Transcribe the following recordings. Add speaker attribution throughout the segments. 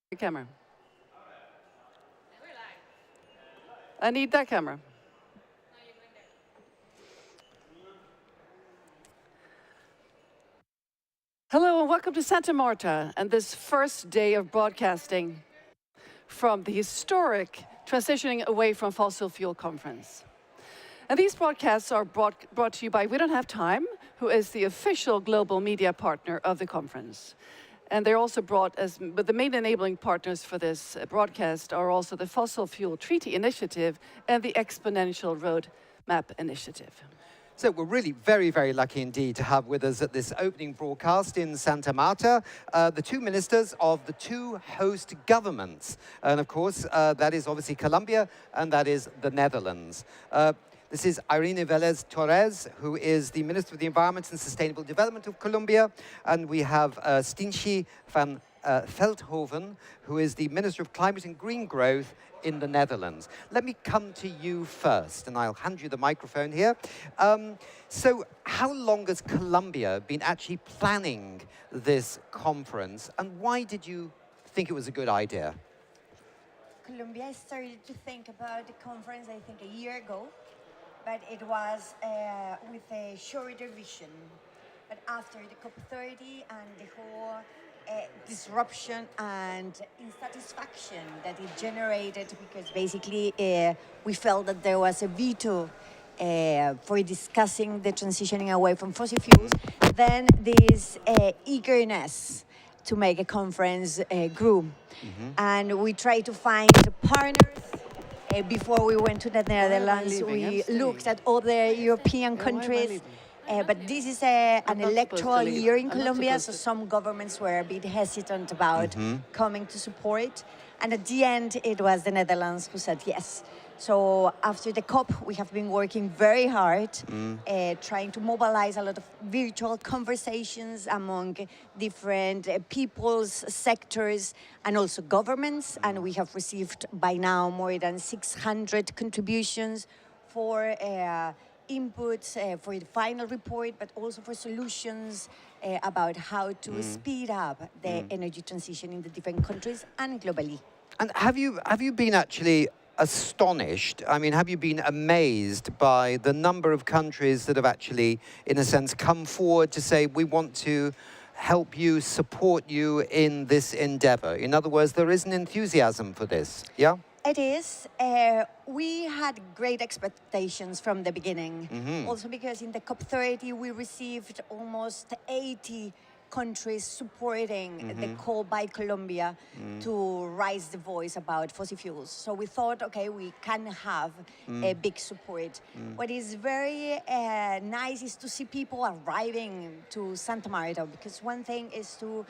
Speaker 1: The camera. I need that camera. Hello and welcome to Santa Marta and this first day of broadcasting from the historic Transitioning Away from Fossil Fuel conference. And these broadcasts are brought to you by We Don't Have Time, who is the official global media partner of the conference. And they're also but the main enabling partners for this broadcast are also the Fossil Fuel Treaty Initiative and the Exponential Roadmap Initiative.
Speaker 2: So we're really very, very lucky indeed to have with us at this opening broadcast in Santa Marta the two ministers of the two host governments. And of course, that is obviously Colombia and that is the Netherlands. This is Irene Vélez Torres, who is the Minister of the Environment and Sustainable Development of Colombia. And we have Stientje van Veldhoven, who is the Minister of Climate and Green Growth in the Netherlands. Let me come to you first, and I'll hand you the microphone here. So how long has Colombia been actually planning this conference, and why did you think it was a good idea?
Speaker 3: Colombia started to think about the conference, I think, a year ago, but it was with a shorter vision. But after the COP30 and the whole disruption and insatisfaction that it generated, because basically we felt that there was a veto for discussing the transitioning away from fossil fuels, then this eagerness to make a conference grew. And we tried to find partners. Before we went to the Netherlands, we looked at other European countries. But this is an electoral year in Colombia, so some governments were a bit hesitant about coming to support. And at the end, it was the Netherlands who said yes. So after the COP, we have been working very hard, trying to mobilize a lot of virtual conversations among different peoples, sectors, and also governments. And we have received by now more than 600 contributions for inputs for the final report, but also for solutions about how to speed up the energy transition in the different countries and globally.
Speaker 2: And have you been actually astonished? I mean, have you been amazed by the number of countries that have actually, in a sense, come forward to say, we want to help you, support you in this endeavor? In other words, there is an enthusiasm for this, yeah?
Speaker 3: It is. We had great expectations from the beginning. Also because in the COP30, we received almost 80 countries supporting the call by Colombia to raise the voice about fossil fuels. So we thought, okay, we can have a big support. What is very nice is to see people arriving to Santa Marta, because one thing is to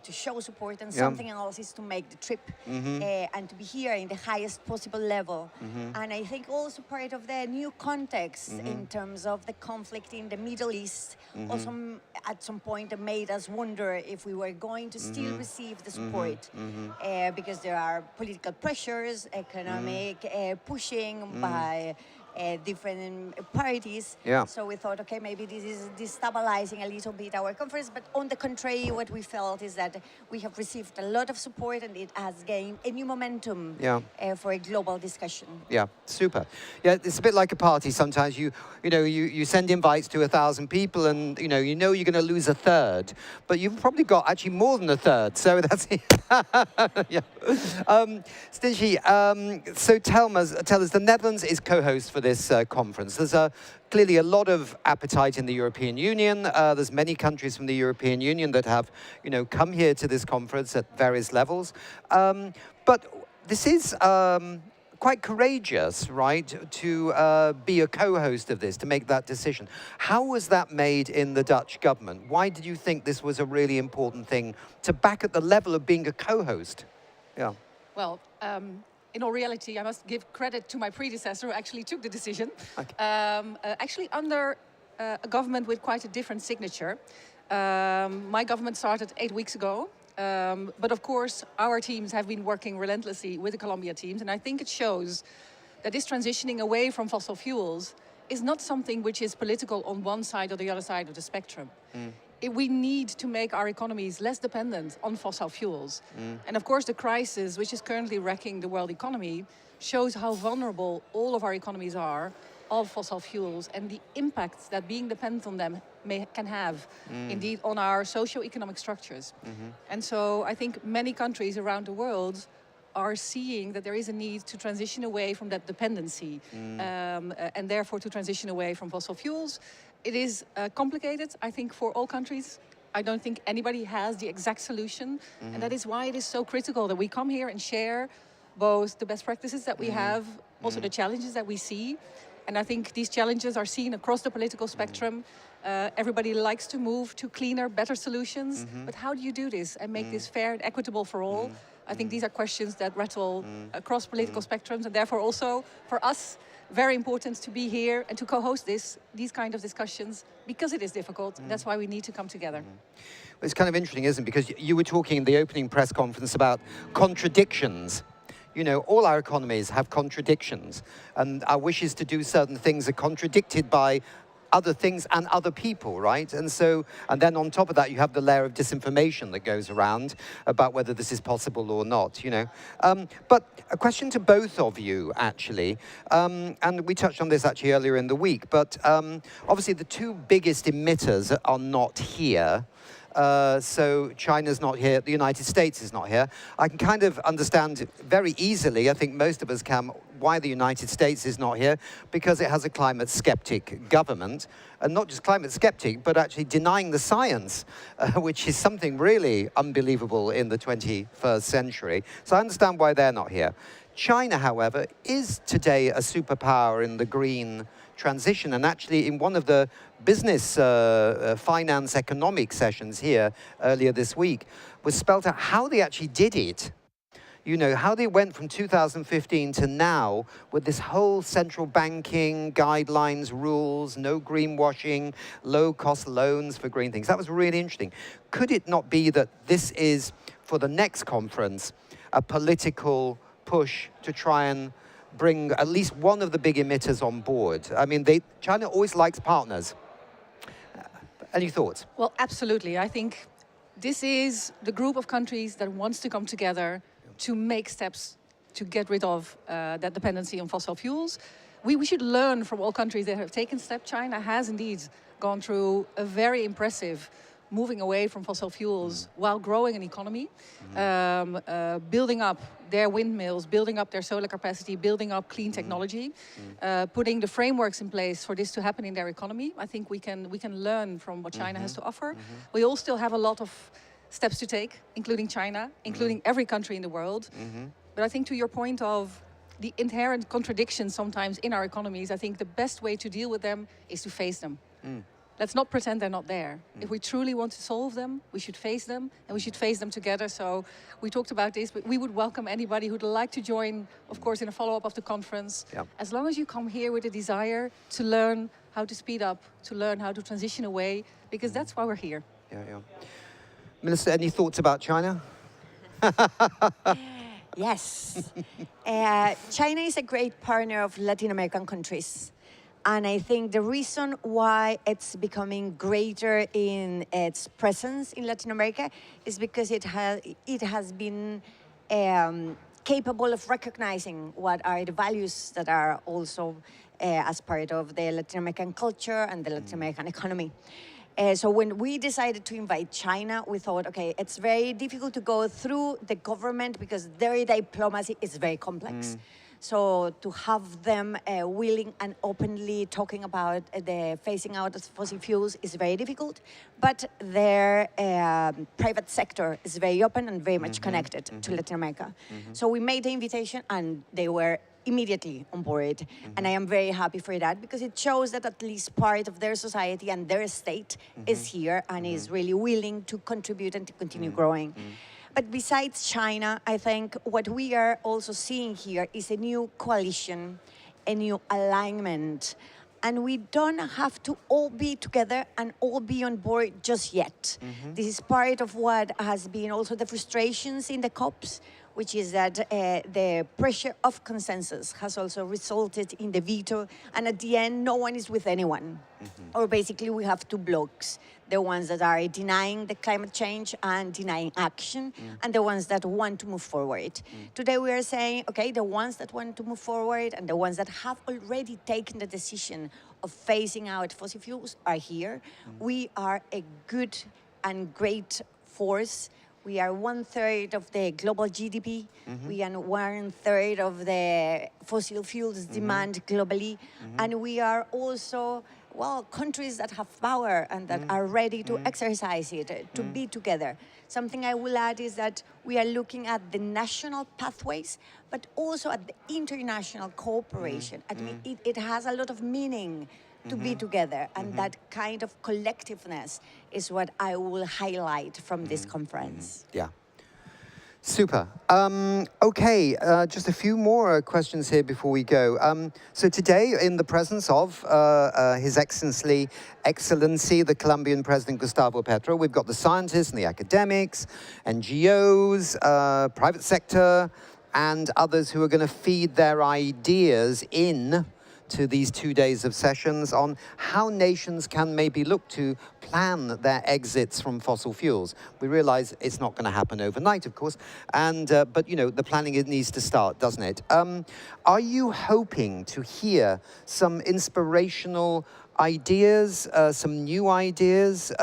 Speaker 3: show support, and something else is to make the trip and to be here in the highest possible level. And I think also part of the new context in terms of the conflict in the Middle East also at some point made us wonder if we were going to still receive the support because there are political pressures, economic pushing by different parties. So we thought, okay, maybe this is destabilizing a little bit our conference, but on the contrary, what we felt is that we have received a lot of support and it has gained a new momentum for a global discussion.
Speaker 2: Yeah, super. Yeah, it's a bit like a party. Sometimes you send invites to 1,000 people, and you know you're going to lose a third, but you've probably got actually more than a third. So that's yeah. Stientje, so tell us, the Netherlands is co-host for this conference. There's clearly a lot of appetite in the European Union. There's many countries from the European Union that have, come here to this conference at various levels. But this is quite courageous, right, to be a co-host of this, to make that decision. How was that made in the Dutch government? Why did you think this was a really important thing to back at the level of being a co-host? Yeah.
Speaker 4: Well, in all reality, I must give credit to my predecessor who actually took the decision. Okay. Actually, under a government with quite a different signature. My government started 8 weeks ago. But of course, our teams have been working relentlessly with the Colombia teams. And I think it shows that this transitioning away from fossil fuels is not something which is political on one side or the other side of the spectrum. we need to make our economies less dependent on fossil fuels. And of course, the crisis, which is currently wrecking the world economy, shows how vulnerable all of our economies are of fossil fuels and the impact that being dependent on them can have, indeed, on our socio-economic structures. And so I think many countries around the world are seeing that there is a need to transition away from that dependency and therefore to transition away from fossil fuels. It is complicated, I think, for all countries. I don't think anybody has the exact solution. And that is why it is so critical that we come here and share both the best practices that we have, also the challenges that we see. And I think these challenges are seen across the political spectrum. Everybody likes to move to cleaner, better solutions. But how do you do this and make this fair and equitable for all? I think these are questions that rattle across political spectrums, and therefore also for us, very important to be here and to co-host these kind of discussions, because it is difficult. That's why we need to come together.
Speaker 2: Well, it's kind of interesting, isn't it? Because you were talking in the opening press conference about contradictions. You know, all our economies have contradictions, and our wishes to do certain things are contradicted by other things and other people, right? And so, and then on top of that, you have the layer of disinformation that goes around about whether this is possible or not, you know. But a question to both of you, actually, and we touched on this actually earlier in the week, but obviously the two biggest emitters are not here. So China's not here, the United States is not here. I can kind of understand very easily, I think most of us can, why the United States is not here, because it has a climate skeptic government, and not just climate skeptic, but actually denying the science, which is something really unbelievable in the 21st century. So I understand why they're not here. China, however, is today a superpower in the green transition, and actually in one of the business finance economic sessions here earlier this week was spelt out how they actually did it. You know, how they went from 2015 to now with this whole central banking guidelines, rules, no greenwashing, low-cost loans for green things. That was really interesting. Could it not be that this is, for the next conference, a political push to try and bring at least one of the big emitters on board? I mean, China always likes partners. Any thoughts?
Speaker 4: Well, absolutely. I think this is the group of countries that wants to come together to make steps to get rid of that dependency on fossil fuels. We should learn from all countries that have taken steps. China has indeed gone through a very impressive moving away from fossil fuels while growing an economy, building up their windmills, building up their solar capacity, building up clean technology, putting the frameworks in place for this to happen in their economy. I think we can learn from what China has to offer. We all still have a lot of steps to take, including China, including every country in the world. But I think to your point of the inherent contradictions sometimes in our economies, I think the best way to deal with them is to face them. Let's not pretend they're not there. If we truly want to solve them, we should face them, and we should face them together. So we talked about this, but we would welcome anybody who'd like to join, of course, in a follow-up of the conference. As long as you come here with a desire to learn how to speed up, to learn how to transition away, because that's why we're here.
Speaker 2: Minister, any thoughts about China?
Speaker 3: Yes. China is a great partner of Latin American countries. And I think the reason why it's becoming greater in its presence in Latin America is because it has been capable of recognizing what are the values that are also as part of the Latin American culture and the Latin American economy. So when we decided to invite China, we thought, okay, it's very difficult to go through the government because their diplomacy is very complex. So to have them willing and openly talking about the phasing out of fossil fuels is very difficult, but their private sector is very open and very much connected to Latin America. So we made the invitation and they were immediately on board. And I am very happy for that because it shows that at least part of their society and their state is here and is really willing to contribute and to continue growing. But besides China, I think what we are also seeing here is a new coalition, a new alignment. And we don't have to all be together and all be on board just yet. This is part of what has been also the frustrations in the COPs, which is that the pressure of consensus has also resulted in the veto, and at the end, no one is with anyone. Or basically, we have two blocks: the ones that are denying the climate change and denying action, and the ones that want to move forward. Today, we are saying, okay, the ones that want to move forward and the ones that have already taken the decision of phasing out fossil fuels are here. We are a good and great force. We are 1/3 of the global GDP. We are 1/3 of the fossil fuels demand globally. And we are also, well, countries that have power and that are ready to exercise it, to be together. Something I will add is that we are looking at the national pathways, but also at the international cooperation. I mean, it has a lot of meaning to be together, and that kind of collectiveness is what I will highlight from this conference.
Speaker 2: Yeah. Super. Okay, just a few more questions here before we go. So today, in the presence of His Excellency, the Colombian President Gustavo Petro, we've got the scientists and the academics, NGOs, private sector, and others who are going to feed their ideas in to these 2 days of sessions on how nations can maybe look to plan their exits from fossil fuels. We realize it's not going to happen overnight, of course, and but you know, the planning, it needs to start, doesn't it? Are you hoping to hear some inspirational ideas, some new ideas?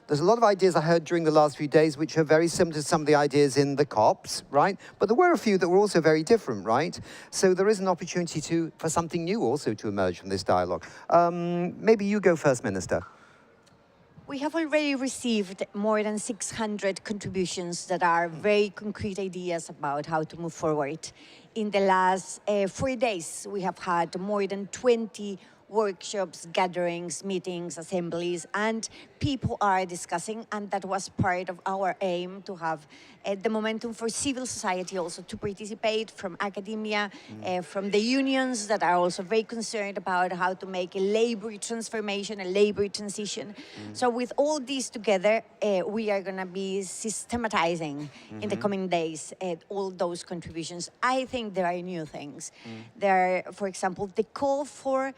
Speaker 2: There's a lot of ideas I heard during the last few days which are very similar to some of the ideas in the COPs, right? But there were a few that were also very different, right? So there is an opportunity for something new also to emerge from this dialogue. Maybe you go first, Minister.
Speaker 3: We have already received more than 600 contributions that are very concrete ideas about how to move forward. In the last 4 days, we have had more than 20 workshops, gatherings, meetings, assemblies, and people are discussing, and that was part of our aim to have the momentum for civil society also to participate, from academia, from the unions that are also very concerned about how to make a labor transformation, a labor transition. So with all these together, we are going to be systematizing in the coming days all those contributions. I think there are new things. There are, for example, the call for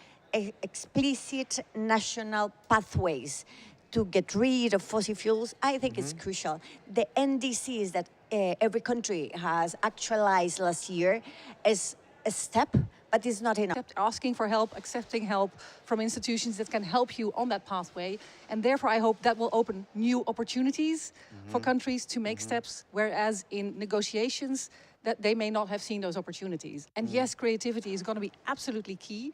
Speaker 3: explicit national pathways to get rid of fossil fuels. I think it's crucial. The NDCs that every country has actualized last year is a step, but it's not enough.
Speaker 4: Asking for help, accepting help from institutions that can help you on that pathway. And therefore, I hope that will open new opportunities for countries to make steps, whereas in negotiations, that they may not have seen those opportunities. And yes, creativity is going to be absolutely key.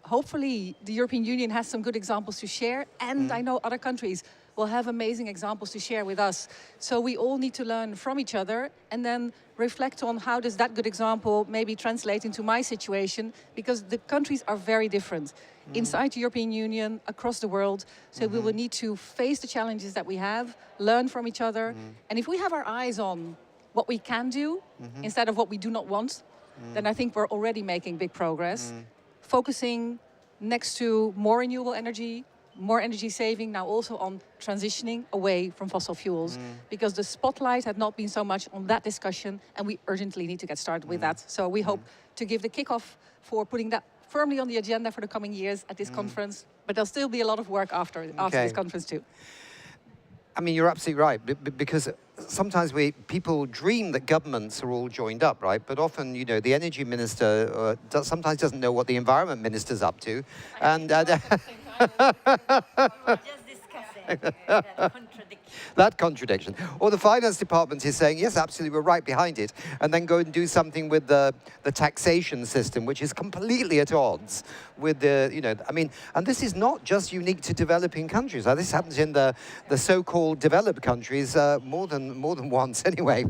Speaker 4: Hopefully, the European Union has some good examples to share, and I know other countries will have amazing examples to share with us. So we all need to learn from each other and then reflect on how does that good example maybe translate into my situation, because the countries are very different inside the European Union, across the world. So we will need to face the challenges that we have, learn from each other. And if we have our eyes on what we can do instead of what we do not want, then I think we're already making big progress. Focusing next to more renewable energy, more energy saving, now also on transitioning away from fossil fuels, because the spotlight had not been so much on that discussion, and we urgently need to get started with that. So we hope to give the kickoff for putting that firmly on the agenda for the coming years at this conference, but there'll still be a lot of work after this conference too.
Speaker 2: I mean, you're absolutely right, because sometimes people dream that governments are all joined up, right? But often, you know, the energy minister sometimes doesn't know what the environment minister's up to. And
Speaker 3: Just discussing that contradiction.
Speaker 2: That contradiction. Or the finance department is saying, yes, absolutely, we're right behind it, and then go and do something with the taxation system, which is completely at odds with the, you know, I mean, and this is not just unique to developing countries. This happens in the so-called developed countries more than once anyway.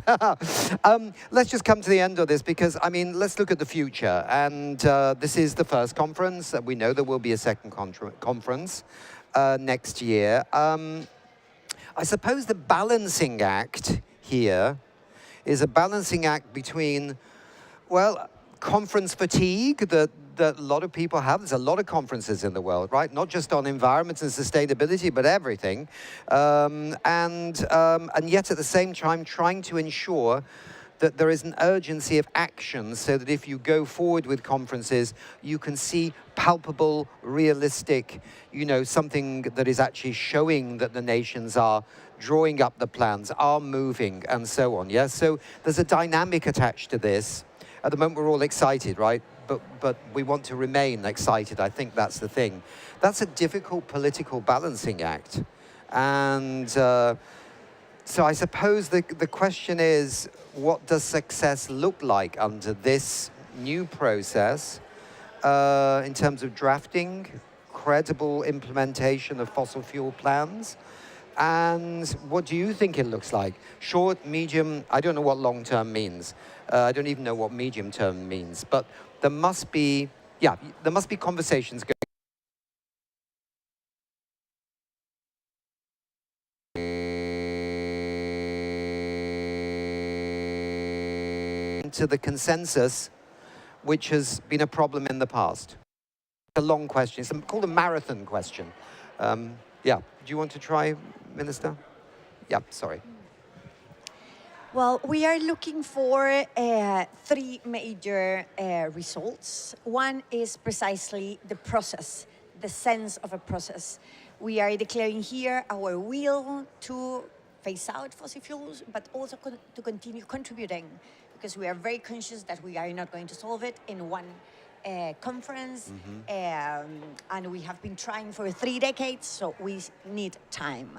Speaker 2: Let's just come to the end of this, because, I mean, let's look at the future. And this is the first conference. We know there will be a second conference next year. I suppose the balancing act here is a balancing act between, well, conference fatigue that a lot of people have. There's a lot of conferences in the world, right? Not just on environment and sustainability, but everything. And yet at the same time, trying to ensure that there is an urgency of action so that if you go forward with conferences, you can see palpable, realistic, something that is actually showing that the nations are drawing up the plans, are moving, and so on, yeah? So there's a dynamic attached to this. At the moment, we're all excited, right? But we want to remain excited. I think that's the thing. That's a difficult political balancing act. And so I suppose the question is, what does success look like under this new process in terms of drafting, credible implementation of fossil fuel plans? And what do you think it looks like? Short, medium, I don't know what long term means. I don't even know what medium term means. But there must be, there must be conversations going to the consensus, which has been a problem in the past. It's a long question. It's called a marathon question. Yeah, do you want to try, Minister? Yeah, sorry.
Speaker 3: Well, we are looking for three major results. One is precisely the process, the sense of a process. We are declaring here our will to phase out fossil fuels, but also to continue contributing, because we are very conscious that we are not going to solve it in one conference, and we have been trying for 3 decades, so we need time.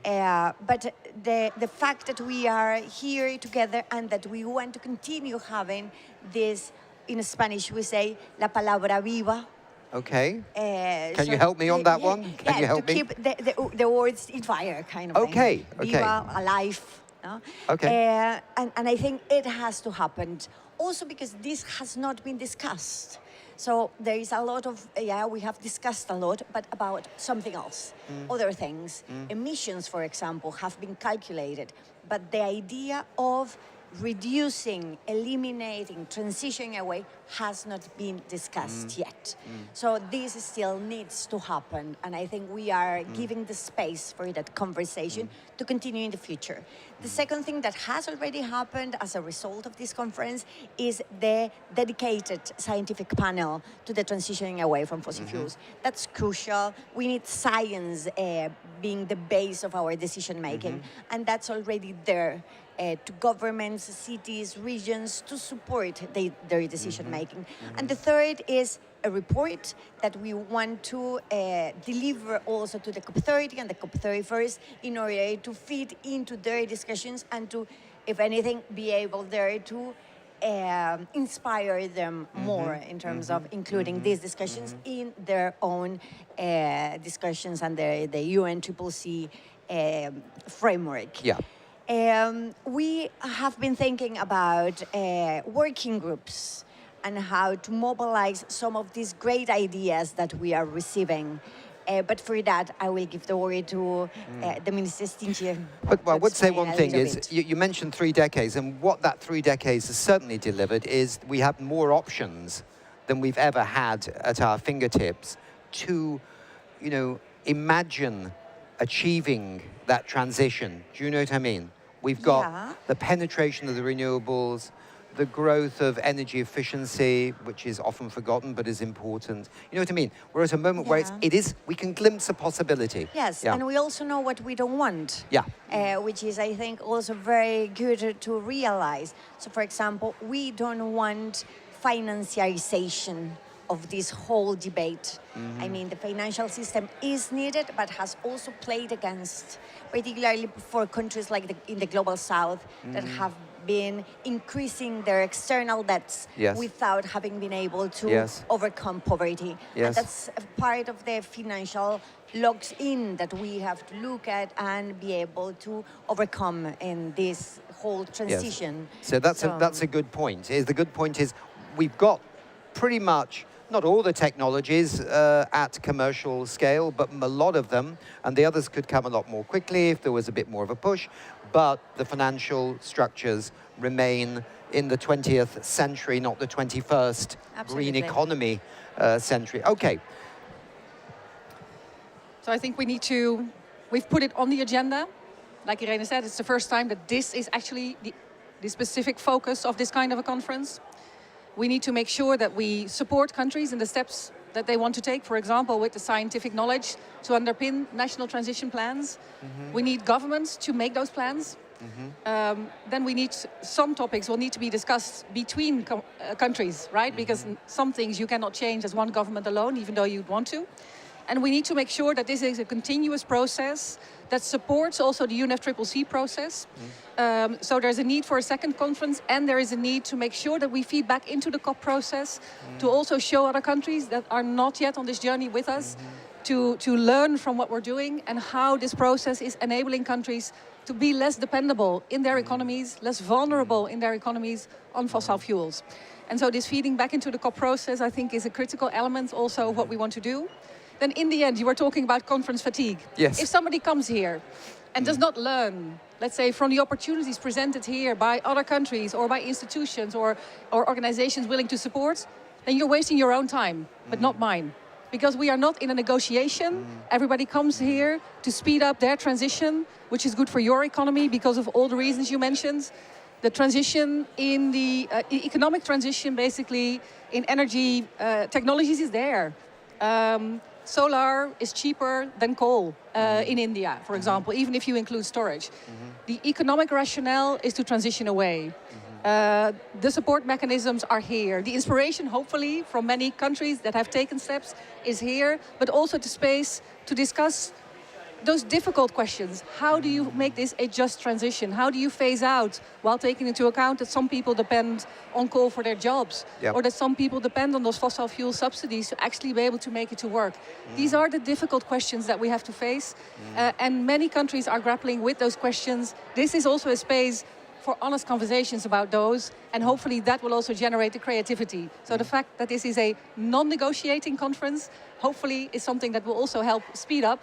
Speaker 3: But the fact that we are here together and that we want to continue having this, in Spanish we say, la palabra viva.
Speaker 2: Okay. Can you help me on that one? Can you help
Speaker 3: to
Speaker 2: me?
Speaker 3: keep the words in fire, kind of
Speaker 2: okay,
Speaker 3: thing.
Speaker 2: Okay.
Speaker 3: Viva, alive. No?
Speaker 2: Okay.
Speaker 3: And I think it has to happen. Also because this has not been discussed. So there is a lot of, we have discussed a lot, but about something else, other things. Emissions, for example, have been calculated, but the idea of reducing, eliminating, transitioning away has not been discussed yet. So this still needs to happen, and I think we are giving the space for that conversation to continue in the future. The second thing that has already happened as a result of this conference is the dedicated scientific panel to the transitioning away from fossil fuels. That's crucial. We need science being the base of our decision making, and that's already there. To governments, cities, regions to support their decision making. And the third is a report that we want to deliver also to the COP30 and the COP31 in order to feed into their discussions and to, if anything, be able there to inspire them more in terms of including these discussions in their own discussions and the UNCCC framework.
Speaker 2: Yeah.
Speaker 3: We have been thinking about working groups and how to mobilize some of these great ideas that we are receiving. But for that, I will give the word to the Minister Stinche.
Speaker 2: But I would say one thing is, you mentioned 3 decades, and what that 3 decades has certainly delivered is we have more options than we've ever had at our fingertips to, imagine achieving that transition. Do you know what I mean? We've got the penetration of the renewables, the growth of energy efficiency, which is often forgotten but is important. You know what I mean? We're at a moment where we can glimpse a possibility.
Speaker 3: Yes, and we also know what we don't want.
Speaker 2: Yeah.
Speaker 3: Which is, I think, also very good to realize. So, for example, we don't want financiarization of this whole debate. I mean, the financial system is needed, but has also played against, particularly for countries like in the global south that have been increasing their external debts without having been able to overcome poverty. And that's a part of the financial locks in that we have to look at and be able to overcome in this whole transition.
Speaker 2: So that's a good point. The good point is we've got pretty much not all the technologies at commercial scale, but a lot of them, and the others could come a lot more quickly if there was a bit more of a push, but the financial structures remain in the 20th century, not the 21st
Speaker 3: Absolutely.
Speaker 2: green economy century. Okay.
Speaker 4: So I think we've put it on the agenda. Like Irene said, it's the first time that this is actually the specific focus of this kind of a conference. We need to make sure that we support countries in the steps that they want to take, for example, with the scientific knowledge to underpin national transition plans. We need governments to make those plans. Then we need some topics will need to be discussed between countries, right? Because some things you cannot change as one government alone, even though you'd want to. And we need to make sure that this is a continuous process that supports also the UNFCCC process. So there's a need for a second conference, and there is a need to make sure that we feed back into the COP process to also show other countries that are not yet on this journey with us to learn from what we're doing and how this process is enabling countries to be less dependable in their economies, less vulnerable in their economies on fossil fuels. And so this feeding back into the COP process, I think, is a critical element also of what we want to do. Then in the end, you were talking about conference fatigue.
Speaker 2: Yes.
Speaker 4: If somebody comes here and does not learn, let's say, from the opportunities presented here by other countries or by institutions or organizations willing to support, then you're wasting your own time, but not mine. Because we are not in a negotiation. Everybody comes here to speed up their transition, which is good for your economy because of all the reasons you mentioned. The transition in the economic transition, basically, in energy technologies is there. Solar is cheaper than coal in India, for example, even if you include storage. The economic rationale is to transition away. The support mechanisms are here. The inspiration, hopefully, from many countries that have taken steps is here, but also the space to discuss those difficult questions. How do you make this a just transition? How do you phase out while taking into account that some people depend on coal for their jobs, or that some people depend on those fossil fuel subsidies to actually be able to make it to work? These are the difficult questions that we have to face, and many countries are grappling with those questions. This is also a space for honest conversations about those, and hopefully that will also generate the creativity. So the fact that this is a non-negotiating conference, hopefully is something that will also help speed up.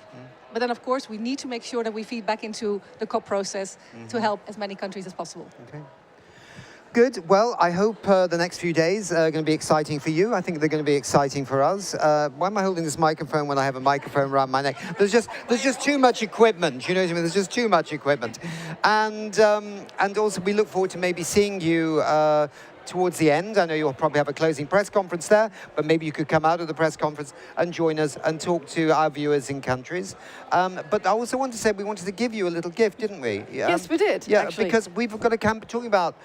Speaker 4: But then, of course, we need to make sure that we feed back into the COP process to help as many countries as possible.
Speaker 2: Okay. Good. Well, I hope the next few days are going to be exciting for you. I think they're going to be exciting for us. Why am I holding this microphone when I have a microphone around my neck? There's just too much equipment. You know what I mean? There's just too much equipment, and also we look forward to maybe seeing you towards the end. I know you'll probably have a closing press conference there, but maybe you could come out of the press conference and join us and talk to our viewers in countries. But I also want to say we wanted to give you a little gift, didn't we?
Speaker 1: Yes, we did.
Speaker 2: Yeah,
Speaker 1: actually.
Speaker 2: because we've got a camp talking about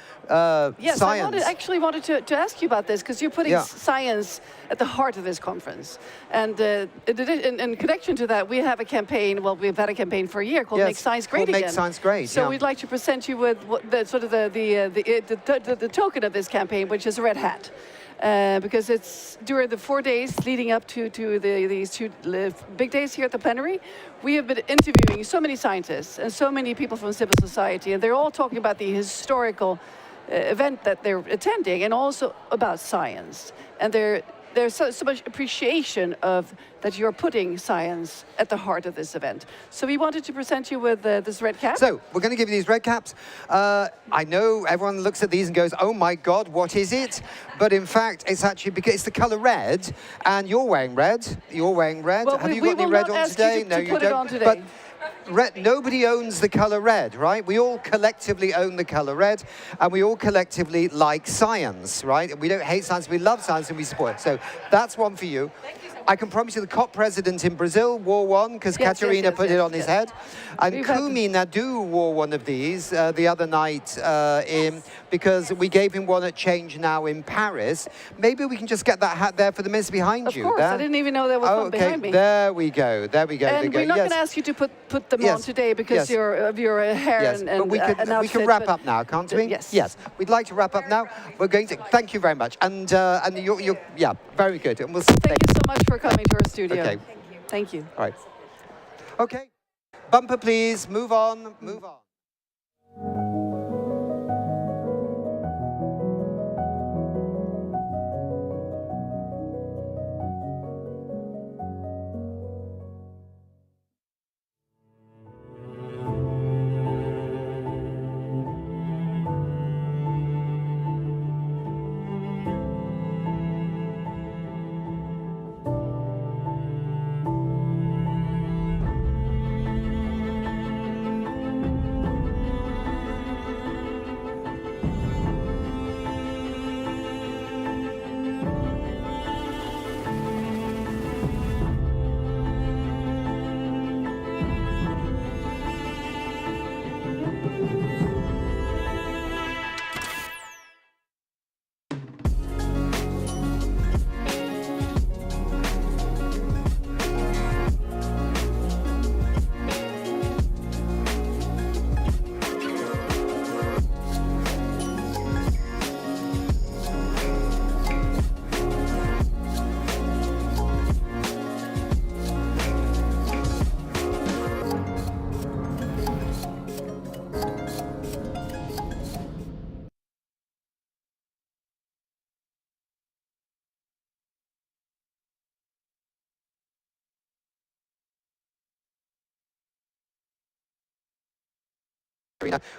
Speaker 1: yes,
Speaker 2: science.
Speaker 1: I actually wanted to ask you about this because you're putting science at the heart of this conference. And in connection to that, we have a campaign, well, we've had a campaign for a year called Make Science Great Again.
Speaker 2: Make Science Great,
Speaker 1: So we'd like to present you with the token of this campaign, which is a red hat. Because it's during the 4 days leading up to these two big days here at the plenary, we have been interviewing so many scientists and so many people from civil society, and they're all talking about the historical event that they're attending and also about science. And there's so much appreciation of that you're putting science at the heart of this event. So we wanted to present you with this red cap.
Speaker 2: So we're going to give you these red caps. I know everyone looks at these and goes, oh my God, what is it? But in fact, it's actually because it's the color red, and you're wearing red. You're wearing red.
Speaker 1: Well,
Speaker 2: Have you got any red on today?
Speaker 1: No, you don't. It on today.
Speaker 2: But red, nobody owns the color red, right? We all collectively own the color red, and we all collectively like science, right? We don't hate science, we love science, and we support it. So that's one for you. I can promise you the COP president in Brazil wore one because Caterina put it on his head. And Kumi Nadu wore one of these the other night because we gave him one at Change Now in Paris. Maybe we can just get that hat there for the minister behind you.
Speaker 1: Of course, I didn't even know there was one behind me.
Speaker 2: There we go, there we go.
Speaker 1: And we're not going to ask you to put them on today because of your hair and
Speaker 2: but we can wrap up now, can't we?
Speaker 1: Yes.
Speaker 2: Yes, we'd like to wrap up now. We're going to, thank you very much. And you're very good. And we'll
Speaker 1: thank you so much for coming to our studio.
Speaker 2: Okay.
Speaker 1: Thank you.
Speaker 2: All right. Okay. Bumper, please. Move on. Move on.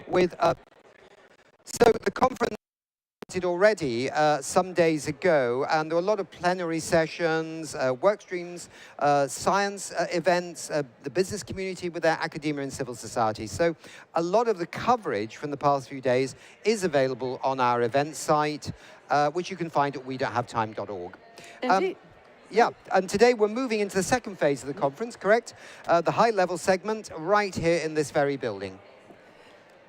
Speaker 2: with so the conference started already some days ago, and there were a lot of plenary sessions, work streams, science events, the business community with their academia and civil society. So a lot of the coverage from the past few days is available on our event site, which you can find at wedon'thavetime.org.
Speaker 1: Indeed.
Speaker 2: Yeah, and today we're moving into the second phase of the conference, correct? The high-level segment right here in this very building.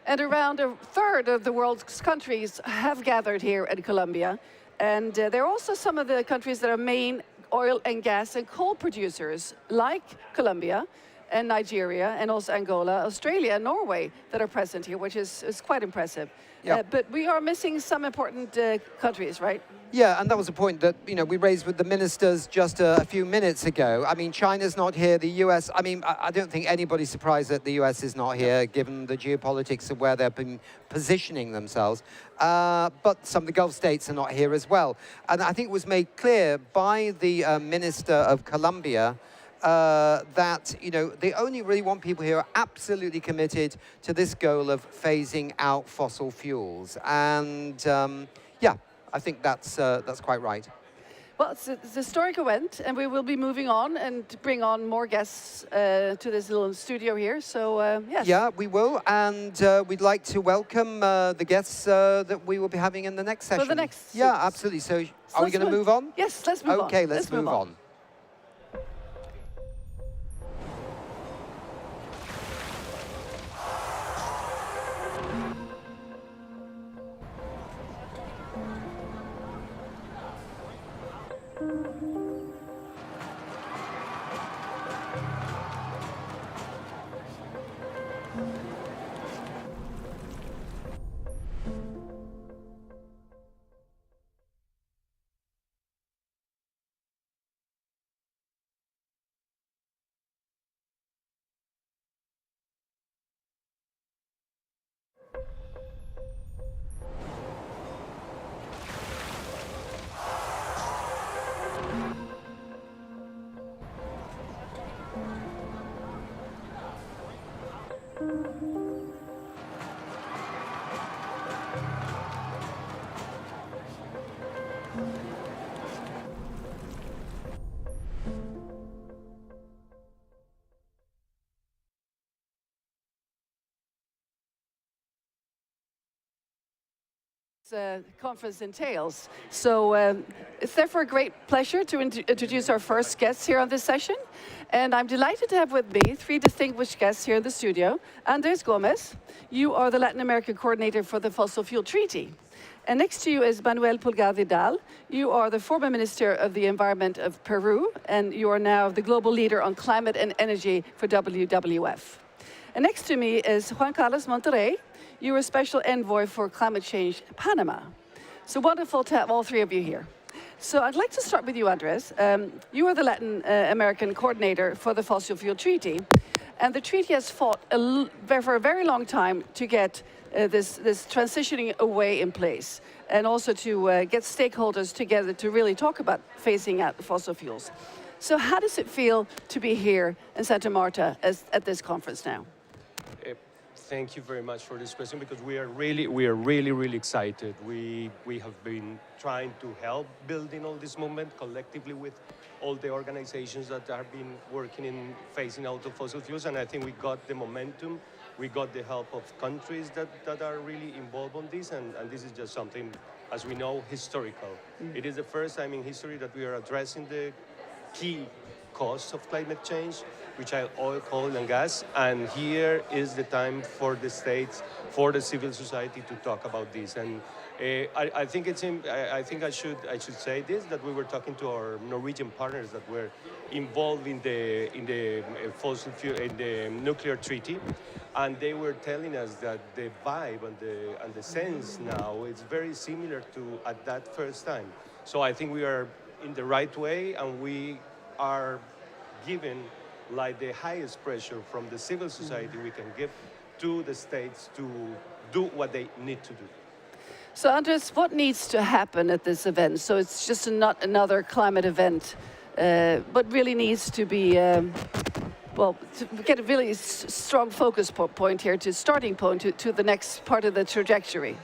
Speaker 1: And around a third of the world's countries have gathered here in Colombia. And there are also some of the countries that are main oil and gas and coal producers, like Colombia and Nigeria, and also Angola, Australia, and Norway, that are present here, which is quite impressive.
Speaker 2: Yeah.
Speaker 1: But we are missing some important countries, right?
Speaker 2: Yeah, and that was a point that, we raised with the ministers just a few minutes ago. I mean, China's not here, the US, I mean, I don't think anybody's surprised that the US is not here, given the geopolitics of where they've been positioning themselves. But some of the Gulf states are not here as well. And I think it was made clear by the Minister of Colombia that, they only really want people who are absolutely committed to this goal of phasing out fossil fuels. And, yeah, I think that's quite right.
Speaker 1: Well, it's a historic event, and we will be moving on and bring on more guests to this little studio here. So, yes.
Speaker 2: Yeah, we will, and we'd like to welcome the guests that we will be having in the next session.
Speaker 1: For the next.
Speaker 2: Yeah, absolutely. So, are we going to move on?
Speaker 1: Yes, let's move on.
Speaker 2: Okay, let's move on.
Speaker 1: Conference entails. So it's therefore a great pleasure to introduce our first guests here on this session. And I'm delighted to have with me three distinguished guests here in the studio. Andres Gomez, you are the Latin American coordinator for the Fossil Fuel Treaty. And next to you is Manuel Pulgar Vidal. You are the former Minister of the Environment of Peru, and you are now the global leader on climate and energy for WWF. And next to me is Juan Carlos Monterrey. You are Special Envoy for Climate Change, Panama. So wonderful to have all three of you here. So I'd like to start with you, Andres. You are the Latin American coordinator for the Fossil Fuel Treaty. And the treaty has fought for a very long time to get this transitioning away in place, and also to get stakeholders together to really talk about phasing out the fossil fuels. So how does it feel to be here in Santa Marta at this conference now?
Speaker 5: Thank you very much for this question, because we are really excited. We have been trying to help building all this movement collectively with all the organizations that have been working in phasing out of fossil fuels, and I think we got the momentum. We got the help of countries that are really involved on this, and this is just something, as we know, historical. It is the first time in history that we are addressing the key costs of climate change, which are oil, coal, and gas. And here is the time for the states, for the civil society to talk about this. And I think I should say this, that we were talking to our Norwegian partners that were involved in the fossil fuel, in the nuclear treaty, and they were telling us that the vibe and the sense now is very similar to at that first time. So I think we are in the right way, and we are given like the highest pressure from the civil society we can give to the states to do what they need to do.
Speaker 1: So Andres, what needs to happen at this event? So it's just not another climate event, but really needs to be well, to get a really strong focus point here, to starting point, to the next part of the trajectory?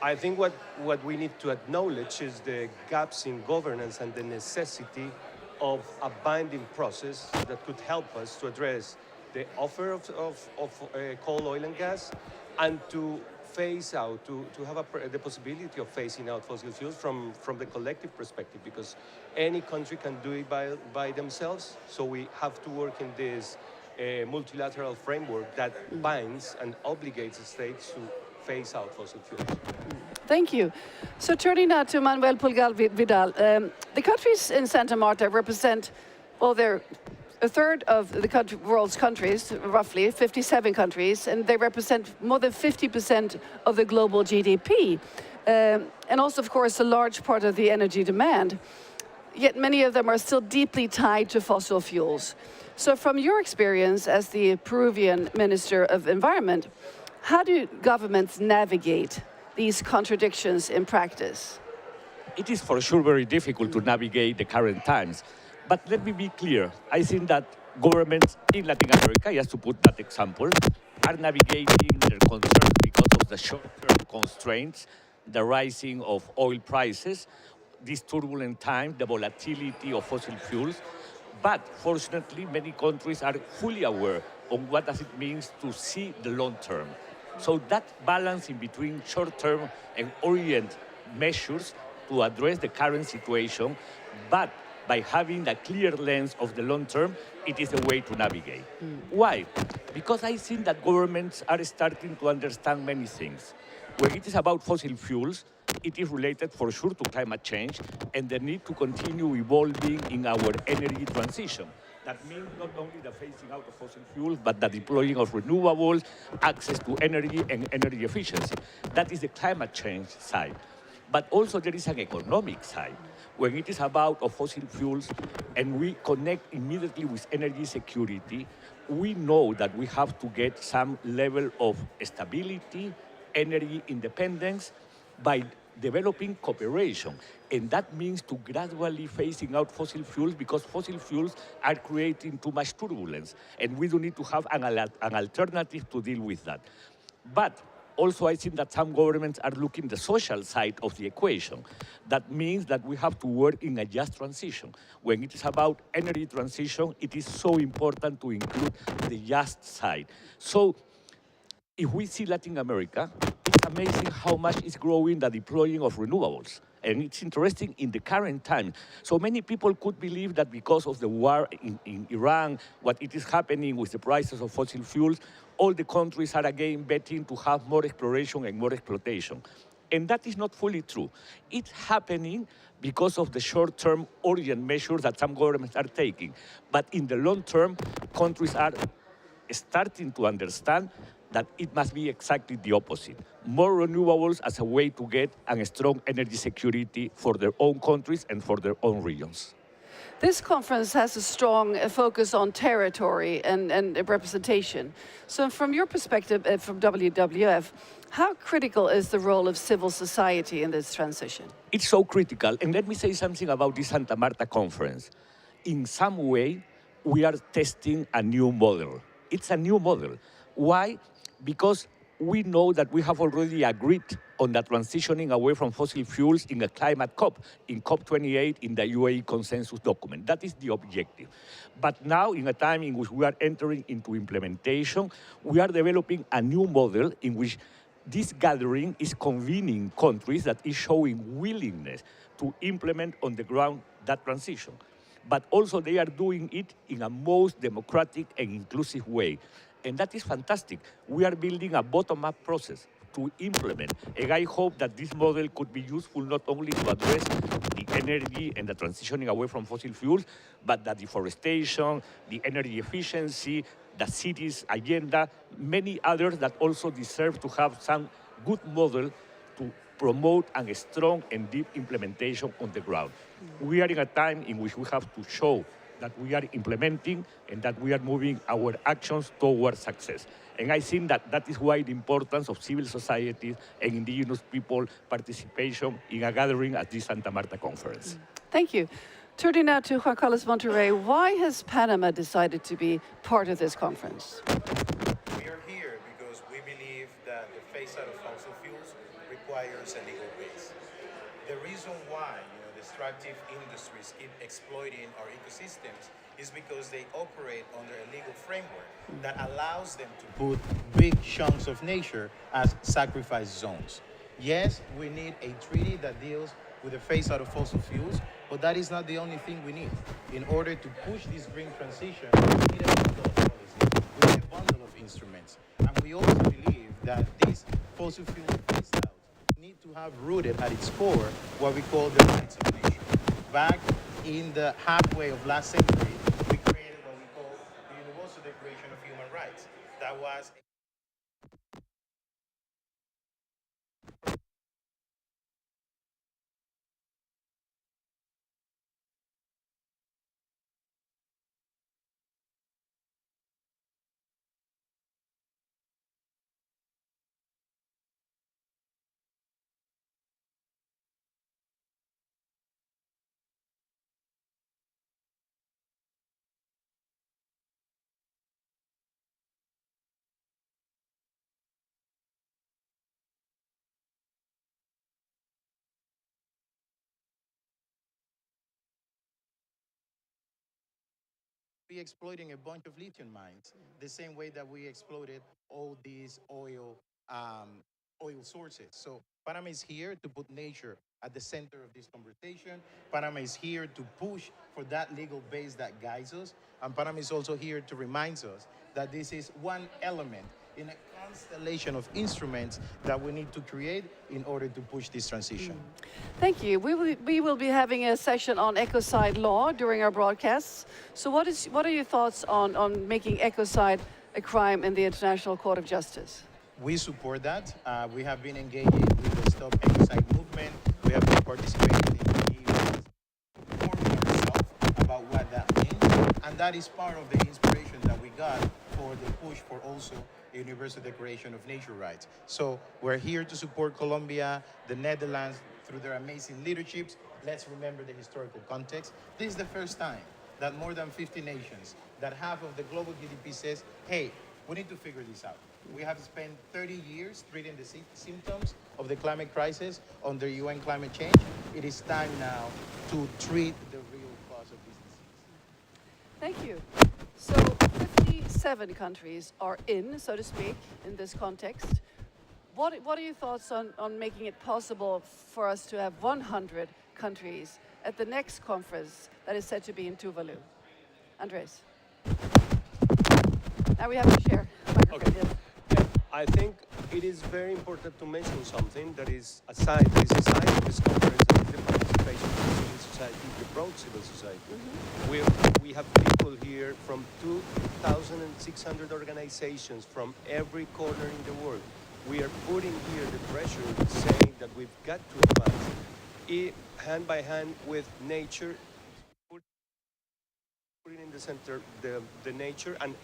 Speaker 5: I think what we need to acknowledge is the gaps in governance and the necessity of a binding process that could help us to address the offer of coal, oil, and gas, and to phase out, to have the possibility of phasing out fossil fuels from the collective perspective, because any country can do it by themselves. So we have to work in this multilateral framework that binds and obligates states to phase out fossil fuels.
Speaker 1: Thank you. So turning now to Manuel Pulgar Vidal, the countries in Santa Marta represent, well, they're a third of the world's countries, roughly 57 countries, and they represent more than 50% of the global GDP, and also, of course, a large part of the energy demand. Yet many of them are still deeply tied to fossil fuels. So from your experience as the Peruvian Minister of Environment, how do governments navigate these contradictions in practice?
Speaker 6: It is for sure very difficult to navigate the current times. But let me be clear. I think that governments in Latin America, just to put that example, are navigating their concerns because of the short-term constraints, the rising of oil prices, these turbulent times, the volatility of fossil fuels. But fortunately, many countries are fully aware of what does it mean to see the long term. So that balance in between short-term and orient measures to address the current situation, but by having a clear lens of the long term, it is a way to navigate. Why? Because I think that governments are starting to understand many things. When it is about fossil fuels, it is related for sure to climate change and the need to continue evolving in our energy transition. That means not only the phasing out of fossil fuels, but the deploying of renewables, access to energy and energy efficiency. That is the climate change side. But also there is an economic side. When it is about fossil fuels and we connect immediately with energy security, we know that we have to get some level of stability, energy independence by developing cooperation. And that means to gradually phasing out fossil fuels because fossil fuels are creating too much turbulence. And we do need to have an alternative to deal with that. But also, I think that some governments are looking the social side of the equation. That means that we have to work in a just transition. When it is about energy transition, it is so important to include the just side. So if we see Latin America, it's amazing how much is growing the deploying of renewables. And it's interesting in the current time. So many people could believe that because of the war in Iran, what it is happening with the prices of fossil fuels, all the countries are again betting to have more exploration and more exploitation. And that is not fully true. It's happening because of the short-term orient measures that some governments are taking. But in the long term, countries are starting to understand that it must be exactly the opposite. More renewables as a way to get a strong energy security for their own countries and for their own regions.
Speaker 1: This conference has a strong focus on territory and representation. So from your perspective, from WWF, how critical is the role of civil society in this transition?
Speaker 6: It's so critical. And let me say something about this Santa Marta conference. In some way, we are testing a new model. It's a new model. Why? Because we know that we have already agreed on the transitioning away from fossil fuels in a climate COP, in COP28, in the UAE consensus document. That is the objective. But now, in a time in which we are entering into implementation, we are developing a new model in which this gathering is convening countries that is showing willingness to implement on the ground that transition. But also they are doing it in a most democratic and inclusive way. And that is fantastic. We are building a bottom-up process to implement. And I hope that this model could be useful not only to address the energy and the transitioning away from fossil fuels, but the deforestation, the energy efficiency, the cities agenda, many others that also deserve to have some good model to promote a strong and deep implementation on the ground. We are in a time in which we have to show that we are implementing and that we are moving our actions towards success. And I think that that is why the importance of civil society and indigenous people participation in a gathering at this Santa Marta conference.
Speaker 1: Thank you. Turning now to Juan Carlos Monterrey, why has Panama decided to be part of this conference?
Speaker 7: We are here because we believe that the phase out of fossil fuels requires a legal base. The reason why destructive industries keep exploiting our ecosystems is because they operate under a legal framework that allows them to put big chunks of nature as sacrifice zones. Yes, we need a treaty that deals with the phase out of fossil fuels, but that is not the only thing we need. In order to push this green transition, we need a bundle of policies, we need a bundle of instruments. And we also believe that this fossil fuel phase out need to have rooted at its core what we call the rights of nature. Back in the halfway of last century, we created what we call the Universal Declaration of Human Rights. That was be exploiting a bunch of lithium mines the same way that we exploited all these oil sources. So Panama is here to put nature at the center of this conversation. Panama is here to push for that legal base that guides us. And Panama is also here to remind us that this is one element in a constellation of instruments that we need to create in order to push this transition.
Speaker 1: Thank you. We will be having a session on ecocide law during our broadcasts. So what are your thoughts on making ecocide a crime in the International Court of Justice?
Speaker 7: We support that. We have been engaging with the Stop Ecocide movement. We have been participating in the events, informing ourselves about what that means. And that is part of the inspiration that we got for the push for also a Universal Declaration of Nature Rights. So we're here to support Colombia, the Netherlands, through their amazing leaderships. Let's remember the historical context. This is the first time that more than 50 nations, that half of the global GDP says, hey, we need to figure this out. We have spent 30 years treating the symptoms of the climate crisis under UN climate change. It is time now to treat the real cause of this disease.
Speaker 1: Thank you. So 57 countries are in, so to speak, in this context. What are your thoughts on making it possible for us to have 100 countries at the next conference that is said to be in Tuvalu? Andres. Now we have to share.
Speaker 5: Okay. Yeah, I think it is very important to mention something that is aside of this conference, that is the participation of civil society, the broad civil society. We have people here from 2,600 organizations from every corner in the world. We are putting here the pressure, saying that we've got to advance hand by hand with nature, putting in the center the nature and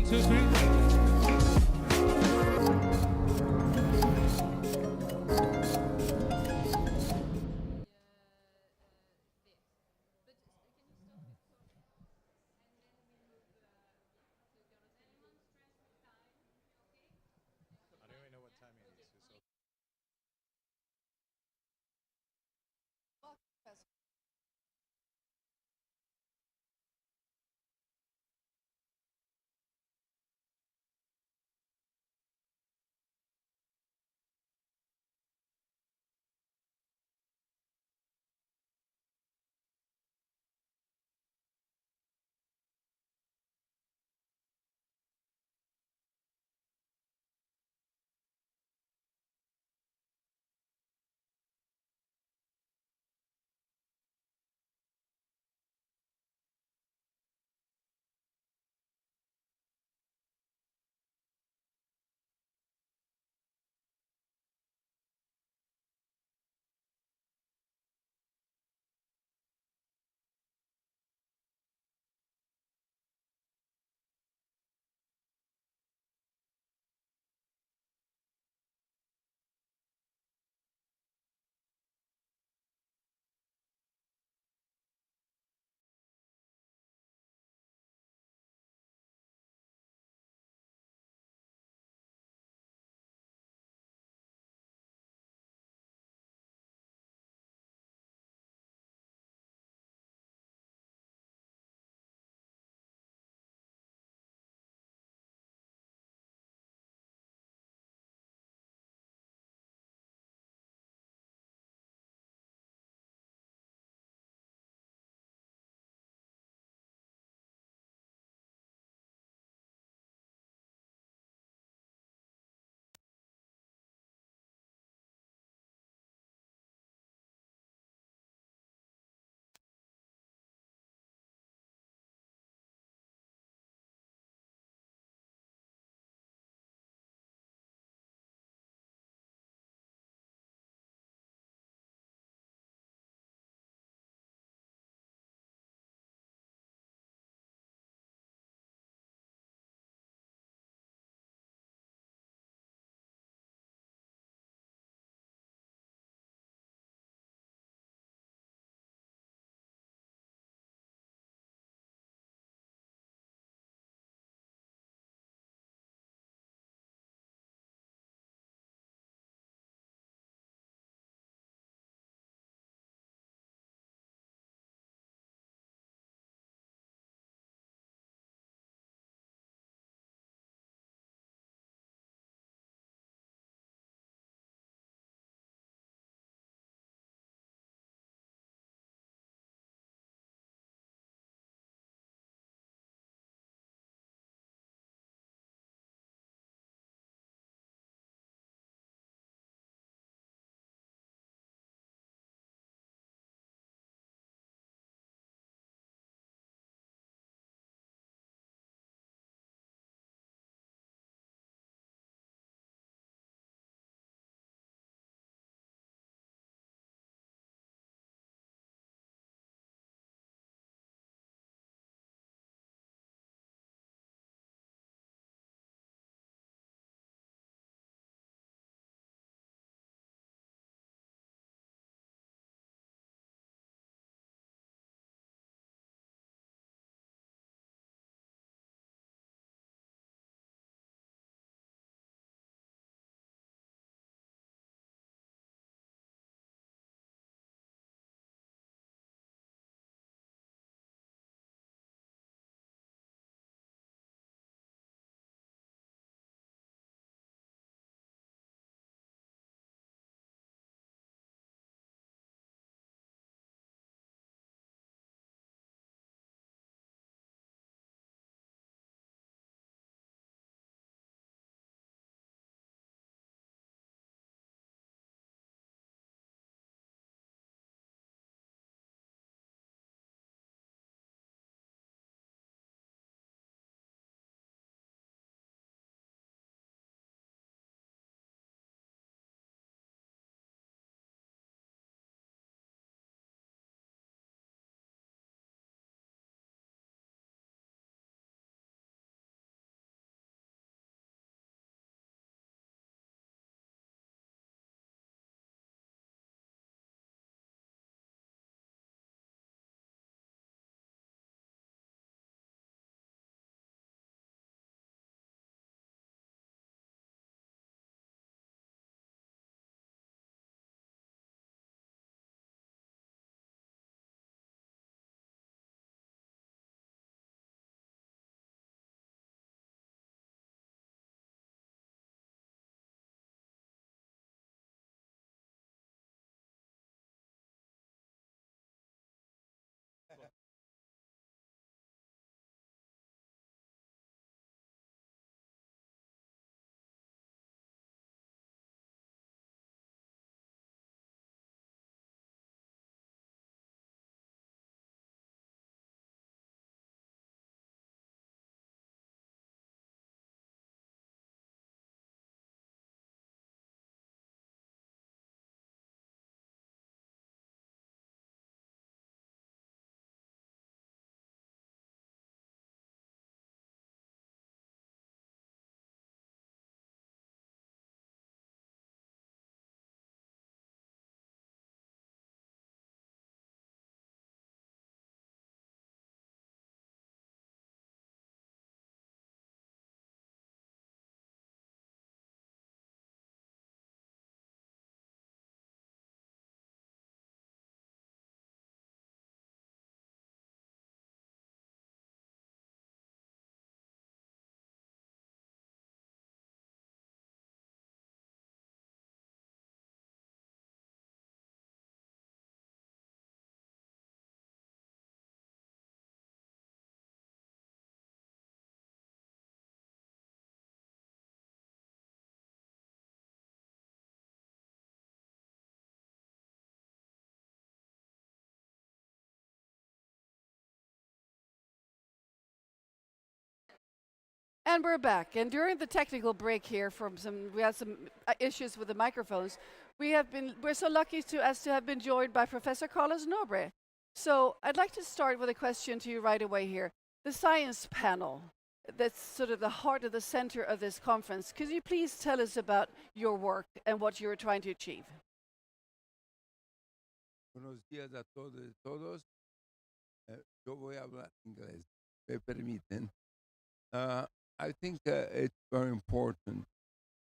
Speaker 8: 2, 3.
Speaker 1: And we're back. And during the technical break here, we had some issues with the microphones. We're so lucky as to have been joined by Professor Carlos Nobre. So I'd like to start with a question to you right away here. The science panel, that's sort of the heart of the center of this conference. Could you please tell us about your work and what you're trying to achieve?
Speaker 8: Buenos días a todos y todos. Yo voy a hablar inglés, me permiten. I think it's very important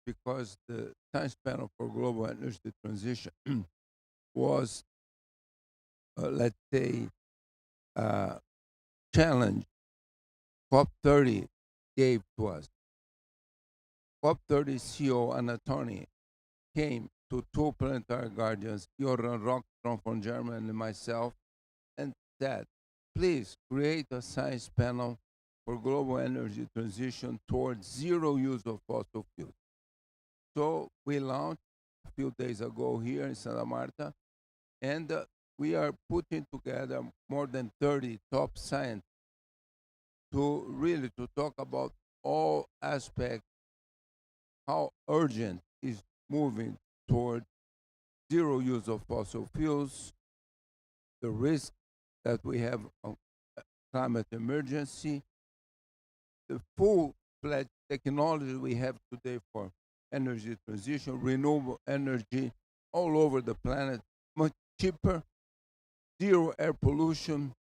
Speaker 8: because the Science Panel for Global Energy Transition was, let's say, challenge COP30 gave to us. COP30 CEO Anatoni came to two planetary guardians, Joran Rockström from Germany and myself, and said, please create a science panel for global energy transition towards zero use of fossil fuels. So we launched a few days ago here in Santa Marta, and we are putting together more than 30 top scientists to talk about all aspects, how urgent is moving toward zero use of fossil fuels, the risk that we have of climate emergency, the full-fledged technology we have today for energy transition, renewable energy all over the planet, much cheaper, zero air pollution,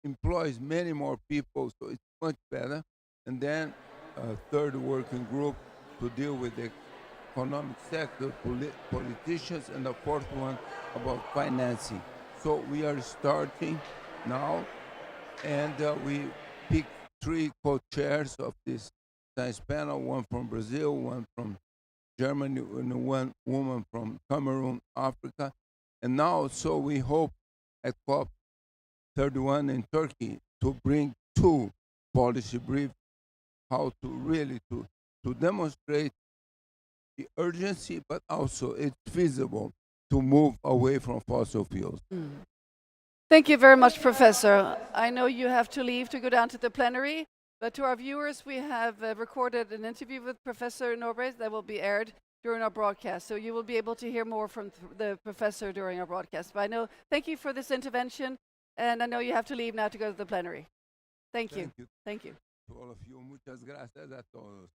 Speaker 8: employs many more people, so it's much better. And then a third working group to deal with the economic sector, politicians, and the fourth one about financing. So we are starting now, and we picked 3 co-chairs of this science panel, one from Brazil, one from Germany, and one woman from Cameroon, Africa. And now, so we hope at COP31 in Turkey to bring 2 policy briefs, how to really to demonstrate the urgency, but also it's feasible to move away from fossil fuels.
Speaker 1: Thank you very much, Professor. I know you have to leave to go down to the plenary, but to our viewers, we have recorded an interview with Professor Nobre that will be aired during our broadcast. So you will be able to hear more from the professor during our broadcast. But I know, thank you for this intervention, and I know you have to leave now to go to the plenary. Thank you. Thank you.
Speaker 8: To all of you, muchas gracias a todos.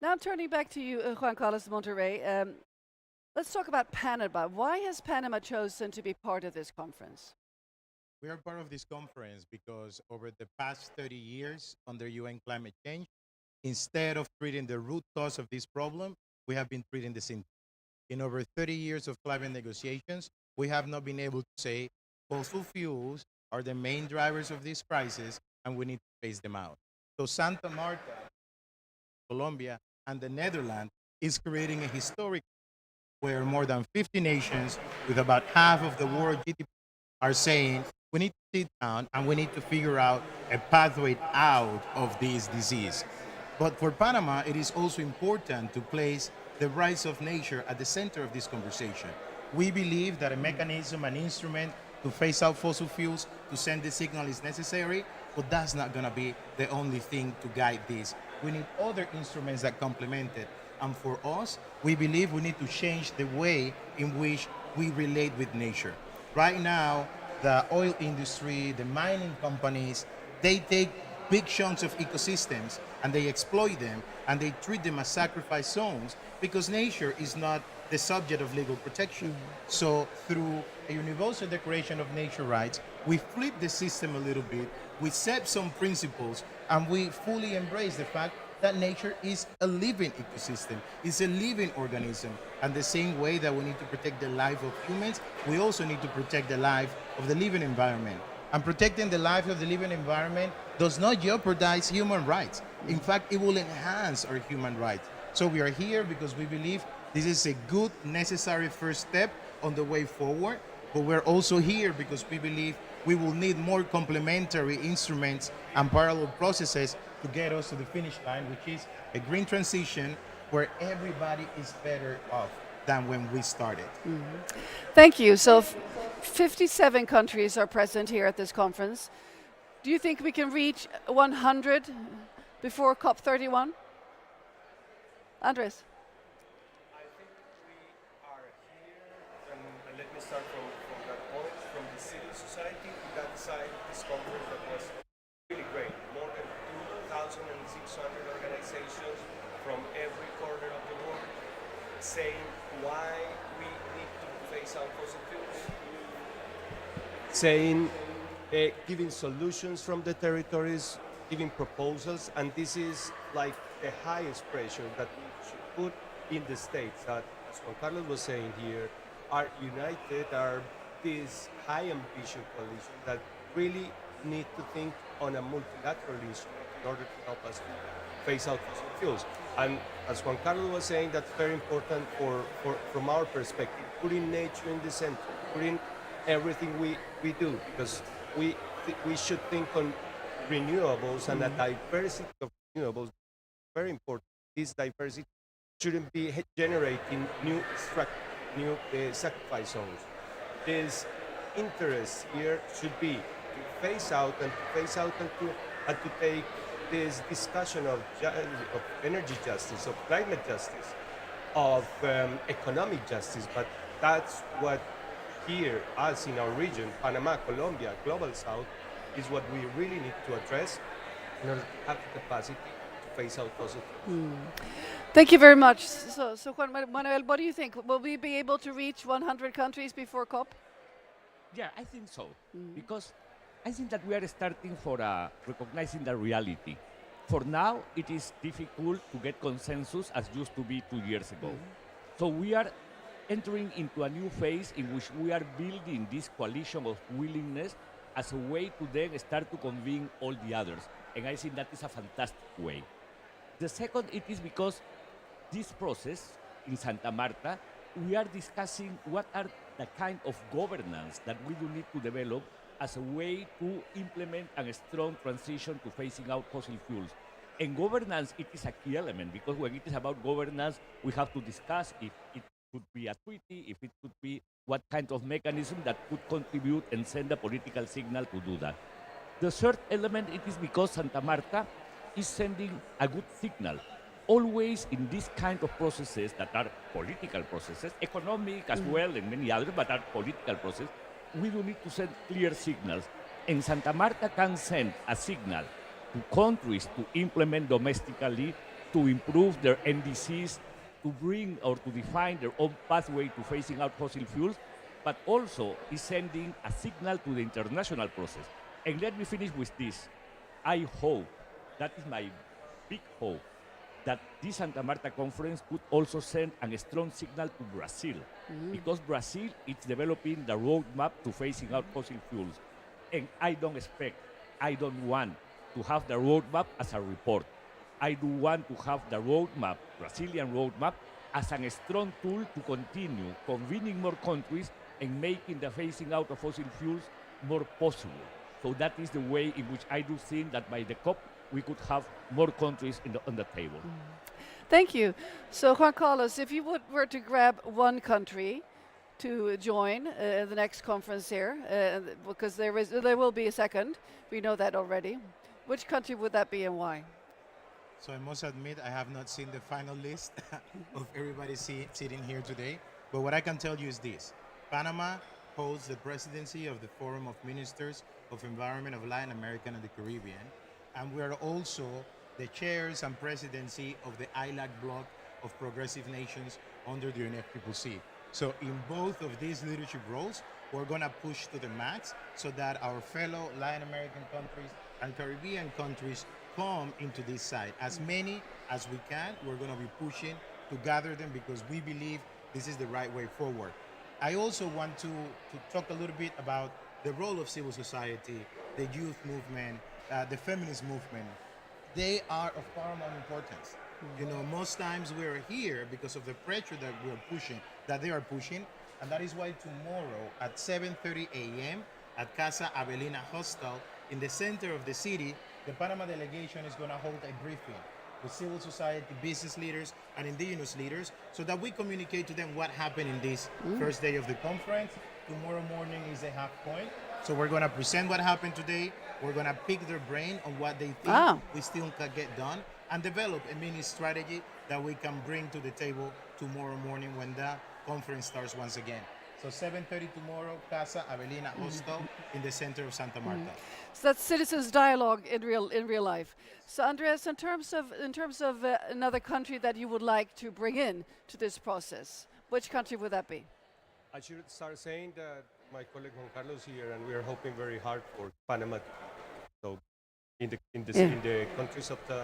Speaker 1: Now I'm turning back to you, Juan Carlos Monterrey. Let's talk about Panama. Why has Panama chosen to be part of this conference?
Speaker 7: We are part of this conference because over the past 30 years under UN climate change, instead of treating the root cause of this problem, we have been treating the symptom. In over 30 years of climate negotiations, we have not been able to say fossil fuels are the main drivers of this crisis and we need to phase them out. So Santa Marta, Colombia, and the Netherlands is creating a historic where more than 50 nations with about half of the world GDP are saying we need to sit down and we need to figure out a pathway out of this disease. But for Panama, it is also important to place the rights of nature at the center of this conversation. We believe that a mechanism, an instrument to phase out fossil fuels, to send the signal is necessary, but that's not going to be the only thing to guide this. We need other instruments that complement it. And for us, we believe we need to change the way in which we relate with nature. Right now, the oil industry, the mining companies, they take big chunks of ecosystems and they exploit them and they treat them as sacrifice zones because nature is not the subject of legal protection. So through a universal declaration of nature rights, we flip the system a little bit, we set some principles, and we fully embrace the fact that nature is a living ecosystem, it's a living organism. And the same way that we need to protect the life of humans, we also need to protect the life of the living environment. And protecting the life of the living environment does not jeopardize human rights. In fact, it will enhance our human rights. So we are here because we believe this is a good, necessary first step on the way forward. But we're also here because we believe we will need more complementary instruments and parallel processes to get us to the finish line, which is a green transition where everybody is better off than when we started.
Speaker 1: Thank you. So 57 countries are present here at this conference. Do you think we can reach 100 before COP31? Andres?
Speaker 5: I think we are here, and let me start from that point, from the civil society. We got decided this conference that was really great. More than 2,600 organizations from every corner of the world saying why we need to phase out fossil fuels, saying, giving solutions from the territories, giving proposals, and this is like the highest pressure that we should put in the states that, as Juan Carlos was saying here, are united, are this high ambition coalition that really need to think on a multilateral instrument in order to help us phase out fossil fuels. And as Juan Carlos was saying, that's very important from our perspective, putting nature in the center, putting everything we do, because we should think on renewables and a diversity of renewables. Very important. This diversity shouldn't be generating new sacrifice zones. This interest here should be to phase out and to take this discussion of energy justice, of climate justice, of economic justice. But that's what here, us in our region, Panama, Colombia, Global South, is what we really need to address in order to have the capacity to phase out fossil fuels.
Speaker 1: Thank you very much. So Juan Manuel, what do you think? Will we be able to reach 100 countries before COP?
Speaker 6: Yeah, I think so. Because I think that we are starting for recognizing the reality. For now, it is difficult to get consensus as used to be 2 years ago. So we are entering into a new phase in which we are building this coalition of willingness as a way to then start to convene all the others. And I think that is a fantastic way. The second, it is because this process in Santa Marta, we are discussing what are the kind of governance that we do need to develop as a way to implement a strong transition to phasing out fossil fuels. And governance, it is a key element, because when it is about governance, we have to discuss if it could be a treaty, if it could be what kind of mechanism that could contribute and send a political signal to do that. The third element, it is because Santa Marta is sending a good signal. Always in this kind of processes that are political processes, economic as well, and many others, but are political processes, we do need to send clear signals. And Santa Marta can send a signal to countries to implement domestically, to improve their NDCs, to bring or to define their own pathway to phasing out fossil fuels, but also is sending a signal to the international process. And let me finish with this. I hope, that is my big hope, that this Santa Marta conference could also send a strong signal to Brazil, because Brazil is developing the roadmap to phasing out fossil fuels. And I don't want to have the roadmap as a report. I do want to have the roadmap, Brazilian roadmap, as a strong tool to continue convening more countries and making the phasing out of fossil fuels more possible. So that is the way in which I do think that by the COP, we could have more countries on the table.
Speaker 1: Thank you. So Juan Carlos, if you were to grab one country to join the next conference here, because there will be a second, we know that already. Which country would that be and why?
Speaker 7: So I must admit, I have not seen the final list of everybody sitting here today. But what I can tell you is this. Panama holds the presidency of the Forum of Ministers of Environment of Latin America and the Caribbean. And we are also the chairs and presidency of the ILAC bloc of progressive nations under the UNFCCC. So in both of these leadership roles, we're going to push to the max so that our fellow Latin American countries and Caribbean countries come into this side. As many as we can, we're going to be pushing to gather them because we believe this is the right way forward. I also want to talk a little bit about the role of civil society, the youth movement, the feminist movement. They are of paramount importance. You know, most times we're here because of the pressure that they are pushing, and that is why tomorrow at 7:30 a.m. at Casa Avelina Hostel in the center of the city, the Panama delegation is going to hold a briefing with civil society, business leaders, and indigenous leaders so that we communicate to them what happened in this first day of the conference. Tomorrow morning is a half point. So we're going to present what happened today. We're going to pick their brain on what they think
Speaker 1: Ah.
Speaker 7: we still can get done and develop a mini strategy that we can bring to the table tomorrow morning when the conference starts once again. So 7:30 tomorrow, Casa Avelina Hostel in the center of Santa Marta.
Speaker 1: So that's citizens dialogue in real life. So Andreas, in terms of another country that you would like to bring in to this process, which country would that be?
Speaker 5: I should start saying that my colleague Juan Carlos here, and we are hoping very hard for Panama. So in the countries of the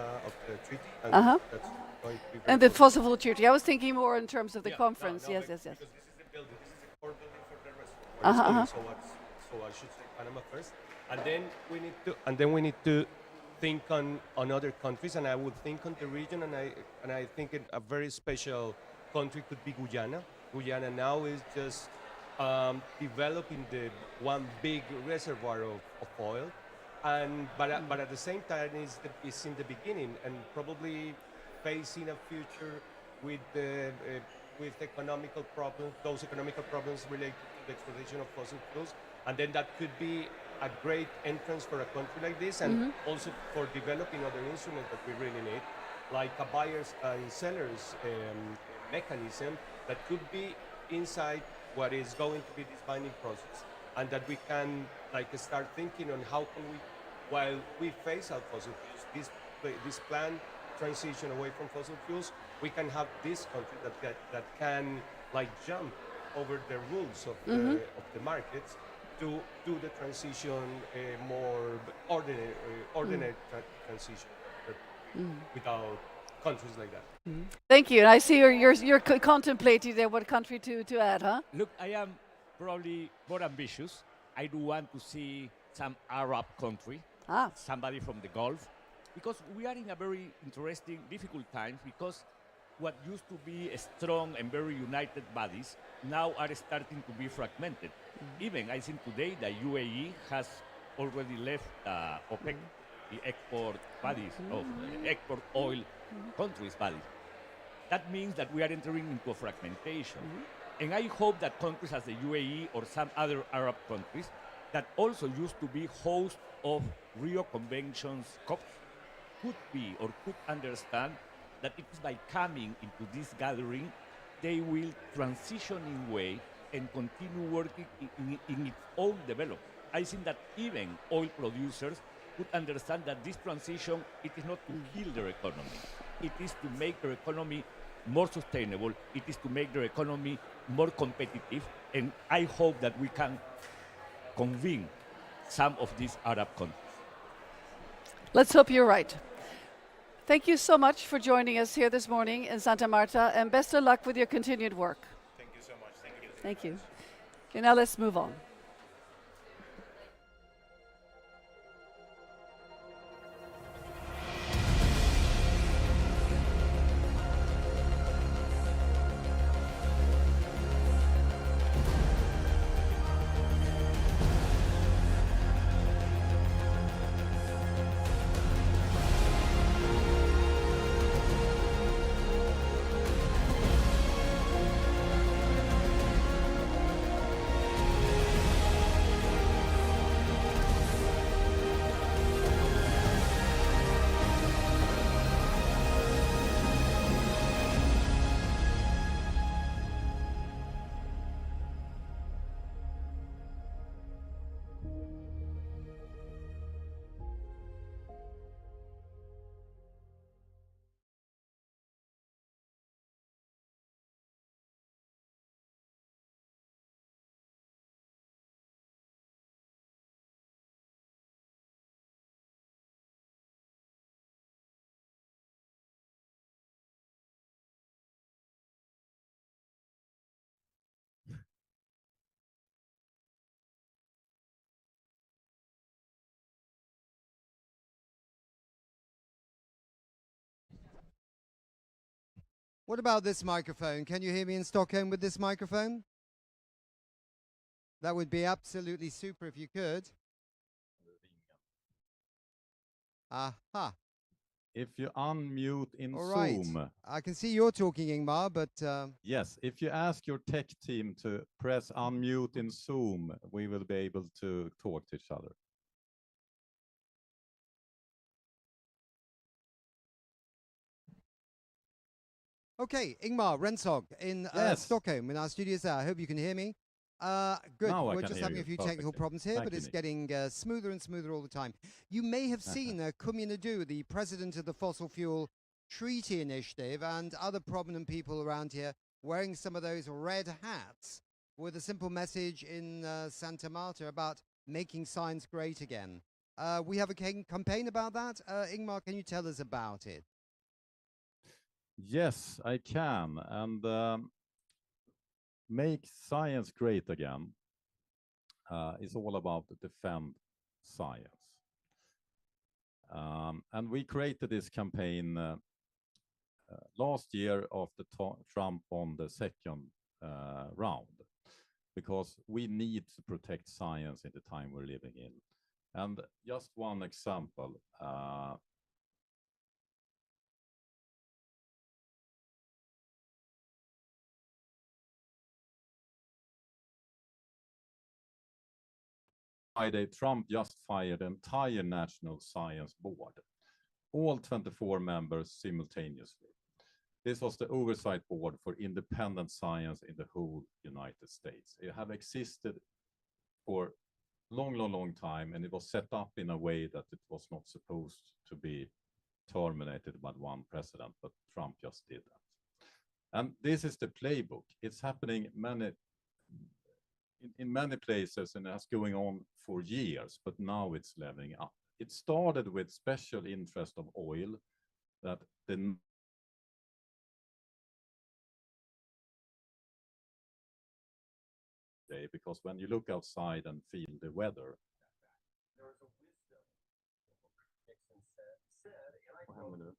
Speaker 5: treaty, and that's going to be very
Speaker 1: And the
Speaker 5: important.
Speaker 1: fossil fuel treaty. I was thinking more in terms of the conference.
Speaker 5: No,
Speaker 1: Yes.
Speaker 5: because this is the building. This is the core building for the rest. So I should say Panama first, and then we need to think on other countries, and I would think on the region, and I think a very special country could be Guyana. Guyana now is just developing the one big reservoir of oil, but at the same time it's in the beginning and probably facing a future with economical problems, those economical problems related to the exploitation of fossil fuels, and then that could be a great entrance for a country like this, and also for developing other instruments that we really need, like a buyers and sellers mechanism that could be inside what is going to be this binding process, and that we can start thinking on how can we, while we phase out fossil fuels, this planned transition away from fossil fuels, we can have this country that can jump over the rules of the markets to do the transition more ordinary transition without countries like that.
Speaker 1: Thank you. And I see you're contemplating there what country to add, huh?
Speaker 6: Look, I am probably more ambitious. I do want to see some Arab country, somebody from the Gulf, because we are in a very interesting, difficult time, because what used to be a strong and very united bodies now are starting to be fragmented. Even I think today the UAE has already left OPEC, the export bodies of export oil countries bodies. That means that we are entering into a fragmentation. And I hope that countries as the UAE or some other Arab countries that also used to be host of Rio Conventions COP could be or could understand that it is by coming into this gathering, they will transition in way and continue working in its own development. I think that even oil producers could understand that this transition, it is not to kill their economy. It is to make their economy more sustainable. It is to make their economy more competitive. And I hope that we can convene some of these Arab countries.
Speaker 1: Let's hope you're right. Thank you so much for joining us here this morning in Santa Marta, and best of luck with your continued work.
Speaker 7: Thank you so much. Thank you.
Speaker 1: Thank you. Okay, now let's move on.
Speaker 2: What about this microphone? Can you hear me in Stockholm with this microphone? That would be absolutely super if you could. Aha.
Speaker 9: if you unmute in
Speaker 2: All right.
Speaker 9: Zoom.
Speaker 2: I can see you're talking, Ingmar, but
Speaker 9: Yes, if you ask your tech team to press unmute in Zoom, we will be able to talk to each other.
Speaker 2: okay, Ingmar Rensog in
Speaker 9: Yes.
Speaker 2: Stockholm in our studios there. I hope you can hear me. Good.
Speaker 9: Now I
Speaker 2: We're
Speaker 9: can
Speaker 2: just
Speaker 9: hear
Speaker 2: having
Speaker 9: you
Speaker 2: a few technical
Speaker 9: perfectly.
Speaker 2: problems here,
Speaker 9: Thank
Speaker 2: but
Speaker 9: you,
Speaker 2: it's
Speaker 9: Nick.
Speaker 2: getting smoother and smoother all the time. You may have seen Kumi Nadu, the president of the Fossil Fuel Treaty Initiative, and other prominent people around here wearing some of those red hats with a simple message in Santa Marta about making science great again. We have a campaign about that. Ingmar, can you tell us about it?
Speaker 9: Yes, I can. And make science great again is all about defend science. And we created this campaign last year after Trump won the second round, because we need to protect science in the time we're living in. And just one example. Friday, Trump just fired the entire National Science Board, all 24 members simultaneously. This was the oversight board for independent science in the whole United States. It have existed for long time, and it was set up in a way that it was not supposed to be terminated by one president, but Trump just did that. And this is the playbook. It's happening in many places, and that's going on for years, but now it's leveling up. It started with special interest of oil that the because when you look outside and feel the weather, there's a wisdom of what Nixon said, and I quote,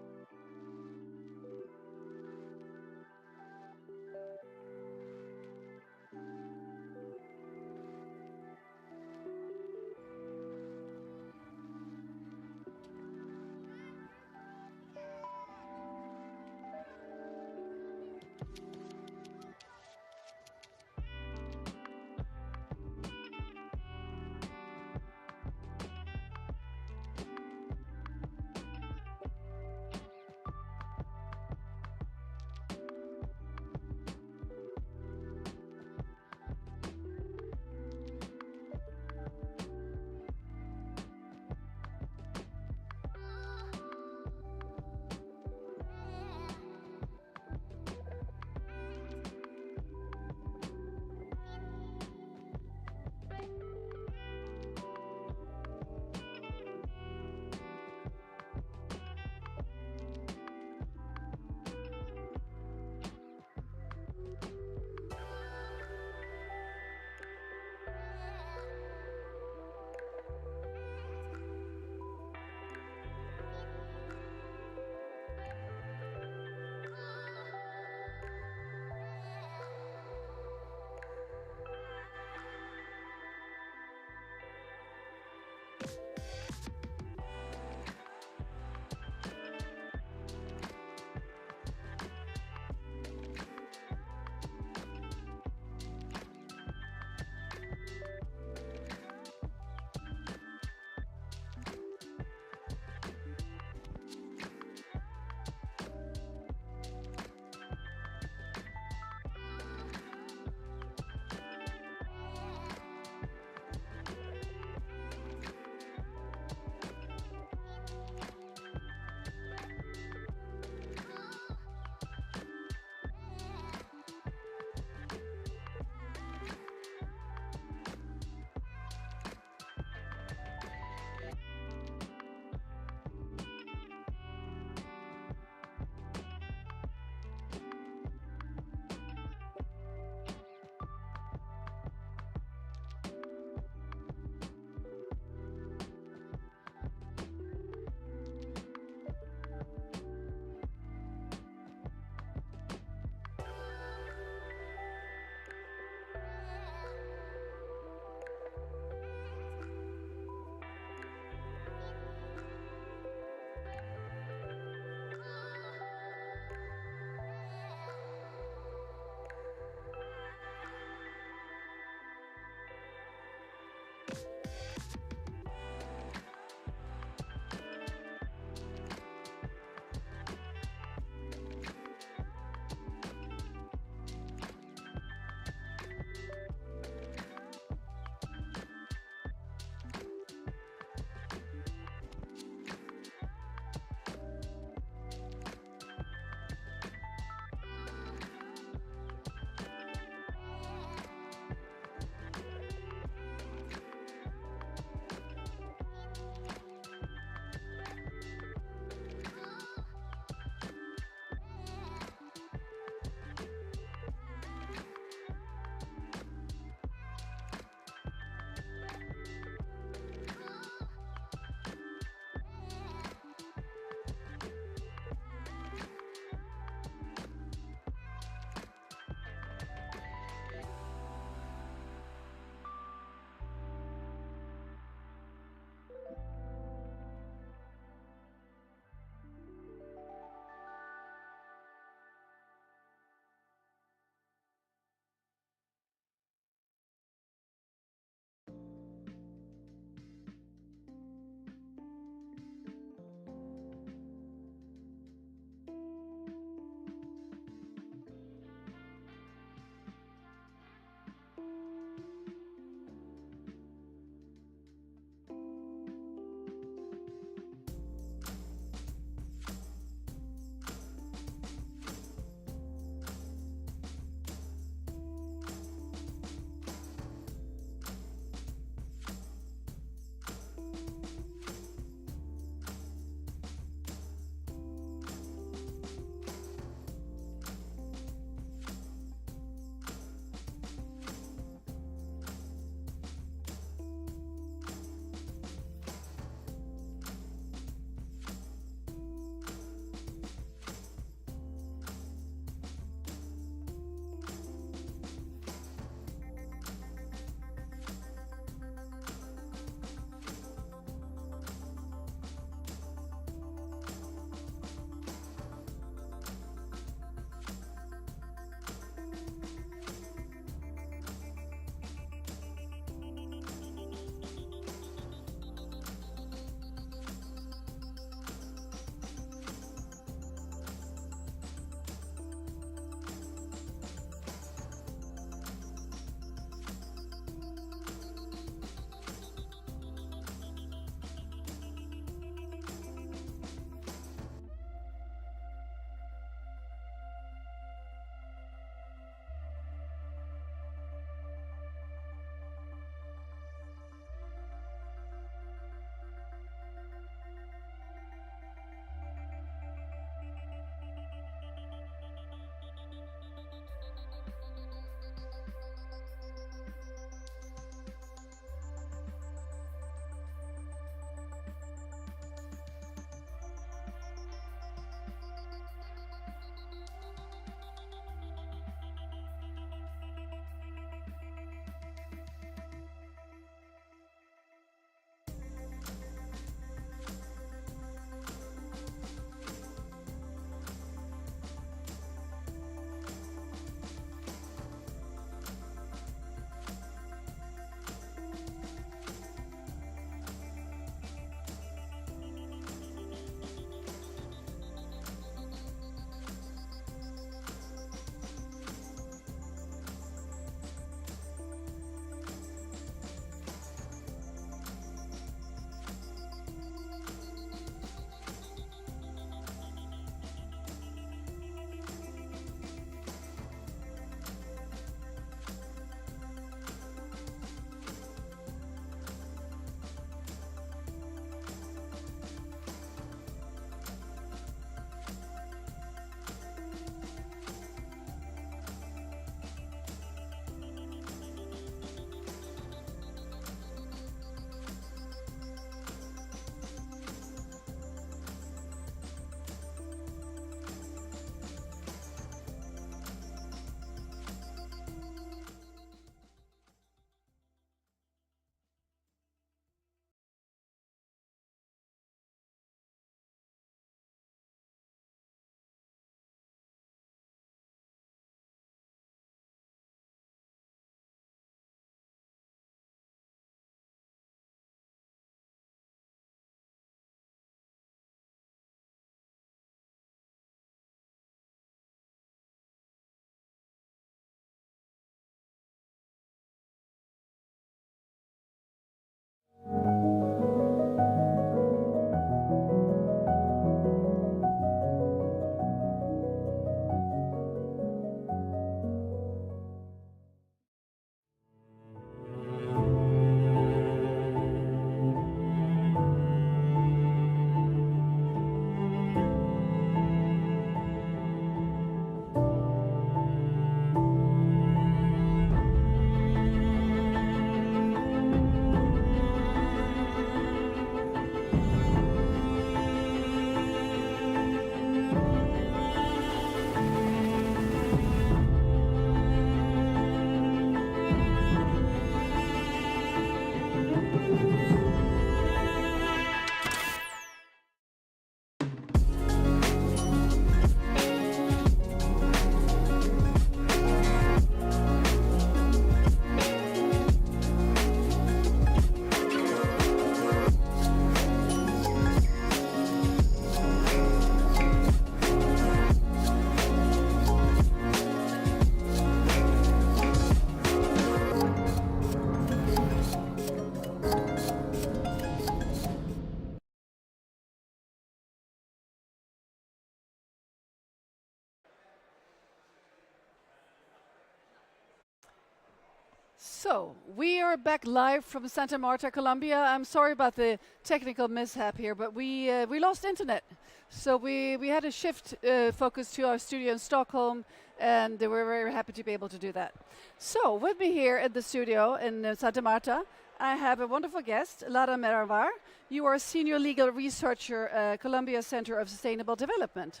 Speaker 1: So, we are back live from Santa Marta, Colombia. I'm sorry about the technical mishap here, but we lost internet. So we had to shift focus to our studio in Stockholm, and we're very happy to be able to do that. So, with me here at the studio in Santa Marta, I have a wonderful guest, Lara Meravar. You are a senior legal researcher at Columbia Center of Sustainable Development.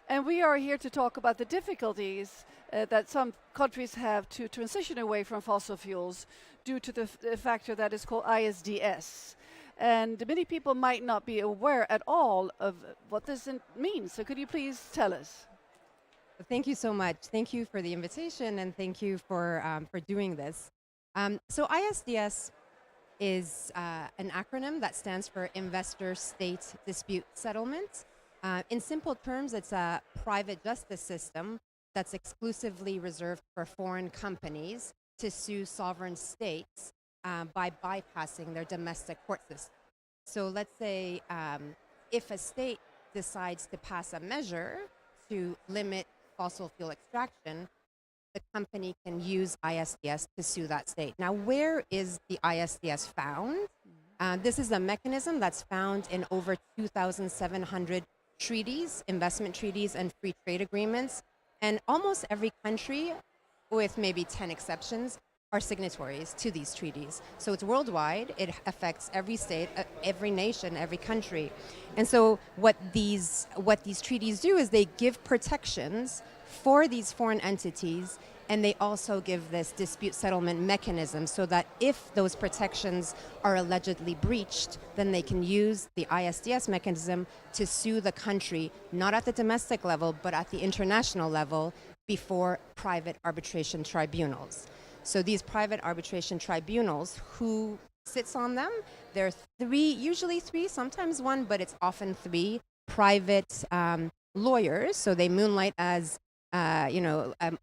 Speaker 1: And we are here to talk about the difficulties that some countries have to transition away from fossil fuels due to the factor that is called ISDS. And many people might not be aware at all of what this means. So could you please tell us?
Speaker 10: Thank you so much. Thank you for the invitation, and thank you for doing this. So ISDS is an acronym that stands for Investor-State Dispute Settlement. In simple terms, it's a private justice system that's exclusively reserved for foreign companies to sue sovereign states by bypassing their domestic court system. So let's say if a state decides to pass a measure to limit fossil fuel extraction, the company can use ISDS to sue that state. Now, where is the ISDS found? This is a mechanism that's found in over 2,700 treaties, investment treaties, and free trade agreements. And almost every country, with maybe 10 exceptions, are signatories to these treaties. So it's worldwide. It affects every state, every nation, every country. And so what these treaties do is they give protections for these foreign entities, and they also give this dispute settlement mechanism so that if those protections are allegedly breached, then they can use the ISDS mechanism to sue the country, not at the domestic level, but at the international level before private arbitration tribunals. So these private arbitration tribunals, who sits on them? There are three, usually three, sometimes one, but it's often three private lawyers. So they moonlight as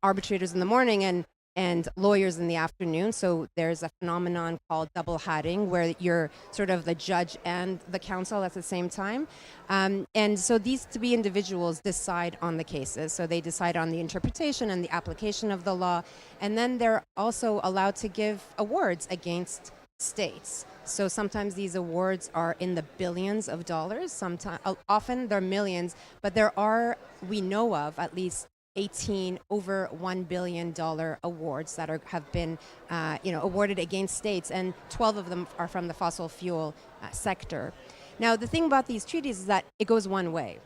Speaker 10: arbitrators in the morning and lawyers in the afternoon. So there's a phenomenon called double hatting, where you're sort of the judge and the counsel at the same time. And so these three individuals decide on the cases. So they decide on the interpretation and the application of the law. And then they're also allowed to give awards against states. So sometimes these awards are in the billions of dollars. Sometimes, often they're millions, but there are, we know of, at least 18 over $1 billion awards that have been awarded against states, and 12 of them are from the fossil fuel sector. Now, the thing about these treaties is that it goes one way.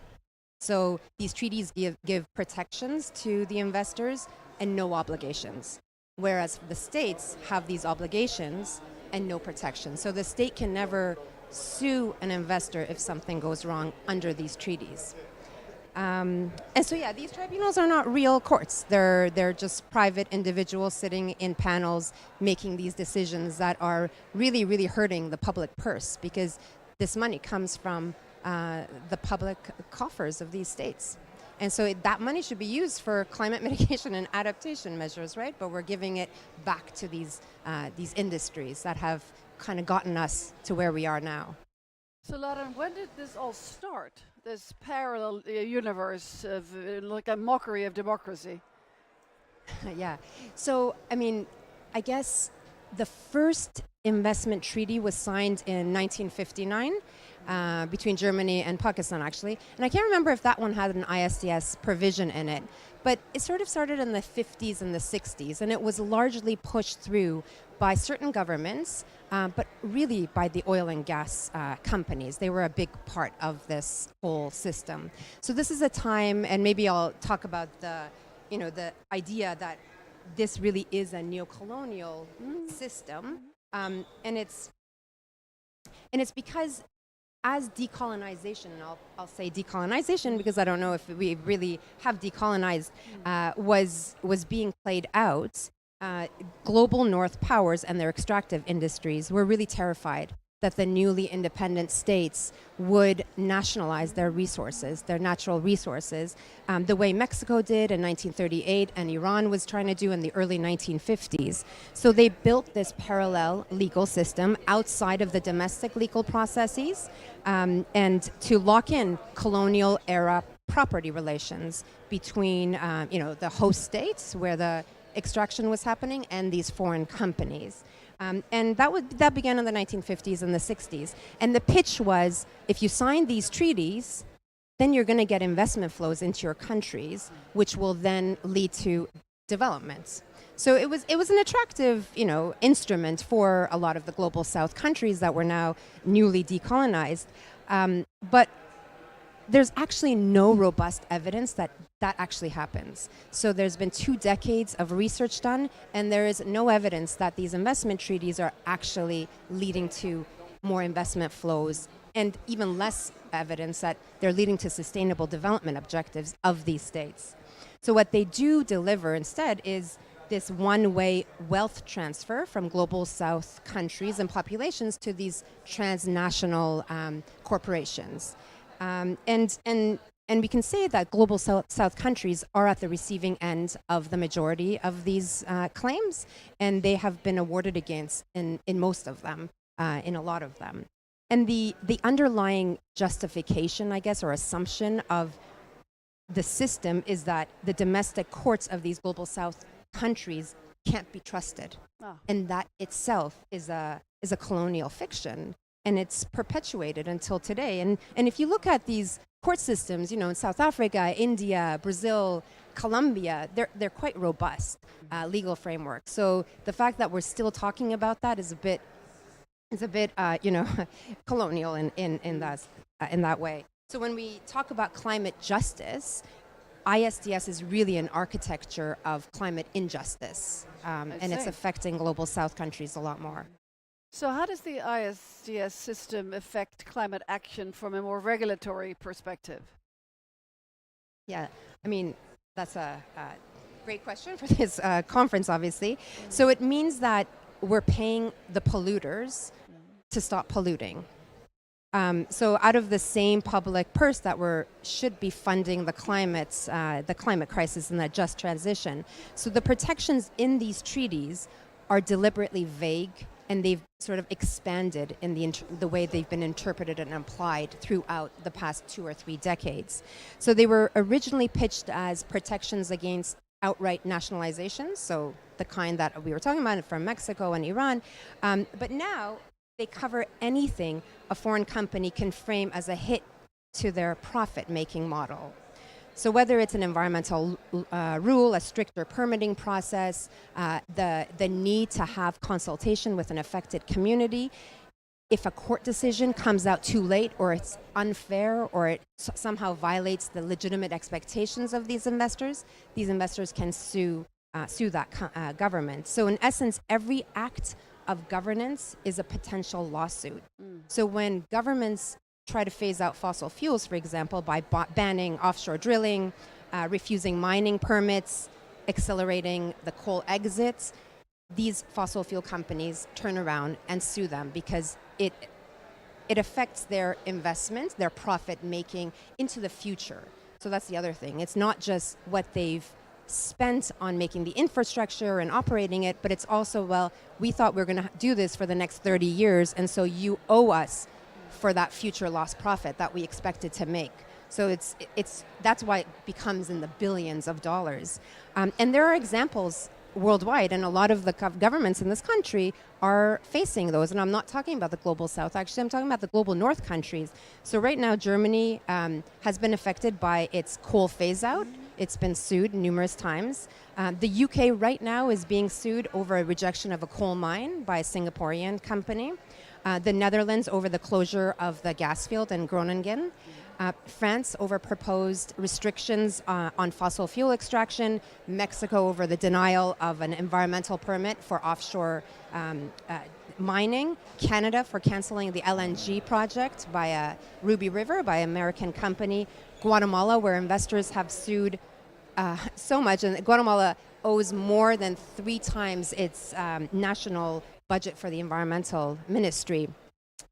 Speaker 10: So these treaties give protections to the investors and no obligations, whereas the states have these obligations and no protection. So the state can never sue an investor if something goes wrong under these treaties. And so, yeah, these tribunals are not real courts. They're just private individuals sitting in panels making these decisions that are really, really hurting the public purse, because this money comes from the public coffers of these states. And so that money should be used for climate mitigation and adaptation measures, right? But we're giving it back to these industries that have kind of gotten us to where we are now.
Speaker 1: So, Lara, when did this all start? This parallel universe of like a mockery of democracy?
Speaker 10: Yeah. So, I mean, I guess the first investment treaty was signed in 1959 between Germany and Pakistan, actually. And I can't remember if that one had an ISDS provision in it. But it sort of started in the 50s and the 60s, and it was largely pushed through by certain governments, but really by the oil and gas companies. They were a big part of this whole system. So this is a time, and maybe I'll talk about the idea that this really is a neo-colonial system, and it's because as decolonization, and I'll say decolonization because I don't know if we really have decolonized, was being played out, global North powers and their extractive industries were really terrified that the newly independent states would nationalize their resources, their natural resources, the way Mexico did in 1938 and Iran was trying to do in the early 1950s. So they built this parallel legal system outside of the domestic legal processes, and to lock in colonial era property relations between the host states, where the extraction was happening and these foreign companies. And that began in the 1950s and the 60s. And the pitch was, if you sign these treaties, then you're going to get investment flows into your countries, which will then lead to developments. So it was an attractive, instrument for a lot of the global South countries that were now newly decolonized. But there's actually no robust evidence that that actually happens. So there's been 2 decades of research done, and there is no evidence that these investment treaties are actually leading to more investment flows, and even less evidence that they're leading to sustainable development objectives of these states. So what they do deliver instead is this one-way wealth transfer from global South countries and populations to these transnational corporations. And we can say that global South countries are at the receiving end of the majority of these claims, and they have been awarded against in most of them, in a lot of them. And the underlying justification, I guess, or assumption of the system is that the domestic courts of these global South countries can't be trusted.
Speaker 1: Oh.
Speaker 10: And that itself is a colonial fiction. And it's perpetuated until today. And if you look at these court systems, in South Africa, India, Brazil, Colombia, they're quite robust legal frameworks. So the fact that we're still talking about that is a bit colonial in that way. So when we talk about climate justice, ISDS is really an architecture of climate injustice, and it's affecting global South countries a lot more.
Speaker 1: So how does the ISDS system affect climate action from a more regulatory perspective?
Speaker 10: Yeah, that's a great question for this conference, obviously. So it means that we're paying the polluters to stop polluting. So out of the same public purse that should be funding the climate crisis and that just transition. So the protections in these treaties are deliberately vague, and they've sort of expanded in the way they've been interpreted and applied throughout the past 2 or 3 decades. So they were originally pitched as protections against outright nationalizations, so the kind that we were talking about from Mexico and Iran. But now they cover anything a foreign company can frame as a hit to their profit-making model. So whether it's an environmental rule, a stricter permitting process, the need to have consultation with an affected community, if a court decision comes out too late, or it's unfair, or it somehow violates the legitimate expectations of these investors can sue that government. So in essence, every act of governance is a potential lawsuit. So when governments try to phase out fossil fuels, for example, by banning offshore drilling, refusing mining permits, accelerating the coal exits, these fossil fuel companies turn around and sue them because it affects their investment, their profit making into the future. So that's the other thing. It's not just what they've spent on making the infrastructure and operating it, but it's also, well, we thought we were going to do this for the next 30 years, and so you owe us for that future lost profit that we expected to make. So that's why it becomes in the billions of dollars. And there are examples worldwide, and a lot of the governments in this country are facing those. And I'm not talking about the global South, actually, I'm talking about the global North countries. So right now, Germany has been affected by its coal phase out. It's been sued numerous times. The UK right now is being sued over a rejection of a coal mine by a Singaporean company. The Netherlands over the closure of the gas field in Groningen. France over proposed restrictions on fossil fuel extraction. Mexico over the denial of an environmental permit for offshore mining. Canada for canceling the LNG project by Ruby River by an American company. Guatemala, where investors have sued so much, and Guatemala owes more than 3 times its national budget for the environmental ministry.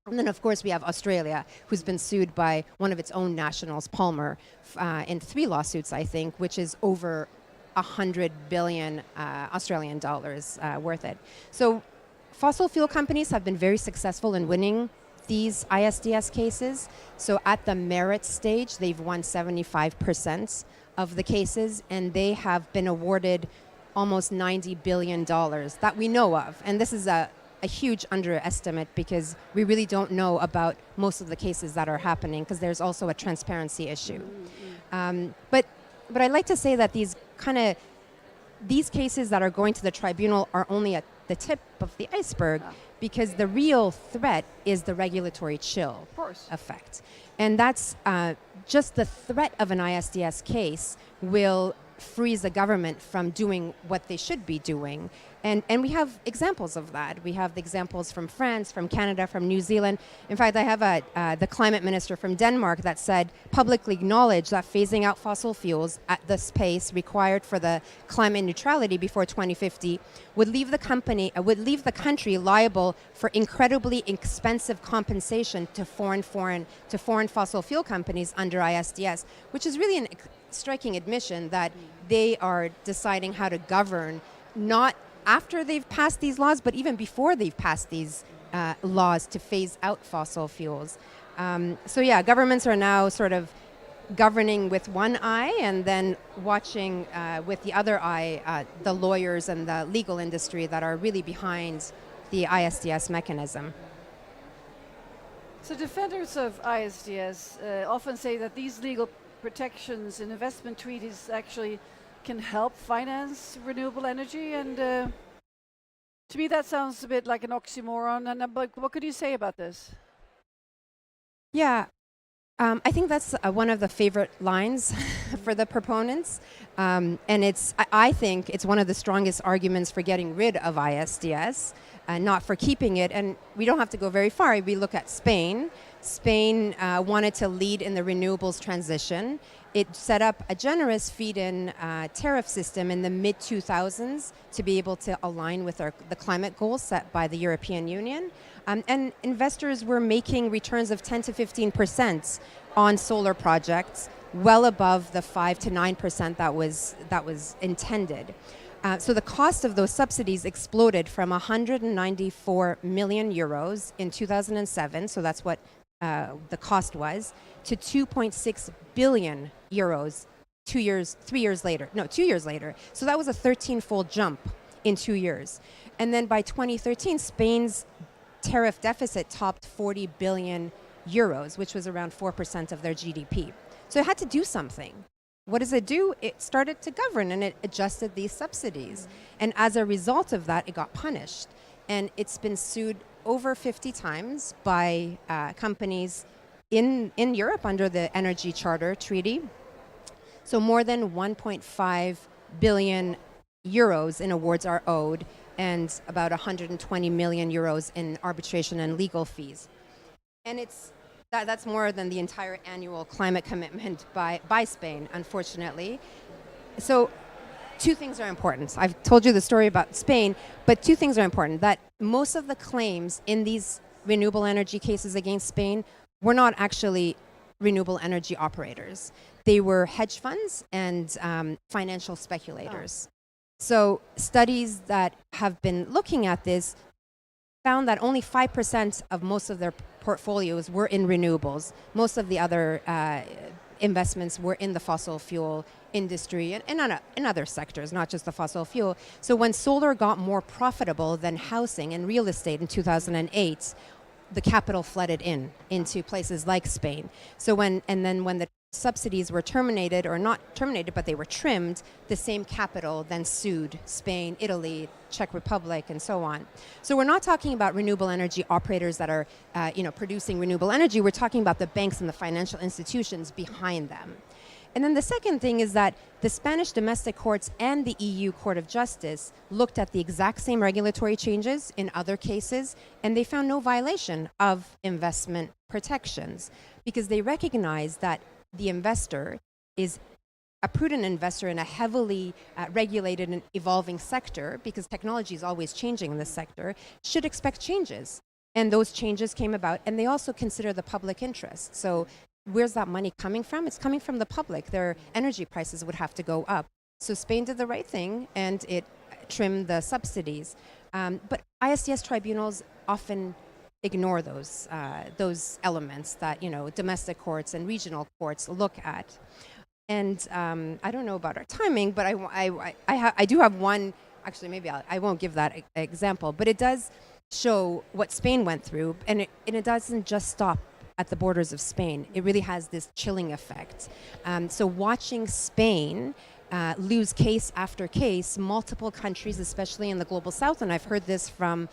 Speaker 10: And then, of course, we have Australia, who's been sued by one of its own nationals, Palmer, in 3 lawsuits, I think, which is over 100 billion Australian dollars worth it. So fossil fuel companies have been very successful in winning these ISDS cases. So at the merit stage, they've won 75% of the cases, and they have been awarded almost $90 billion that we know of. And this is a huge underestimate because we really don't know about most of the cases that are happening because there's also a transparency issue. But I'd like to say that these cases that are going to the tribunal are only at the tip of the iceberg because the real threat is the regulatory chill effect. And that's just the threat of an ISDS case will freeze the government from doing what they should be doing. And we have examples of that. We have the examples from France, from Canada, from New Zealand. In fact, I have the climate minister from Denmark that said, publicly acknowledged that phasing out fossil fuels at this pace required for the climate neutrality before 2050 would leave the country liable for incredibly expensive compensation to foreign fossil fuel companies under ISDS, which is really a striking admission that they are deciding how to govern, not after they've passed these laws, but even before they've passed these laws to phase out fossil fuels. So yeah, governments are now sort of governing with one eye and then watching with the other eye the lawyers and the legal industry that are really behind the ISDS mechanism.
Speaker 1: So defenders of ISDS often say that these legal protections in investment treaties actually can help finance renewable energy, and to me that sounds a bit like an oxymoron. And what could you say about this?
Speaker 10: Yeah, I think that's one of the favorite lines for the proponents, and I think it's one of the strongest arguments for getting rid of ISDS, not for keeping it. And we don't have to go very far. We look at Spain. Spain wanted to lead in the renewables transition. It set up a generous feed-in tariff system in the mid-2000s to be able to align with the climate goals set by the European Union. And investors were making returns of 10 to 15% on solar projects, well above the 5 to 9% that was intended. So the cost of those subsidies exploded from 194 million euros in 2007, so that's what the cost was, to 2.6 billion euros 2 years later. So that was a 13-fold jump in 2 years. And then by 2013, Spain's tariff deficit topped 40 billion euros, which was around 4% of their GDP. So it had to do something. What does it do? It started to govern and it adjusted these subsidies. And as a result of that, it got punished. And it's been sued over 50 times by companies in Europe under the Energy Charter Treaty. So more than 1.5 billion euros in awards are owed, and about 120 million euros in arbitration and legal fees. And that's more than the entire annual climate commitment by Spain, unfortunately. So two things are important. I've told you the story about Spain, but two things are important. That most of the claims in these renewable energy cases against Spain were not actually renewable energy operators. They were hedge funds and financial speculators. So studies that have been looking at this found that only 5% of most of their portfolios were in renewables. Most of the other investments were in the fossil fuel industry and in other sectors, not just the fossil fuel. So when solar got more profitable than housing and real estate in 2008, the capital flooded into places like Spain. So when the subsidies were terminated, or not terminated, but they were trimmed, the same capital then sued Spain, Italy, Czech Republic, and so on. So we're not talking about renewable energy operators that are producing renewable energy. We're talking about the banks and the financial institutions behind them. And then the second thing is that the Spanish domestic courts and the EU Court of Justice looked at the exact same regulatory changes in other cases, and they found no violation of investment protections because they recognize that the investor is a prudent investor in a heavily regulated and evolving sector, because technology is always changing in this sector, should expect changes. And those changes came about, and they also consider the public interest. So where's that money coming from? It's coming from the public. Their energy prices would have to go up. So Spain did the right thing, and it trimmed the subsidies. But ISDS tribunals often ignore those elements that domestic courts and regional courts look at. And I don't know about our timing, but I do have one. Actually, maybe I won't give that example, but it does show what Spain went through, and it doesn't just stop at the borders of Spain. It really has this chilling effect. So watching Spain lose case after case, multiple countries, especially in the global south, and I've heard this from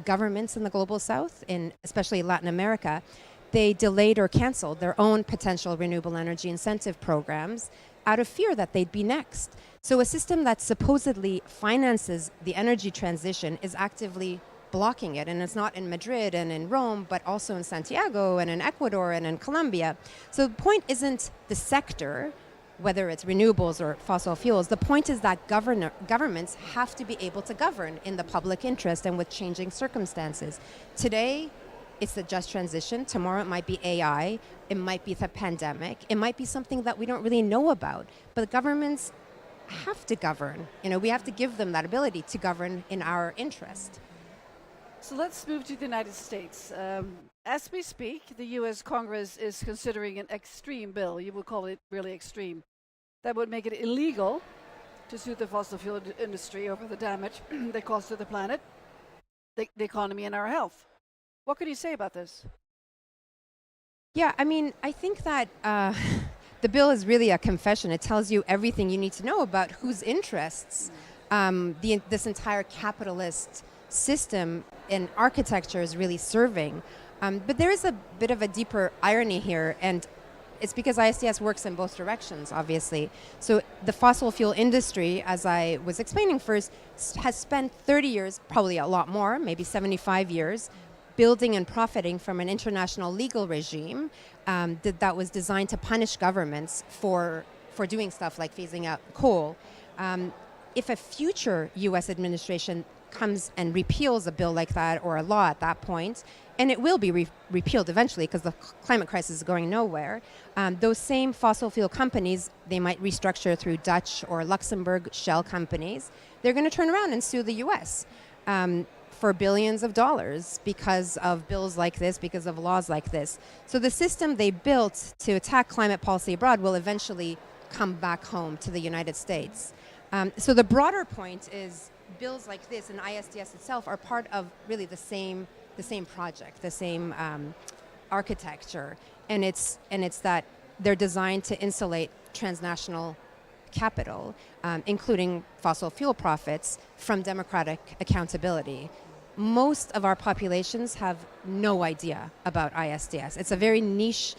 Speaker 10: governments in the global south, in especially Latin America, they delayed or canceled their own potential renewable energy incentive programs out of fear that they'd be next. So a system that supposedly finances the energy transition is actively blocking it. And it's not in Madrid and in Rome, but also in Santiago and in Ecuador and in Colombia. So the point isn't the sector, whether it's renewables or fossil fuels. The point is that governments have to be able to govern in the public interest and with changing circumstances. Today, it's the just transition. Tomorrow it might be AI. It might be the pandemic. It might be something that we don't really know about. But governments have to govern. We have to give them that ability to govern in our interest.
Speaker 1: So let's move to the United States. As we speak, the US Congress is considering an extreme bill, you would call it really extreme, that would make it illegal to sue the fossil fuel industry over the damage they cause to the planet, the economy, and our health. What can you say about this?
Speaker 10: Yeah, I think that the bill is really a confession. It tells you everything you need to know about whose interests this entire capitalist system and architecture is really serving. But there is a bit of a deeper irony here, and it's because ISDS works in both directions, obviously. So the fossil fuel industry, as I was explaining first, has spent 30 years, probably a lot more, maybe 75 years, building and profiting from an international legal regime that was designed to punish governments for doing stuff like phasing out coal. If a future US administration comes and repeals a bill like that or a law at that point, and it will be repealed eventually because the climate crisis is going nowhere, those same fossil fuel companies, they might restructure through Dutch or Luxembourg shell companies. They're going to turn around and sue the US for billions of dollars because of bills like this, because of laws like this. So the system they built to attack climate policy abroad will eventually come back home to the United States. So the broader point is bills like this and ISDS itself are part of really the same project, the same architecture, and it's that they're designed to insulate transnational capital, including fossil fuel profits, from democratic accountability. Most of our populations have no idea about ISDS. It's a very niche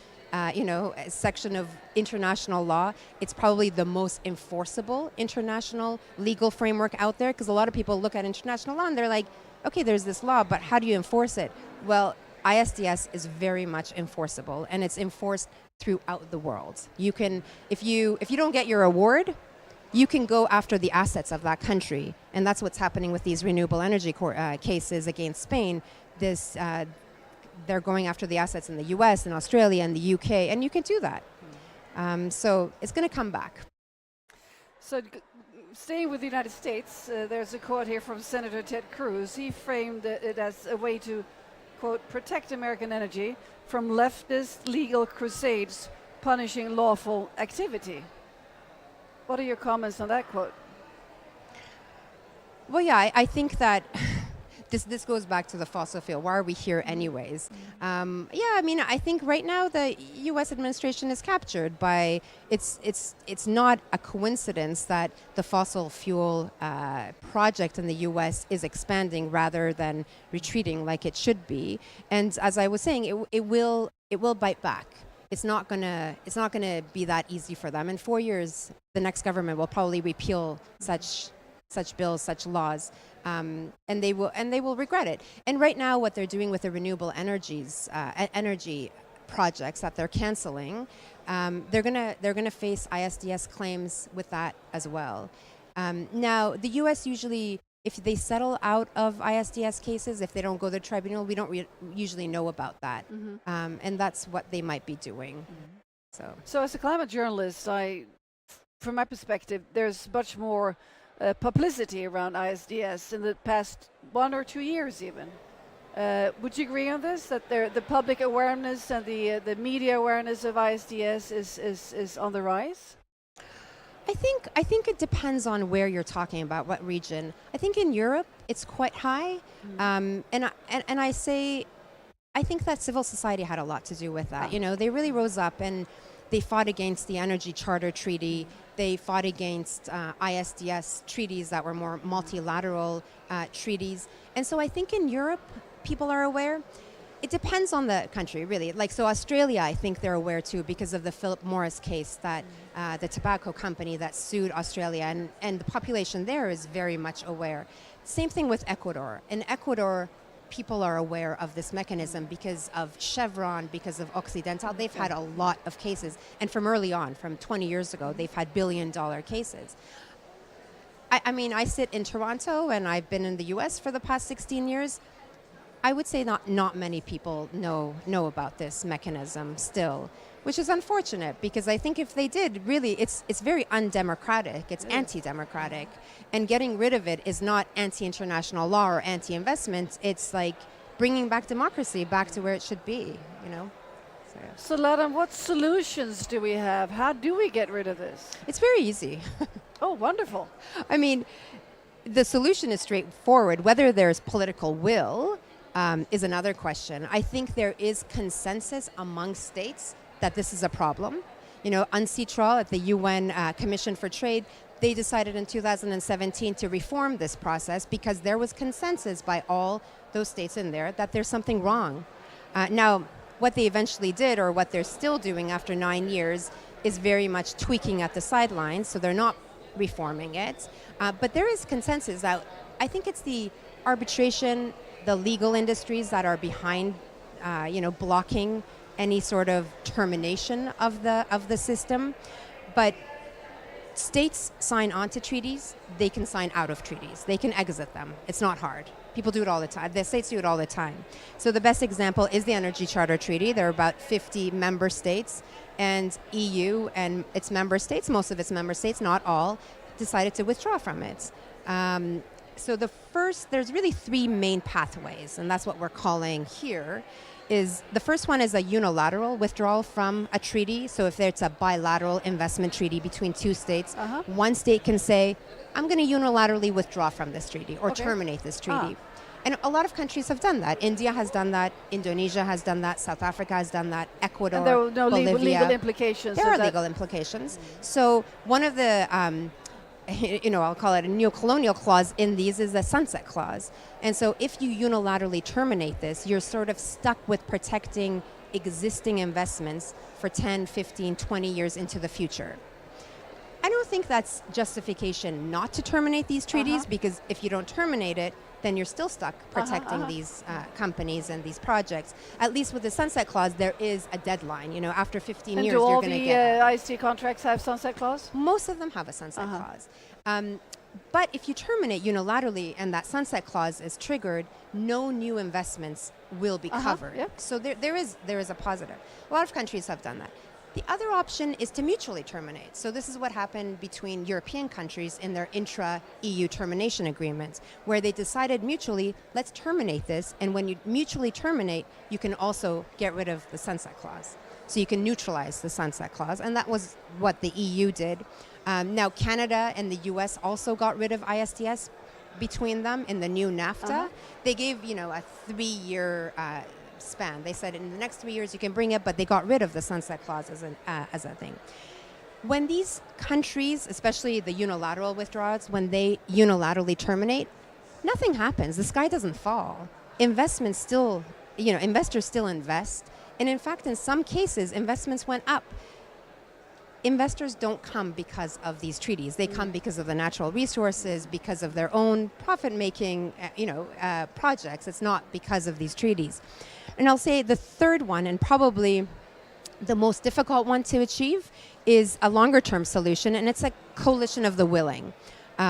Speaker 10: section of international law. It's probably the most enforceable international legal framework out there, because a lot of people look at international law and they're like, okay, there's this law, but how do you enforce it? Well, ISDS is very much enforceable, and it's enforced throughout the world. You can, if you don't get your award, you can go after the assets of that country, and that's what's happening with these renewable energy cases against Spain. They're going after the assets in the US and Australia and the UK, and you can do that. So it's going to come back.
Speaker 1: So staying with the United States, there's a quote here from Senator Ted Cruz. He framed it as a way to, quote, protect American energy from leftist legal crusades punishing lawful activity. What are your comments on that quote?
Speaker 10: Well, yeah, I think that this goes back to the fossil fuel. Why are we here anyways? I think right now the U.S. administration is captured by, it's not a coincidence that the fossil fuel project in the U.S. is expanding rather than retreating like it should be. And as I was saying, it will bite back. It's not gonna be that easy for them. In 4 years, the next government will probably repeal such bills, such laws, and they will regret it. And right now, what they're doing with the renewable energy projects that they're canceling, they're gonna face ISDS claims with that as well. Now, the U.S. usually, if they settle out of ISDS cases, if they don't go to the tribunal, we don't usually know about that. And that's what they might be doing.
Speaker 1: So as a climate journalist, from my perspective, there's much more publicity around ISDS in the past 1 or 2 years even. Would you agree on this, that the public awareness and the media awareness of ISDS is on the rise?
Speaker 10: I think it depends on where you're talking about, what region. I think in Europe it's quite high, and I think that civil society had a lot to do with that. You know, they really rose up and they fought against the Energy Charter Treaty. They fought against ISDS treaties that were more multilateral treaties. And so I think in Europe, people are aware. It depends on the country, really. Like, so Australia, I think they're aware too because of the Philip Morris case, that the tobacco company that sued Australia, and the population there is very much aware. Same thing with Ecuador. In Ecuador, people are aware of this mechanism because of Chevron, because of Occidental. They've had a lot of cases. And from early on, from 20 years ago, they've had billion-dollar cases. I mean, I sit in Toronto, and I've been in the US for the past 16 years. I would say not many people know about this mechanism still, which is unfortunate because I think if they did, really, it's very undemocratic. It's anti-democratic, and getting rid of it is not anti-international law or anti-investment. It's like bringing back democracy back to where it should be. You know.
Speaker 1: So, Ladam, what solutions do we have? How do we get rid of this?
Speaker 10: It's very easy.
Speaker 1: Oh, wonderful.
Speaker 10: I mean, the solution is straightforward. Whether there's political will is another question. I think there is consensus among states that this is a problem. You know, UNCITRAL at the UN Commission for Trade, they decided in 2017 to reform this process because there was consensus by all those states in there that there's something wrong. Now, what they eventually did, or what they're still doing after 9 years, is very much tweaking at the sidelines, so they're not reforming it. But there is consensus that I think it's the arbitration, the legal industries that are behind, blocking any sort of termination of the system. But states sign on to treaties, they can sign out of treaties. They can exit them. It's not hard. People do it all the time. The states do it all the time. So the best example is the Energy Charter Treaty. There are about 50 member states, and EU and its member states, most of its member states, not all, decided to withdraw from it. So there's really three main pathways, and that's what we're calling here. The first one is a unilateral withdrawal from a treaty. So if it's a bilateral investment treaty between two states, one state can say, I'm going to unilaterally withdraw from this treaty or terminate this treaty. And a lot of countries have done that. India has done that. Indonesia has done that. South Africa has done that. Ecuador,
Speaker 1: and there are no
Speaker 10: Bolivia.
Speaker 1: legal implications.
Speaker 10: There are legal implications. So one of the I'll call it a neocolonial clause in these is a sunset clause. And so if you unilaterally terminate this, you're sort of stuck with protecting existing investments for 10, 15, 20 years into the future. I don't think that's justification not to terminate these treaties, because if you don't terminate it, then you're still stuck protecting these companies and these projects. At least with the sunset clause, there is a deadline. You know, after 15 years, you're going to get.
Speaker 1: Do all the IC contracts have sunset clause?
Speaker 10: Most of them have a sunset clause. But if you terminate unilaterally and that sunset clause is triggered, no new investments will be covered. So there is a positive. A lot of countries have done that. The other option is to mutually terminate. So this is what happened between European countries in their intra-EU termination agreements, where they decided mutually, let's terminate this, and when you mutually terminate, you can also get rid of the sunset clause. So you can neutralize the sunset clause, and that was what the EU did. Now Canada and the US also got rid of ISDS between them in the new NAFTA. They gave, a 3-year span. They said in the next 3 years you can bring it, but they got rid of the sunset clause as a thing. When these countries, especially the unilateral withdrawals, when they unilaterally terminate, nothing happens. The sky doesn't fall. Investors still invest. And in fact, in some cases, investments went up. Investors don't come because of these treaties. They come because of the natural resources, because of their own profit-making, projects. It's not because of these treaties. And I'll say the third one, and probably the most difficult one to achieve, is a longer-term solution, and it's a coalition of the willing,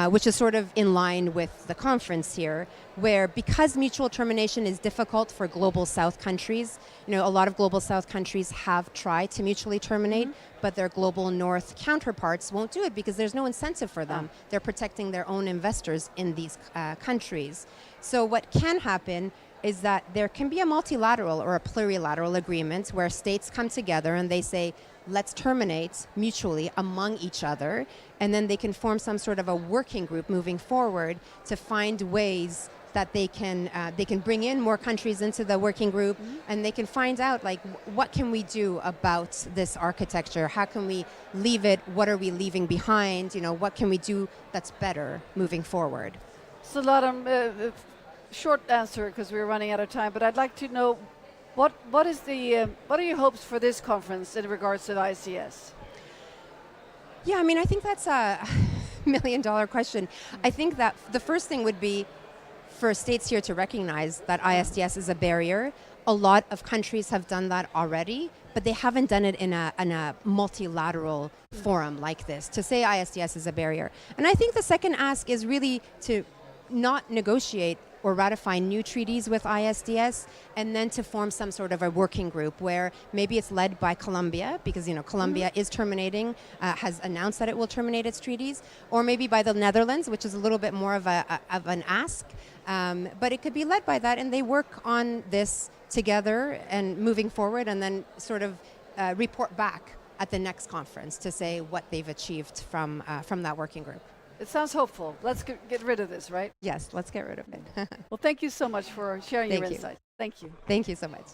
Speaker 10: which is sort of in line with the conference here, where because mutual termination is difficult for global South countries, a lot of global South countries have tried to mutually terminate, but their global North counterparts won't do it because there's no incentive for them. They're protecting their own investors in these countries. So what can happen is that there can be a multilateral or a plurilateral agreement where states come together and they say, let's terminate mutually among each other, and then they can form some sort of a working group moving forward to find ways that they can bring in more countries into the working group, and they can find out like what can we do about this architecture? How can we leave it? What are we leaving behind? You know, what can we do that's better moving forward?
Speaker 1: So, Ladam, short answer because we're running out of time, but I'd like to know what are your hopes for this conference in regards to the ICS?
Speaker 10: Yeah, I mean, I think that's a $1 million question. I think that the first thing would be for states here to recognize that ISDS is a barrier. A lot of countries have done that already, but they haven't done it in a multilateral forum like this, to say ISDS is a barrier. And I think the second ask is really to not negotiate or ratify new treaties with ISDS, and then to form some sort of a working group where maybe it's led by Colombia, because Colombia is terminating, has announced that it will terminate its treaties, or maybe by the Netherlands, which is a little bit more of an ask, but it could be led by that, and they work on this together and moving forward, and then sort of report back at the next conference to say what they've achieved from that working group.
Speaker 1: It sounds hopeful. Let's get rid of this, right?
Speaker 10: Yes, let's get rid of it.
Speaker 1: Well, thank you so much for sharing your insight. Thank you.
Speaker 10: Thank you so much.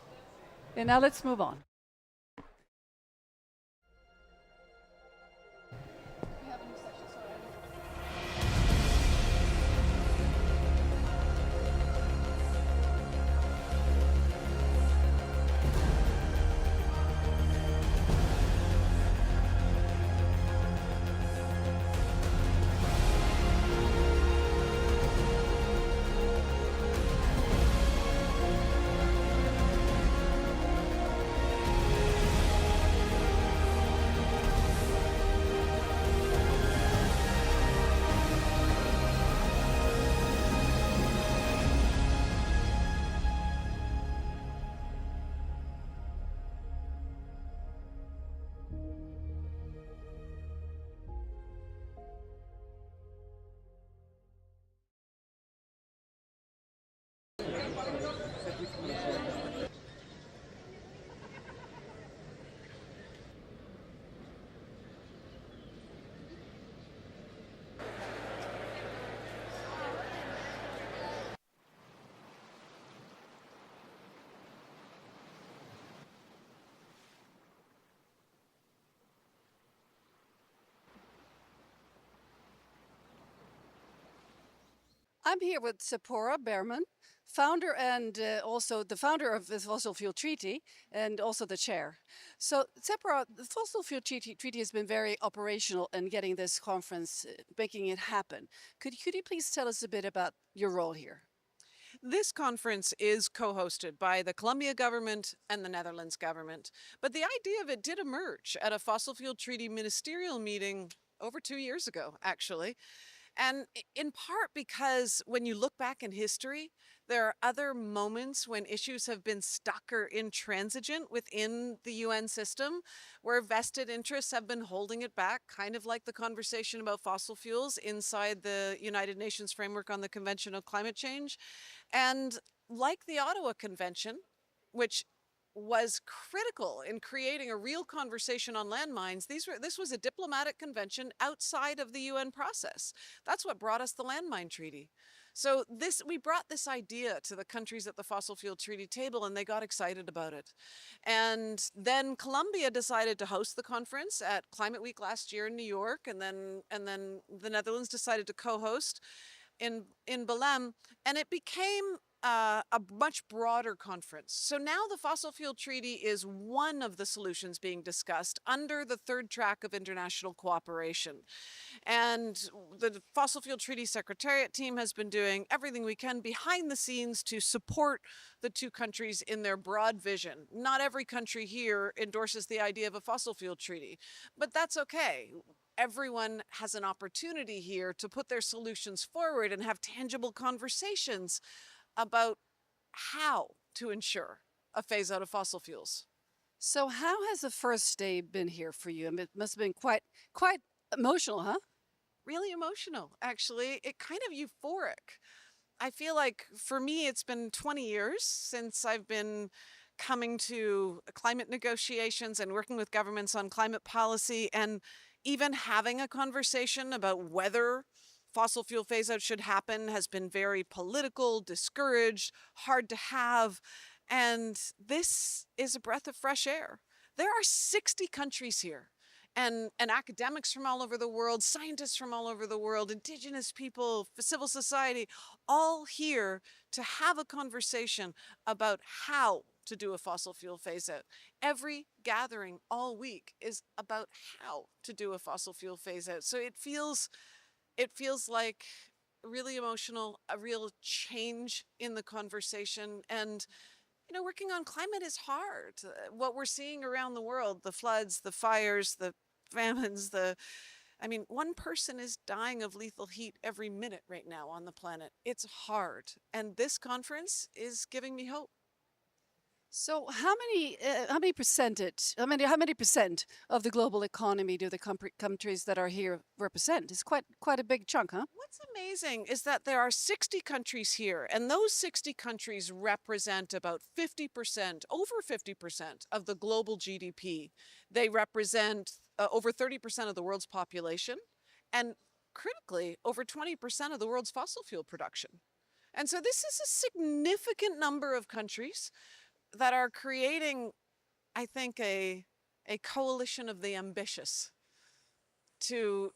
Speaker 1: And now let's move on. I'm here with Sephora Behrman, founder and also the founder of the Fossil Fuel Treaty and also the chair. So Sephora, the Fossil Fuel Treaty has been very operational in getting this conference, making it happen. Could you please tell us a bit about your role here?
Speaker 11: This conference is co-hosted by the Colombia government and the Netherlands government, but the idea of it did emerge at a fossil fuel treaty ministerial meeting over 2 years ago, actually. And in part because when you look back in history, there are other moments when issues have been stuck or intransigent within the UN system, where vested interests have been holding it back, kind of like the conversation about fossil fuels inside the United Nations framework on the Convention on Climate Change. And like the Ottawa Convention, which was critical in creating a real conversation on landmines. This was a diplomatic convention outside of the UN process. That's what brought us the Landmine Treaty. So we brought this idea to the countries at the Fossil Fuel Treaty table, and they got excited about it. And then Colombia decided to host the conference at Climate Week last year in New York, and then the Netherlands decided to co-host in Belém, and it became a much broader conference. So now the Fossil Fuel Treaty is one of the solutions being discussed under the third track of international cooperation. And the Fossil Fuel Treaty Secretariat team has been doing everything we can behind the scenes to support the two countries in their broad vision. Not every country here endorses the idea of a fossil fuel treaty, but that's okay. Everyone has an opportunity here to put their solutions forward and have tangible conversations about how to ensure a phase out of fossil fuels.
Speaker 1: So how has the first day been here for you? I mean, it must have been quite emotional, huh?
Speaker 11: Really emotional, actually. It kind of euphoric. I feel like for me, it's been 20 years since I've been coming to climate negotiations and working with governments on climate policy, and even having a conversation about whether fossil fuel phase out should happen has been very political, discouraged, hard to have. And this is a breath of fresh air. There are 60 countries here. And academics from all over the world, scientists from all over the world, indigenous people, civil society, all here to have a conversation about how to do a fossil fuel phase out. Every gathering all week is about how to do a fossil fuel phase out. So it feels like really emotional, a real change in the conversation. And working on climate is hard. What we're seeing around the world, the floods, the fires, the famines, one person is dying of lethal heat every minute right now on the planet. It's hard. And this conference is giving me hope.
Speaker 1: So how many percent of the global economy do the countries that are here represent? It's quite a big chunk, huh?
Speaker 11: What's amazing is that there are 60 countries here, and those 60 countries represent about 50%, over 50% of the global GDP. They represent over 30% of the world's population, and critically, over 20% of the world's fossil fuel production. And so this is a significant number of countries that are creating, I think, a coalition of the ambitious to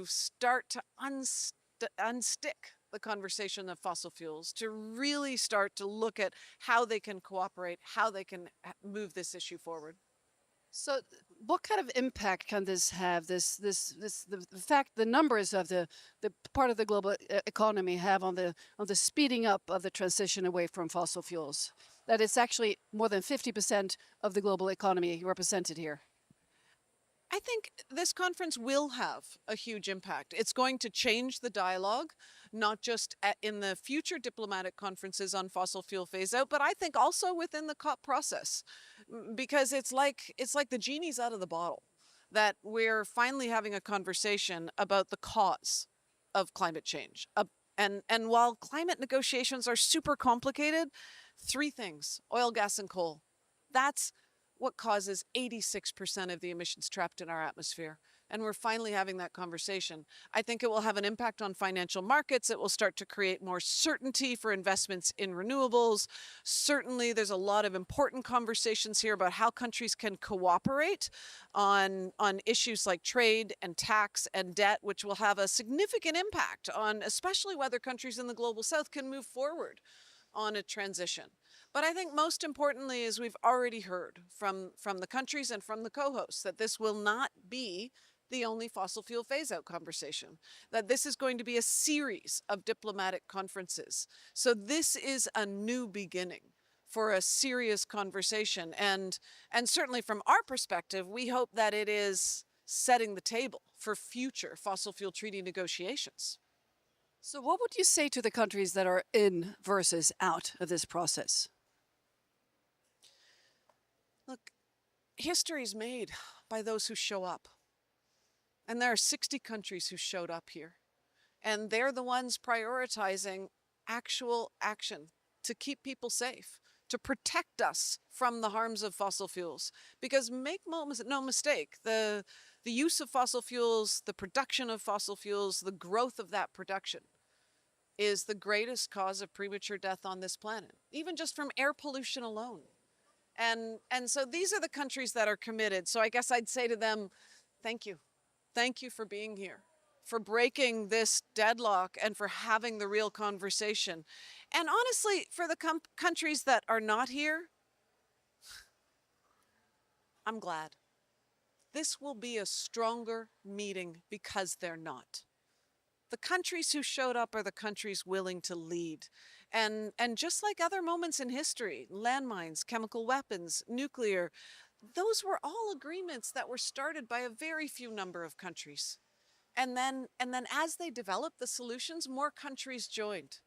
Speaker 11: start to unstick the conversation of fossil fuels, to really start to look at how they can cooperate, how they can move this issue forward.
Speaker 1: So, what kind of impact can this have? The numbers of the part of the global economy have on the speeding up of the transition away from fossil fuels. That it's actually more than 50% of the global economy represented here.
Speaker 11: I think this conference will have a huge impact. It's going to change the dialogue, not just in the future diplomatic conferences on fossil fuel phase out, but I think also within the COP process, because it's like the genie's out of the bottle, that we're finally having a conversation about the cause of climate change. And while climate negotiations are super complicated, three things: oil, gas, and coal. That's what causes 86% of the emissions trapped in our atmosphere. And we're finally having that conversation. I think it will have an impact on financial markets. It will start to create more certainty for investments in renewables. Certainly, there's a lot of important conversations here about how countries can cooperate on issues like trade and tax and debt, which will have a significant impact on especially whether countries in the global south can move forward on a transition. But I think most importantly is we've already heard from the countries and from the co-hosts that this will not be the only fossil fuel phase-out conversation, that this is going to be a series of diplomatic conferences. So this is a new beginning for a serious conversation. And certainly from our perspective, we hope that it is setting the table for future fossil fuel treaty negotiations.
Speaker 1: So what would you say to the countries that are in versus out of this process?
Speaker 11: Look, history is made by those who show up. And there are 60 countries who showed up here. And they're the ones prioritizing actual action to keep people safe, to protect us from the harms of fossil fuels. Because make no mistake, the use of fossil fuels, the production of fossil fuels, the growth of that production is the greatest cause of premature death on this planet, even just from air pollution alone. And so these are the countries that are committed. So I guess I'd say to them, thank you. Thank you for being here, for breaking this deadlock and for having the real conversation. And honestly, for the countries that are not here, I'm glad. This will be a stronger meeting because they're not. The countries who showed up are the countries willing to lead. And just like other moments in history, landmines, chemical weapons, nuclear, those were all agreements that were started by a very few number of countries. And then as they developed the solutions, more countries joined.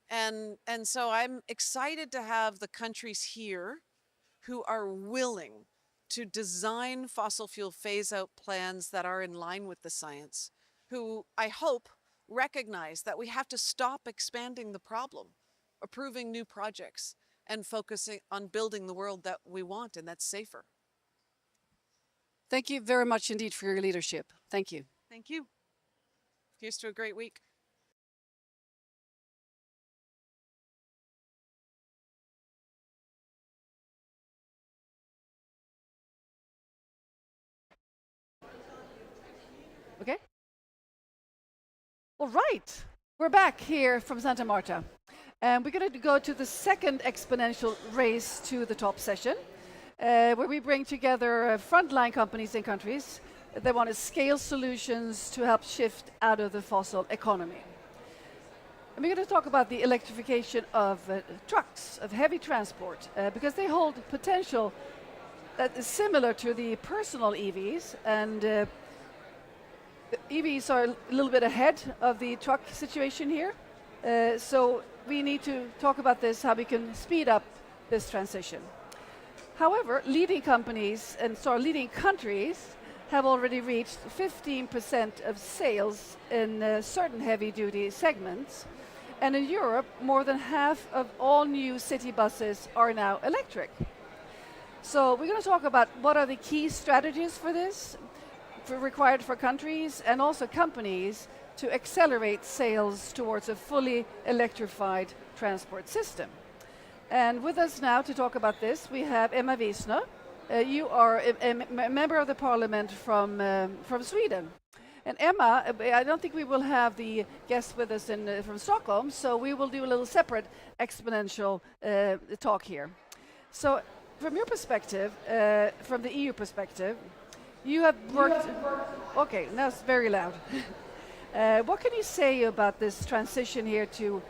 Speaker 11: And so I'm excited to have the countries here who are willing to design fossil fuel phase-out plans that are in line with the science, who I hope recognize that we have to stop expanding the problem, approving new projects. and focusing on building the world that we want and that's safer.
Speaker 1: Thank you very much indeed for your leadership. Thank you.
Speaker 11: Thank you. Here's to a great week.
Speaker 1: Okay. All right. We're back here from Santa Marta. And we're going to go to the second exponential race to the top session, where we bring together frontline companies and countries that want to scale solutions to help shift out of the fossil economy. And we're going to talk about the electrification of trucks, of heavy transport, because they hold potential that is similar to the personal EVs, and the EVs are a little bit ahead of the truck situation here. So we need to talk about this, how we can speed up this transition. However, leading companies and leading countries have already reached 15% of sales in certain heavy-duty segments. And in Europe, more than half of all new city buses are now electric. So we're going to talk about what are the key strategies for this, required for countries and also companies to accelerate sales towards a fully electrified transport system. And with us now to talk about this, we have Emma Wiesner. You are a member of the parliament from Sweden. And Emma, I don't think we will have the guest with us from Stockholm, so we will do a little separate exponential talk here. So from your perspective, from the EU perspective, you have worked... Okay, now it's very loud. What can you say about this transition here to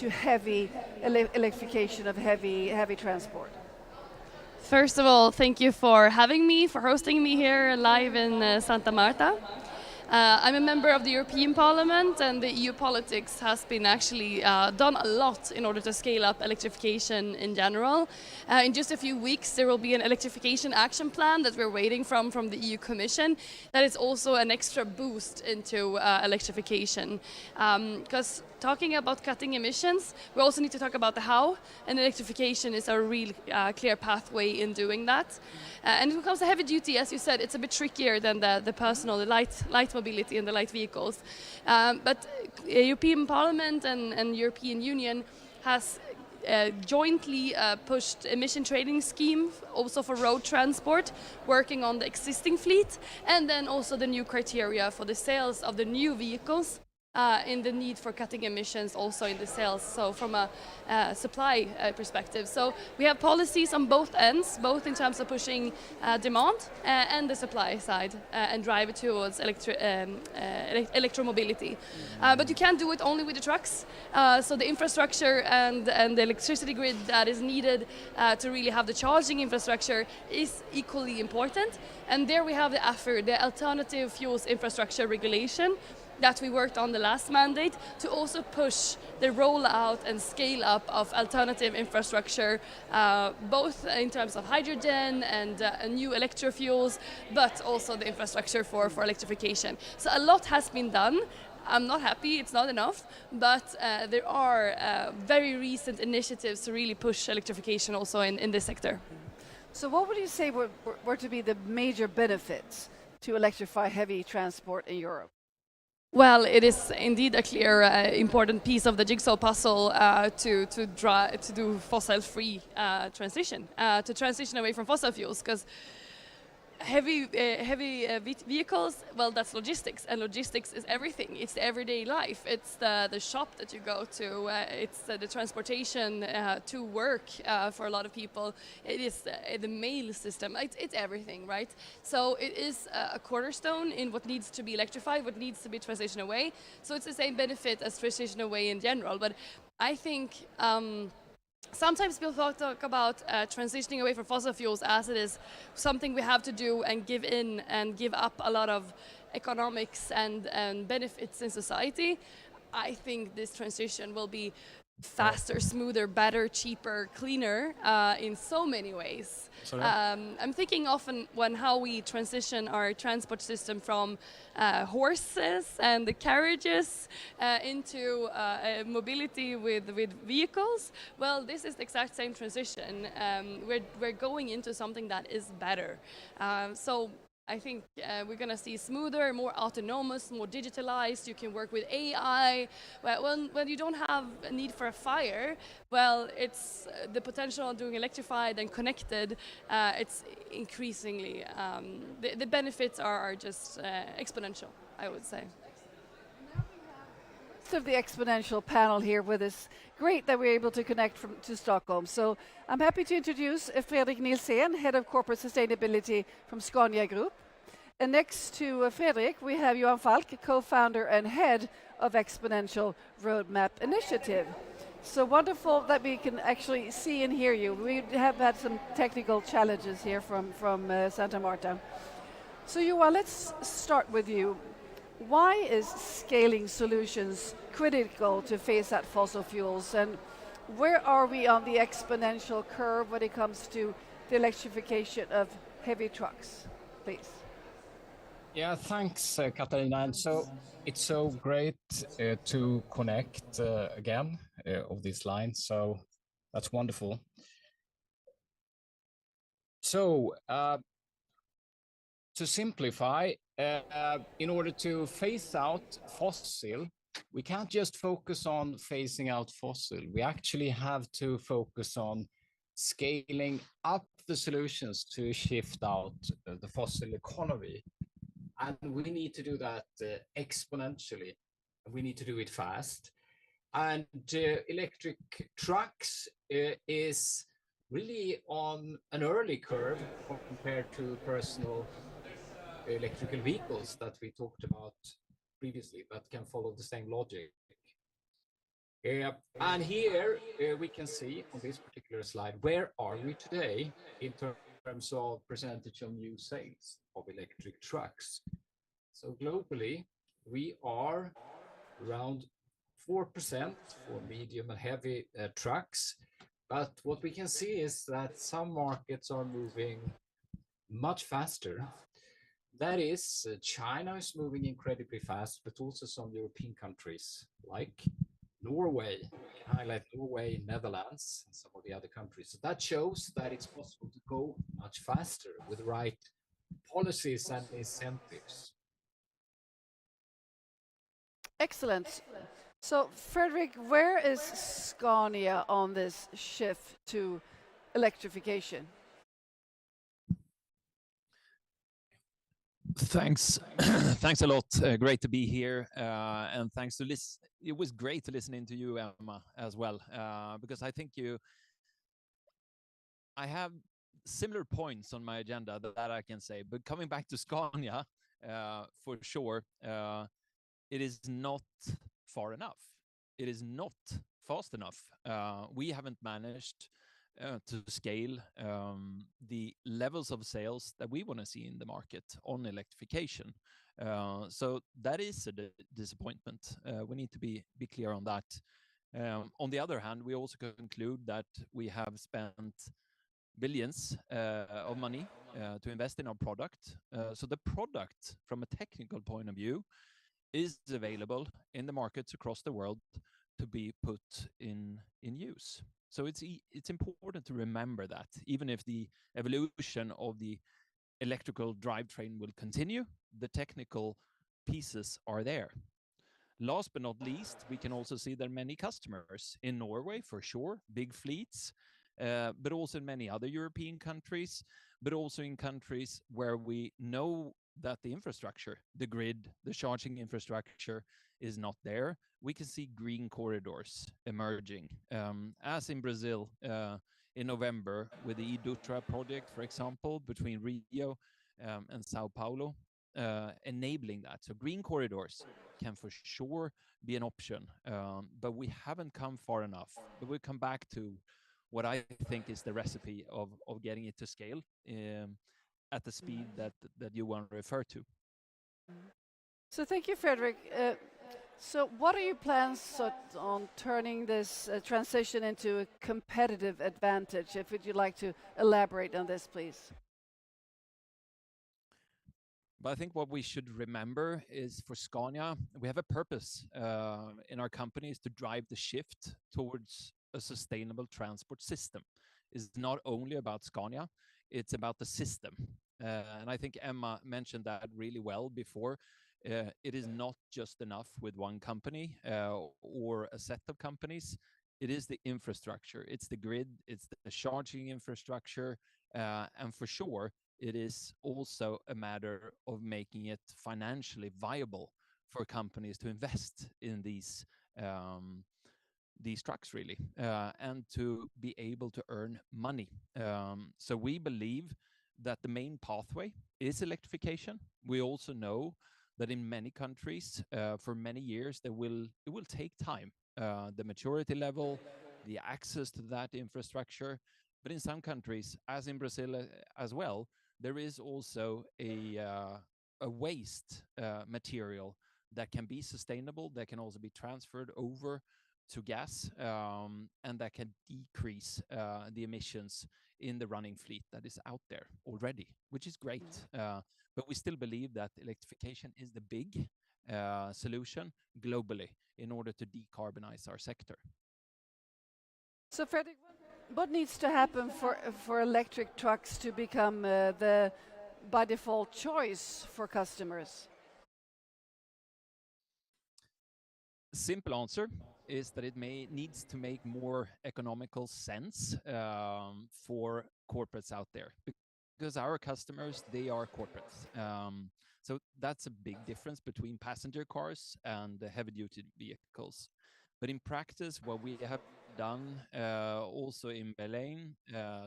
Speaker 1: heavy electrification of heavy transport?
Speaker 12: First of all, thank you for having me, for hosting me here live in Santa Marta. I'm a member of the European Parliament, and the EU politics has been actually done a lot in order to scale up electrification in general. In just a few weeks, there will be an electrification action plan that we're waiting from the EU Commission. That is also an extra boost into electrification. Because talking about cutting emissions, we also need to talk about the how, and electrification is a real clear pathway in doing that. And when it comes to heavy duty, as you said, it's a bit trickier than the personal, the light mobility and the light vehicles. But European Parliament and European Union has jointly pushed emission trading scheme also for road transport, working on the existing fleet, and then also the new criteria for the sales of the new vehicles. In the need for cutting emissions also in the sales, so from a supply perspective. So we have policies on both ends, both in terms of pushing demand and the supply side and drive it towards electromobility. But you can't do it only with the trucks. So the infrastructure and the electricity grid that is needed to really have the charging infrastructure is equally important. And there we have the AFIR, the Alternative Fuels Infrastructure Regulation, that we worked on the last mandate to also push the rollout and scale up of alternative infrastructure, both in terms of hydrogen and new electrofuels, but also the infrastructure for electrification. So a lot has been done. I'm not happy, it's not enough, but there are very recent initiatives to really push electrification also in this sector.
Speaker 1: So what would you say were to be the major benefits to electrify heavy transport in Europe?
Speaker 12: Well, it is indeed a clear, important piece of the jigsaw puzzle to do fossil-free transition, to transition away from fossil fuels, because heavy vehicles, well, that's logistics, and logistics is everything. It's the everyday life. It's the shop that you go to. It's the transportation to work for a lot of people. It is the mail system. It's everything, right? So it is a cornerstone in what needs to be electrified, what needs to be transitioned away. So it's the same benefit as transition away in general. But I think sometimes people talk about transitioning away from fossil fuels as it is something we have to do and give in and give up a lot of economics and benefits in society. I think this transition will be faster, smoother, better, cheaper, cleaner in so many ways. I'm thinking often when how we transition our transport system from horses and the carriages into mobility with vehicles. Well, this is the exact same transition. We're going into something that is better. So I think we're going to see smoother, more autonomous, more digitalized. You can work with AI. Well, when you don't have a need for a fire, well, it's the potential of doing electrified and connected. It's increasingly, the benefits are just exponential, I would say.
Speaker 1: Of the exponential panel here with us. Great that we're able to connect to Stockholm. So I'm happy to introduce Fredrik Nielsen, Head of Corporate Sustainability from Scania Group. And next to Fredrik, we have Johan Falk, co-founder and head of Exponential Roadmap Initiative. So wonderful that we can actually see and hear you. We have had some technical challenges here from Santa Marta. So Johan, let's start with you. Why is scaling solutions critical to phase out fossil fuels, and where are we on the exponential curve when it comes to the electrification of heavy trucks, please?
Speaker 13: Yeah, thanks, Katarina. And so it's so great to connect again of this line. So that's wonderful. So to simplify, in order to phase out fossil, we can't just focus on phasing out fossil. We actually have to focus on scaling up the solutions to shift out the fossil economy. And we need to do that exponentially. We need to do it fast. And electric trucks is really on an early curve compared to personal electrical vehicles that we talked about previously, but can follow the same logic. And here we can see on this particular slide, where are we today in terms of percentage of new sales of electric trucks? So globally, we are around 4% for medium and heavy trucks. But what we can see is that some markets are moving much faster. That is, China is moving incredibly fast, but also some European countries like Norway, highlight Norway, Netherlands, and some of the other countries. So that shows that it's possible to go much faster with the right policies and incentives.
Speaker 1: Excellent. So Fredrik, where is Scania on this shift to electrification?
Speaker 14: Thanks. Thanks a lot. Great to be here. And thanks to Liz. It was great to listen into you, Emma, as well, because I think I have similar points on my agenda that I can say. But coming back to Scania, for sure, it is not far enough. It is not fast enough. We haven't managed to scale the levels of sales that we want to see in the market on electrification. So that is a disappointment. We need to be clear on that. On the other hand, we also conclude that we have spent billions of money to invest in our product. So the product, from a technical point of view, is available in the markets across the world to be put in use. So it's important to remember that even if the evolution of the electrical drivetrain will continue, the technical pieces are there. Last but not least, we can also see there are many customers in Norway, for sure, big fleets, but also in many other European countries, but also in countries where we know that the infrastructure, the grid, the charging infrastructure is not there. We can see green corridors emerging, as in Brazil in November with the e-Dutra project, for example, between Rio and Sao Paulo, enabling that. So green corridors can for sure be an option, but we haven't come far enough. But we'll come back to what I think is the recipe of getting it to scale at the speed that you want to refer to.
Speaker 1: So thank you, Fredrik. So what are your plans on turning this transition into a competitive advantage? If you'd like to elaborate on this, please.
Speaker 14: But I think what we should remember is for Scania, we have a purpose in our companies to drive the shift towards a sustainable transport system. It's not only about Scania, it's about the system. And I think Emma mentioned that really well before. It is not just enough with one company or a set of companies. It is the infrastructure, it's the grid, it's the charging infrastructure, and for sure, it is also a matter of making it financially viable for companies to invest in these trucks, really, and to be able to earn money. So we believe that the main pathway is electrification. We also know that in many countries, for many years, it will take time. The maturity level, the access to that infrastructure, but in some countries, as in Brazil as well, there is also a waste material that can be sustainable, that can also be transferred over to gas, and that can decrease the emissions in the running fleet that is out there already, which is great. But we still believe that electrification is the big solution globally in order to decarbonize our sector.
Speaker 1: So Fredrik, what needs to happen for electric trucks to become the by default choice for customers?
Speaker 14: Simple answer is that it needs to make more economical sense for corporates out there, because our customers, they are corporates. So that's a big difference between passenger cars and the heavy-duty vehicles. But in practice, what we have done also in Berlin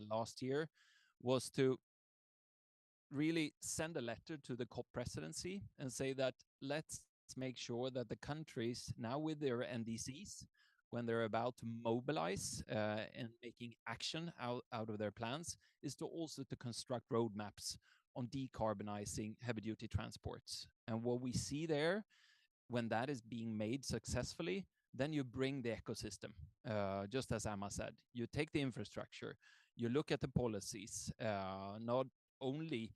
Speaker 14: last year was to really send a letter to the COP presidency and say that let's make sure that the countries now with their NDCs, when they're about to mobilize and making action out of their plans, is to also to construct roadmaps on decarbonizing heavy-duty transports. And what we see there, when that is being made successfully, then you bring the ecosystem, just as Emma said. You take the infrastructure, you look at the policies, not only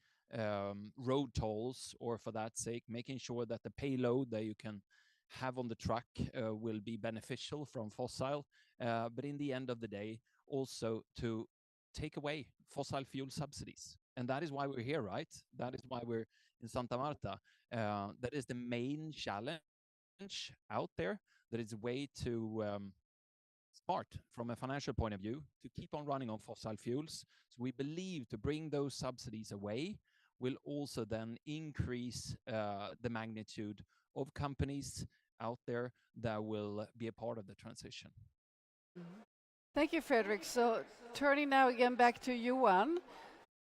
Speaker 14: road tolls, or for that sake, making sure that the payload that you can have on the truck will be beneficial from fossil, but in the end of the day, also to take away fossil fuel subsidies. And that is why we're here, right? That is why we're in Santa Marta. That is the main challenge out there. That is a way to smart from a financial point of view to keep on running on fossil fuels. So we believe to bring those subsidies away will also then increase the magnitude of companies out there that will be a part of the transition.
Speaker 1: Thank you, Fredrik. So turning now again back to Johan,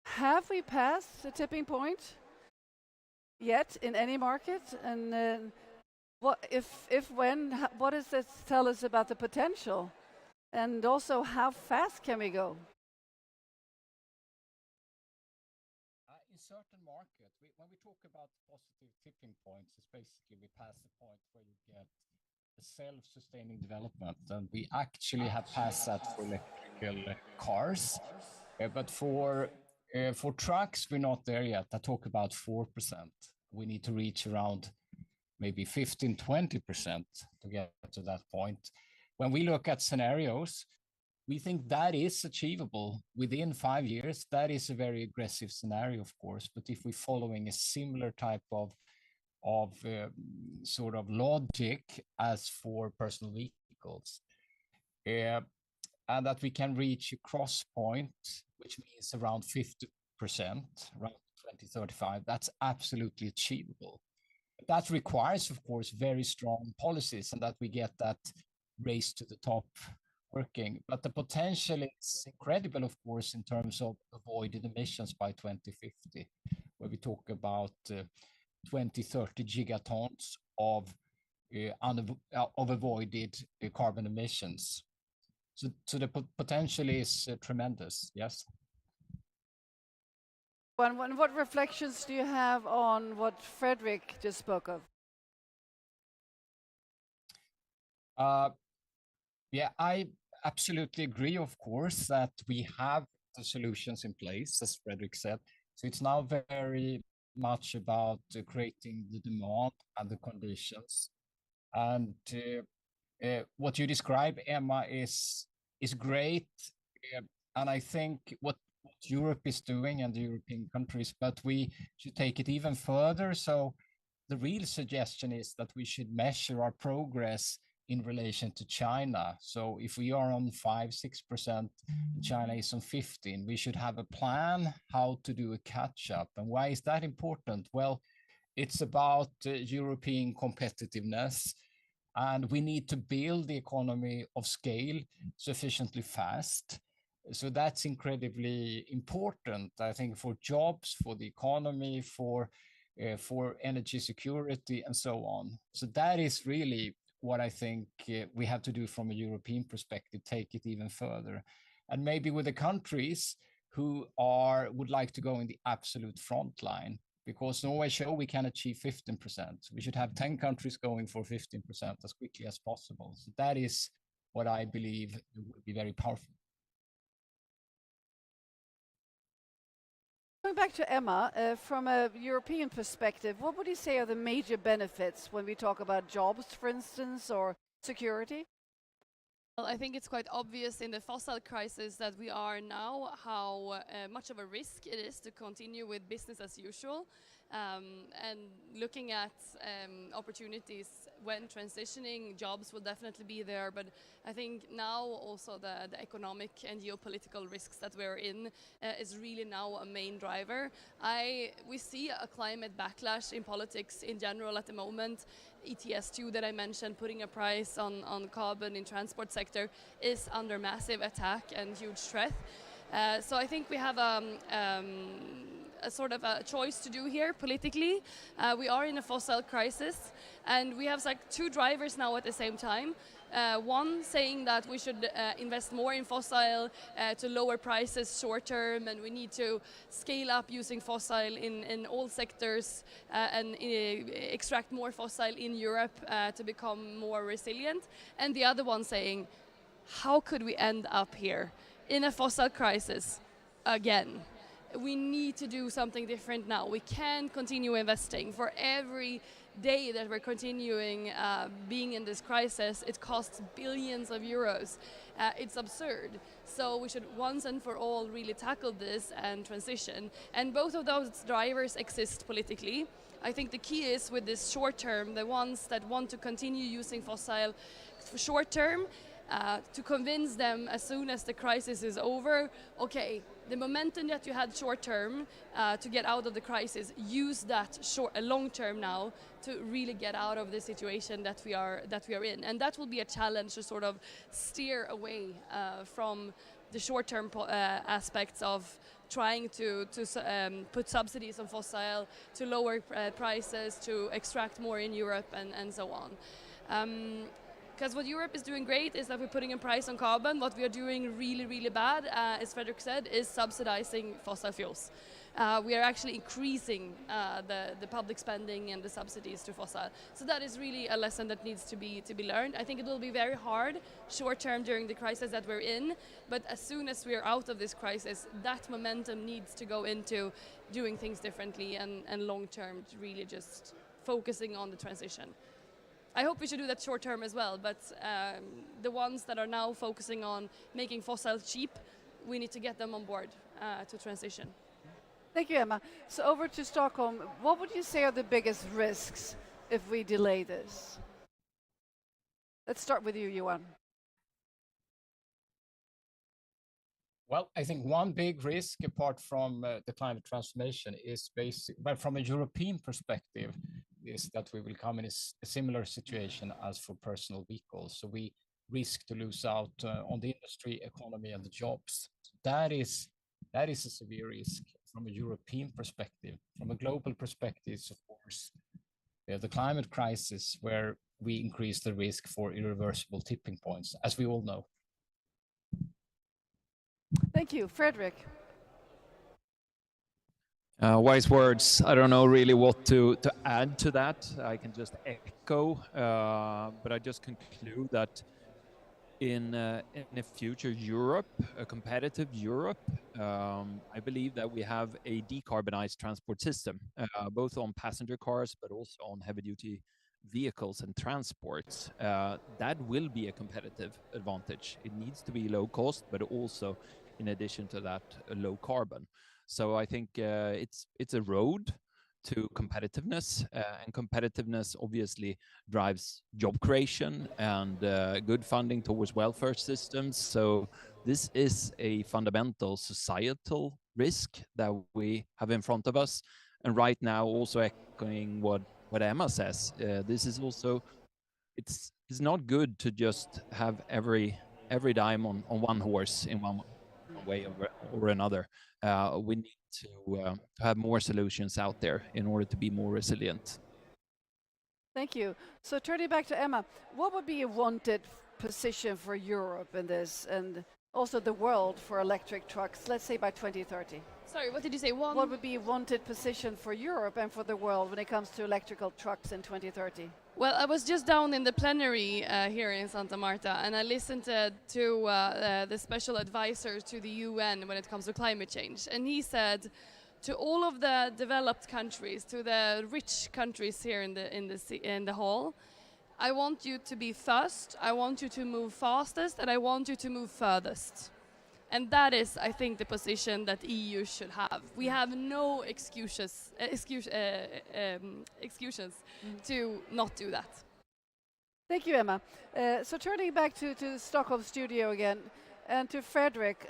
Speaker 1: have we passed the tipping point yet in any market? And what what does this tell us about the potential? And also, how fast can we go?
Speaker 13: In certain markets, when we talk about positive tipping points, it's basically we pass the point where you get a self-sustaining development, and we actually have passed that for electrical cars. But for trucks, we're not there yet. I talk about 4%. We need to reach around maybe 15-20% to get to that point. When we look at scenarios, we think that is achievable within 5 years. That is a very aggressive scenario, of course. But if we're following a similar type of sort of logic as for personal vehicles, and that we can reach a cross point, which means around 50%, around 2035, that's absolutely achievable. That requires, of course, very strong policies and that we get that race to the top working. But the potential is incredible, of course, in terms of avoided emissions by 2050, where we talk about 20-30 gigatons of avoided carbon emissions. So the potential is tremendous, yes.
Speaker 1: What reflections do you have on what Fredrik just spoke of?
Speaker 13: Yeah, I absolutely agree, of course, that we have the solutions in place, as Frederick said. So it's now very much about creating the demand and the conditions. And what you describe, Emma, is great. And I think what Europe is doing and the European countries, but we should take it even further. So the real suggestion is that we should measure our progress in relation to China. So if we are on 5-6%, China is on 15, we should have a plan how to do a catch up. And why is that important? Well, it's about European competitiveness. And we need to build the economy of scale sufficiently fast. So that's incredibly important, I think, for jobs, for the economy, for energy security, and so on. So that is really what I think we have to do from a European perspective, take it even further. And maybe with the countries who would like to go in the absolute front line, because Norway show we can achieve 15%. We should have 10 countries going for 15% as quickly as possible. So that is what I believe would be very powerful.
Speaker 1: Going back to Emma, from a European perspective, what would you say are the major benefits when we talk about jobs, for instance, or security?
Speaker 12: Well, I think it's quite obvious in the fossil crisis that we are now how much of a risk it is to continue with business as usual. And looking at opportunities when transitioning, jobs will definitely be there. But I think now also the economic and geopolitical risks that we're in is really now a main driver. We see a climate backlash in politics in general at the moment. ETS2 that I mentioned, putting a price on carbon in transport sector, is under massive attack and huge threat. So I think we have a sort of a choice to do here politically. We are in a fossil crisis, and we have like two drivers now at the same time. One saying that we should invest more in fossil to lower prices short term, and we need to scale up using fossil in all sectors and extract more fossil in Europe to become more resilient. And the other one saying, how could we end up here in a fossil crisis again? We need to do something different now. We can't continue investing. For every day that we're continuing being in this crisis, it costs billions of euros. It's absurd. So we should once and for all really tackle this and transition. And both of those drivers exist politically. I think the key is with this short term, the ones that want to continue using fossil short term, to convince them as soon as the crisis is over, okay, the momentum that you had short term to get out of the crisis, use that long term now to really get out of the situation that we are in. And that will be a challenge to sort of steer away from the short term aspects of trying to put subsidies on fossil, to lower prices, to extract more in Europe, and so on. Because what Europe is doing great is that we're putting a price on carbon. What we are doing really, really bad, as Frederick said, is subsidizing fossil fuels. We are actually increasing the public spending and the subsidies to fossil. So that is really a lesson that needs to be learned. I think it will be very hard short term during the crisis that we're in, but as soon as we're out of this crisis, that momentum needs to go into doing things differently and long term really just focusing on the transition. I hope we should do that short term as well, but the ones that are now focusing on making fossil cheap, we need to get them on board to transition.
Speaker 1: Thank you, Emma. So over to Stockholm, what would you say are the biggest risks if we delay this? Let's start with you, Johan.
Speaker 13: Well, I think one big risk, apart from the climate transformation, is but from a European perspective, is that we will come in a similar situation as for personal vehicles. So we risk to lose out on the industry, economy, and the jobs. That is a severe risk from a European perspective. From a global perspective, of course, we have the climate crisis where we increase the risk for irreversible tipping points, as we all know.
Speaker 1: Thank you. Frederick.
Speaker 14: Wise words. I don't know really what to add to that. I can just echo, but I just conclude that in a future Europe, a competitive Europe, I believe that we have a decarbonized transport system, both on passenger cars, but also on heavy-duty vehicles and transports. That will be a competitive advantage. It needs to be low cost, but also, in addition to that, low carbon. So I think it's a road to competitiveness, and competitiveness obviously drives job creation and good funding towards welfare systems. So this is a fundamental societal risk that we have in front of us. And right now, also echoing what Emma says, this is also it's not good to just have every dime on one horse in one way or another. We need to have more solutions out there in order to be more resilient.
Speaker 1: Thank you. So turning back to Emma, what would be a wanted position for Europe in this, and also the world for electric trucks, let's say by 2030?
Speaker 12: Sorry, what did you say?
Speaker 1: What would be a wanted position for Europe and for the world when it comes to electrical trucks in 2030?
Speaker 12: Well, I was just down in the plenary here in Santa Marta, and I listened to the special advisor to the UN when it comes to climate change. And he said to all of the developed countries, to the rich countries here in the hall, I want you to be first, I want you to move fastest, and I want you to move furthest. And that is, I think, the position that EU should have. We have no excuses to not do that.
Speaker 1: Thank you, Emma. So turning back to Stockholm studio again, and to Fredrik,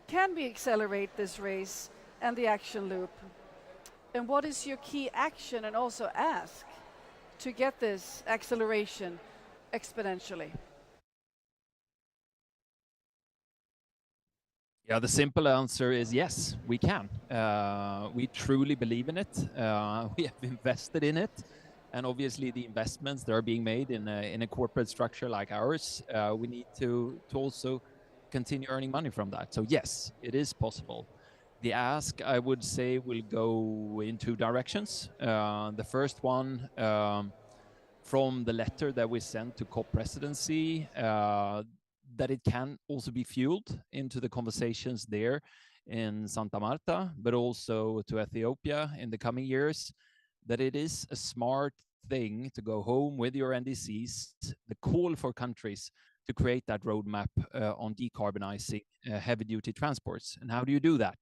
Speaker 1: can we accelerate this race and the action loop? And what is your key action and also ask to get this acceleration exponentially?
Speaker 14: Yeah, the simple answer is yes, we can. We truly believe in it. We have invested in it. And obviously the investments that are being made in a corporate structure like ours, we need to also continue earning money from that. So yes, it is possible. The ask, I would say, will go in two directions. The first one, from the letter that we sent to COP presidency, that it can also be fueled into the conversations there in Santa Marta, but also to Ethiopia in the coming years, that it is a smart thing to go home with your NDCs, the call for countries to create that roadmap on decarbonizing heavy-duty transports. And how do you do that?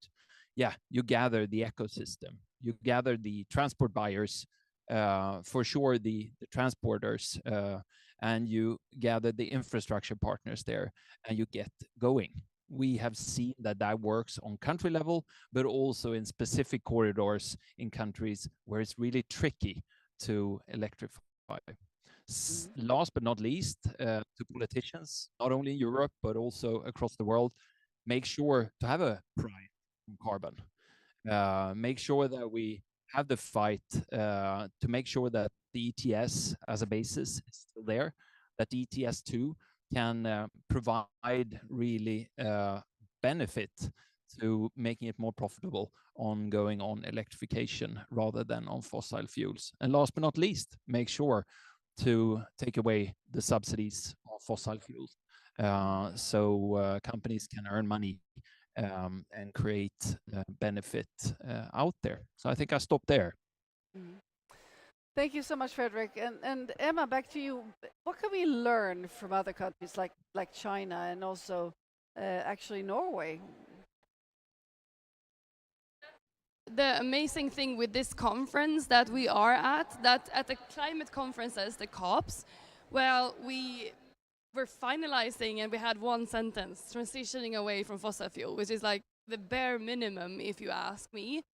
Speaker 14: Yeah, you gather the ecosystem, you gather the transport buyers, for sure the transporters, and you gather the infrastructure partners there, and you get going. We have seen that that works on country level, but also in specific corridors in countries where it's really tricky to electrify. Last but not least, to politicians, not only in Europe, but also across the world, make sure to have a price on carbon. Make sure that we have the fight to make sure that the ETS as a basis is still there, that the ETS2 can provide really benefit to making it more profitable on going on electrification rather than on fossil fuels. And last but not least, make sure to take away the subsidies on fossil fuels so companies can earn money and create benefit out there. So I think I'll stop there.
Speaker 1: Thank you so much, Fredrik. And Emma, back to you. What can we learn from other countries like China and also actually Norway?
Speaker 12: The amazing thing with this conference that we are at the climate conferences, the COPs, well, we're finalizing and we had one sentence, transitioning away from fossil fuel, which is like the bare minimum, if you ask me.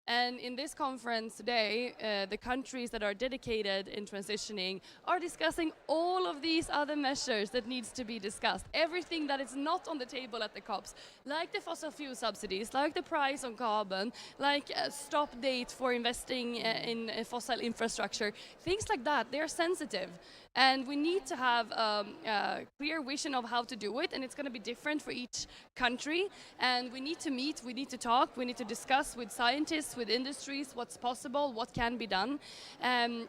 Speaker 12: And in this conference today, the countries that are dedicated in transitioning are discussing all of these other measures that needs to be discussed. Everything that is not on the table at the COPs, like the fossil fuel subsidies, like the price on carbon, like a stop date for investing in fossil infrastructure, things like that, they are sensitive. And we need to have a clear vision of how to do it, and it's going to be different for each country. And we need to meet, we need to talk, we need to discuss with scientists, with industries, what's possible, what can be done, and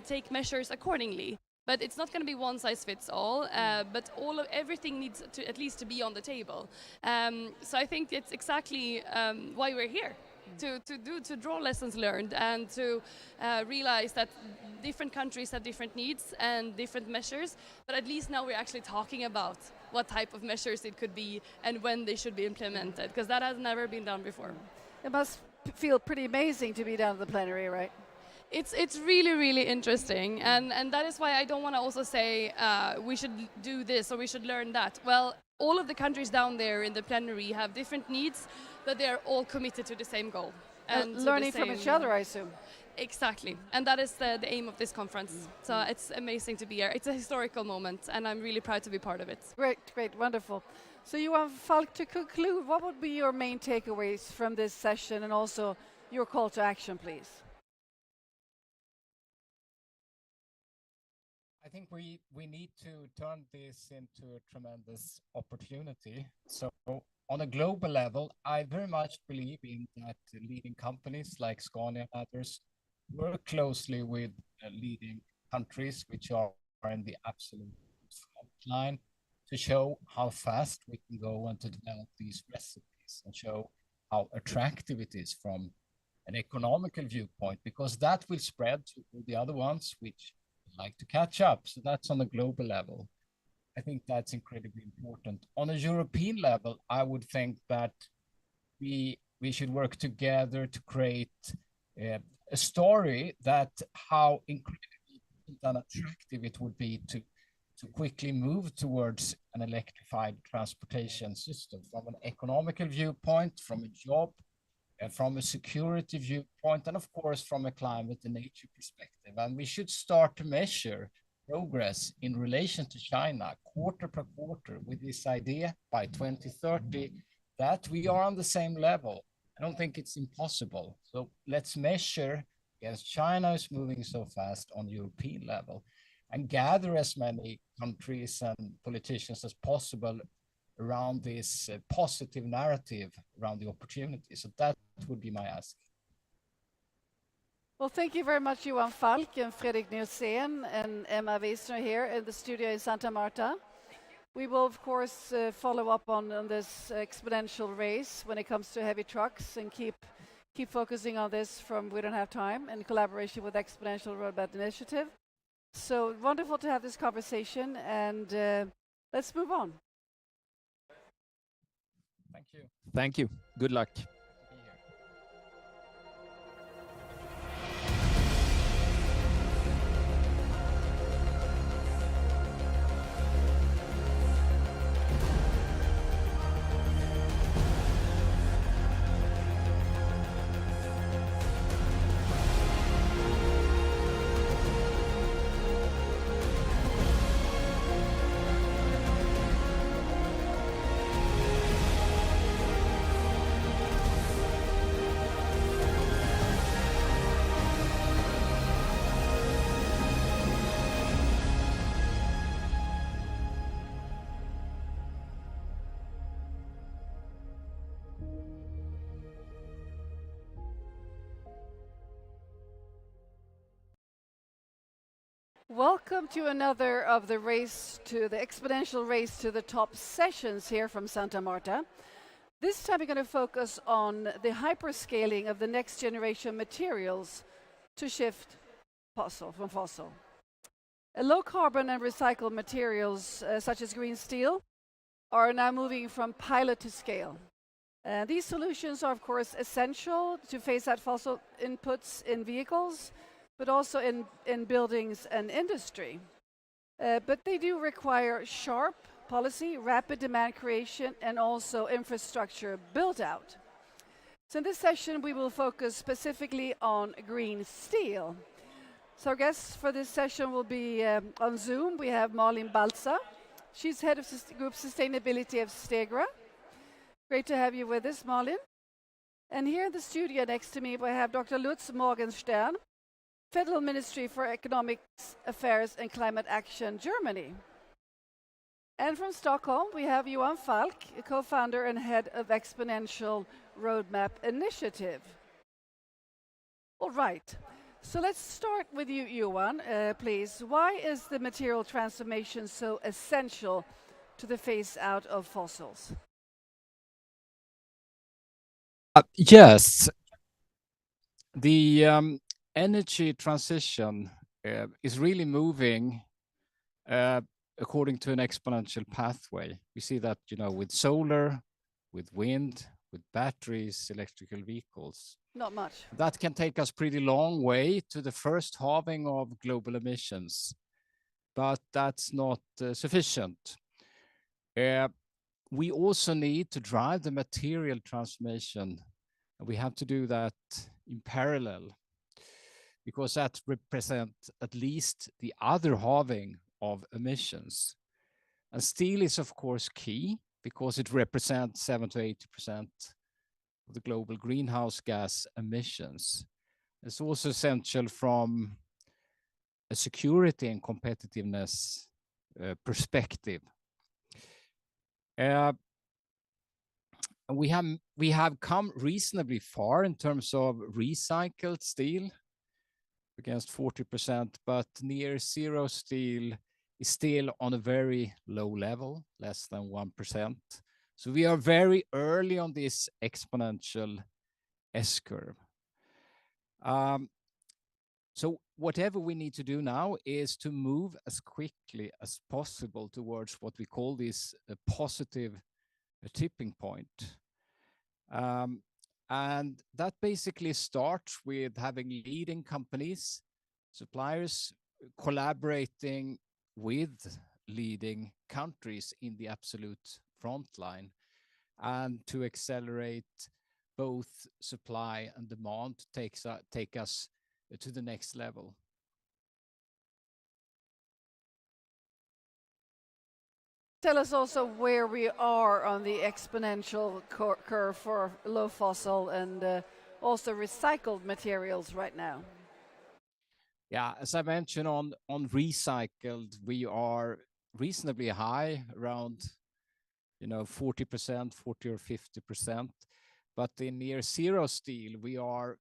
Speaker 12: take measures accordingly. But it's not going to be one size fits all, but everything needs to at least to be on the table. So I think it's exactly why we're here. To draw lessons learned and to realize that different countries have different needs and different measures, but at least now we're actually talking about what type of measures it could be and when they should be implemented, because that has never been done before.
Speaker 1: It must feel pretty amazing to be down at the plenary, right?
Speaker 12: It's really, really interesting, and that is why I don't want to also say we should do this or we should learn that. Well, all of the countries down there in the plenary have different needs, but they are all committed to the same goal.
Speaker 1: And learning from each other, I assume.
Speaker 12: Exactly, and that is the aim of this conference. So it's amazing to be here. It's a historical moment, and I'm really proud to be part of it.
Speaker 1: Great, wonderful. So Johan Falk, to conclude, what would be your main takeaways from this session and also your call to action, please?
Speaker 13: I think we need to turn this into a tremendous opportunity. So on a global level, I very much believe in that leading companies like Scania and others work closely with leading countries which are in the absolute front line to show how fast we can go and to develop these recipes and show how attractive it is from an economical viewpoint, because that will spread to the other ones which like to catch up. So that's on a global level. I think that's incredibly important. On a European level, I would think that we should work together to create a story that how incredibly and attractive it would be to quickly move towards an electrified transportation system from an economical viewpoint, from a job, and from a security viewpoint, and of course from a climate and nature perspective. And we should start to measure progress in relation to China quarter per quarter with this idea by 2030 that we are on the same level. I don't think it's impossible. So let's measure, as China is moving so fast on European level, and gather as many countries and politicians as possible around this positive narrative around the opportunity. So that would be my ask.
Speaker 1: Well, thank you very much, Johan Falk and Fredrik Nielsen and Emma Wiesner here in the studio in Santa Marta. We will, of course, follow up on this exponential race when it comes to heavy trucks and keep focusing on this from We Don't Have Time in collaboration with Exponential Roadmap Initiative. So wonderful to have this conversation, and let's move on.
Speaker 13: Thank you.
Speaker 14: Thank you. Good luck.
Speaker 1: Welcome to another of the exponential race to the top sessions here from Santa Marta. This time we're going to focus on the hyperscaling of the next generation materials to shift from fossil. Low carbon and recycled materials such as green steel are now moving from pilot to scale. These solutions are of course essential to phase out fossil inputs in vehicles, but also in buildings and industry. But they do require sharp policy, rapid demand creation, and also infrastructure build out. So in this session, we will focus specifically on green steel. So our guests for this session will be on Zoom. We have Malin Balza. She's head of Group Sustainability of Stegra. Great to have you with us, Malin. And here in the studio next to me, we have Dr. Lutz Morgenstern, Federal Ministry for Economic Affairs and Climate Action, Germany. And from Stockholm, we have Johan Falk, a co-founder and head of Exponential Roadmap Initiative. All right, so let's start with you, Johan, please. Why is the material transformation so essential to the phase out of fossils?
Speaker 13: Yes, the energy transition is really moving according to an exponential pathway. We see that, with solar, with wind, with batteries, electrical vehicles.
Speaker 1: Not much.
Speaker 13: That can take us pretty long way to the first halving of global emissions, but that's not sufficient. We also need to drive the material transformation. We have to do that in parallel because that represents at least the other halving of emissions. And steel is, of course, key because it represents 7 to 80% of the global greenhouse gas emissions. It's also essential from a security and competitiveness perspective. We have come reasonably far in terms of recycled steel, against 40%, but near zero steel is still on a very low level, less than 1%. So we are very early on this exponential S-curve. So whatever we need to do now is to move as quickly as possible towards what we call this positive tipping point. And that basically starts with having leading companies, suppliers collaborating with leading countries in the absolute front line, and to accelerate both supply and demand to take us to the next level.
Speaker 1: Tell us also where we are on the exponential curve for low fossil and also recycled materials right now.
Speaker 13: Yeah, as I mentioned on recycled, we are reasonably high, around 40%, 40 or 50%. But in near zero steel, we are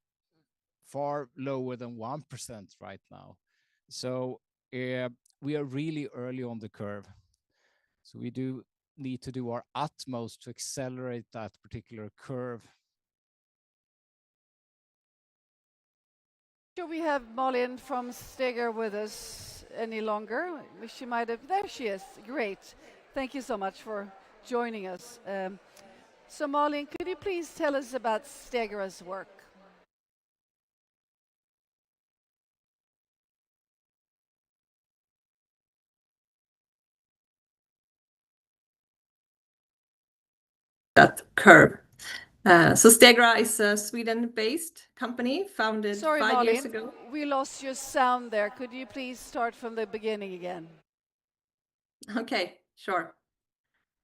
Speaker 13: far lower than 1% right now. So we are really early on the curve. So we do need to do our utmost to accelerate that particular curve.
Speaker 1: Do we have Malin from Stegra with us any longer? She might have. There she is. Great. Thank you so much for joining us. So Malin, could you please tell us about Stegra's work?
Speaker 15: That curve. So Stegra is a Sweden-based company founded 5 years ago.
Speaker 1: We lost your sound there. Could you please start from the beginning again?
Speaker 15: Okay, sure.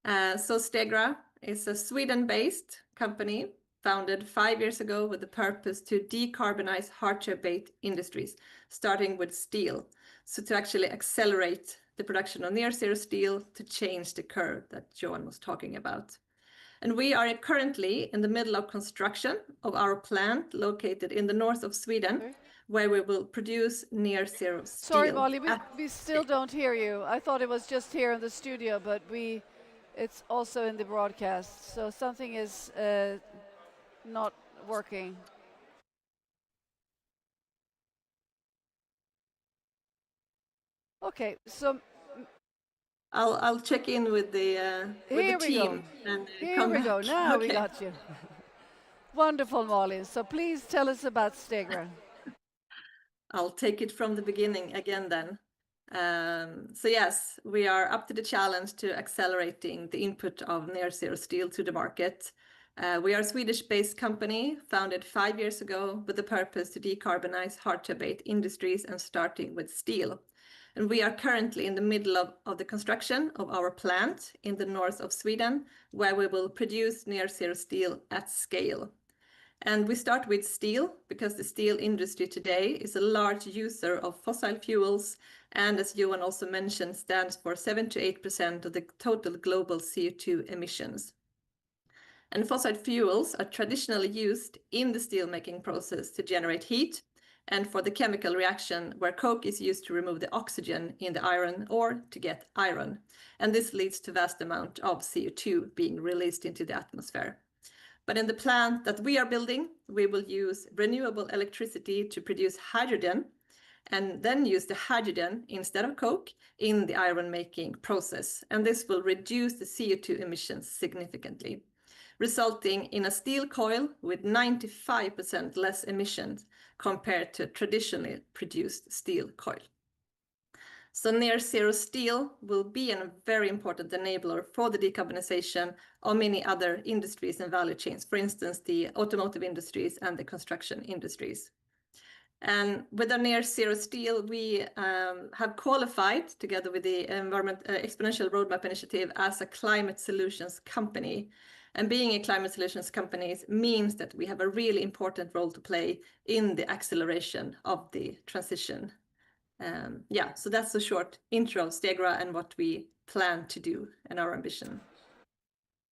Speaker 15: So Stegra is a Sweden-based company founded 5 years ago with the purpose to decarbonize hard-to-abate industries, starting with steel. So to actually accelerate the production of near-zero steel to change the curve that Johan was talking about. And we are currently in the middle of construction of our plant located in the north of Sweden, where we will produce near-zero steel.
Speaker 1: Sorry, Molly, we still don't hear you. I thought it was just here in the studio, but it's also in the broadcast. So something is not working. Okay, so
Speaker 15: I'll check in with the team.
Speaker 1: Here we go. Now we got you. Wonderful, Molly. So please tell us about Stegra.
Speaker 15: I'll take it from the beginning again then. So yes, we are up to the challenge to accelerating the input of near-zero steel to the market. We are a Swedish-based company founded 5 years ago with the purpose to decarbonize hard-to-abate industries and starting with steel. And we are currently in the middle of the construction of our plant in the north of Sweden, where we will produce near-zero steel at scale. And we start with steel because the steel industry today is a large user of fossil fuels, and as Johan also mentioned, stands for 7 to 8% of the total global CO2 emissions. And fossil fuels are traditionally used in the steelmaking process to generate heat and for the chemical reaction where coke is used to remove the oxygen in the iron ore to get iron. And this leads to vast amount of CO2 being released into the atmosphere. But in the plant that we are building, we will use renewable electricity to produce hydrogen and then use the hydrogen instead of coke in the iron making process. And this will reduce the CO2 emissions significantly, resulting in a steel coil with 95% less emissions compared to traditionally produced steel coil. So near zero steel will be a very important enabler for the decarbonization of many other industries and value chains, for instance, the automotive industries and the construction industries. And with our near zero steel, we have qualified together with the Exponential Roadmap Initiative as a climate solutions company. And being a climate solutions company means that we have a really important role to play in the acceleration of the transition. So that's a short intro of Stegra and what we plan to do and our ambition.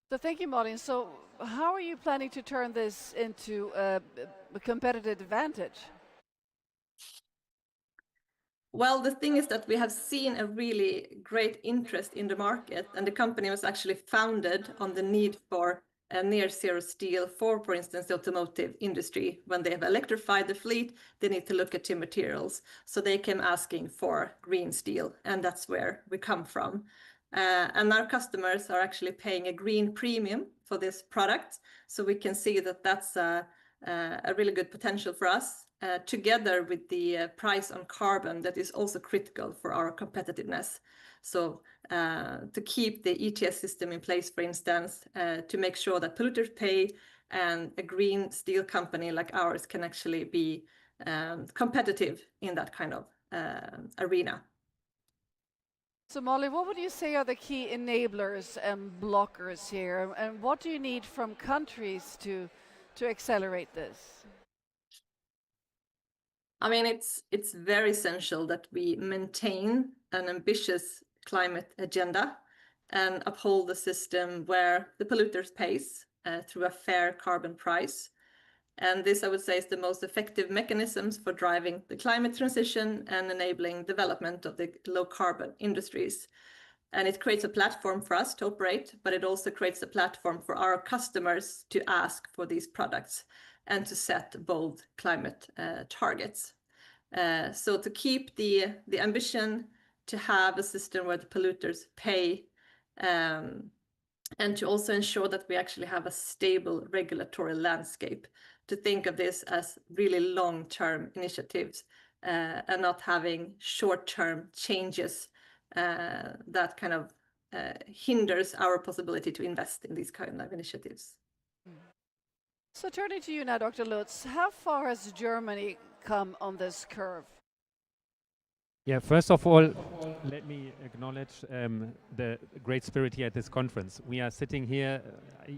Speaker 1: So thank you, Malin. So how are you planning to turn this into a competitive advantage?
Speaker 15: Well, the thing is that we have seen a really great interest in the market, and the company was actually founded on the need for a near zero steel for instance, the automotive industry. When they have electrified the fleet, they need to look at two materials. So they came asking for green steel, and that's where we come from. And our customers are actually paying a green premium for this product. So we can see that that's a really good potential for us, together with the price on carbon that is also critical for our competitiveness. So to keep the ETS system in place, for instance, to make sure that polluters pay and a green steel company like ours can actually be competitive in that kind of arena.
Speaker 1: So Molly, what would you say are the key enablers and blockers here? And what do you need from countries to accelerate this?
Speaker 15: I mean, it's very essential that we maintain an ambitious climate agenda and uphold the system where the polluters pays through a fair carbon price. And this, I would say, is the most effective mechanisms for driving the climate transition and enabling development of the low carbon industries. And it creates a platform for us to operate, but it also creates a platform for our customers to ask for these products and to set bold climate targets. So to keep the ambition to have a system where the polluters pay, and to also ensure that we actually have a stable regulatory landscape, to think of this as really long-term initiatives and not having short-term changes that kind of hinders our possibility to invest in these kind of initiatives.
Speaker 1: So turning to you now, Dr. Lutz, how far has Germany come on this curve?
Speaker 16: Yeah, first of all, let me acknowledge the great spirit here at this conference. We are sitting here,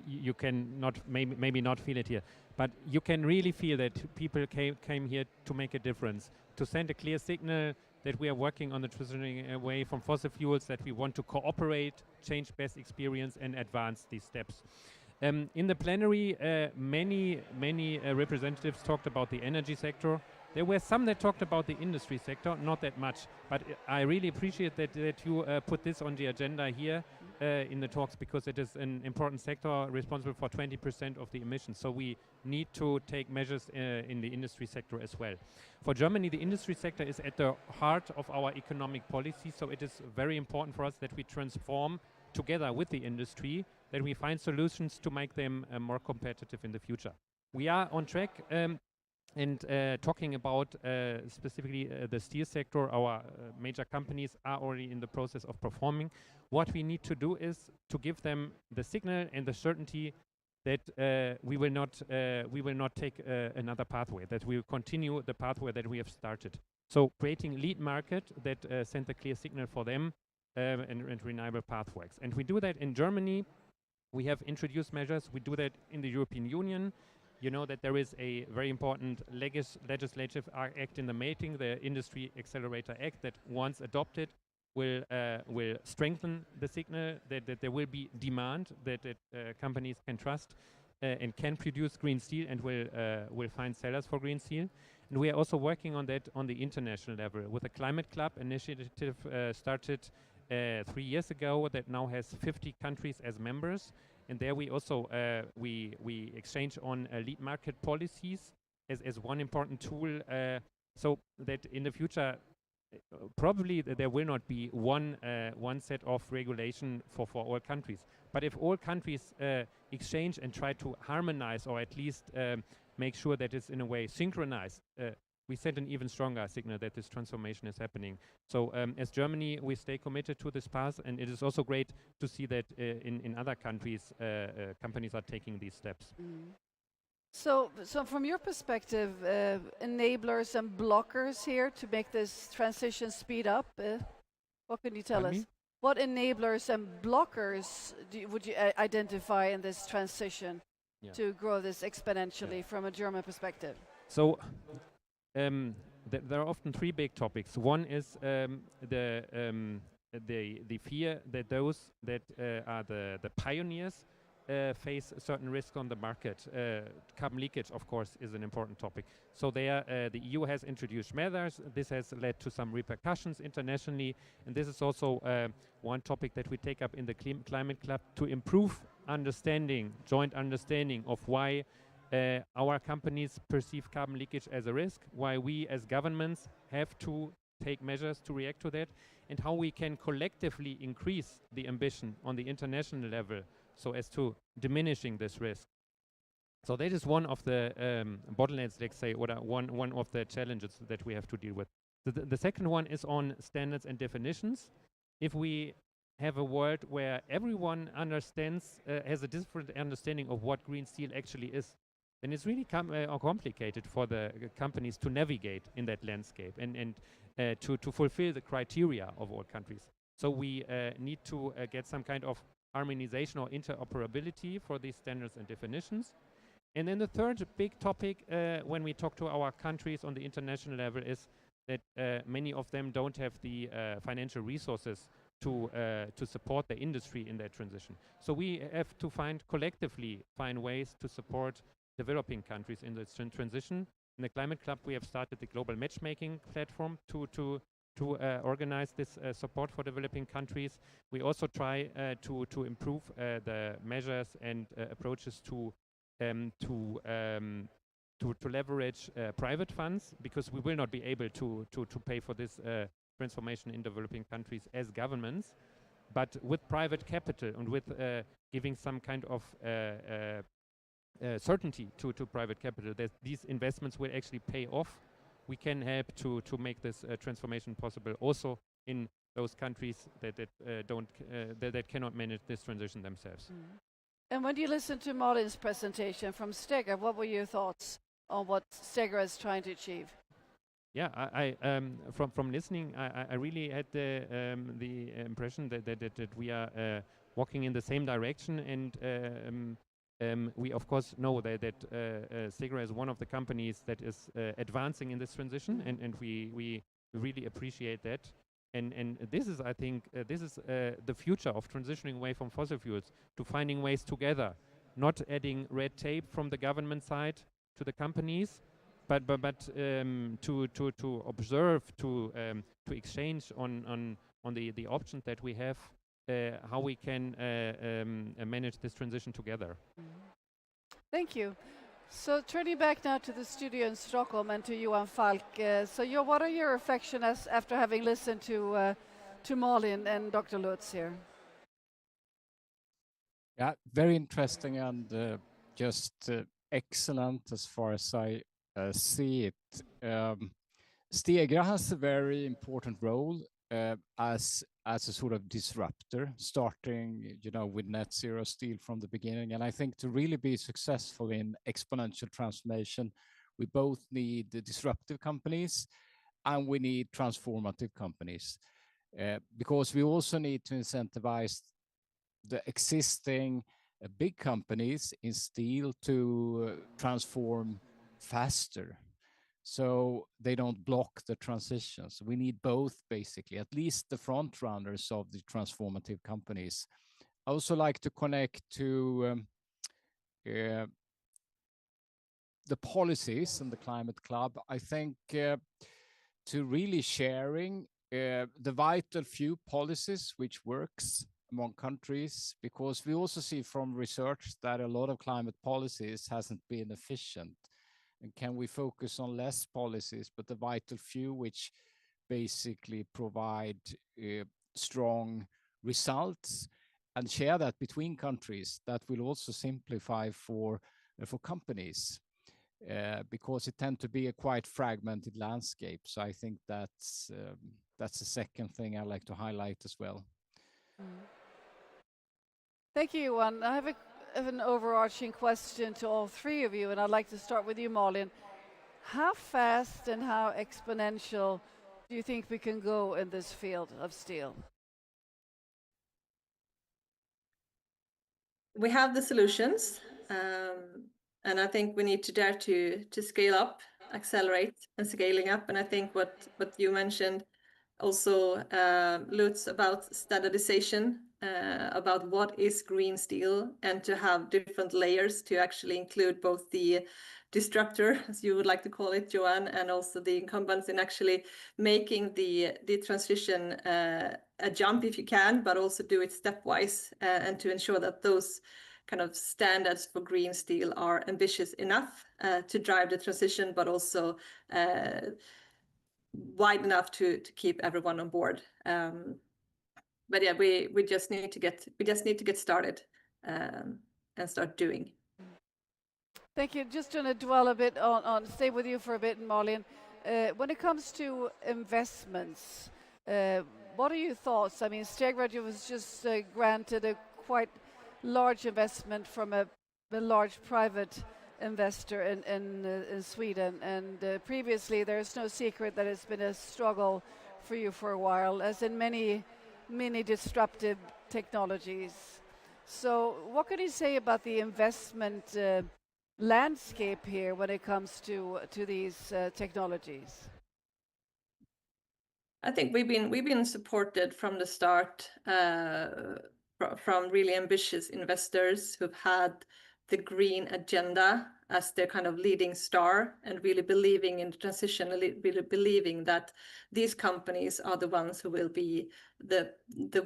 Speaker 16: you can not, maybe not feel it here, but you can really feel that people came here to make a difference, to send a clear signal that we are working on the transitioning away from fossil fuels, that we want to cooperate, change best experience and advance these steps. In the plenary, many representatives talked about the energy sector. There were some that talked about the industry sector, not that much, but I really appreciate that you put this on the agenda here in the talks, because it is an important sector responsible for 20% of the emissions. So we need to take measures in the industry sector as well. For Germany, the industry sector is at the heart of our economic policy, so it is very important for us that we transform together with the industry, that we find solutions to make them more competitive in the future. We are on track. And talking about specifically the steel sector, our major companies are already in the process of performing. What we need to do is to give them the signal and the certainty that we will not take another pathway, that we will continue the pathway that we have started. So creating lead market that send a clear signal for them and reliable pathways. And we do that in Germany. We have introduced measures. We do that in the European Union. You know that there is a very important legislative act in the making, the Industry Accelerator Act, that once adopted will strengthen the signal that there will be demand, that companies can trust and can produce green steel and will find sellers for green steel. And we are also working on that on the international level with a Climate Club initiative started 3 years ago that now has 50 countries as members. And there we also we exchange on lead market policies as one important tool, so that in the future probably there will not be one set of regulation for all countries. But if all countries exchange and try to harmonize, or at least make sure that it's in a way synchronized, we send an even stronger signal that this transformation is happening. So as Germany, we stay committed to this path, and it is also great to see that in other countries, companies are taking these steps.
Speaker 1: So from your perspective, enablers and blockers here to make this transition speed up, what can you tell us? What enablers and blockers would you identify in this transition to grow this exponentially from a German perspective?
Speaker 16: So there are often three big topics. One is the fear that those that are the pioneers face certain risk on the market. Carbon leakage, of course, is an important topic. So there, the EU has introduced measures. This has led to some repercussions internationally, and this is also one topic that we take up in the Climate Club to improve understanding, joint understanding of why our companies perceive carbon leakage as a risk, why we as governments have to take measures to react to that, and how we can collectively increase the ambition on the international level so as to diminishing this risk. So that is one of the bottlenecks, let's say, or one of the challenges that we have to deal with. The second one is on standards and definitions. If we have a world where everyone understands, has a different understanding of what green steel actually is, then it's really complicated for the companies to navigate in that landscape and to fulfill the criteria of all countries. So we need to get some kind of harmonization or interoperability for these standards and definitions. And then the third big topic when we talk to our countries on the international level is that many of them don't have the financial resources to support the industry in that transition. So we have to collectively find ways to support developing countries in this transition. In the Climate Club, we have started the global matchmaking platform to organize this support for developing countries. We also try to improve the measures and approaches to leverage private funds, because we will not be able to pay for this transformation in developing countries as governments, but with private capital and with giving some kind of certainty to private capital that these investments will actually pay off, we can help to make this transformation possible also in those countries that cannot manage this transition themselves.
Speaker 1: And when you listen to Martin's presentation from Stegra, what were your thoughts on what Stegra is trying to achieve?
Speaker 16: Yeah, I from listening, I really had the impression that we are walking in the same direction, and we of course know that Stegra is one of the companies that is advancing in this transition, and we really appreciate that. And this is, I think, the future of transitioning away from fossil fuels, to finding ways together, not adding red tape from the government side to the companies, but to observe, to exchange on the options that we have, how we can manage this transition together.
Speaker 1: Thank you. So turning back now to the studio in Stockholm and to Johan Falk. So what are your reflections after having listened to Malin and Dr. Lutz here?
Speaker 13: Yeah, very interesting and just excellent as far as I see it. Stegra has a very important role as as a sort of disruptor, starting, with net zero steel from the beginning. And I think to really be successful in exponential transformation, we both need the disruptive companies and we need transformative companies, because we also need to incentivize the existing big companies in steel to transform faster, so they don't block the transitions. We need both, basically, at least the front runners of the transformative companies. I also like to connect to the policies and the Climate Club. I think to really sharing the vital few policies which works among countries, because we also see from research that a lot of climate policies hasn't been efficient. And can we focus on less policies, but the vital few which basically provide strong results, and share that between countries? That will also simplify for companies, because it tends to be a quite fragmented landscape. So I think that's the second thing I like to highlight as well.
Speaker 1: Thank you, Johan. I have an overarching question to all three of you, and I'd like to start with you, Malin. How fast and how exponential do you think we can go in this field of steel?
Speaker 15: We have the solutions, and I think we need to dare to scale up, accelerate, and scaling up. And I think what you mentioned also, Lutz, about standardization, about what is green steel, and to have different layers to actually include both the disruptor, as you would like to call it, Johan, and also the incumbents, in actually making the transition a jump if you can, but also do it stepwise, and to ensure that those kind of standards for green steel are ambitious enough to drive the transition, but also wide enough to keep everyone on board. But yeah, we just need to get started and start doing.
Speaker 1: Thank you. Just going to dwell a bit on stay with you for a bit, Malin. When it comes to investments, what are your thoughts? I mean, Stegra was just granted a quite large investment from a large private investor in Sweden, and previously there's no secret that it's been a struggle for you for a while, as in many disruptive technologies. So what can you say about the investment landscape here when it comes to these technologies?
Speaker 15: I think we've been supported from the start from really ambitious investors who've had the green agenda as their kind of leading star, and really believing in the transition, really believing that these companies are the ones who will be the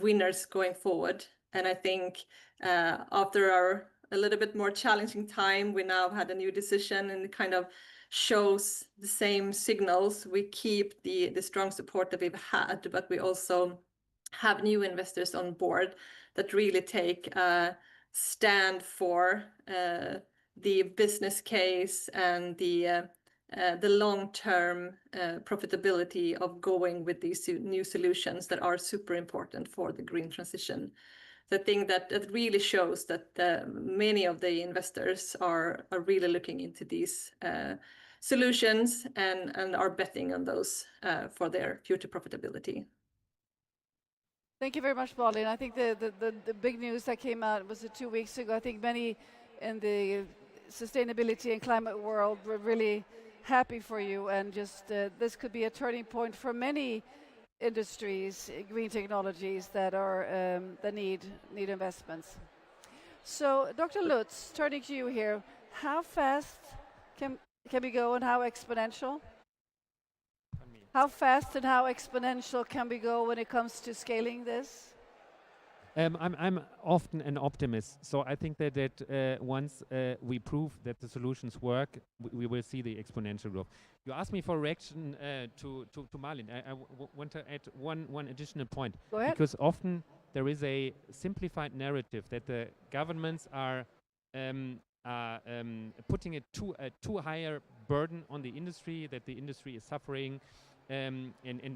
Speaker 15: winners going forward. And I think after our a little bit more challenging time, we now had a new decision, and it kind of shows the same signals. We keep the strong support that we've had, but we also have new investors on board that really take a stand for the business case and the long-term profitability of going with these new solutions that are super important for the green transition. So I think that it really shows that many of the investors are really looking into these solutions and are betting on those for their future profitability.
Speaker 1: Thank you very much, Malin. I think the big news that came out was 2 weeks ago. I think many in the sustainability and climate world were really happy for you, and just this could be a turning point for many industries, green technologies that are that need investments. So, Dr. Lutz, turning to you here, how fast can we go, and how exponential? How fast and how exponential can we go when it comes to scaling this?
Speaker 16: I'm often an optimist, so I think that once we prove that the solutions work, we will see the exponential growth. You asked me for a reaction to Malin. I want to add one additional point.
Speaker 1: Go ahead.
Speaker 16: Because often there is a simplified narrative that the governments are putting a too higher burden on the industry, that the industry is suffering, and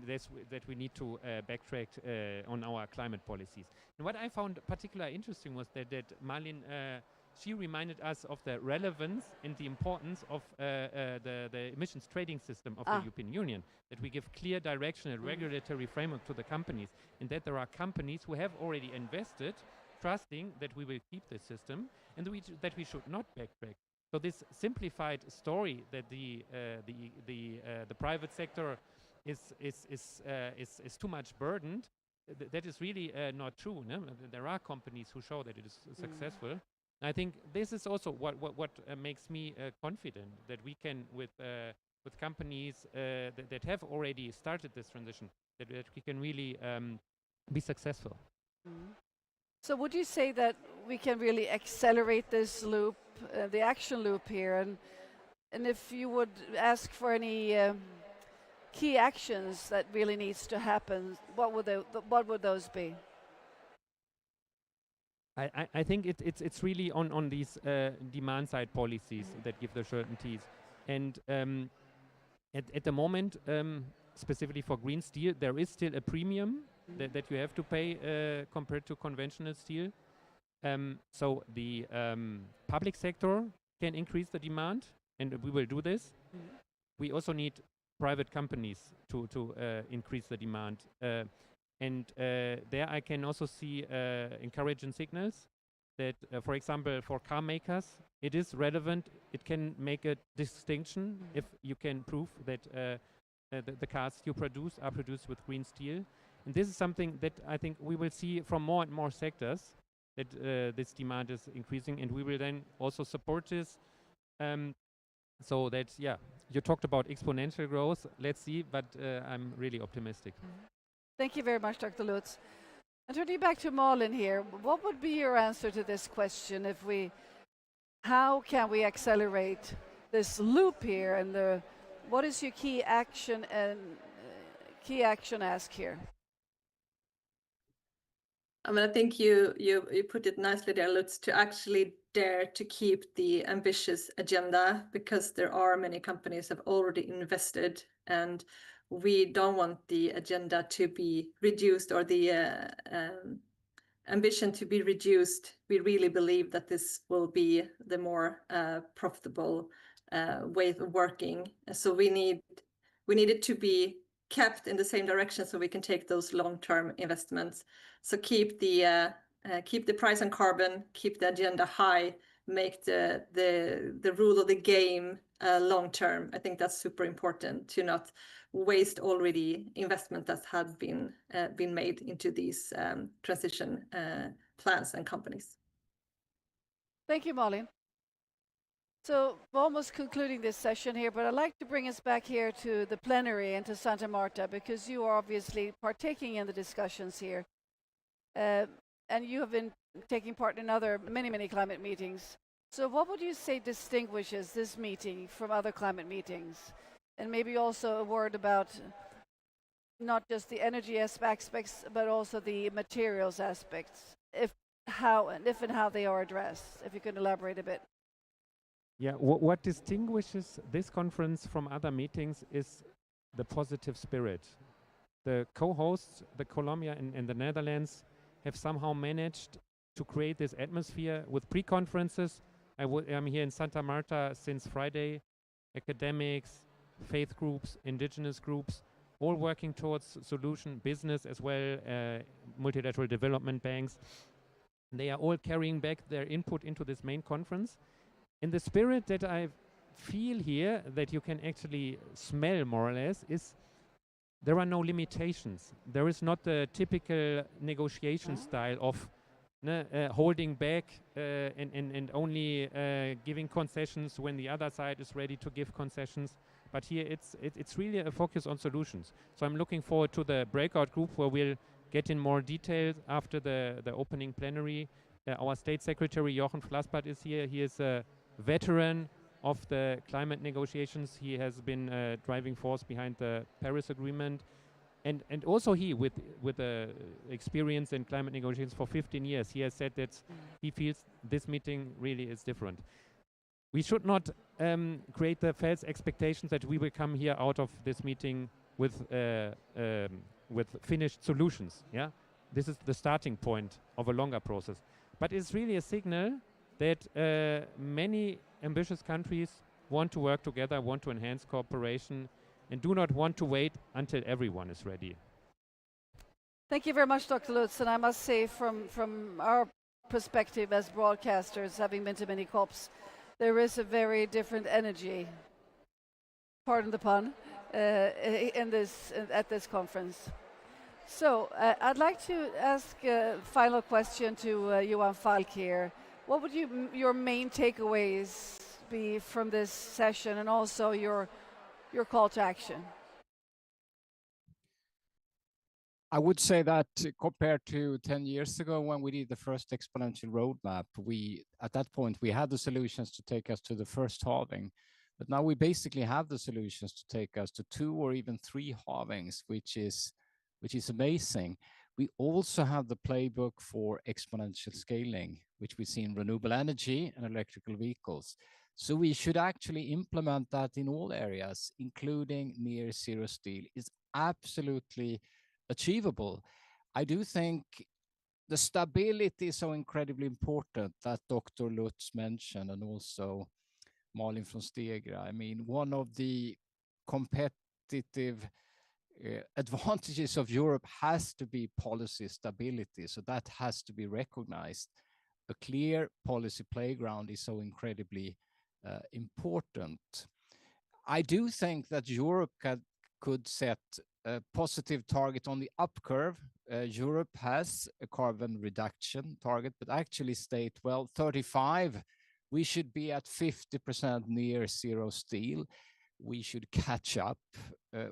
Speaker 16: that we need to backtrack on our climate policies. And what I found particularly interesting was that Marlene, she reminded us of the relevance and the importance of the emissions trading system of the European Union, that we give clear direction and regulatory framework to the companies, and that there are companies who have already invested, trusting that we will keep this system and that we should not backtrack. So this simplified story that the private sector is too much burdened, that is really not true. No? There are companies who show that it is successful. I think this is also what makes me confident that we can, with companies that have already started this transition, that we can really be successful.
Speaker 1: So would you say that we can really accelerate this loop, the action loop here, and if you would ask for any key actions that really needs to happen, what would those be?
Speaker 16: I think it's really on these demand side policies that give the certainties, and at the moment, specifically for green steel, there is still a premium that you have to pay compared to conventional steel. So the public sector can increase the demand, and we will do this. We also need private companies to increase the demand. And there I can also see encouraging signals that, for example, for car makers, it is relevant. It can make a distinction if you can prove that the cars you produce are produced with green steel. And this is something that I think we will see from more and more sectors, that this demand is increasing, and we will then also support this. So that, yeah, you talked about exponential growth. Let's see, but I'm really optimistic.
Speaker 1: Thank you very much, Dr. Lutz. And turning back to Malin here, what would be your answer to this question? How can we accelerate this loop here, and what is your key action ask here?
Speaker 15: I mean, I think you put it nicely there, Lutz, to actually dare to keep the ambitious agenda, because there are many companies have already invested, and we don't want the agenda to be reduced or the ambition to be reduced. We really believe that this will be the more profitable way of working. So we need it to be kept in the same direction so we can take those long-term investments. So keep the price on carbon, keep the agenda high, make the rule of the game long-term. I think that's super important, to not waste already investment that had been made into these transition plans and companies.
Speaker 1: Thank you, Malin. So we're almost concluding this session here, but I'd like to bring us back here to the plenary and to Santa Marta, because you are obviously partaking in the discussions here. And you have been taking part in many climate meetings. So what would you say distinguishes this meeting from other climate meetings? And maybe also a word about not just the energy aspects, but also the materials aspects, if and how they are addressed. If you could elaborate a bit.
Speaker 16: Yeah, what distinguishes this conference from other meetings is the positive spirit. The co-hosts, the Colombia and the Netherlands, have somehow managed to create this atmosphere with pre-conferences. I'm here in Santa Marta since Friday. Academics, faith groups, indigenous groups, all working towards solution, business as well, multilateral development banks. They are all carrying back their input into this main conference. In the spirit that I feel here, that you can actually smell more or less, is there are no limitations. There is not the typical negotiation style of holding back and only giving concessions when the other side is ready to give concessions. But here it's really a focus on solutions. So I'm looking forward to the breakout group where we'll get in more details after the opening plenary. Our State Secretary Jochen Flassbart is here. He is a veteran of the climate negotiations. He has been a driving force behind the Paris Agreement, and also he with experience in climate negotiations for 15 years. He has said that he feels this meeting really is different. We should not create the false expectations that we will come here out of this meeting with finished solutions. Yeah, this is the starting point of a longer process. But it's really a signal that many ambitious countries want to work together, want to enhance cooperation, and do not want to wait until everyone is ready.
Speaker 1: Thank you very much, Dr. Lutz. And I must say, from our perspective as broadcasters, having been to many COPs, there is a very different energy, pardon the pun, at this conference. So I'd like to ask a final question to Johan Falk here. What would your main takeaways be from this session, and also your call to action?
Speaker 13: I would say that compared to 10 years ago when we did the first exponential roadmap, at that point we had the solutions to take us to the first halving. But now we basically have the solutions to take us to 2 or even 3 halvings, which is amazing. We also have the playbook for exponential scaling, which we see in renewable energy and electrical vehicles. So we should actually implement that in all areas, including near zero steel. It's absolutely achievable. I do think the stability is so incredibly important that Dr. Lutz mentioned, and also Malin from Stegra. I mean, one of the competitive advantages of Europe has to be policy stability. So that has to be recognized. A clear policy playground is so incredibly important. I do think that Europe could set a positive target on the up curve. Europe has a carbon reduction target, but actually state, well, 35, we should be at 50% near zero steel. We should catch up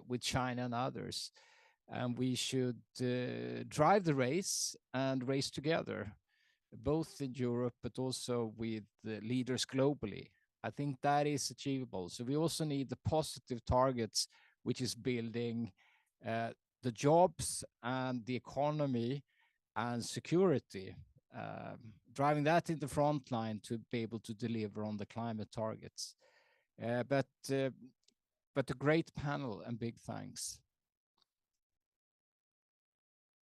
Speaker 13: with China and others. And we should drive the race and race together, both in Europe, but also with the leaders globally. I think that is achievable. So we also need the positive targets, which is building the jobs and the economy and security, driving that in the front line to be able to deliver on the climate targets. But a great panel, and big thanks.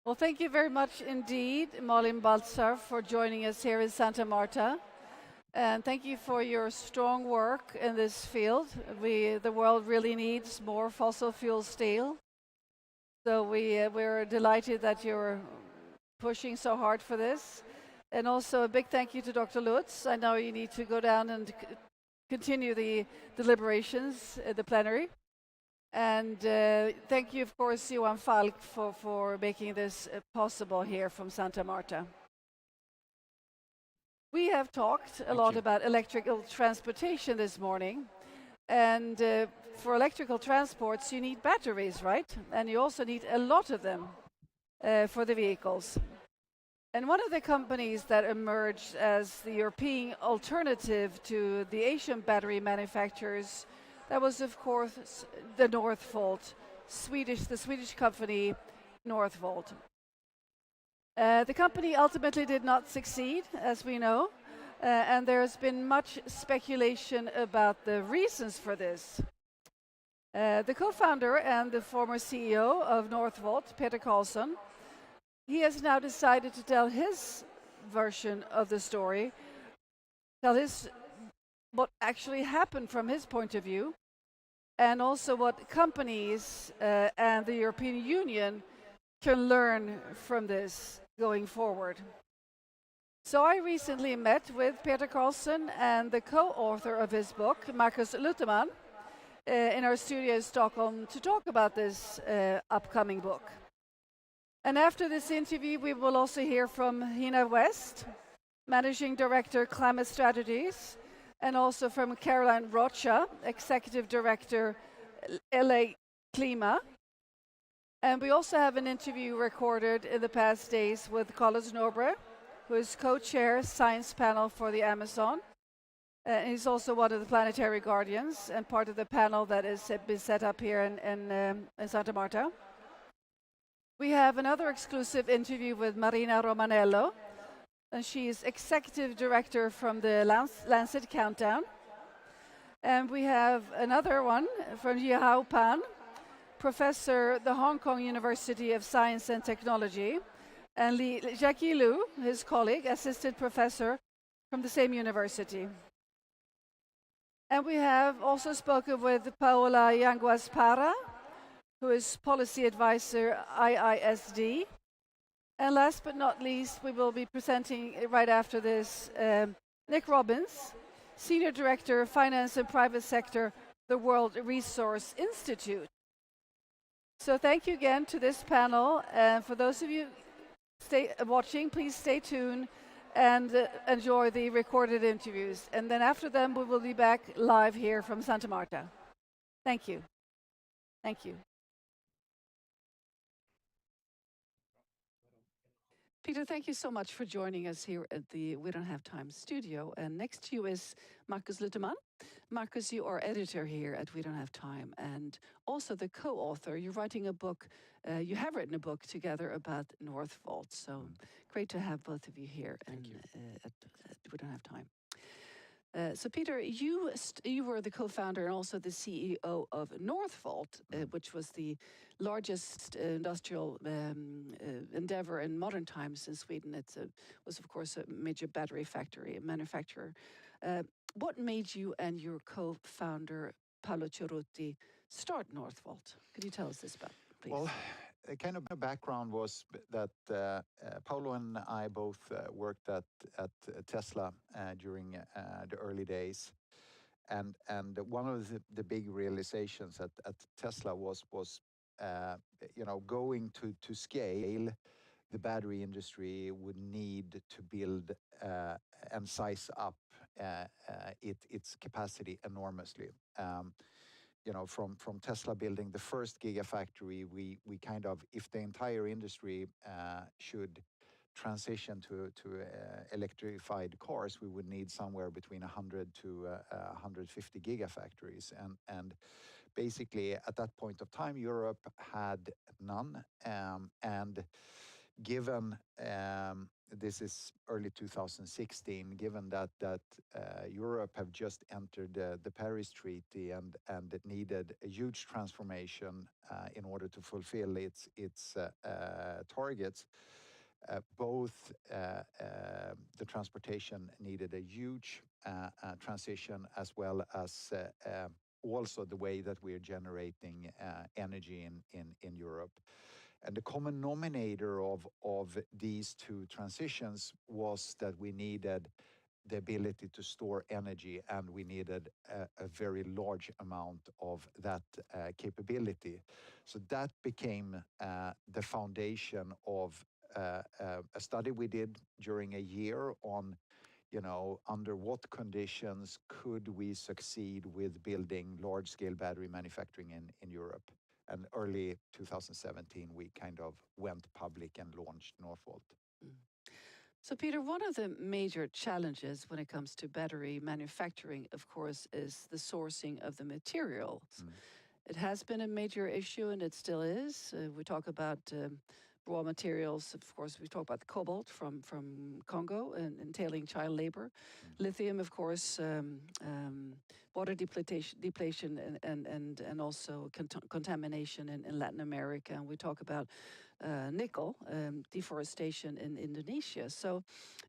Speaker 1: Well, thank you very much indeed, Malin Baltzar, for joining us here in Santa Marta. And thank you for your strong work in this field. The world really needs more fossil fuel steel. So we're delighted that you're pushing so hard for this. And also a big thank you to Dr. Lutz. I know you need to go down and continue the deliberations at the plenary. And thank you, of course, Johan Falk, for making this possible here from Santa Marta. We have talked a lot about electrical transportation this morning. And for electrical transports, you need batteries, right? And you also need a lot of them for the vehicles. And one of the companies that emerged as the European alternative to the Asian battery manufacturers, that was, of course, the Northvolt, the Swedish company Northvolt. The company ultimately did not succeed, as we know, and there's been much speculation about the reasons for this. The co-founder and the former CEO of Northvolt, Peter Carlsson, he has now decided to tell his version of the story, what actually happened from his point of view, and also what companies and the European Union can learn from this going forward. So I recently met with Peter Carlsson and the co-author of his book, Marcus Luterman, in our studio in Stockholm to talk about this upcoming book. And after this interview, we will also hear from Hina West, Managing Director, Climate Strategies, and also from Caroline Rocha, Executive Director, LA Klima. And we also have an interview recorded in the past days with Carlos Nobre, who is co-chair Science Panel for the Amazon. He's also one of the planetary guardians and part of the panel that has been set up here in Santa Marta. We have another exclusive interview with Marina Romanello, and she is Executive Director from the Lancet Countdown. And we have another one from Yihao Pan, professor at the Hong Kong University of Science and Technology, and Jackie Liu, his colleague, assistant professor from the same university. And we have also spoken with Paola Yanguas Para, who is policy advisor IISD. And last but not least, we will be presenting right after this Nick Robbins, Senior Director of Finance and Private Sector, the World Resource Institute. So thank you again to this panel. And for those of you watching, please stay tuned and enjoy the recorded interviews. And then after them, we will be back live here from Santa Marta. Thank you. Thank you. Peter, thank you so much for joining us here at the We Don't Have Time studio. And next to you is Marcus Lutterman. Marcus, you are editor here at We Don't Have Time and also the co-author. You're writing a book, you have written a book together about Northvolt. So great to have both of you here at We Don't Have Time. So Peter, you were the co-founder and also the CEO of Northvolt, which was the largest industrial endeavor in modern times in Sweden. It was, of course, a major battery factory, a manufacturer. What made you and your co-founder, Paolo Ciurutti, start Northvolt? Could you tell us this about, please?
Speaker 17: Well, the kind of background was that Paolo and I both worked at Tesla during the early days, and one of the big realizations at Tesla was going to scale. The battery industry would need to build and size up its capacity enormously. From Tesla building the first gigafactory, we kind of, if the entire industry should transition to electrified cars, we would need somewhere between 100 to 150 gigafactories. And basically, at that point of time, Europe had none. And given this is early 2016, given that Europe have just entered the Paris Treaty and it needed a huge transformation in order to fulfill its targets, both the transportation needed a huge transition, as well as also the way that we're generating energy in Europe. And the common denominator of these two transitions was that we needed the ability to store energy, and we needed a very large amount of that capability. So that became the foundation of a study we did during a year on, under what conditions could we succeed with building large-scale battery manufacturing in Europe. And early 2017, we kind of went public and launched Northvolt.
Speaker 1: So Peter, one of the major challenges when it comes to battery manufacturing, of course, is the sourcing of the materials. It has been a major issue, and it still is. We talk about raw materials. Of course, we talk about the cobalt from Congo and entailing child labor. Lithium, of course, water depletion and also contamination in Latin America. And we talk about nickel, deforestation in Indonesia. So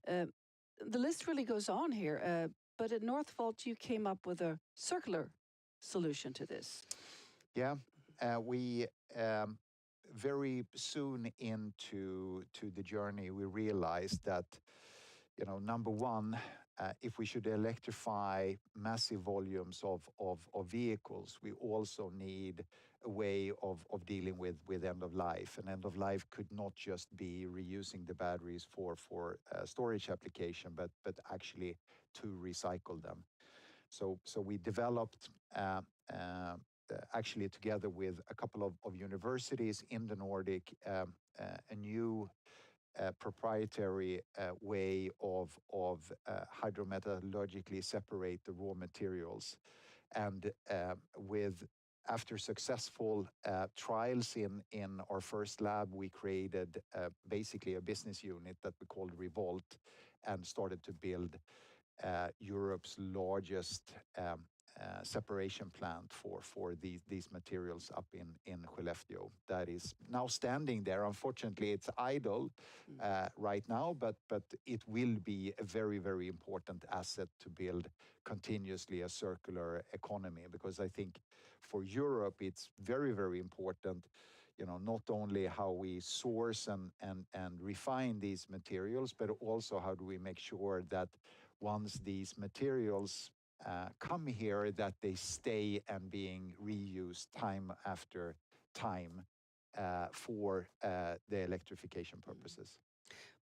Speaker 1: the list really goes on here. But at Northvolt, you came up with a circular solution to this.
Speaker 17: Yeah, we very soon into the journey, we realized that, number one, if we should electrify massive volumes of vehicles, we also need a way of dealing with end of life. And end of life could not just be reusing the batteries for storage application, but actually to recycle them. So we developed actually together with a couple of universities in the Nordic, a new proprietary way of hydrometallurgically separate the raw materials. And after successful trials in our first lab, we created basically a business unit that we called Revolt, and started to build Europe's largest separation plant for these materials up in Skellefteå that is now standing there. Unfortunately, it's idle right now, but it will be a very, very important asset to build continuously a circular economy, because I think for Europe it's very, very important, not only how we source and refine these materials, but also how do we make sure that once these materials come here, that they stay and being reused time after time for the electrification purposes.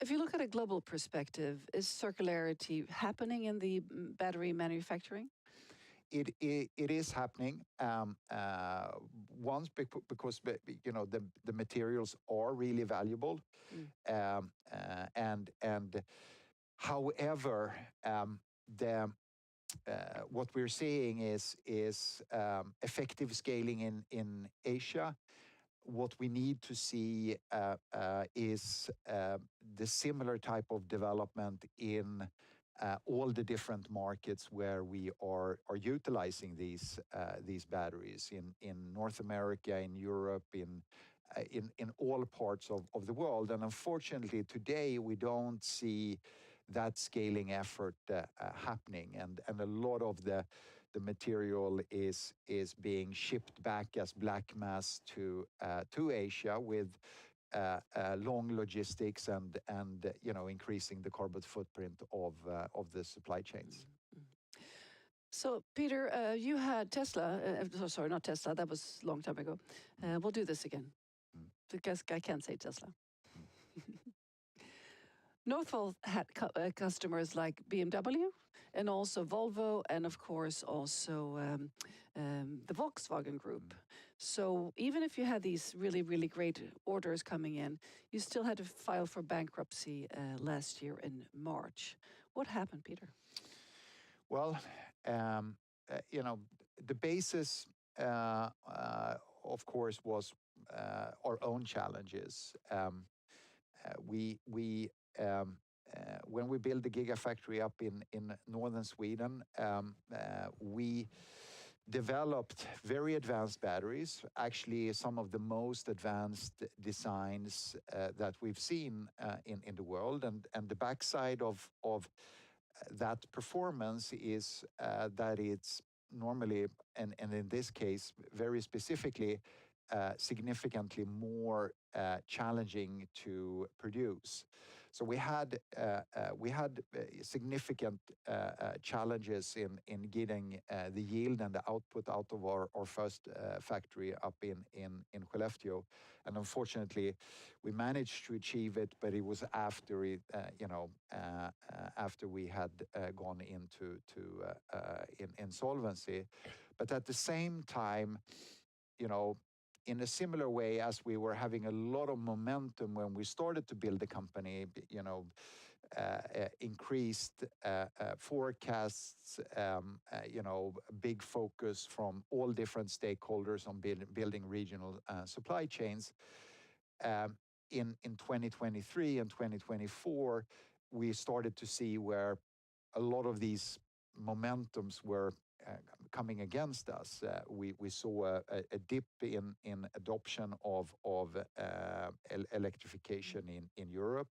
Speaker 1: If you look at a global perspective, is circularity happening in the battery manufacturing?
Speaker 17: It is happening once because the materials are really valuable, and however what we're seeing is effective scaling in Asia. What we need to see is the similar type of development in all the different markets where we are utilizing these batteries in North America, in Europe, in all parts of the world. And unfortunately, today we don't see that scaling effort happening, and a lot of the material is being shipped back as black mass to Asia with long logistics and increasing the carbon footprint of the supply chains.
Speaker 1: So, Peter, you had Tesla. Sorry, not Tesla. That was a long time ago. We'll do this again, because I can't say Tesla. Northvolt had customers like BMW and also Volvo, and of course also the Volkswagen Group. So even if you had these really, really great orders coming in, you still had to file for bankruptcy last year in March. What happened, Peter?
Speaker 17: Well, the basis, of course, was our own challenges. When we built the Gigafactory up in northern Sweden, we developed very advanced batteries, actually some of the most advanced designs that we've seen in the world. And the backside of that performance is that it's normally, and in this case, very specifically, significantly more challenging to produce. So we had significant challenges in getting the yield and the output out of our first factory up in Skellefteå. And unfortunately, we managed to achieve it, but it was after after we had gone into insolvency. But at the same time, in a similar way as we were having a lot of momentum when we started to build the company, increased forecasts, big focus from all different stakeholders on building regional supply chains. In 2023 and 2024, we started to see where a lot of these momentums were coming against us. We saw a dip in adoption of electrification in Europe.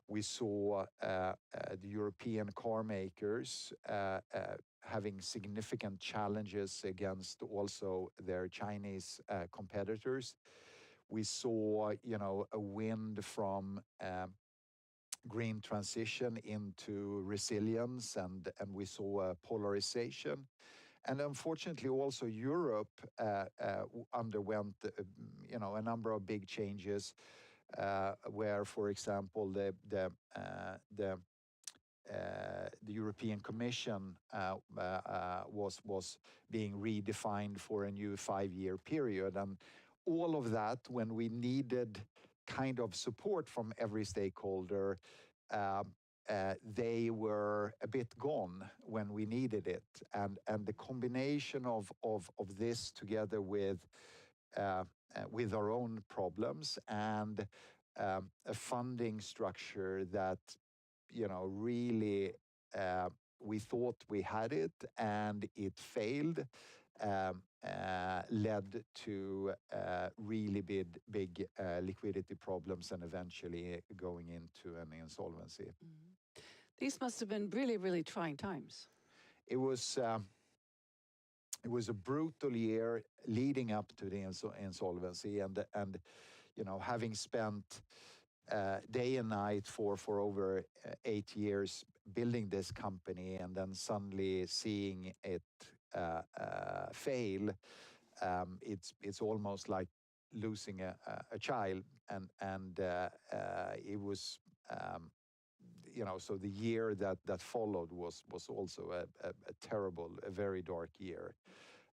Speaker 17: We saw the European car makers having significant challenges against also their Chinese competitors. We saw, a wind from green transition into resilience, and we saw a polarization. And unfortunately, also Europe underwent, a number of big changes, where, for example, the European Commission was being redefined for a new 5-year period, and all of that, when we needed kind of support from every stakeholder, they were a bit gone when we needed it. And the combination of this together with our own problems and a funding structure that really we thought we had it, and it failed, led to really big liquidity problems and eventually going into an insolvency.
Speaker 1: These must have been really, really trying times.
Speaker 17: It was a brutal year leading up to the insolvency, and having spent day and night for over 8 years building this company, and then suddenly seeing it fail, it's almost like losing a child, and it was. So the year that followed was also a terrible, a very dark year.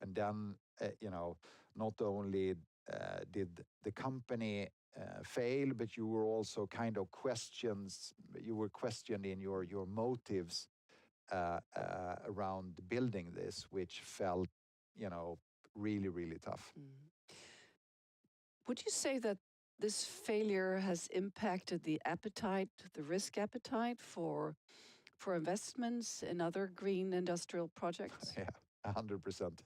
Speaker 17: And then, not only did the company fail, but you were also kind of questioned in your motives around building this, which felt, really, really tough.
Speaker 1: Would you say that this failure has impacted the appetite, the risk appetite for investments in other green industrial projects?
Speaker 17: Yeah, 100%.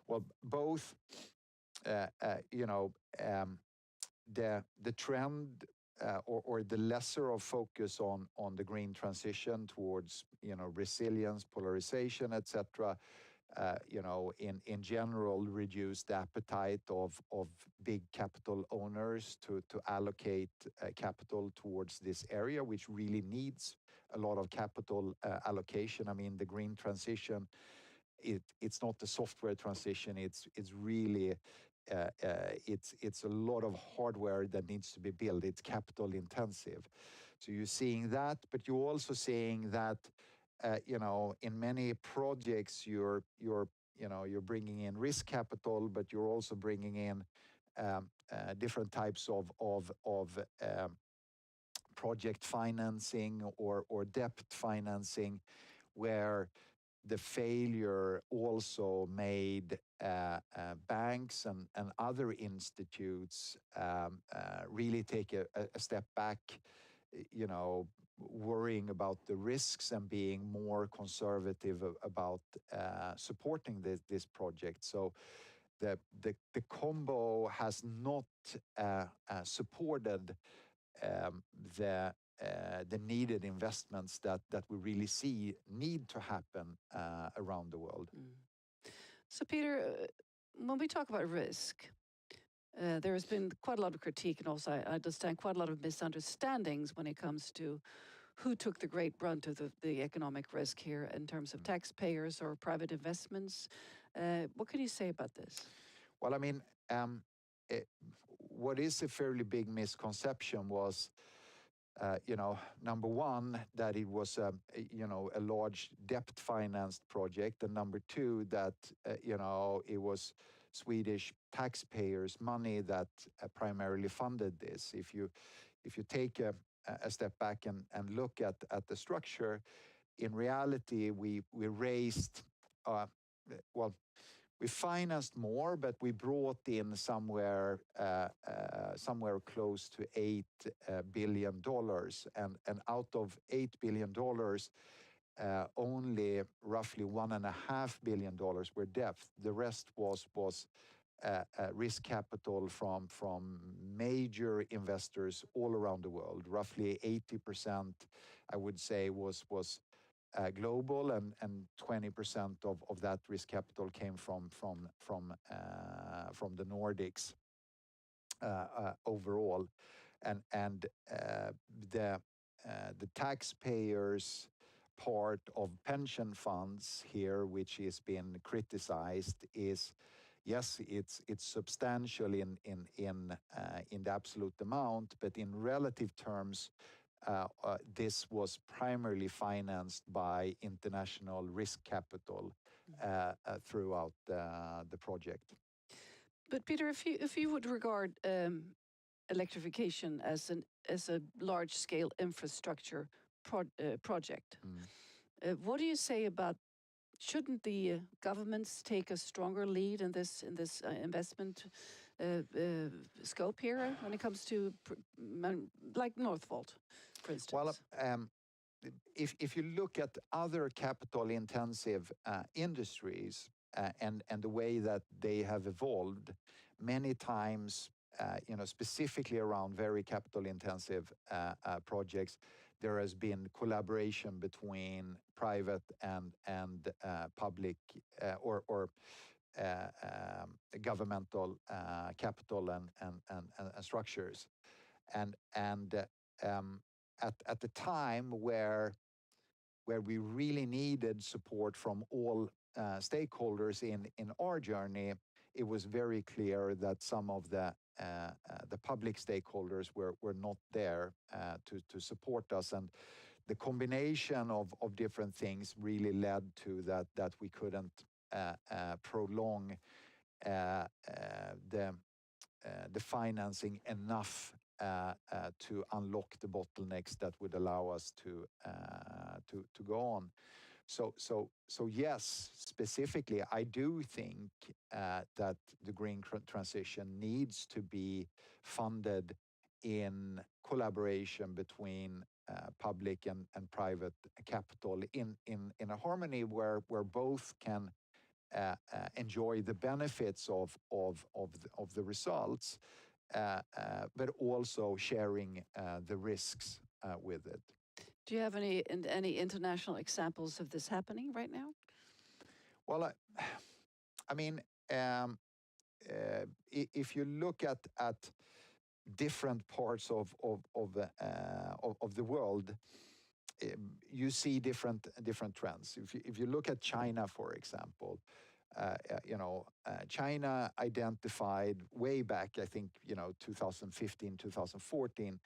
Speaker 17: Well, both, the trend or the lesser of focus on the green transition towards, resilience, polarization, etc. In general, reduced appetite of big capital owners to allocate capital towards this area, which really needs a lot of capital allocation. I mean, the green transition, it's not the software transition. It's really it's a lot of hardware that needs to be built. It's capital intensive. So you're seeing that, but you're also seeing that in many projects you're bringing in risk capital, but you're also bringing in different types of project financing or debt financing, where the failure also made banks and other institutes really take a step back, worrying about the risks and being more conservative about supporting this project. So the combo has not supported the needed investments that we really see need to happen around the world.
Speaker 1: So Peter, when we talk about risk, there has been quite a lot of critique, and also I understand quite a lot of misunderstandings when it comes to who took the great brunt of the economic risk here in terms of taxpayers or private investments. What can you say about this?
Speaker 17: Well, I mean, what is a fairly big misconception was, number one, that it was a large debt-financed project, and number two, that it was Swedish taxpayers' money that primarily funded this. If you take a step back and look at the structure, in reality, we raised, we financed more, but we brought in somewhere close to $8 billion, and out of $8 billion, only roughly $1.5 billion were debt. The rest was risk capital from major investors all around the world. Roughly 80%, I would say, was global, and 20% of that risk capital came from the Nordics overall, and the taxpayers part of pension funds here, which is being criticized, is yes, it's substantial in the absolute amount, but in relative terms, this was primarily financed by international risk capital throughout the project.
Speaker 1: But Peter, if you would regard electrification as a large-scale infrastructure project, what do you say about, shouldn't the governments take a stronger lead in this investment scope here when it comes to like Northvolt, for instance?
Speaker 17: Well, if you look at other capital-intensive industries and the way that they have evolved, many times, specifically around very capital-intensive projects, there has been collaboration between private and public or governmental capital and structures. And at the time where we really needed support from all stakeholders in our journey, it was very clear that some of the public stakeholders were not there to support us, and the combination of different things really led to that we couldn't prolong the financing enough to unlock the bottlenecks that would allow us to go on. So yes, specifically, I do think that the green transition needs to be funded in collaboration between public and private capital in a harmony where both can enjoy the benefits of the results, but also sharing the risks with it.
Speaker 1: Do you have any international examples of this happening right now?
Speaker 17: Well, I mean, if you look at different parts of the world, you see different trends. If you look at China, for example, China identified way back, I think, 2015, 2014,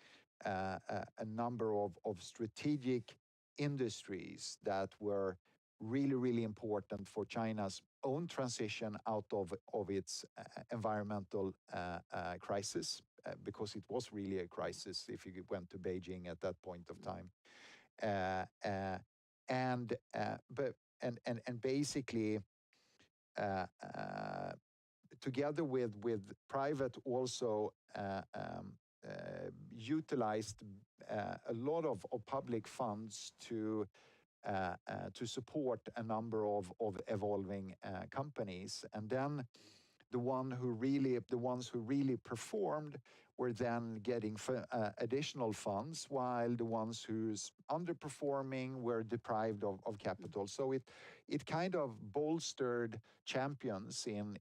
Speaker 17: a number of strategic industries that were really, really important for China's own transition out of its environmental crisis, because it was really a crisis if you went to Beijing at that point of time. And basically, together with private, also utilized a lot of public funds to support a number of evolving companies, and then the ones who really performed were then getting additional funds, while the ones who's underperforming were deprived of capital. So it kind of bolstered champions in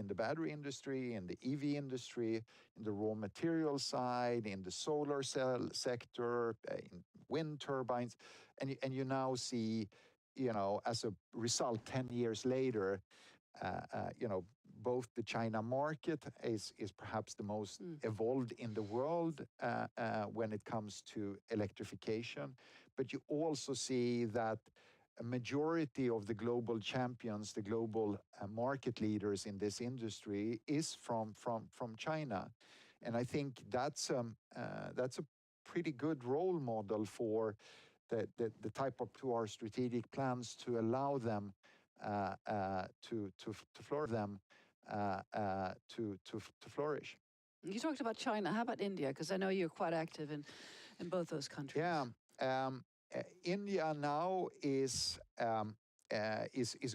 Speaker 17: the battery industry, in the EV industry, in the raw material side, in the solar cell sector, in wind turbines, and you now see, as a result, 10 years later, both the China market is perhaps the most evolved in the world when it comes to electrification, but you also see that a majority of the global champions, the global market leaders in this industry, is from China, and I think that's a pretty good role model for the type of our strategic plans to allow them to flourish.
Speaker 1: You talked about China. How about India? Because I know you're quite active in both those countries.
Speaker 17: Yeah, India now is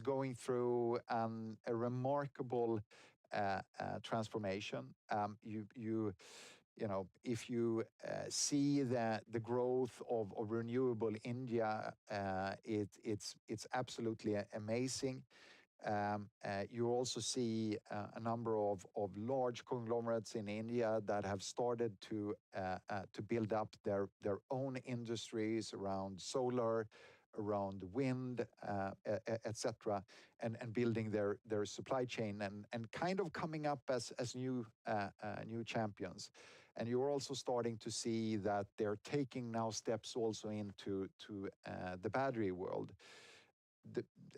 Speaker 17: going through a remarkable transformation. If you see the growth of renewable India, it's absolutely amazing. You also see a number of large conglomerates in India that have started to build up their own industries around solar, around wind, etc., and building their supply chain and kind of coming up as new champions. And you're also starting to see that they're taking now steps also into the battery world.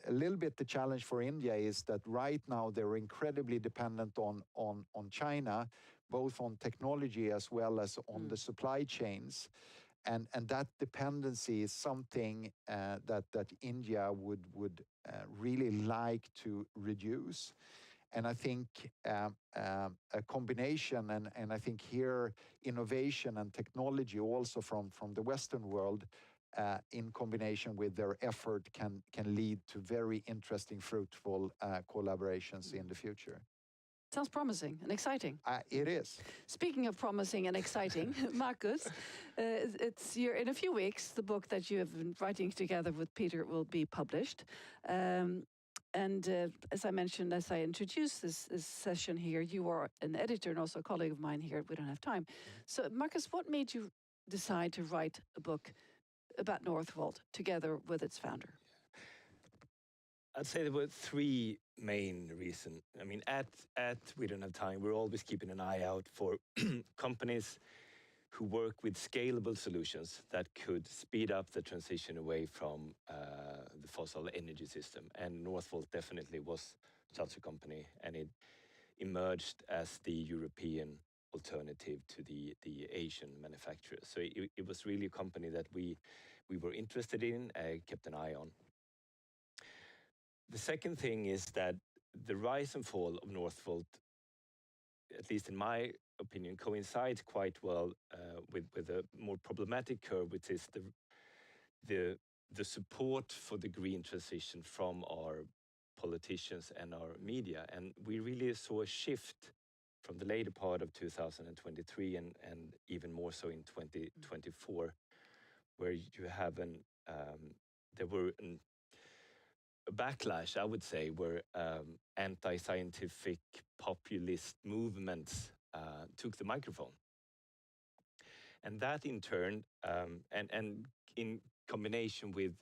Speaker 17: A little bit the challenge for India is that right now they're incredibly dependent on China, both on technology as well as on the supply chains. And that dependency is something that India would really like to reduce. And I think a combination, and I think here innovation and technology also from the Western world in combination with their effort, can lead to very interesting, fruitful collaborations in the future.
Speaker 1: Sounds promising and exciting.
Speaker 17: It is.
Speaker 1: Speaking of promising and exciting, Marcus, in a few weeks, the book that you have been writing together with Peter will be published. And as I mentioned, as I introduced this session here, you are an editor and also a colleague of mine here. We don't have time. So, Marcus, what made you decide to write a book about Northvolt together with its founder?
Speaker 18: I'd say there were three main reasons. I mean, at We Don't Have Time, we're always keeping an eye out for companies who work with scalable solutions that could speed up the transition away from the fossil energy system. And Northvolt definitely was such a company, and it emerged as the European alternative to the Asian manufacturers. So it was really a company that we were interested in, kept an eye on. The second thing is that the rise and fall of Northvolt, at least in my opinion, coincides quite well with a more problematic curve, which is the support for the green transition from our politicians and our media. And we really saw a shift from the later part of 2023 and even more so in 2024, where you have there were a backlash, I would say, where anti-scientific populist movements took the microphone. And that in turn, and in combination with,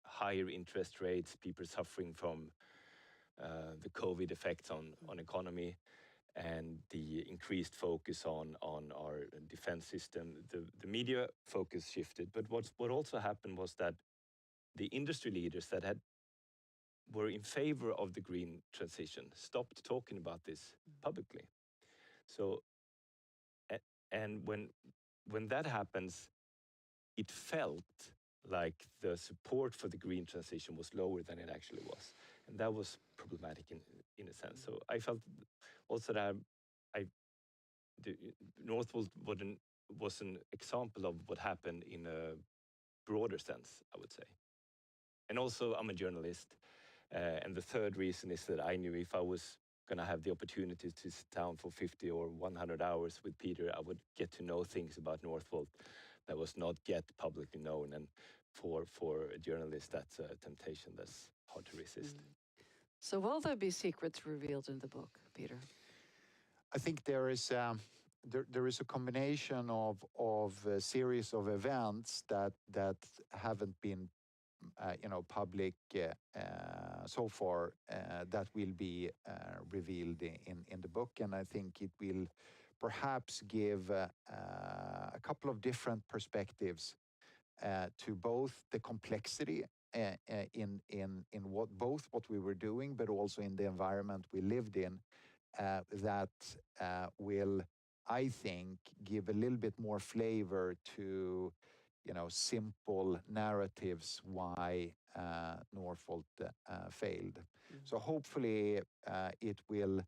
Speaker 18: higher interest rates, people suffering from the COVID effects on economy, and the increased focus on our defense system, the media focus shifted. But what also happened was that the industry leaders that were in favor of the green transition stopped talking about this publicly. So, and when that happens, it felt like the support for the green transition was lower than it actually was, and that was problematic in a sense. So I felt also that Northvolt was an example of what happened in a broader sense, I would say. And also, I'm a journalist. And the third reason is that I knew if I was going to have the opportunity to sit down for 50 or 100 hours with Peter, I would get to know things about Northvolt that was not yet publicly known. And for a journalist, that's a temptation that's hard to resist.
Speaker 1: So will there be secrets revealed in the book, Peter?
Speaker 17: I think there is a combination of a series of events that haven't been public so far, that will be revealed in the book, and I think it will perhaps give a couple of different perspectives to both the complexity in what we were doing, but also in the environment we lived in, that will, I think, give a little bit more flavor to simple narratives why Northvolt failed. So hopefully it will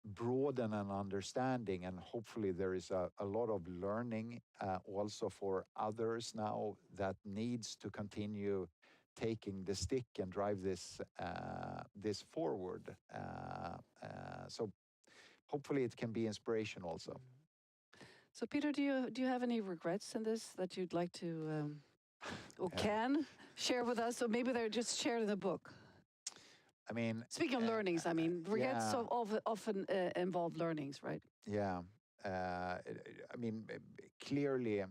Speaker 17: broaden an understanding, and hopefully there is a lot of learning also for others now that needs to continue taking the stick and drive this forward. So hopefully it can be inspiration also.
Speaker 1: So, Peter, do you have any regrets in this that you'd like to or can share with us, or maybe they're just shared in the book?
Speaker 17: I mean,
Speaker 1: speaking of learnings, I mean, regrets
Speaker 17: yeah.
Speaker 1: often involve learnings, right?
Speaker 17: Yeah, I mean, clearly,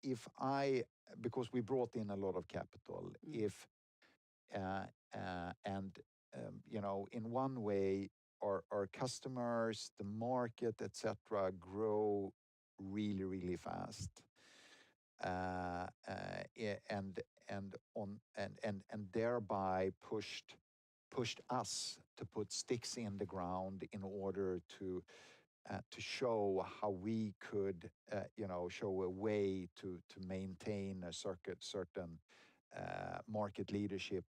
Speaker 17: if I, because we brought in a lot of capital, if and in one way, our customers, the market, etc., grow really, really fast, and thereby pushed us to put sticks in the ground in order to show how we could, show a way to maintain a certain market leadership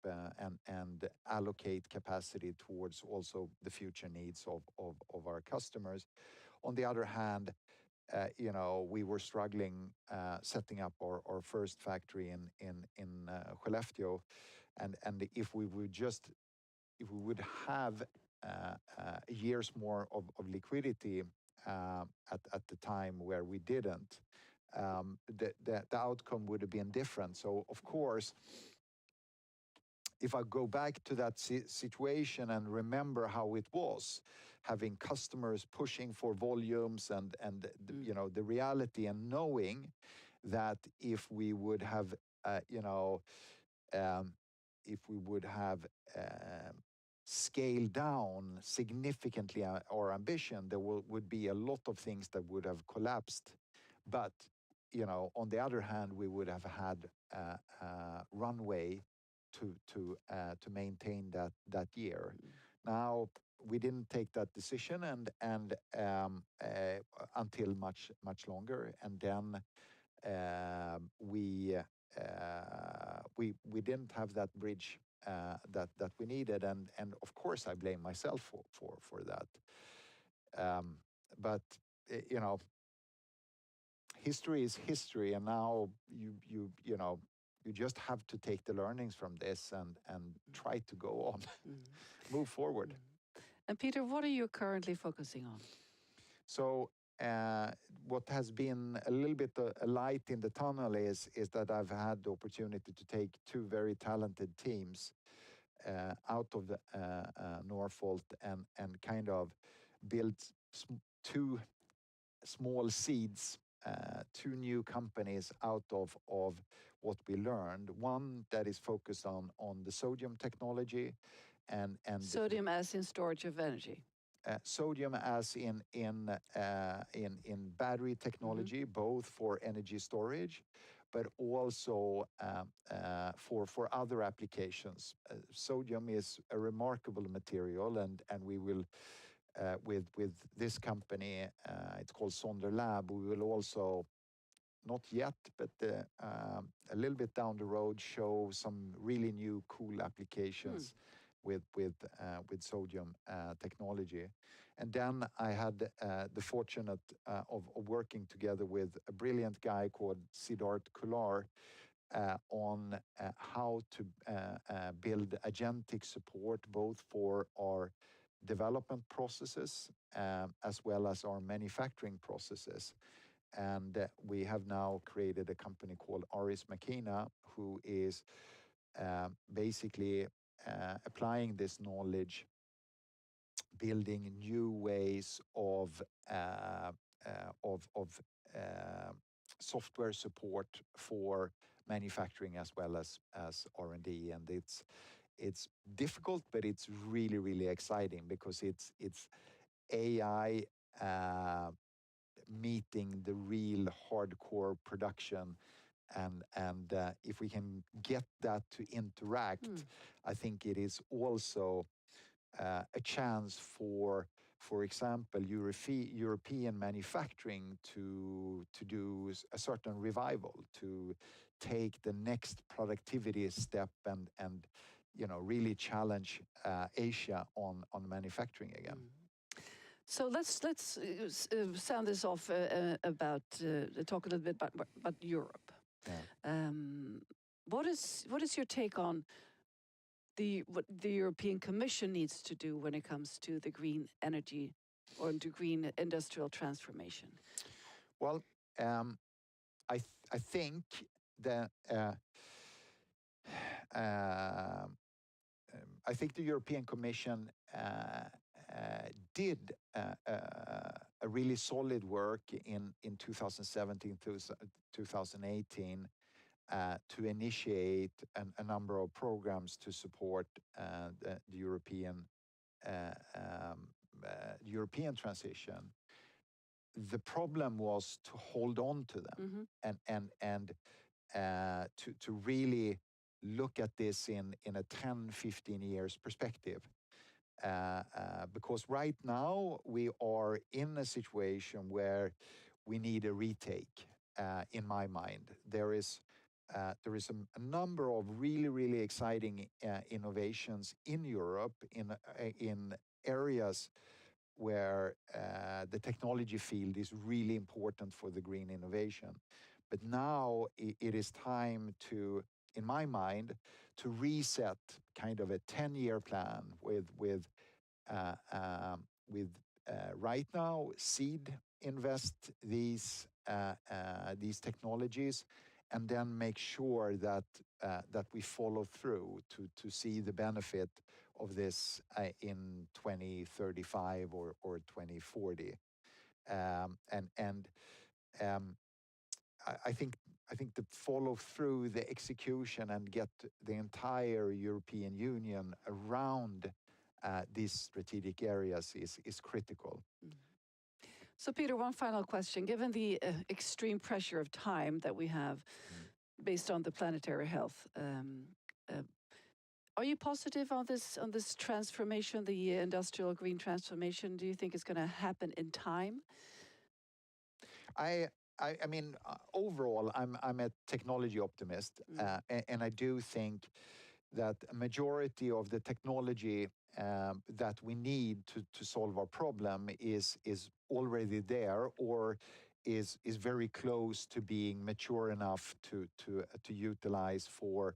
Speaker 17: and allocate capacity towards also the future needs of our customers. On the other hand, we were struggling setting up our first factory in Skellefteå, and if we would have years more of liquidity at the time where we didn't, the outcome would have been different. So of course, if I go back to that situation and remember how it was, having customers pushing for volumes and the reality, and knowing that if we would have scaled down significantly our ambition, there would be a lot of things that would have collapsed. But on the other hand, we would have had runway to maintain that year. Now we didn't take that decision, and until much longer, and then we didn't have that bridge that we needed, and of course I blame myself for that. But history is history, and now you just have to take the learnings from this and try to go on, move forward.
Speaker 1: And Peter, what are you currently focusing on?
Speaker 17: So what has been a little bit a light in the tunnel is that I've had the opportunity to take two very talented teams out of the Northvolt and kind of build two small seeds, two new companies out of what we learned. One that is focused on the sodium technology, and
Speaker 1: sodium as in storage of energy.
Speaker 17: Sodium as in battery technology, both for energy storage, but also for other applications. Sodium is a remarkable material, and we will with this company, it's called Sonder Lab. We will also, not yet, but a little bit down the road, show some really new cool applications with sodium technology. And then I had the fortunate of working together with a brilliant guy called Siddharth Kular on how to build agentic support, both for our development processes as well as our manufacturing processes. And we have now created a company called Aris Makina, who is basically applying this knowledge, building new ways of software support for manufacturing as well as R&D. And it's difficult, but it's really, really exciting, because it's AI meeting the real hardcore production. And if we can get that to interact, I think it is also a chance for example, European manufacturing to do a certain revival, to take the next productivity step and really challenge Asia on manufacturing again.
Speaker 1: So let's sound this off about talk a little bit about Europe.
Speaker 17: Yeah.
Speaker 1: What is your take on what the European Commission needs to do when it comes to the green energy or to green industrial transformation?
Speaker 17: Well, I think that I think the European Commission did a really solid work in 2017 to 2018 to initiate a number of programs to support the European transition. The problem was to hold on to them and to really look at this in a 10, 15 years perspective. Because right now we are in a situation where we need a retake, in my mind. There is there is a number of really exciting innovations in Europe in areas where the technology field is really important for the green innovation. But now it is time to, in my mind, to reset kind of a 10-year plan with right now seed invest these technologies, and then make sure that that we follow through to see the benefit of this in 2035 or 2040. I think the follow through, the execution, and get the entire European Union around these strategic areas is critical.
Speaker 1: So, Peter, one final question. Given the extreme pressure of time that we have based on the planetary health, are you positive on this transformation, the industrial green transformation? Do you think it's going to happen in time?
Speaker 17: I mean, overall, I'm a technology optimist, and I do think that a majority of the technology that we need to solve our problem is already there, or is very close to being mature enough to utilize for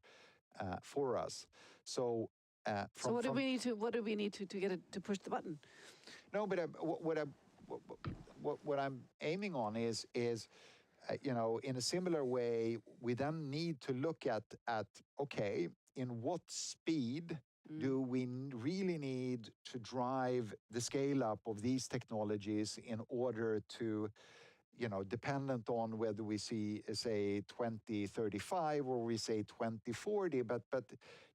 Speaker 17: us. So.
Speaker 1: So what do we need to get it to push the button?
Speaker 17: No, but what I'm aiming on is you know, in a similar way, we then need to look at okay, in what speed do we really need to drive the scale up of these technologies in order to, you know, dependent on whether we see, say, 2035 or we say 2040, but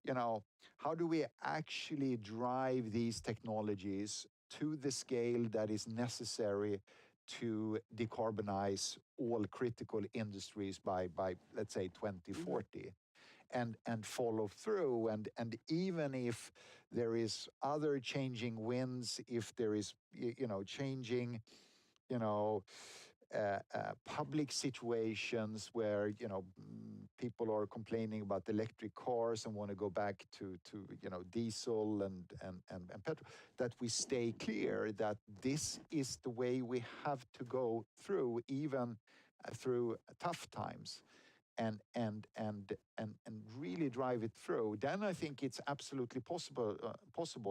Speaker 17: you know, how do we actually drive these technologies to the scale that is necessary to decarbonize all critical industries by let's say 2040, and follow through, and even if there is other changing winds, if there is, you know, changing, you know, public situations where, you know, people are complaining about electric cars and want to go back to you know, diesel and petrol, that we stay clear that this is the way we have to go through, even through tough times, and really drive it through. Then I think it's absolutely possible,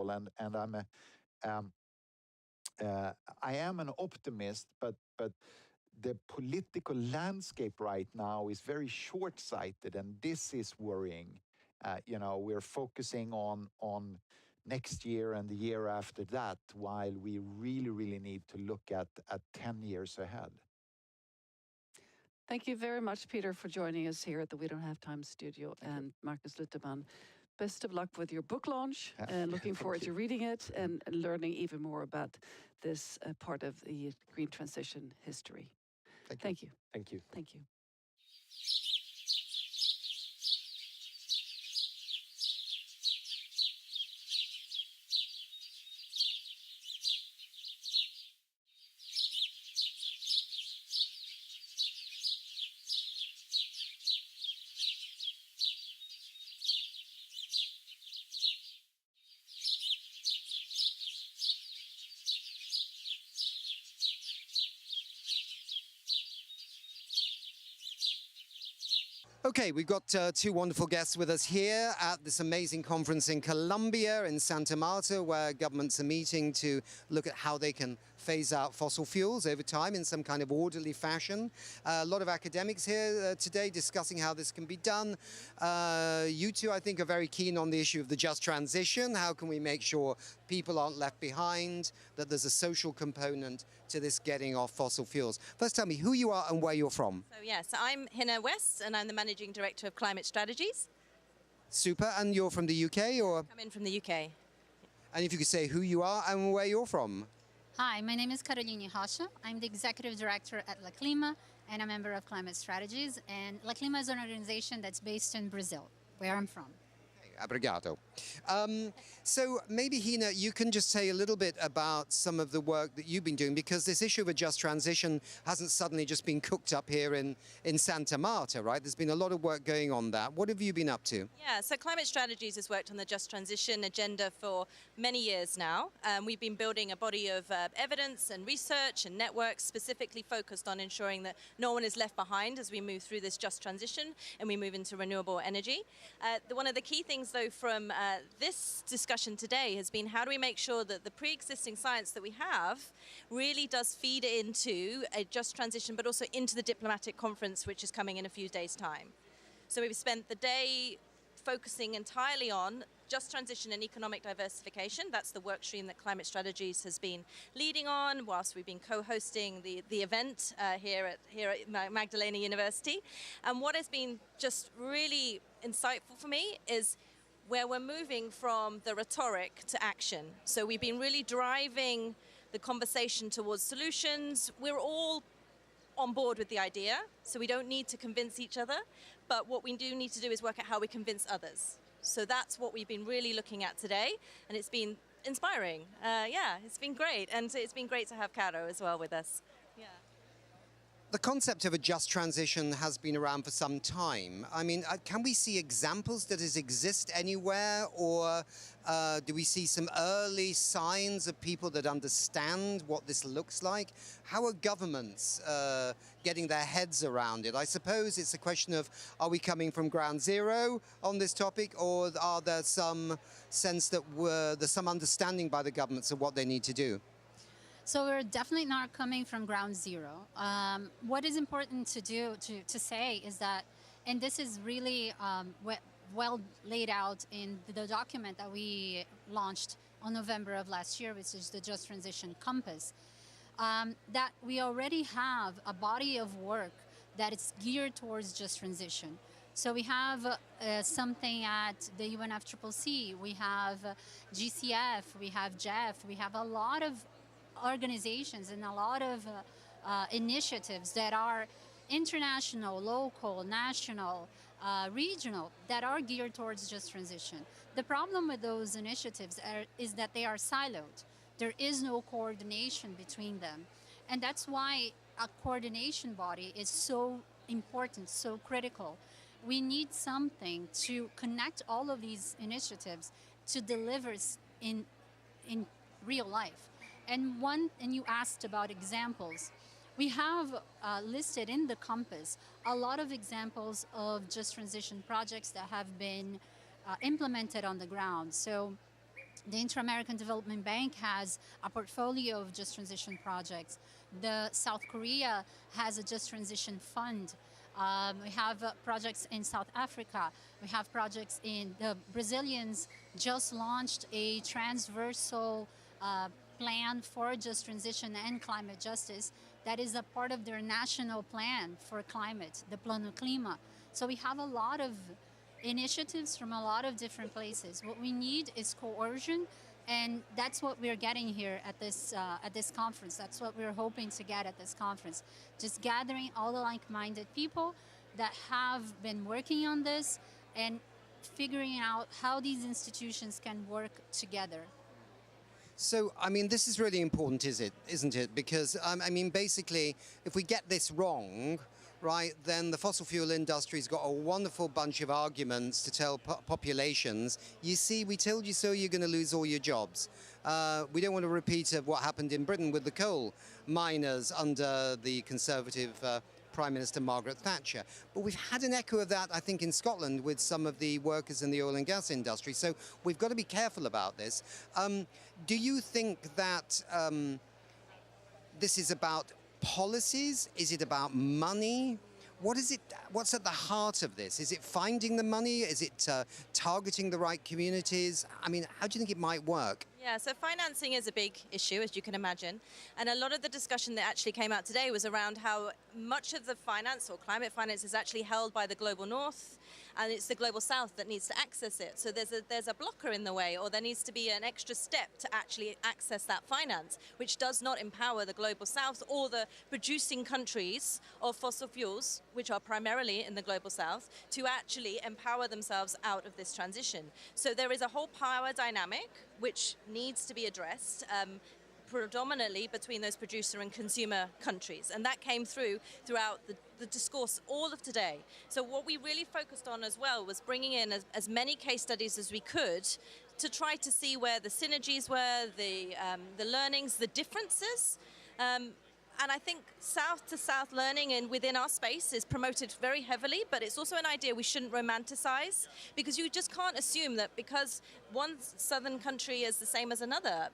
Speaker 17: and I am an optimist, but the political landscape right now is very short-sighted, and this is worrying. You know, we're focusing on next year and the year after that, while we really need to look at 10 years ahead.
Speaker 1: Thank you very much, Peter, for joining us here at the We Don't Have Time studio, and Marcus Lutterman. Best of luck with your book launch, and looking forward to reading it and learning even more about this part of the green transition history. Thank you.
Speaker 18: Thank you.
Speaker 1: Thank you.
Speaker 2: Okay, we've got two wonderful guests with us here at this amazing conference in Colombia, in Santa Marta, where governments are meeting to look at how they can phase out fossil fuels over time in some kind of orderly fashion. A lot of academics here today discussing how this can be done. You two, I think, are very keen on the issue of the just transition. How can we make sure people aren't left behind, that there's a social component to this getting off fossil fuels? First, tell me who you are and where you're from.
Speaker 19: So yes, I'm Hina West, and I'm the Managing Director of Climate Strategies.
Speaker 2: Super, and you're from the UK, or?
Speaker 19: I'm in from the UK.
Speaker 2: And if you could say who you are and where you're from.
Speaker 20: Hi, my name is Caroline Rocha. I'm the Executive Director at La Clima, and a member of Climate Strategies. And La Clima is an organization that's based in Brazil, where I'm from.
Speaker 2: Obrigado. So maybe, Hina, you can just say a little bit about some of the work that you've been doing, because this issue of a just transition hasn't suddenly just been cooked up here in Santa Marta, right? There's been a lot of work going on that. What have you been up to?
Speaker 19: Yeah, so Climate Strategies has worked on the just transition agenda for many years now. We've been building a body of evidence and research and networks specifically focused on ensuring that no one is left behind as we move through this just transition and we move into renewable energy. One of the key things, though, from this discussion today has been how do we make sure that the pre-existing science that we have really does feed into a just transition, but also into the diplomatic conference, which is coming in a few days' time. So we've spent the day focusing entirely on just transition and economic diversification. That's the work stream that Climate Strategies has been leading on whilst we've been co-hosting the event here at Magdalena University. And what has been just really insightful for me is where we're moving from the rhetoric to action. So we've been really driving the conversation towards solutions. We're all on board with the idea, so we don't need to convince each other, but what we do need to do is work out how we convince others. So that's what we've been really looking at today, and it's been inspiring. Yeah, it's been great, and it's been great to have Caro as well with us. Yeah.
Speaker 2: The concept of a just transition has been around for some time. I mean, can we see examples that exist anywhere, or do we see some early signs of people that understand what this looks like? How are governments getting their heads around it? I suppose it's a question of, are we coming from ground zero on this topic, or are there some sense that there's some understanding by the governments of what they need to do?
Speaker 20: So we're definitely not coming from ground zero. What is important to do, to say is that, and this is really well laid out in the document that we launched on November of last year, which is the Just Transition Compass, that we already have a body of work that is geared towards just transition. So we have something at the UNFCCC, we have GCF, we have JEF, we have a lot of organizations and a lot of initiatives that are international, local, national, regional, that are geared towards just transition. The problem with those initiatives is that they are siloed. There is no coordination between them. And that's why a coordination body is so important, so critical. We need something to connect all of these initiatives to deliver in real life. And you asked about examples. We have listed in the Compass a lot of examples of just transition projects that have been implemented on the ground. So the Inter-American Development Bank has a portfolio of just transition projects. The South Korea has a just transition fund. We have projects in South Africa. We have projects in the Brazilians just launched a transversal plan for just transition and climate justice that is a part of their national plan for climate, the Plano Clima. So we have a lot of initiatives from a lot of different places. What we need is coercion, and that's what we're getting here at this conference. That's what we're hoping to get at this conference. Just gathering all the like-minded people that have been working on this and figuring out how these institutions can work together.
Speaker 2: So, I mean, this is really important, isn't it? Because, I mean, basically, if we get this wrong, right, then the fossil fuel industry's got a wonderful bunch of arguments to tell populations, you see, we told you so, you're going to lose all your jobs. We don't want a repeat of what happened in Britain with the coal miners under the Conservative Prime Minister Margaret Thatcher. But we've had an echo of that, I think, in Scotland with some of the workers in the oil and gas industry. So we've got to be careful about this. Do you think that this is about policies? Is it about money? What is it? What's at the heart of this? Is it finding the money? Is it targeting the right communities? I mean, how do you think it might work?
Speaker 19: Yeah, so financing is a big issue, as you can imagine. And a lot of the discussion that actually came out today was around how much of the finance or climate finance is actually held by the global north, and it's the global south that needs to access it. So there's a blocker in the way, or there needs to be an extra step to actually access that finance, which does not empower the global south or the producing countries of fossil fuels, which are primarily in the global south, to actually empower themselves out of this transition. So there is a whole power dynamic which needs to be addressed, predominantly between those producer and consumer countries. And that came throughout the discourse all of today. So what we really focused on as well was bringing in as many case studies as we could to try to see where the synergies were, the learnings, the differences. And I think south-to-south learning within our space is promoted very heavily, but it's also an idea we shouldn't romanticize, because you just can't assume that because one southern country is the same as another.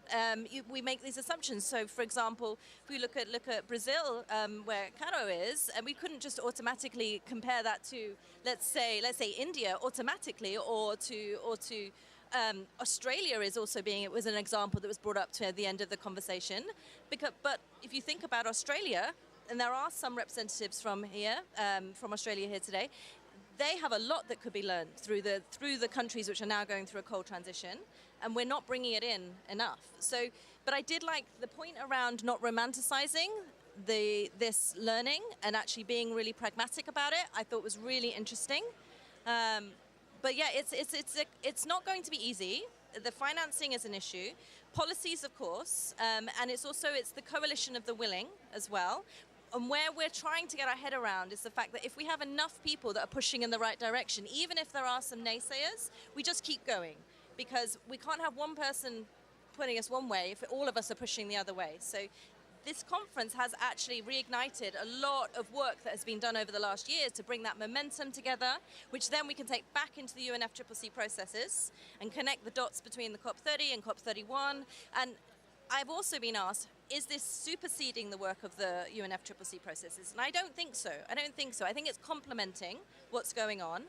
Speaker 19: We make these assumptions. So, for example, if we look at Brazil, where Caro is, and we couldn't just automatically compare that to, let's say India automatically, or to Australia is also it was an example that was brought up to the end of the conversation. But if you think about Australia, and there are some representatives from here, from Australia here today, they have a lot that could be learned through the countries which are now going through a coal transition, and we're not bringing it in enough. So, but I did like the point around not romanticizing this learning and actually being really pragmatic about it. I thought was really interesting. But yeah, it's not going to be easy. The financing is an issue. Policies, of course, and it's the coalition of the willing as well. And where we're trying to get our head around is the fact that if we have enough people that are pushing in the right direction, even if there are some naysayers, we just keep going. Because we can't have one person putting us one way if all of us are pushing the other way. So this conference has actually reignited a lot of work that has been done over the last years to bring that momentum together, which then we can take back into the UNFCCC processes and connect the dots between the COP30 and COP31. And I've also been asked, is this superseding the work of the UNFCCC processes? And I don't think so. I think it's complementing what's going on.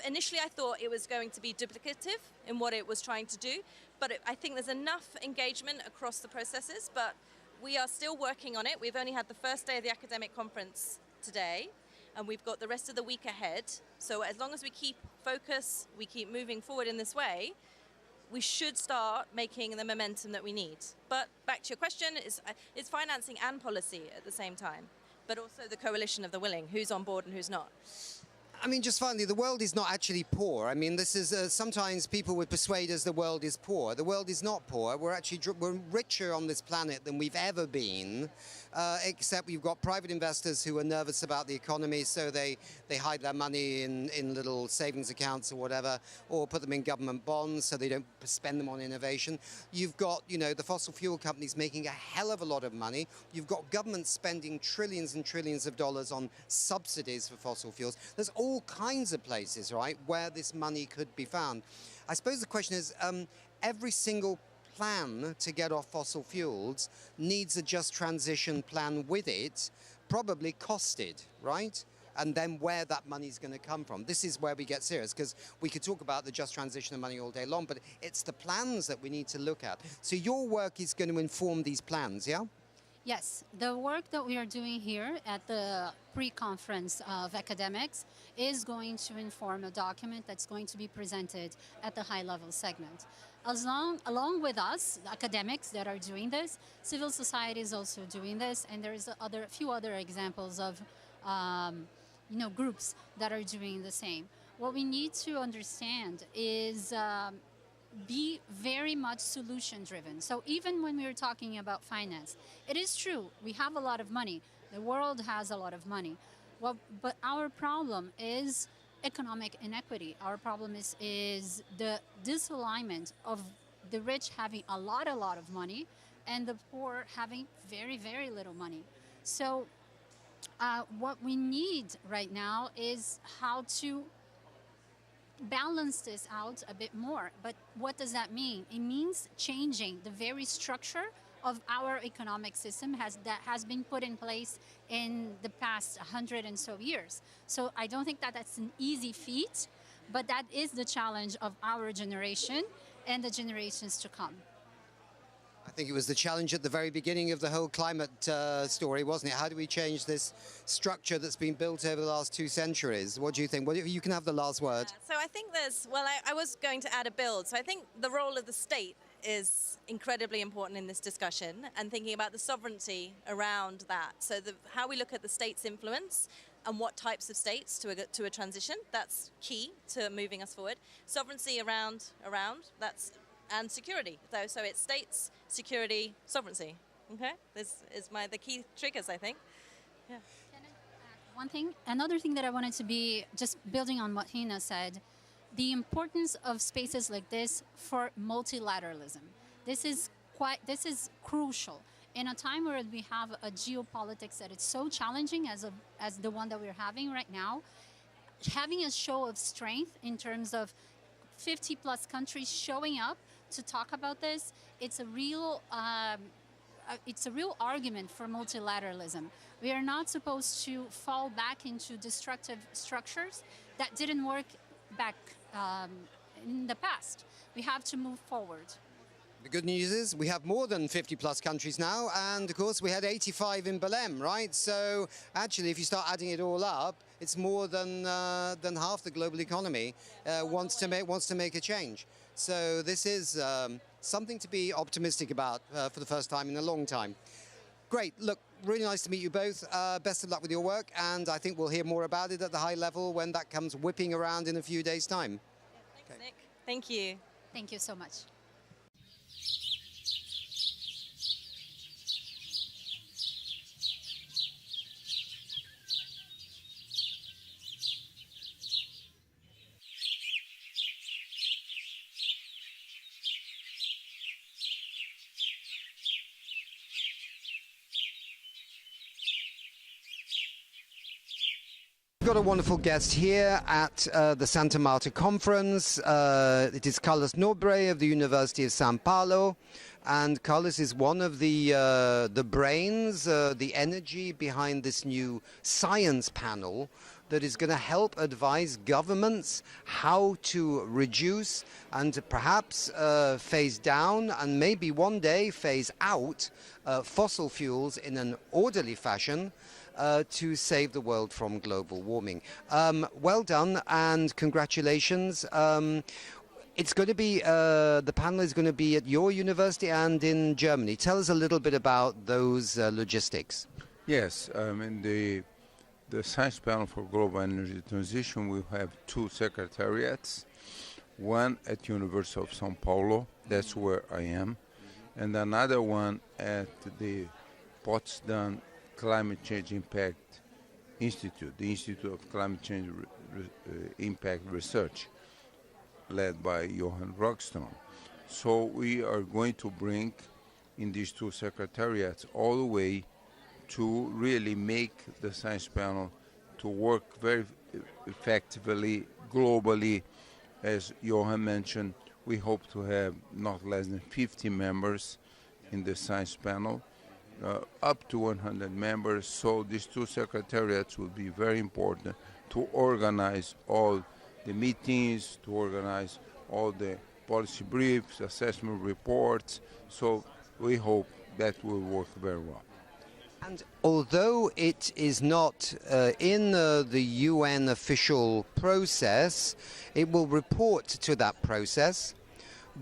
Speaker 19: Initially, I thought it was going to be duplicative in what it was trying to do, but I think there's enough engagement across the processes, but we are still working on it. We've only had the first day of the academic conference today, and we've got the rest of the week ahead. So as long as we keep focus, we keep moving forward in this way, we should start making the momentum that we need. But back to your question, it's financing and policy at the same time, but also the coalition of the willing, who's on board and who's not.
Speaker 2: I mean, just finally, the world is not actually poor. I mean, this is sometimes people would persuade us the world is poor. The world is not poor. We're richer on this planet than we've ever been, except we've got private investors who are nervous about the economy, so they hide their money in little savings accounts or whatever, or put them in government bonds so they don't spend them on innovation. You've got, the fossil fuel companies making a hell of a lot of money. You've got governments spending trillions and trillions of dollars on subsidies for fossil fuels. There's all kinds of places, right, where this money could be found. I suppose the question is, every single plan to get off fossil fuels needs a just transition plan with it, probably costed, right? And then where that money's going to come from. This is where we get serious, because we could talk about the just transition of money all day long, but it's the plans that we need to look at. So your work is going to inform these plans, yeah?
Speaker 20: Yes, the work that we are doing here at the pre-conference of academics is going to inform a document that's going to be presented at the high-level segment. Along with us, the academics that are doing this, civil society is also doing this, and there is a few other examples of groups that are doing the same. What we need to understand is be very much solution driven. So even when we are talking about finance, it is true, we have a lot of money. The world has a lot of money. But our problem is economic inequity. Our problem is the disalignment of the rich having a lot of money and the poor having very, very little money. So what we need right now is how to balance this out a bit more. But what does that mean? It means changing the very structure of our economic system that has been put in place in the past 100 and so years. So I don't think that that's an easy feat, but that is the challenge of our generation and the generations to come.
Speaker 21: I think it was the challenge at the very beginning of the whole climate story, wasn't it? How do we change this structure that's been built over the last 2 centuries? What do you think? Well, you can have the last word.
Speaker 19: So I think I was going to add a build. So I think the role of the state is incredibly important in this discussion, and thinking about the sovereignty around that. So how we look at the state's influence and what types of states to a transition, that's key to moving us forward. Sovereignty around and security. So it's states, security, sovereignty. Okay, this is the key triggers, I think. Yeah.
Speaker 20: One thing, another thing that I wanted to be just building on what Hina said, the importance of spaces like this for multilateralism. This is crucial in a time where we have a geopolitics that is so challenging as the one that we're having right now. Having a show of strength in terms of 50 plus countries showing up to talk about this, it's a real argument for multilateralism. We are not supposed to fall back into destructive structures that didn't work back in the past. We have to move forward.
Speaker 21: The good news is we have more than 50 plus countries now, and of course we had 85 in Belém, right? So actually, if you start adding it all up, it's more than half the global economy wants to make a change. So this is something to be optimistic about for the first time in a long time. Great. Look, really nice to meet you both. Best of luck with your work, and I think we'll hear more about it at the high level when that comes whipping around in a few days' time.
Speaker 19: Yeah, thanks, Nick. Thank you.
Speaker 20: Thank you so much.
Speaker 21: We've got a wonderful guest here at the Santa Marta conference. It is Carlos Nobre of the University of São Paulo. And Carlos is one of the brains, the energy behind this new science panel that is going to help advise governments how to reduce and perhaps phase down and maybe one day phase out fossil fuels in an orderly fashion to save the world from global warming. Well done and congratulations. It's going to be, the panel is going to be at your university and in Germany. Tell us a little bit about those logistics.
Speaker 8: Yes, in the Science Panel for Global Energy Transition, we have 2 secretariats. One at University of São Paulo, that's where I am, and another one at the Potsdam Climate Change Impact Institute, the Institute of Climate Change Impact Research, led by Johan Rockstone. So we are going to bring in these 2 secretariats all the way to really make the science panel to work very effectively globally. As Johan mentioned, we hope to have not less than 50 members in the science panel, up to 100 members. So these 2 secretariats will be very important to organize all the meetings, to organize all the policy briefs, assessment reports. So we hope that will work very well.
Speaker 21: And although it is not in the UN official process, it will report to that process,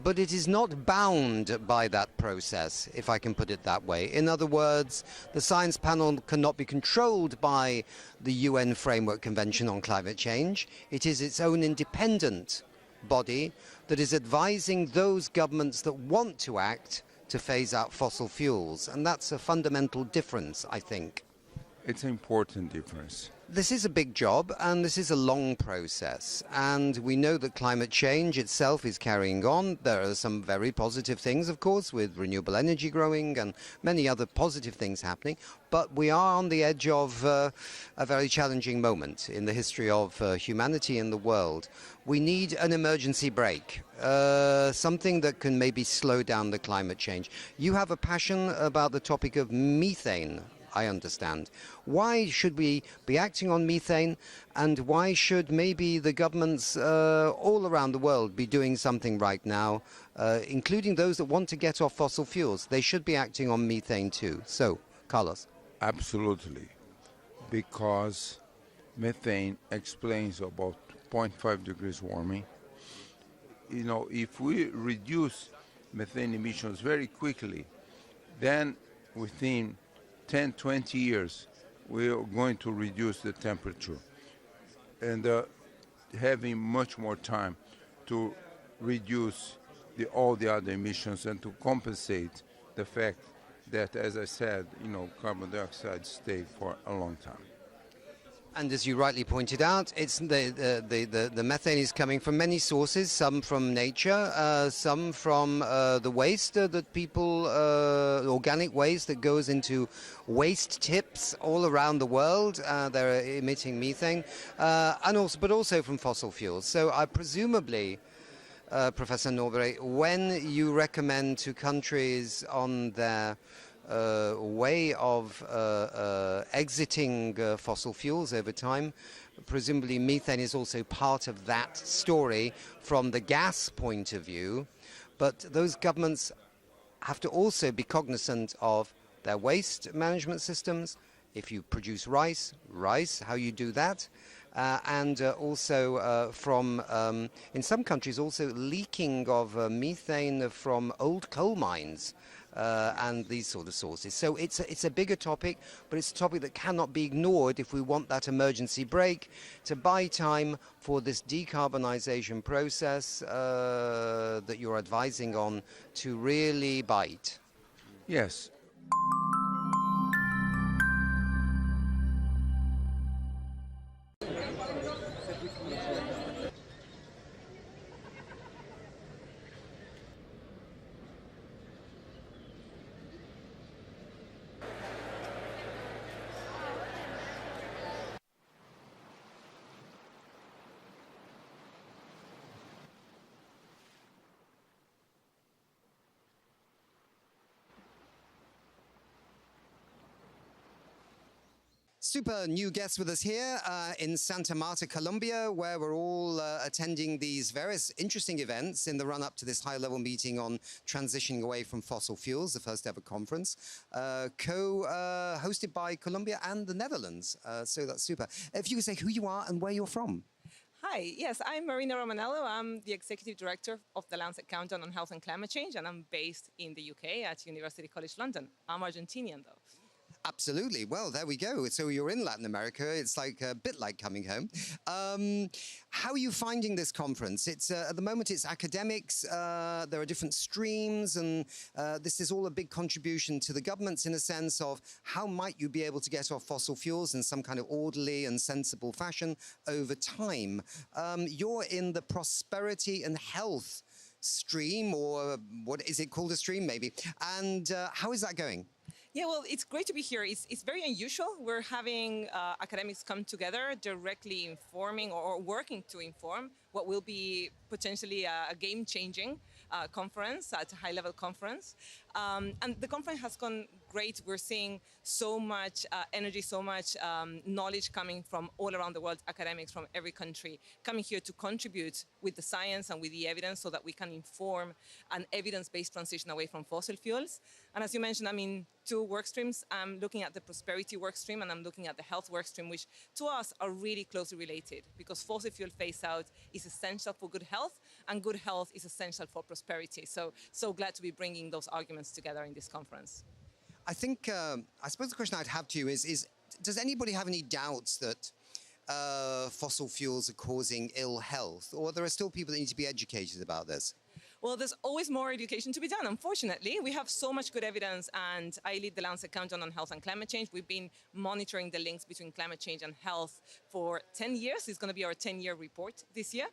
Speaker 21: but it is not bound by that process, if I can put it that way. In other words, the science panel cannot be controlled by the UN Framework Convention on Climate Change. It is its own independent body that is advising those governments that want to act to phase out fossil fuels. And that's a fundamental difference, I think.
Speaker 8: It's an important difference.
Speaker 21: This is a big job, and this is a long process. And we know that climate change itself is carrying on. There are some very positive things, of course, with renewable energy growing and many other positive things happening. But we are on the edge of a very challenging moment in the history of humanity and the world. We need an emergency brake, something that can maybe slow down the climate change. You have a passion about the topic of methane. I understand. Why should we be acting on methane, and why should maybe the governments all around the world be doing something right now, including those that want to get off fossil fuels? They should be acting on methane too. So, Carlos.
Speaker 8: Absolutely, because methane explains about 0.5 degrees warming. You know, if we reduce methane emissions very quickly, then within 10, 20 years, we are going to reduce the temperature and having much more time to reduce all the other emissions and to compensate the fact that, as I said, you know, carbon dioxide stay for a long time.
Speaker 21: And as you rightly pointed out, it's the methane is coming from many sources, some from nature, some from the waste that people, organic waste that goes into waste tips all around the world. They're emitting methane, but also from fossil fuels. So presumably, Professor Nobre, when you recommend to countries on their way of exiting fossil fuels over time, presumably methane is also part of that story from the gas point of view. But those governments have to also be cognizant of their waste management systems. If you produce rice, how you do that. And also from, in some countries, also leaking of methane from old coal mines. And these sort of sources. So it's a bigger topic, but it's a topic that cannot be ignored if we want that emergency brake to buy time for this decarbonisation process that you're advising on to really bite.
Speaker 8: Yes.
Speaker 21: Super new guest with us here in Santa Marta, Colombia, where we're all attending these various interesting events in the run-up to this high-level meeting on transitioning away from fossil fuels, the first ever conference, hosted by Colombia and the Netherlands. So that's super. If you could say who you are and where you're from.
Speaker 3: Hi, yes, I'm Marina Romanello. I'm the Executive Director of the Lancet Countdown on Health and Climate Change, and I'm based in the UK at University College London. I'm Argentinian, though.
Speaker 21: Absolutely. Well, there we go. So you're in Latin America. It's like a bit like coming home. How are you finding this conference? It's at the moment it's academics. There are different streams, and this is all a big contribution to the governments in a sense of how might you be able to get off fossil fuels in some kind of orderly and sensible fashion over time. You're in the prosperity and health stream, or what is it called, a stream maybe? And how is that going?
Speaker 3: Yeah, well, it's great to be here. It's very unusual. We're having academics come together directly informing or working to inform what will be potentially a game-changing conference, at a high-level conference. And the conference has gone great. We're seeing so much energy, so much knowledge coming from all around the world, academics from every country coming here to contribute with the science and with the evidence so that we can inform an evidence-based transition away from fossil fuels. And as you mentioned, I mean, two work streams. I'm looking at the prosperity work stream and I'm looking at the health work stream, which to us are really closely related because fossil fuel phase out is essential for good health and good health is essential for prosperity. So glad to be bringing those arguments together in this conference.
Speaker 21: I think, I suppose the question I'd have to you is does anybody have any doubts that fossil fuels are causing ill health, or there are still people that need to be educated about this?
Speaker 3: Well, there's always more education to be done. Unfortunately, we have so much good evidence, and I lead the Lancet Countdown on Health and Climate Change. We've been monitoring the links between climate change and health for 10 years. It's going to be our 10-year report this year.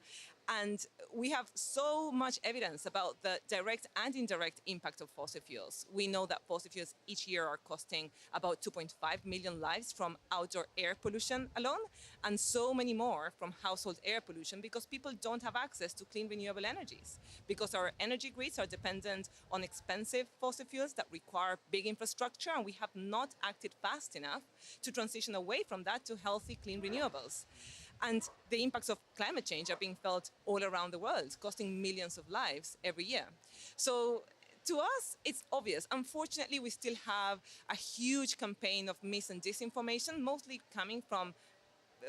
Speaker 3: And we have so much evidence about the direct and indirect impact of fossil fuels. We know that fossil fuels each year are costing about 2.5 million lives from outdoor air pollution alone, and so many more from household air pollution because people don't have access to clean renewable energies, because our energy grids are dependent on expensive fossil fuels that require big infrastructure, and we have not acted fast enough to transition away from that to healthy, clean renewables. And the impacts of climate change are being felt all around the world, costing millions of lives every year. So to us, it's obvious. Unfortunately, we still have a huge campaign of mis and disinformation, mostly coming from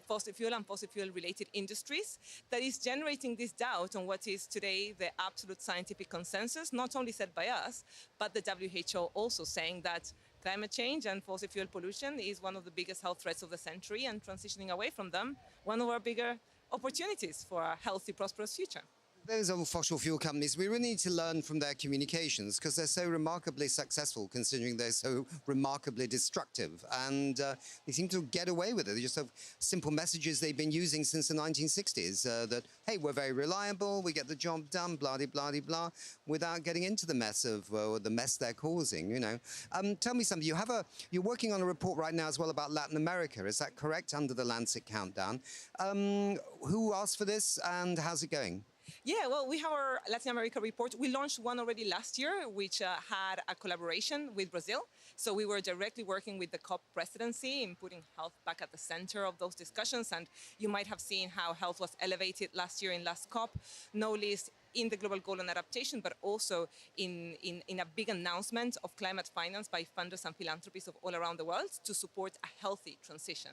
Speaker 3: fossil fuel and fossil fuel related industries, that is generating this doubt on what is today the absolute scientific consensus, not only said by us, but the WHO also saying that climate change and fossil fuel pollution is one of the biggest health threats of the century, and transitioning away from them, one of our bigger opportunities for a healthy, prosperous future.
Speaker 21: Those old fossil fuel companies, we really need to learn from their communications because they're so remarkably successful considering they're so remarkably destructive. And they seem to get away with it. They just have simple messages they've been using since the 1960s that, hey, we're very reliable, we get the job done, blah, without getting into the mess of the mess they're causing, you know. Tell me something. You're working on a report right now as well about Latin America. Is that correct, under the Lancet Countdown? Who asked for this and how's it going?
Speaker 3: Yeah, well, we have our Latin America report. We launched one already last year, which had a collaboration with Brazil. So we were directly working with the COP presidency in putting health back at the center of those discussions. And you might have seen how health was elevated last year in last COP, no least in the global goal on adaptation, but also in a big announcement of climate finance by funders and philanthropists of all around the world to support a healthy transition.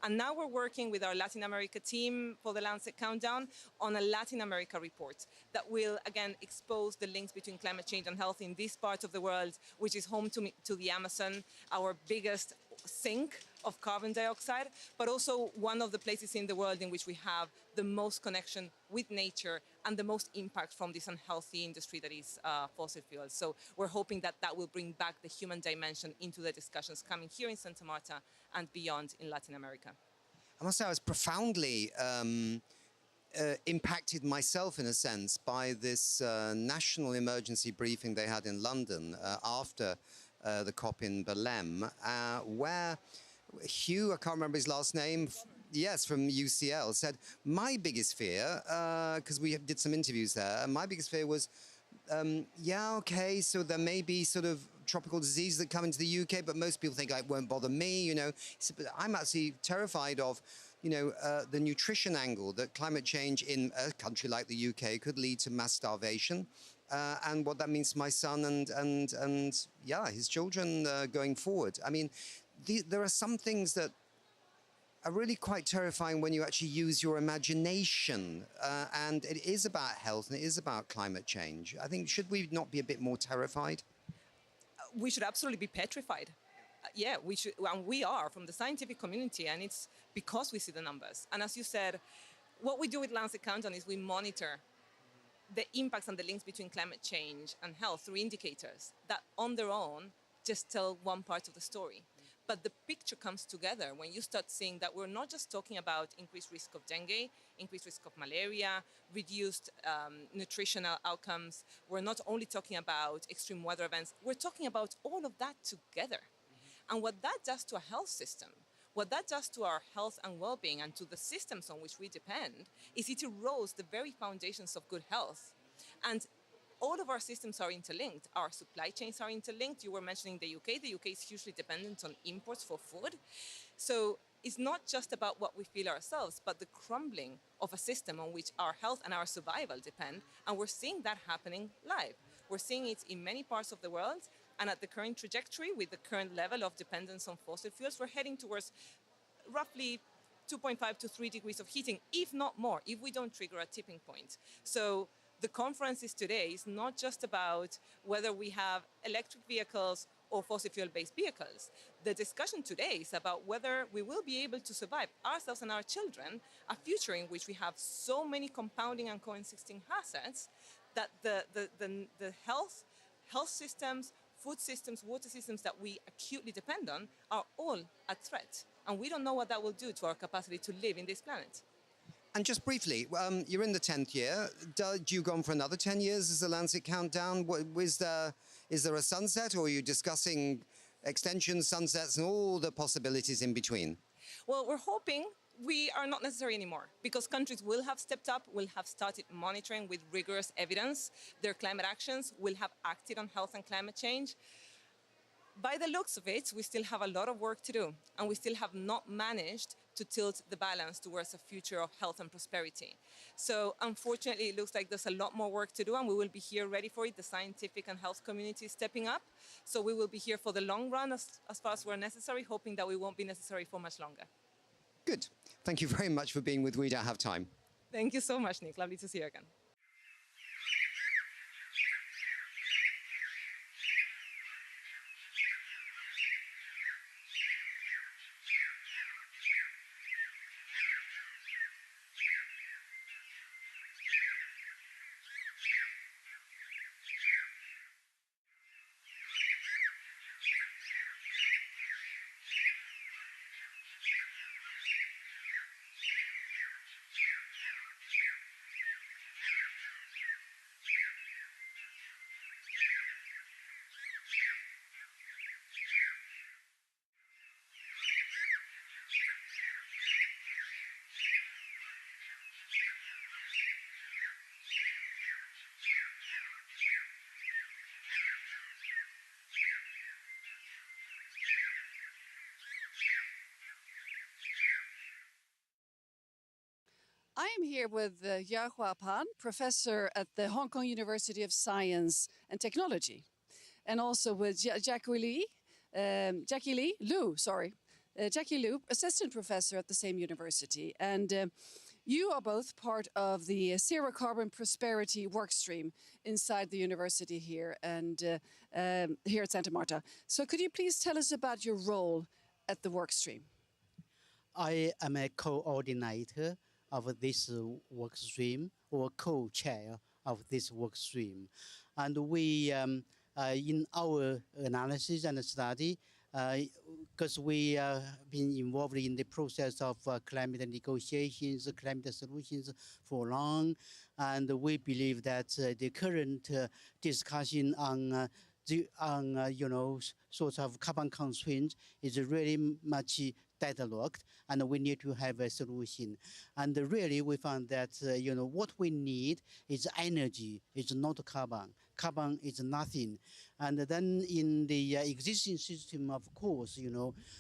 Speaker 3: And now we're working with our Latin America team for the Lancet Countdown on a Latin America report that will, again, expose the links between climate change and health in this part of the world, which is home to the Amazon, our biggest sink of carbon dioxide, but also one of the places in the world in which we have the most connection with nature and the most impact from this unhealthy industry that is fossil fuels. So we're hoping that that will bring back the human dimension into the discussions coming here in Santa Marta and beyond in Latin America.
Speaker 21: I must say I was profoundly impacted myself, in a sense, by this national emergency briefing they had in London after the COP in Belém, where Hugh, I can't remember his last name, yes, from UCL, said, my biggest fear, because we did some interviews there, my biggest fear was, yeah, okay, so there may be sort of tropical diseases that come into the UK, but most people think it won't bother me, you know. But I'm actually terrified of, you know, the nutrition angle, that climate change in a country like the UK could lead to mass starvation, and what that means to my son and yeah, his children going forward. I mean, there are some things that are really quite terrifying when you actually use your imagination, and it is about health and it is about climate change. I think, should we not be a bit more terrified?
Speaker 3: We should absolutely be petrified. Yeah, we should, and we are from the scientific community, and it's because we see the numbers. And as you said, what we do with Lancet Countdown is we monitor the impacts and the links between climate change and health through indicators that on their own just tell one part of the story. But the picture comes together when you start seeing that we're not just talking about increased risk of dengue, increased risk of malaria, reduced nutritional outcomes. We're not only talking about extreme weather events, we're talking about all of that together. And what that does to a health system, what that does to our health and well-being and to the systems on which we depend, is it erodes the very foundations of good health. And all of our systems are interlinked. Our supply chains are interlinked. You were mentioning the UK. The UK is hugely dependent on imports for food. So it's not just about what we feel ourselves, but the crumbling of a system on which our health and our survival depend. And we're seeing that happening live. We're seeing it in many parts of the world. And at the current trajectory, with the current level of dependence on fossil fuels, we're heading towards roughly 2.5 to 3 degrees of heating, if not more, if we don't trigger a tipping point. So the conference today is not just about whether we have electric vehicles or fossil fuel-based vehicles. The discussion today is about whether we will be able to survive, ourselves and our children, a future in which we have so many compounding and coexisting hazards that the health systems, food systems, water systems that we acutely depend on are all at threat. And we don't know what that will do to our capacity to live in this planet.
Speaker 21: And just briefly, you're in the 10th year. Do you go on for another 10 years as the Lancet countdown? Is there a sunset, or are you discussing extensions, sunsets, and all the possibilities in between?
Speaker 3: Well, we're hoping we are not necessary anymore because countries will have stepped up, will have started monitoring with rigorous evidence their climate actions, will have acted on health and climate change. By the looks of it, we still have a lot of work to do, and we still have not managed to tilt the balance towards a future of health and prosperity. So unfortunately, it looks like there's a lot more work to do, and we will be here ready for it, the scientific and health community stepping up. So we will be here for the long run as far as we're necessary, hoping that we won't be necessary for much longer.
Speaker 21: Good. Thank you very much for being with We Don't Have Time.
Speaker 3: Thank you so much, Nick. Lovely to see you again.
Speaker 1: I am here with Yahua Pan, professor at the Hong Kong University of Science and Technology, and also with Jackie Liu, assistant professor at the same university. And you are both part of the Zero Carbon Prosperity workstream inside the university here and here at Santa Marta. So could you please tell us about your role at the workstream?
Speaker 4: I am a coordinator of this work stream, or co-chair of this work stream. And we, in our analysis and study, because we have been involved in the process of climate negotiations, climate solutions for long, and we believe that the current discussion on sort of carbon constraints is really much deadlocked, and we need to have a solution. And really, we found that what we need is energy, it's not carbon. Carbon is nothing. And then in the existing system, of course,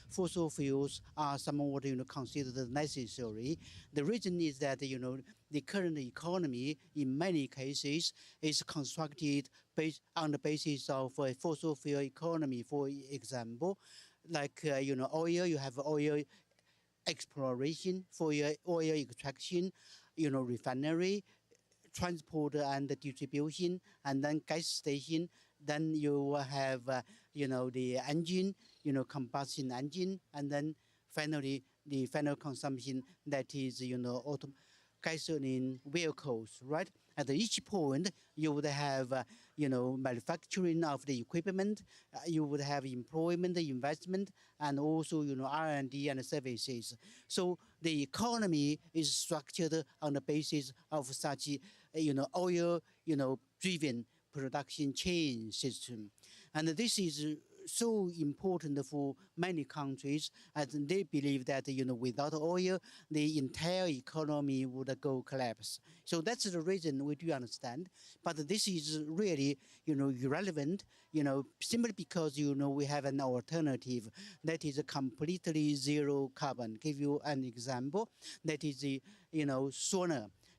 Speaker 4: fossil fuels are somewhat considered necessary. The reason is that the current economy, in many cases, is constructed based on the basis of a fossil fuel economy. For example, like oil, you have oil exploration, for your oil extraction, refinery, transport and distribution, and then gas station. Then you have the engine, combustion engine, and then finally the final consumption, that is gasoline vehicles, right? At each point, you would have, manufacturing of the equipment, you would have employment, investment, and also, R&D and services. So the economy is structured on the basis of such, oil, driven production chain system. And this is so important for many countries, as they believe that without oil, the entire economy would go collapse. So that's the reason we do understand. But this is really irrelevant, simply because we have an alternative that is completely zero carbon. Give you an example. That is the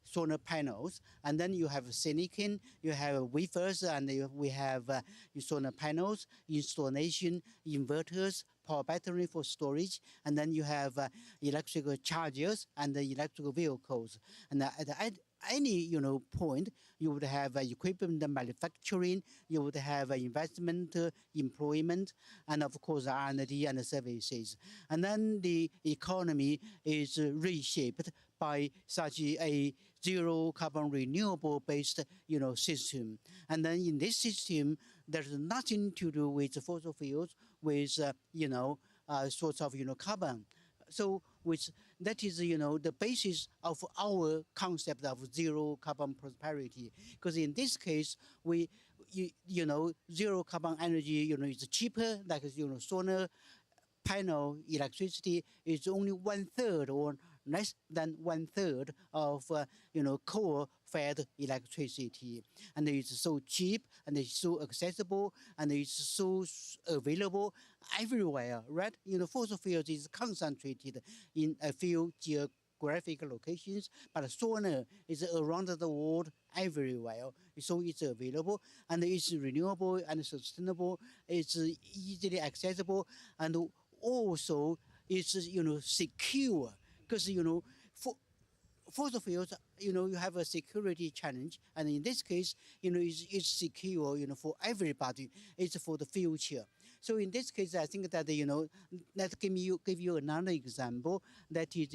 Speaker 4: solar panels, and then you have silicon, you have wafers, and we have solar panels, installation, inverters, power battery for storage, and then you have electrical chargers and the electrical vehicles. And at any point, you would have equipment manufacturing, you would have investment, employment, and of course R&D and services. And then the economy is reshaped by such a zero carbon renewable based system. And then in this system, there's nothing to do with fossil fuels, with sorts of carbon. So with that is, the basis of our concept of zero carbon prosperity. Because in this case, zero carbon energy, is cheaper, like, solar panel electricity is only 1/3 or less than 1/3 of coal-fired electricity, and it's so cheap and it's so accessible and it's so available everywhere, right? Fossil fuels is concentrated in a few geographic locations, but solar is around the world everywhere. So it's available and it's renewable and sustainable. It's easily accessible and also it's secure because for fossil fuels, you have a security challenge, and in this case, it's secure, for everybody. It's for the future. So in this case, I think that let's give you another example. That is,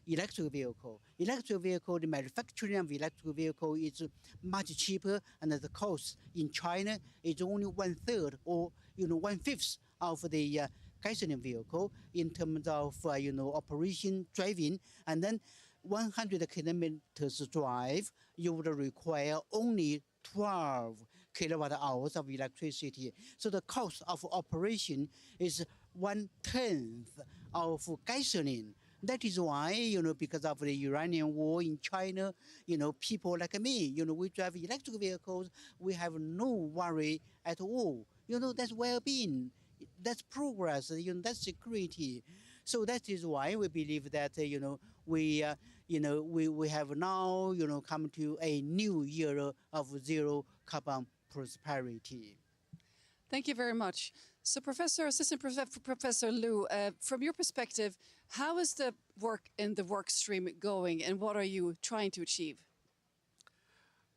Speaker 4: electric vehicle. Electric vehicle, the manufacturing of electric vehicle is much cheaper, and the cost in China is only 1/3 or 1/5 of the gasoline vehicle in terms of operation, driving, and then 100 kilometers drive, you would require only 12 kilowatt hours of electricity. So the cost of operation is 1/10 of gasoline. That is why, because of the Iranian war in China, people like me, we drive electric vehicles, we have no worry at all. That's well-being, that's progress, that's security. So that is why we believe that, we have now, come to a new era of zero carbon prosperity.
Speaker 1: Thank you very much. So Assistant Professor Liu, from your perspective, how is the work in the work stream going and what are you trying to achieve?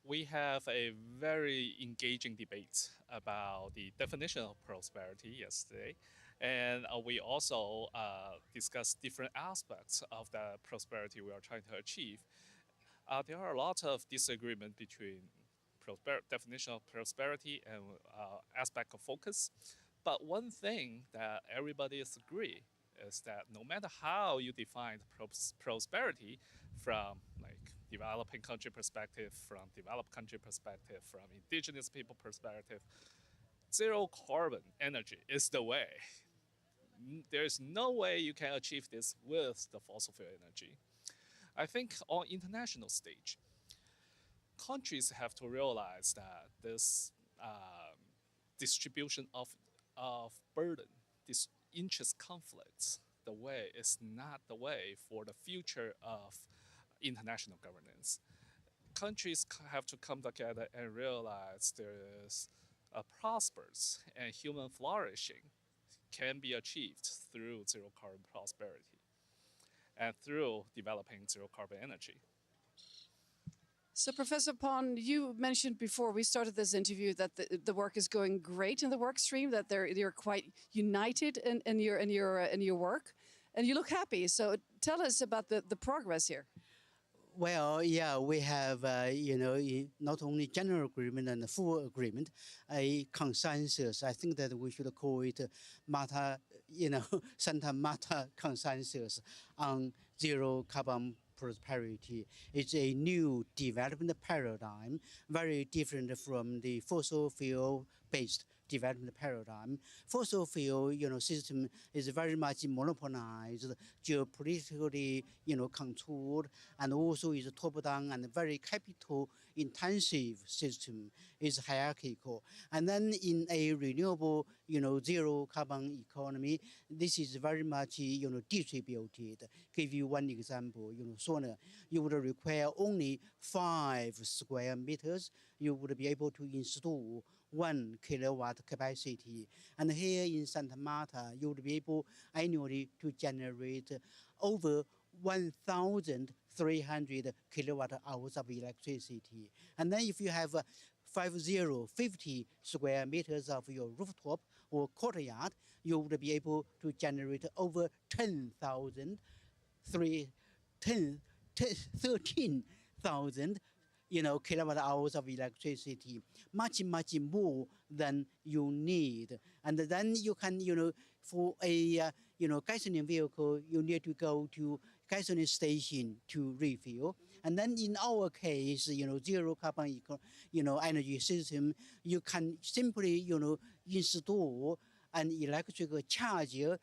Speaker 5: We have a very engaging debate about the definition of prosperity yesterday. And we also discussed different aspects of the prosperity we are trying to achieve. There are a lot of disagreement between definition of prosperity and aspect of focus. But one thing that everybody is agree is that no matter how you define prosperity from like developing country perspective, from developed country perspective, from indigenous people perspective, zero carbon energy is the way. There's no way you can achieve this with the fossil fuel energy. I think on international stage, countries have to realize that this distribution of burden, this interest conflicts, the way is not the way for the future of international governance. Countries have to come together and realize there is a prosperous and human flourishing can be achieved through zero carbon prosperity and through developing zero carbon energy.
Speaker 1: So Professor Pon, you mentioned before we started this interview that the work is going great in the work stream, that you're quite united in your work, and you look happy. So tell us about the progress here.
Speaker 4: Well, yeah, we have, not only general agreement and full agreement, a consensus. I think that we should call it Marta, Santa Marta consensus on zero carbon prosperity. It's a new development paradigm, very different from the fossil fuel-based development paradigm. Fossil fuel, system is very much monopolized, geopolitically, controlled, and also is top-down and very capital-intensive system. Is hierarchical. And then in a renewable, zero carbon economy, this is very much, distributed. Give you one example, solar, you would require only 5 square meters. You would be able to install 1 kilowatt capacity. And here in Santa Marta, you would be able annually to generate over 1,300 kilowatt hours of electricity. And then if you have 50 square meters of your rooftop or courtyard, you would be able to generate over 13,000 kilowatt hours of electricity, much more than you need. And then you can, for a gasoline vehicle, you need to go to gasoline station to refill. And then in our case, zero carbon, energy system, you can simply, install an electrical charger,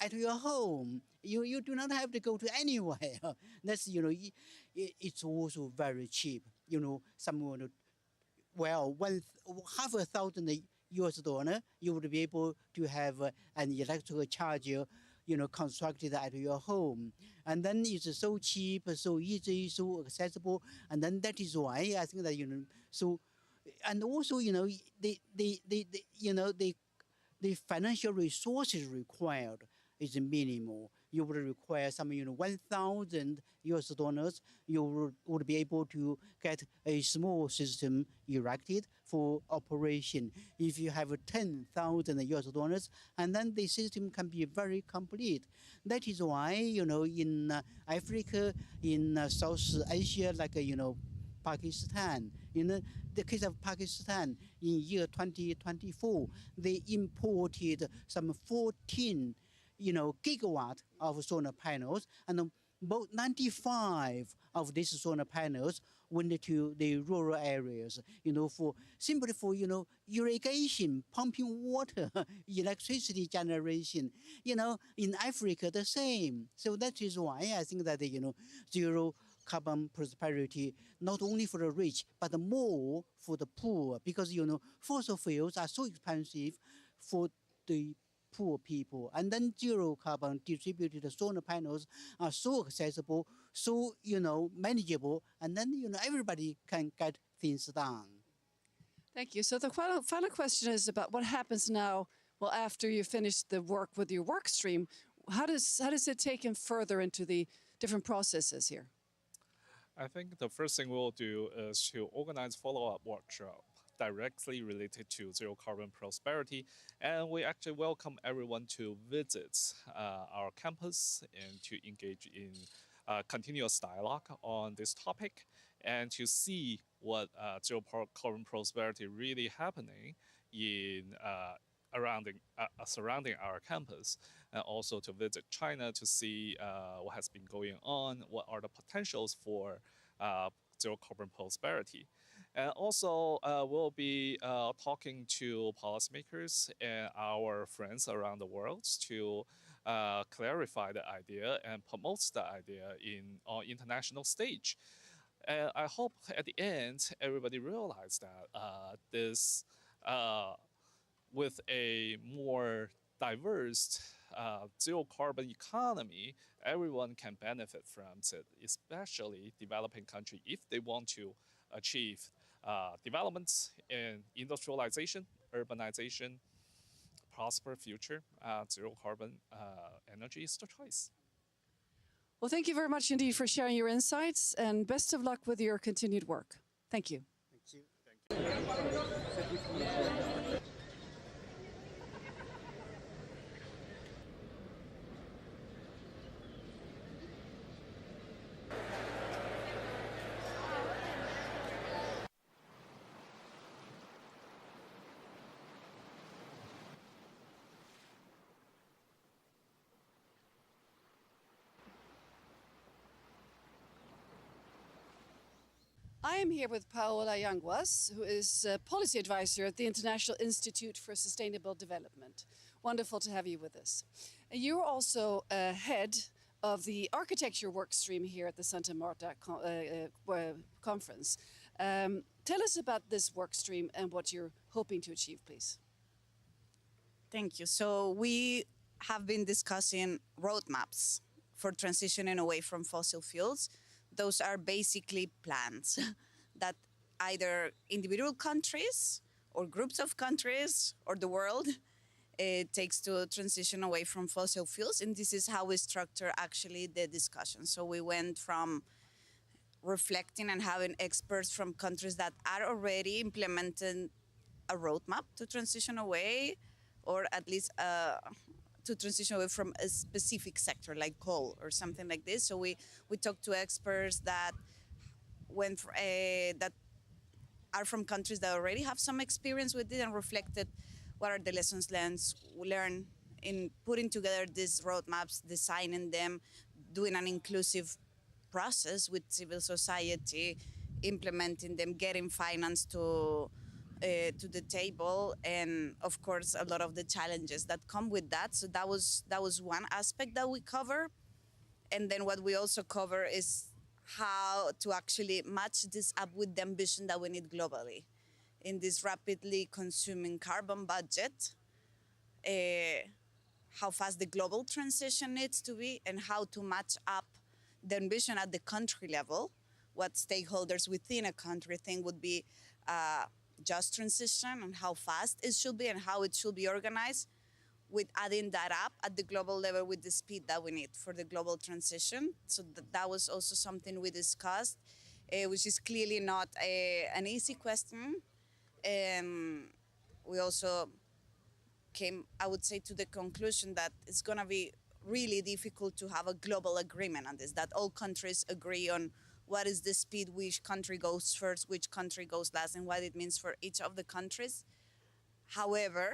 Speaker 4: at your home. You do not have to go to anywhere. That's, it's also very cheap. Someone, well, half a thousand US dollar, you would be able to have an electrical charger, constructed at your home. And then it's so cheap, so easy, so accessible. And then that is why I think that, so, and also, the financial resources required is minimal. You would require some, 1,000 US dollars. You would be able to get a small system erected for operation. If you have 10,000 US dollars, and then the system can be very complete. That is why, in Africa, in South Asia, like, Pakistan. In the case of Pakistan, in year 2024, they imported some 14, gigawatt of solar panels, and about 95 of these solar panels went to the rural areas, simply for, irrigation, pumping water, electricity generation. In Africa, the same. So that is why I think that, zero carbon prosperity, not only for the rich, but more for the poor, because, fossil fuels are so expensive for the poor people. And then zero carbon distributed solar panels are so accessible, so, manageable, and then, everybody can get things done.
Speaker 1: Thank you. So the final question is about what happens now, well, after you finish the work with your work stream. How does it take him further into the different processes here?
Speaker 5: I think the first thing we'll do is to organize follow-up workshop directly related to zero carbon prosperity. And we actually welcome everyone to visit our campus and to engage in continuous dialogue on this topic and to see what zero carbon prosperity really happening in surrounding our campus, and also to visit China to see what has been going on, what are the potentials for zero carbon prosperity. And also, we'll be talking to policymakers and our friends around the world to clarify the idea and promote the idea on international stage. And I hope at the end, everybody realized that this with a more diverse zero carbon economy, everyone can benefit from it, especially developing countries if they want to achieve developments in industrialization, urbanization, prosper future. Zero carbon energy is the choice.
Speaker 1: Well, thank you very much indeed for sharing your insights, and best of luck with your continued work. Thank you.
Speaker 4: Thank you.
Speaker 1: I am here with Paola Yanguas, who is a policy advisor at the International Institute for Sustainable Development. Wonderful to have you with us. You're also head of the architecture work stream here at the Santa Marta conference. Tell us about this work stream and what you're hoping to achieve, please.
Speaker 6: Thank you. So we have been discussing roadmaps for transitioning away from fossil fuels. Those are basically plans that either individual countries or groups of countries or the world takes to transition away from fossil fuels. And this is how we structure actually the discussion. So we went from reflecting and having experts from countries that are already implementing a roadmap to transition away, or at least to transition away from a specific sector like coal or something like this. So we talked to experts that that are from countries that already have some experience with it and reflected what are the lessons learned in putting together these roadmaps, designing them, doing an inclusive process with civil society, implementing them, getting finance to the table, and of course a lot of the challenges that come with that. So that was one aspect that we cover, and then what we also cover is how to actually match this up with the ambition that we need globally in this rapidly consuming carbon budget. How fast the global transition needs to be, and how to match up the ambition at the country level, what stakeholders within a country think would be just transition, and how fast it should be, and how it should be organized, with adding that up at the global level with the speed that we need for the global transition. So that was also something we discussed, which is clearly not an easy question. We also came, I would say, to the conclusion that it's going to be really difficult to have a global agreement on this, that all countries agree on what is the speed, which country goes first, which country goes last, and what it means for each of the countries. However,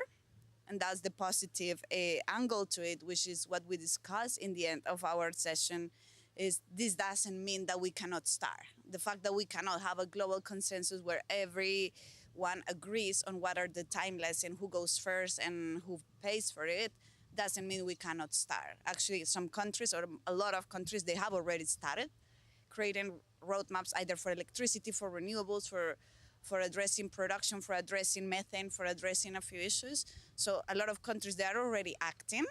Speaker 6: and that's the positive angle to it, which is what we discussed in the end of our session, is this doesn't mean that we cannot start. The fact that we cannot have a global consensus where everyone agrees on what are the timelines and who goes first and who pays for it doesn't mean we cannot start. Actually, some countries, or a lot of countries, they have already started creating roadmaps either for electricity, for renewables, for addressing production, for addressing methane, for addressing a few issues. So a lot of countries, they are already acting,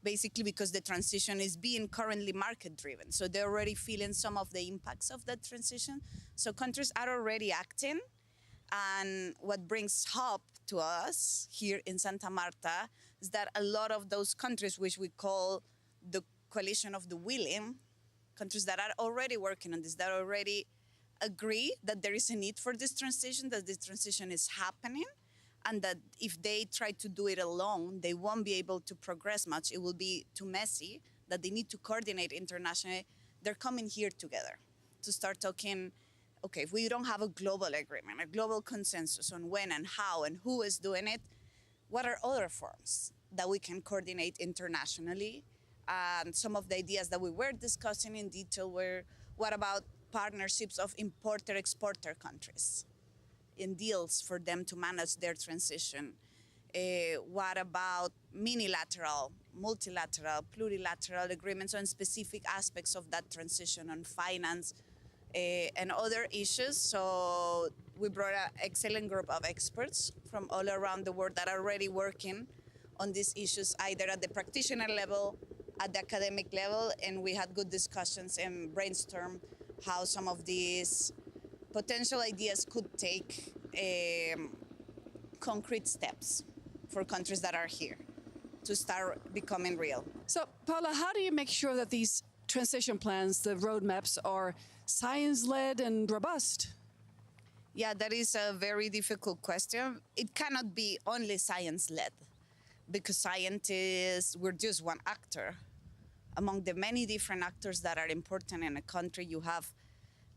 Speaker 6: basically because the transition is being currently market driven. So they're already feeling some of the impacts of that transition. So countries are already acting. And what brings hope to us here in Santa Marta is that a lot of those countries, which we call the coalition of the willing, countries that are already working on this, that already agree that there is a need for this transition, that this transition is happening, and that if they try to do it alone, they won't be able to progress much. It will be too messy, that they need to coordinate internationally. They're coming here together to start talking, okay, if we don't have a global agreement, a global consensus on when and how and who is doing it, what are other forms that we can coordinate internationally? And some of the ideas that we were discussing in detail were, what about partnerships of importer-exporter countries in deals for them to manage their transition? What about minilateral, multilateral, plurilateral agreements on specific aspects of that transition, on finance and other issues? So we brought an excellent group of experts from all around the world that are already working on these issues, either at the practitioner level, at the academic level, and we had good discussions and brainstormed how some of these potential ideas could take concrete steps for countries that are here to start becoming real.
Speaker 1: So, Paula, how do you make sure that these transition plans, the roadmaps, are science-led and robust?
Speaker 6: Yeah, that is a very difficult question. It cannot be only science-led, because scientists, we're just one actor. Among the many different actors that are important in a country, you have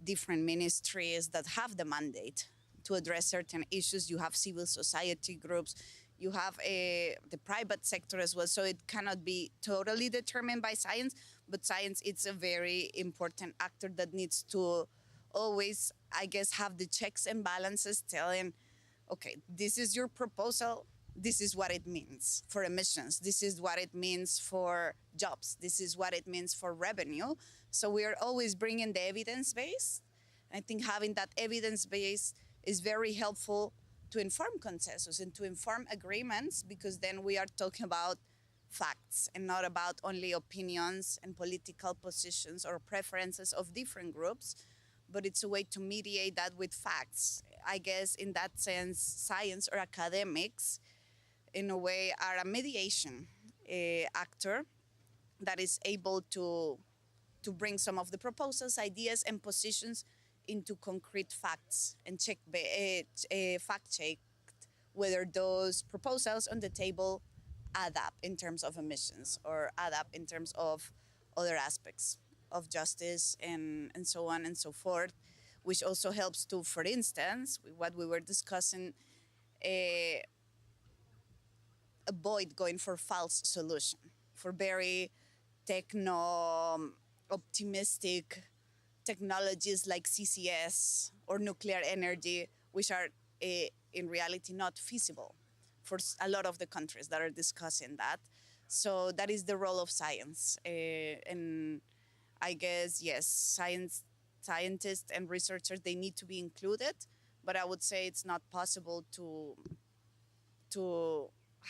Speaker 6: different ministries that have the mandate to address certain issues. You have civil society groups. You have the private sector as well. So it cannot be totally determined by science, but science, it's a very important actor that needs to always, I guess, have the checks and balances telling, okay, this is your proposal. This is what it means for emissions. This is what it means for jobs. This is what it means for revenue. So we are always bringing the evidence base. I think having that evidence base is very helpful to inform consensus and to inform agreements, because then we are talking about facts and not about only opinions and political positions or preferences of different groups, but it's a way to mediate that with facts. I guess in that sense, science or academics, in a way, are a mediation actor that is able to bring some of the proposals, ideas, and positions into concrete facts and fact check whether those proposals on the table add up in terms of emissions or add up in terms of other aspects of justice and so on and so forth, which also helps to, for instance, what we were discussing, avoid going for false solution, for very techno-optimistic technologies like CCS or nuclear energy, which are in reality not feasible for a lot of the countries that are discussing that. So that is the role of science. And I guess, yes, scientists and researchers, they need to be included, but I would say it's not possible to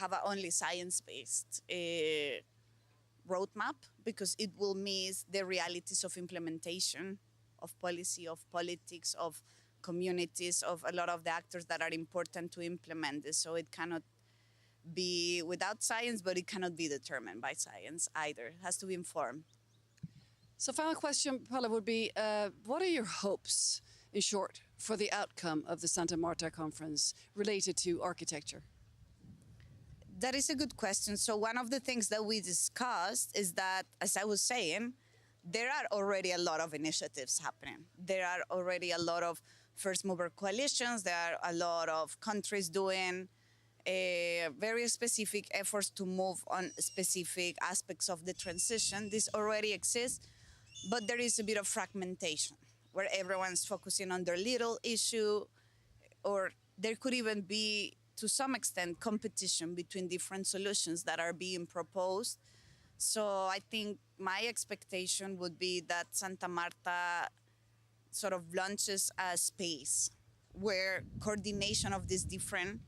Speaker 6: have a only science-based roadmap, because it will miss the realities of implementation, of policy, of politics, of communities, of a lot of the actors that are important to implement this. So it cannot be without science, but it cannot be determined by science either. It has to be informed.
Speaker 1: So final question, Paula, would be, what are your hopes, in short, for the outcome of the Santa Marta conference related to architecture?
Speaker 6: That is a good question. So one of the things that we discussed is that, as I was saying, there are already a lot of initiatives happening. There are already a lot of first mover coalitions. There are a lot of countries doing very specific efforts to move on specific aspects of the transition. This already exists, but there is a bit of fragmentation where everyone's focusing on their little issue, or there could even be, to some extent, competition between different solutions that are being proposed. So I think my expectation would be that Santa Marta sort of launches a space where coordination of these different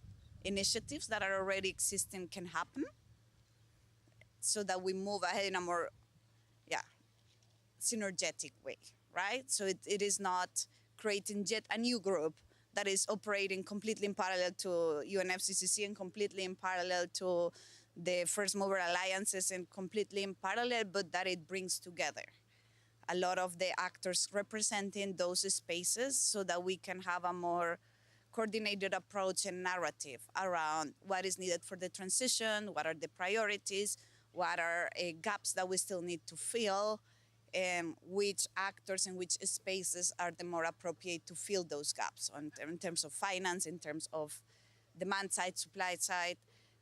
Speaker 6: initiatives that are already existing can happen, so that we move ahead in a more, synergetic way, right? So it is not creating yet a new group that is operating completely in parallel to UNFCCC and completely in parallel to the First Mover Alliances and completely in parallel, but that it brings together a lot of the actors representing those spaces so that we can have a more coordinated approach and narrative around what is needed for the transition, what are the priorities, what are gaps that we still need to fill, and which actors and which spaces are the more appropriate to fill those gaps in terms of finance, in terms of demand side, supply side.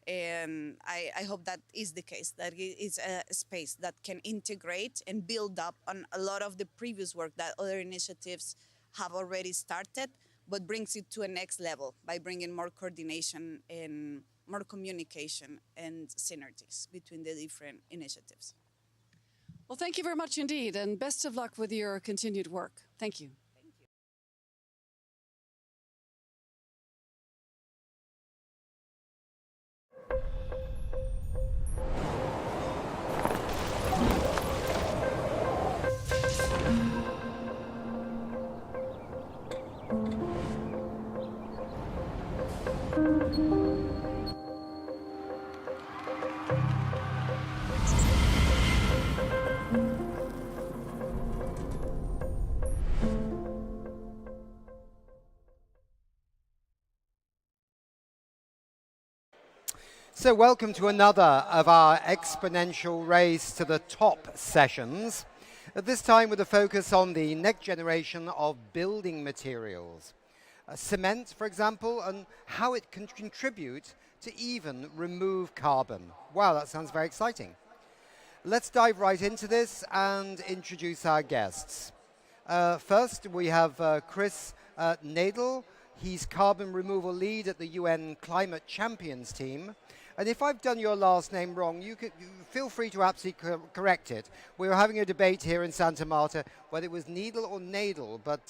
Speaker 6: And I hope that is the case, that it is a space that can integrate and build up on a lot of the previous work that other initiatives have already started, but brings it to a next level by bringing more coordination and more communication and synergies between the different initiatives.
Speaker 1: Well, thank you very much indeed, and best of luck with your continued work. Thank you.
Speaker 21: So welcome to another of our exponential race to the top sessions, at this time with a focus on the next generation of building materials. Cement, for example, and how it can contribute to even remove carbon. Wow, that sounds very exciting. Let's dive right into this and introduce our guests. First, we have Chris Nadel. He's carbon removal lead at the UN Climate Champions team. And if I've done your last name wrong, you feel free to absolutely correct it. We were having a debate here in Santa Marta whether it was needle or nadle, but...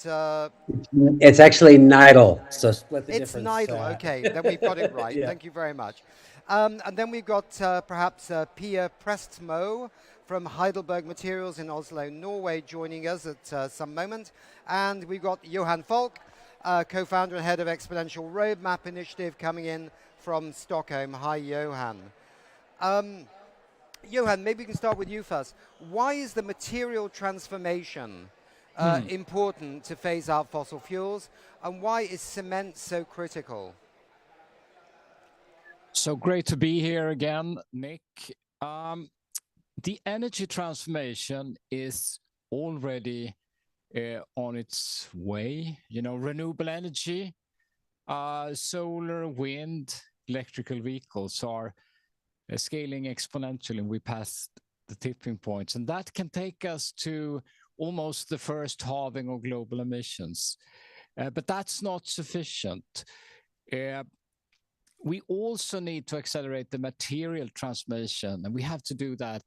Speaker 7: it's actually Nidal, so split the difference.
Speaker 21: It's Nidal, okay, then we've got it right.
Speaker 7: Yeah.
Speaker 21: Thank you very much. And then we've got perhaps Pia Prestmo from Heidelberg Materials in Oslo, Norway, joining us at some moment. And we've got Johan Falk, co-founder and head of Exponential Roadmap Initiative, coming in from Stockholm. Hi, Johan. Johan, maybe we can start with you first. Why is the material transformation important to phase out fossil fuels, and why is cement so critical?
Speaker 13: So great to be here again, Nick. The energy transformation is already on its way. You know, renewable energy, solar, wind, electrical vehicles are scaling exponentially. We passed
Speaker 9: the tipping points. And that can take us to almost the first halving of global emissions. But that's not sufficient. We also need to accelerate the material transformation, and we have to do that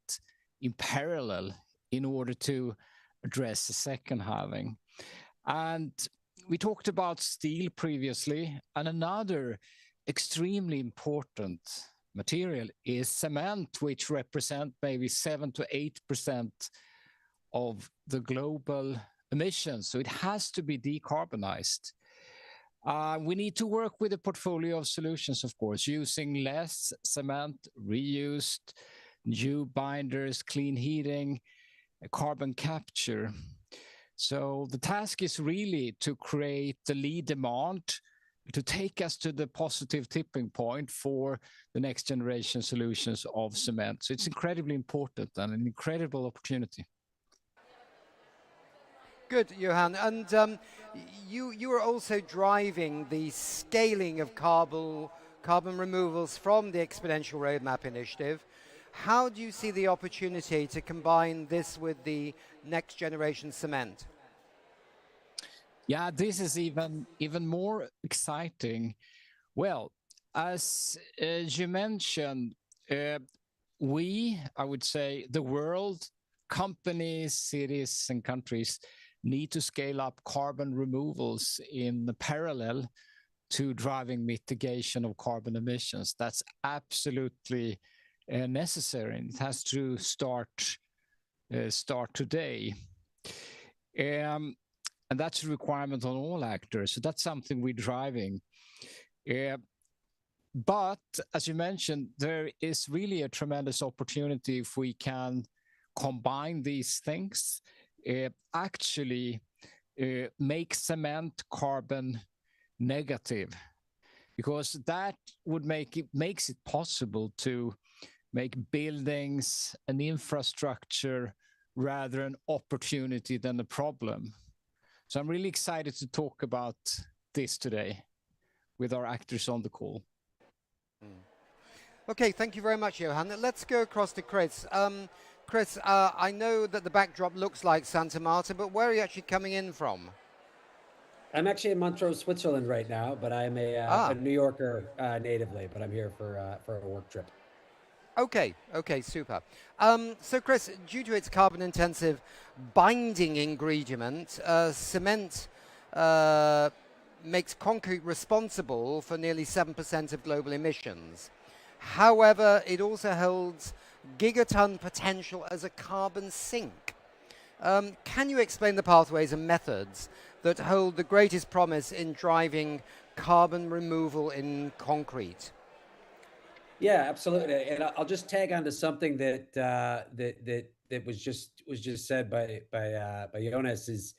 Speaker 9: in parallel in order to address the second halving. And we talked about steel previously, and another extremely important material is cement, which represent maybe 7 to 8% of the global emissions. So it has to be decarbonized. We need to work with a portfolio of solutions, of course, using less cement, reused, new binders, clean heating, carbon capture. So the task is really to create the lead demand to take us to the positive tipping point for the next generation solutions of cement. So it's incredibly important and an incredible opportunity.
Speaker 2: Good, Johan. And you are also driving the scaling of carbon removals from the Exponential Roadmap Initiative. How do you see the opportunity to combine this with the next generation cement?
Speaker 9: Yeah, this is even more exciting. Well, as you mentioned, I would say the world, companies, cities, and countries need to scale up carbon removals in parallel to driving mitigation of carbon emissions. That's absolutely necessary, and it has to start today. And that's a requirement on all actors. So that's something we're driving. But as you mentioned, there is really a tremendous opportunity if we can combine these things, actually make cement carbon negative, because that would makes it possible to make buildings and infrastructure rather an opportunity than a problem. So I'm really excited to talk about this today with our actors on the call.
Speaker 2: Okay, thank you very much, Johan. Let's go across to Chris. Chris, I know that the backdrop looks like Santa Marta, but where are you actually coming in from?
Speaker 7: I'm actually in Montreux, Switzerland right now, but I'm a New Yorker natively, but I'm here for a work trip.
Speaker 2: Okay, super. So Chris, due to its carbon-intensive binding ingredient, cement makes concrete responsible for nearly 7% of global emissions. However, it also holds gigaton potential as a carbon sink. Can you explain the pathways and methods that hold the greatest promise in driving carbon removal in concrete?
Speaker 7: Yeah, absolutely. And I'll just tag on to something that that was just said by Jonas. Is,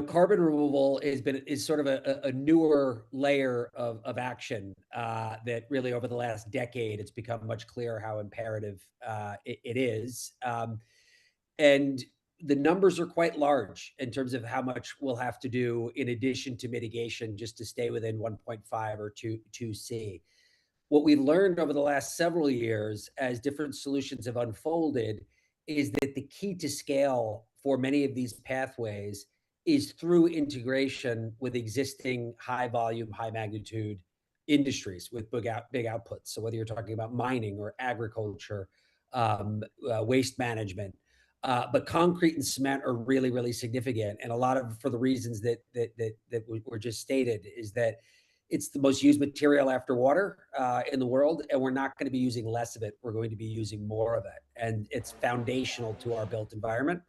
Speaker 7: carbon removal is sort of a newer layer of action that really over the last decade it's become much clearer how imperative it is. And the numbers are quite large in terms of how much we'll have to do in addition to mitigation just to stay within 1.5 or 2C. What we've learned over the last several years as different solutions have unfolded is that the key to scale for many of these pathways is through integration with existing high volume, high magnitude industries with big outputs. So whether you're talking about mining or agriculture, waste management, but concrete and cement are really, really significant. And a lot of, for the reasons that were just stated, is that it's the most used material after water in the world, and we're not going to be using less of it. We're going to be using more of it, and it's foundational to our built environment.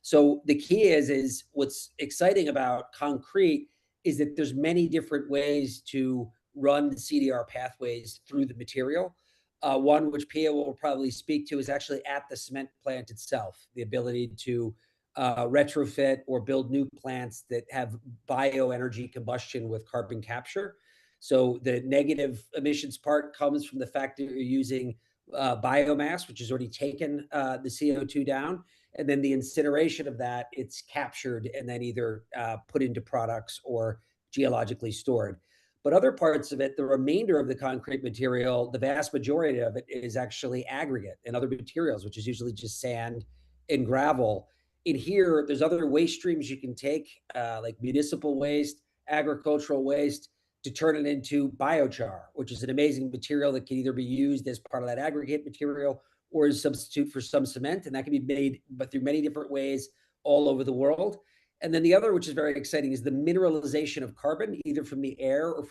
Speaker 7: So the key is what's exciting about concrete is that there's many different ways to run the CDR pathways through the material. One which Pia will probably speak to is actually at the cement plant itself, the ability to retrofit or build new plants that have bioenergy combustion with carbon capture. So the negative emissions part comes from the fact that you're using biomass, which has already taken the CO2 down. And then the incineration of that, it's captured and then either put into products or geologically stored. But other parts of it, the remainder of the concrete material, the vast majority of it is actually aggregate and other materials, which is usually just sand and gravel. In here, there's other waste streams you can take, like municipal waste, agricultural waste, to turn it into biochar, which is an amazing material that can either be used as part of that aggregate material or as a substitute for some cement. And that can be made but through many different ways all over the world. And then the other, which is very exciting, is the mineralization of carbon, either from the air or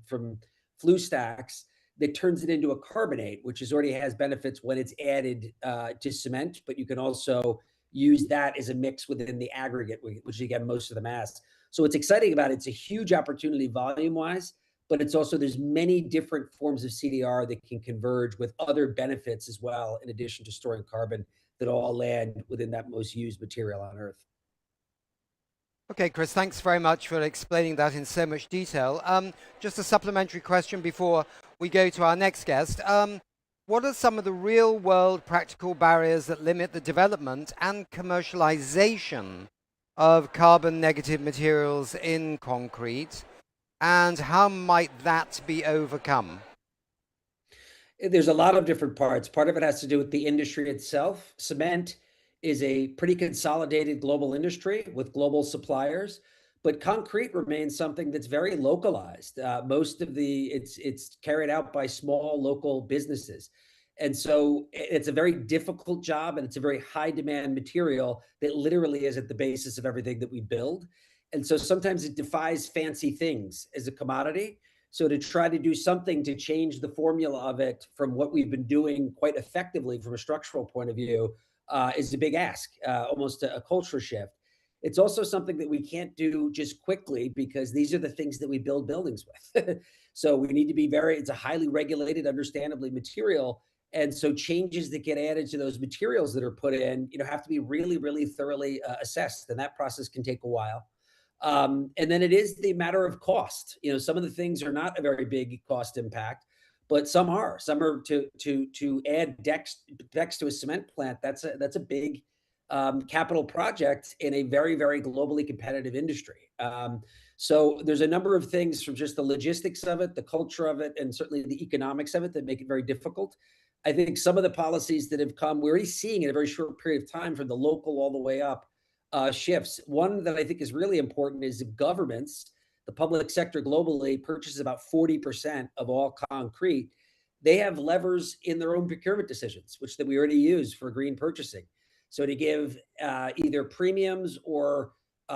Speaker 7: from flue stacks, that turns it into a carbonate, which already has benefits when it's added to cement. But you can also use that as a mix within the aggregate, which again, most of the mass. So what's exciting about it, it's a huge opportunity volume-wise, but it's also, there's many different forms of CDR that can converge with other benefits as well, in addition to storing carbon, that all land within that most used material on Earth.
Speaker 21: Okay, Chris, thanks very much for explaining that in so much detail. Just a supplementary question before we go to our next guest. What are some of the real-world practical barriers that limit the development and commercialization of carbon-negative materials in concrete, and how might that be overcome?
Speaker 7: There's a lot of different parts. Part of it has to do with the industry itself. Cement is a pretty consolidated global industry with global suppliers, but concrete remains something that's very localized. Most of it's carried out by small local businesses. And so it's a very difficult job, and it's a very high demand material that literally is at the basis of everything that we build. And so sometimes it defies fancy things as a commodity. So to try to do something to change the formula of it from what we've been doing quite effectively from a structural point of view is a big ask, almost a culture shift. It's also something that we can't do just quickly, because these are the things that we build buildings with. So we need to be it's a highly regulated, understandably, material. And so changes that get added to those materials that are put in, have to be really, really thoroughly assessed. And that process can take a while. And then it is the matter of cost. Some of the things are not a very big cost impact, but some are. Some are to add decks to a cement plant. That's a big capital project in a very, very globally competitive industry. So there's a number of things, from just the logistics of it, the culture of it, and certainly the economics of it, that make it very difficult. I think some of the policies that have come, we're already seeing in a very short period of time, from the local all the way up, shifts. One that I think is really important is if governments, the public sector globally, purchases about 40% of all concrete. They have levers in their own procurement decisions, which that we already use for green purchasing. So to give either premiums or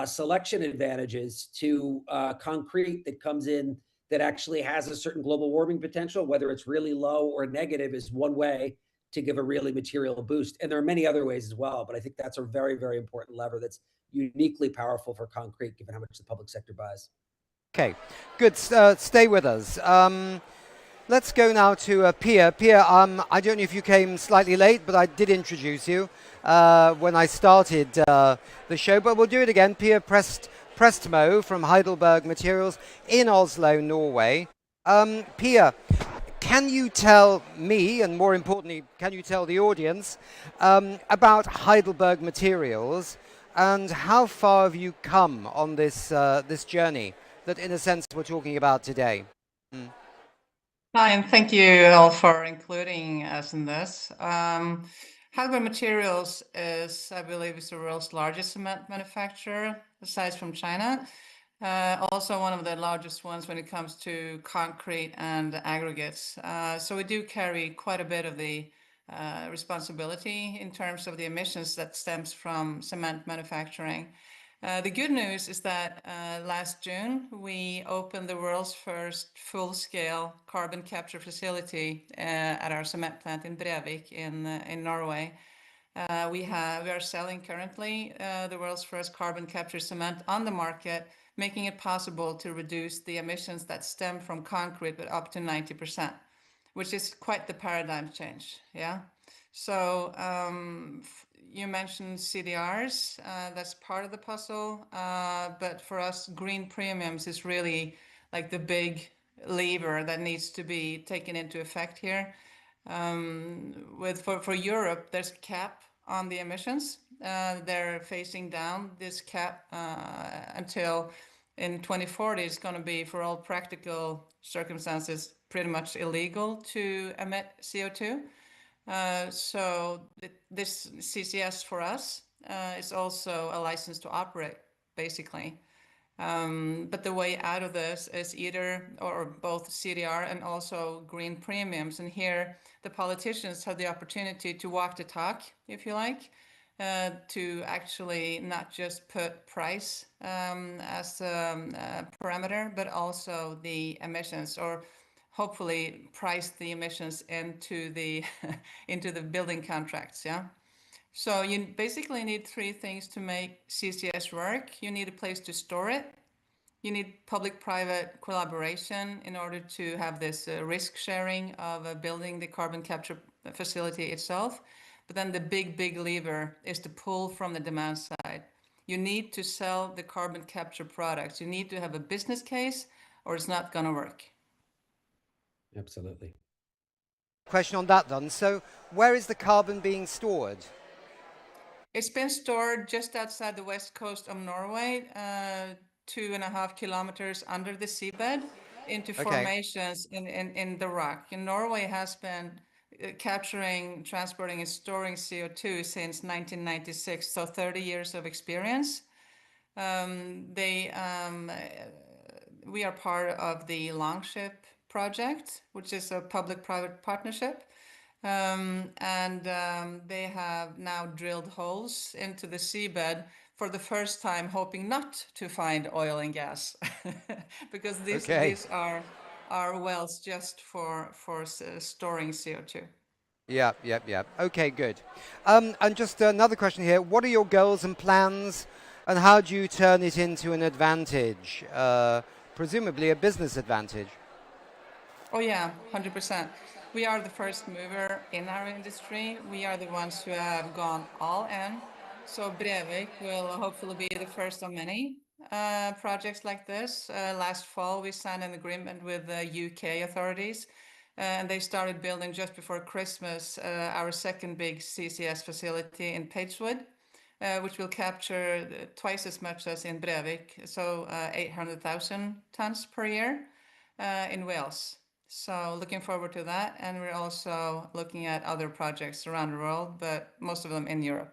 Speaker 7: selection advantages to concrete that comes in that actually has a certain global warming potential, whether it's really low or negative, is one way to give a really material boost. And there are many other ways as well, but I think that's a very, very important lever that's uniquely powerful for concrete, given how much the public sector buys.
Speaker 21: Okay, good. Stay with us. Let's go now to Pia. Pia, I don't know if you came slightly late, but I did introduce you when I started the show, but we'll do it again. Pia Prestmo from Heidelberg Materials in Oslo, Norway. Pia, can you tell me, and more importantly, can you tell the audience about Heidelberg Materials, and how far have you come on this journey that, in a sense, we're talking about today?
Speaker 10: Hi, and thank you all for including us in this. Heidelberg Materials is, I believe, is the world's largest cement manufacturer, aside from China. Also one of the largest ones when it comes to concrete and aggregates. So we do carry quite a bit of the responsibility in terms of the emissions that stems from cement manufacturing. The good news is that last June we opened the world's first full-scale carbon capture facility at our cement plant in Brevik in Norway. We are selling currently the world's first carbon capture cement on the market, making it possible to reduce the emissions that stem from concrete with up to 90%, which is quite the paradigm change. Yeah. So you mentioned CDRs, that's part of the puzzle, but for us, green premiums is really like the big lever that needs to be taken into effect here. For Europe, there's a cap on the emissions. They're phasing down this cap until in 2040 it's going to be, for all practical circumstances, pretty much illegal to emit CO2. So this CCS for us is also a license to operate, basically. But the way out of this is either or both CDR and also green premiums. And here the politicians have the opportunity to walk the talk, if you like, to actually not just put price as a parameter, but also the emissions, or hopefully price the emissions into the into the building contracts. Yeah. So you basically need three things to make CCS work. You need a place to store it. You need public-private collaboration in order to have this risk sharing of building the carbon capture facility itself. But then the big lever is to pull from the demand side. You need to sell the carbon capture products. You need to have a business case or it's not going to work.
Speaker 7: Absolutely.
Speaker 21: Question on that then. So where is the carbon being stored?
Speaker 10: It's been stored just outside the west coast of Norway, 2.5 kilometers under the seabed into formations in the rock. And Norway has been capturing, transporting, and storing CO2 since 1996, so 30 years of experience. We are part of the Longship project, which is a public-private partnership. They have now drilled holes into the seabed for the first time, hoping not to find oil and gas, because these are wells just for storing CO2.
Speaker 21: Yeah. Okay, good. And just another question here. What are your goals and plans, and how do you turn it into an advantage? Presumably a business advantage.
Speaker 10: Oh yeah, 100%. We are the first mover in our industry. We are the ones who have gone all in. So Brevik will hopefully be the first of many projects like this. Last fall, we signed an agreement with the UK authorities, and they started building just before Christmas our second big CCS facility in Pagewood, which will capture twice as much as in Brevik, so 800,000 tons per year in Wales. So looking forward to that. And we're also looking at other projects around the world, but most of them in Europe.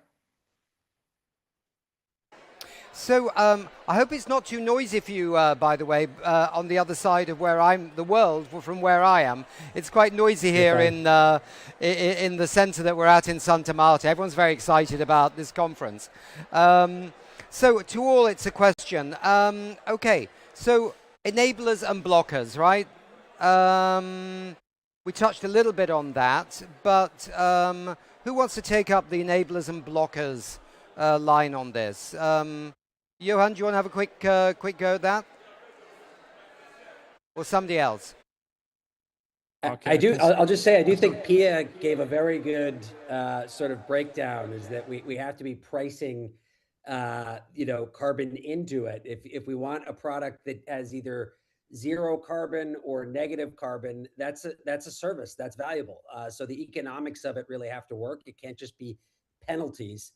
Speaker 21: So I hope it's not too noisy for you, by the way, on the other side of the world from where I am. It's quite noisy here in the center that we're at in Santa Marta. Everyone's very excited about this conference. So to all, it's a question. Okay, so enablers and blockers, right? We touched a little bit on that, but who wants to take up the enablers and blockers line on this? Johan, do you want to have a quick go at that? Or somebody else?
Speaker 7: Okay, I do. I'll just say I do think Pia gave a very good sort of breakdown. Is that we have to be pricing, carbon into it. If we want a product that has either zero carbon or negative carbon, that's a service that's valuable. So the economics of it really have to work. It can't just be penalties.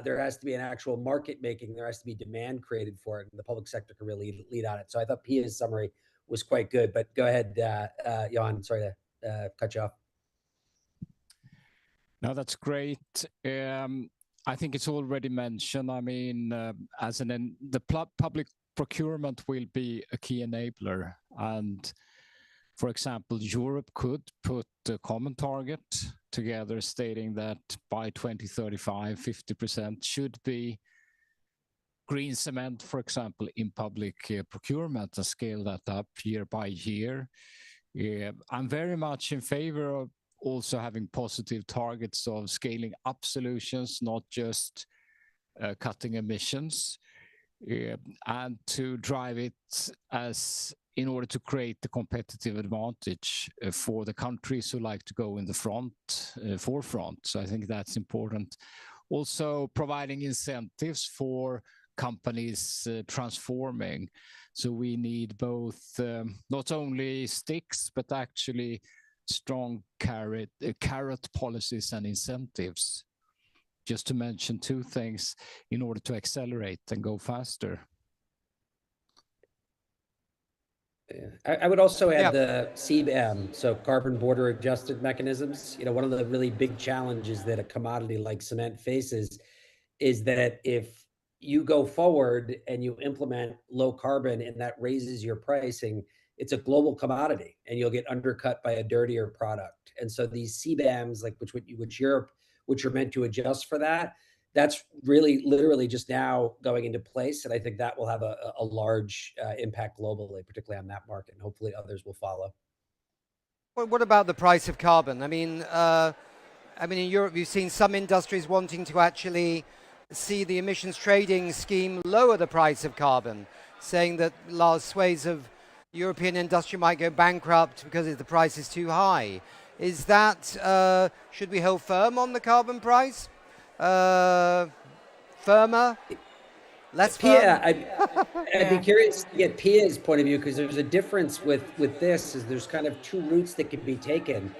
Speaker 7: There has to be an actual market making. There has to be demand created for it, and the public sector can really lead on it. So I thought Pia's summary was quite good. But go ahead, Johan. Sorry to cut you off.
Speaker 9: No, that's great. I think it's already mentioned. I mean, the public procurement will be a key enabler. And for example, Europe could put a common target together stating that by 2035, 50% should be green cement, for example, in public procurement, and scale that up year by year. I'm very much in favor of also having positive targets of scaling up solutions, not just cutting emissions, and to drive it as in order to create the competitive advantage for the countries who like to go in the forefront. So I think that's important. Also providing incentives for companies transforming. So we need both not only sticks, but actually strong carrot policies and incentives. Just to mention two things in order to accelerate and go faster.
Speaker 7: I would also add the CBAM, so carbon border adjusted mechanisms. One of the really big challenges that a commodity like cement faces is that if you go forward and you implement low carbon and that raises your pricing, it's a global commodity and you'll get undercut by a dirtier product. And so these CBAMs, like which are meant to adjust for that, that's really literally just now going into place. And I think that will have a large impact globally, particularly on that market, and hopefully others will follow.
Speaker 21: What about the price of carbon? I mean, in Europe, you've seen some industries wanting to actually see the emissions trading scheme lower the price of carbon, saying that large swathes of European industry might go bankrupt because the price is too high. Is that, should we hold firm on the carbon price? Firmer? Less firm?
Speaker 7: Pia, I'd be curious to get Pia's point of view, because there's a difference with this, is there's kind of two routes that can be taken.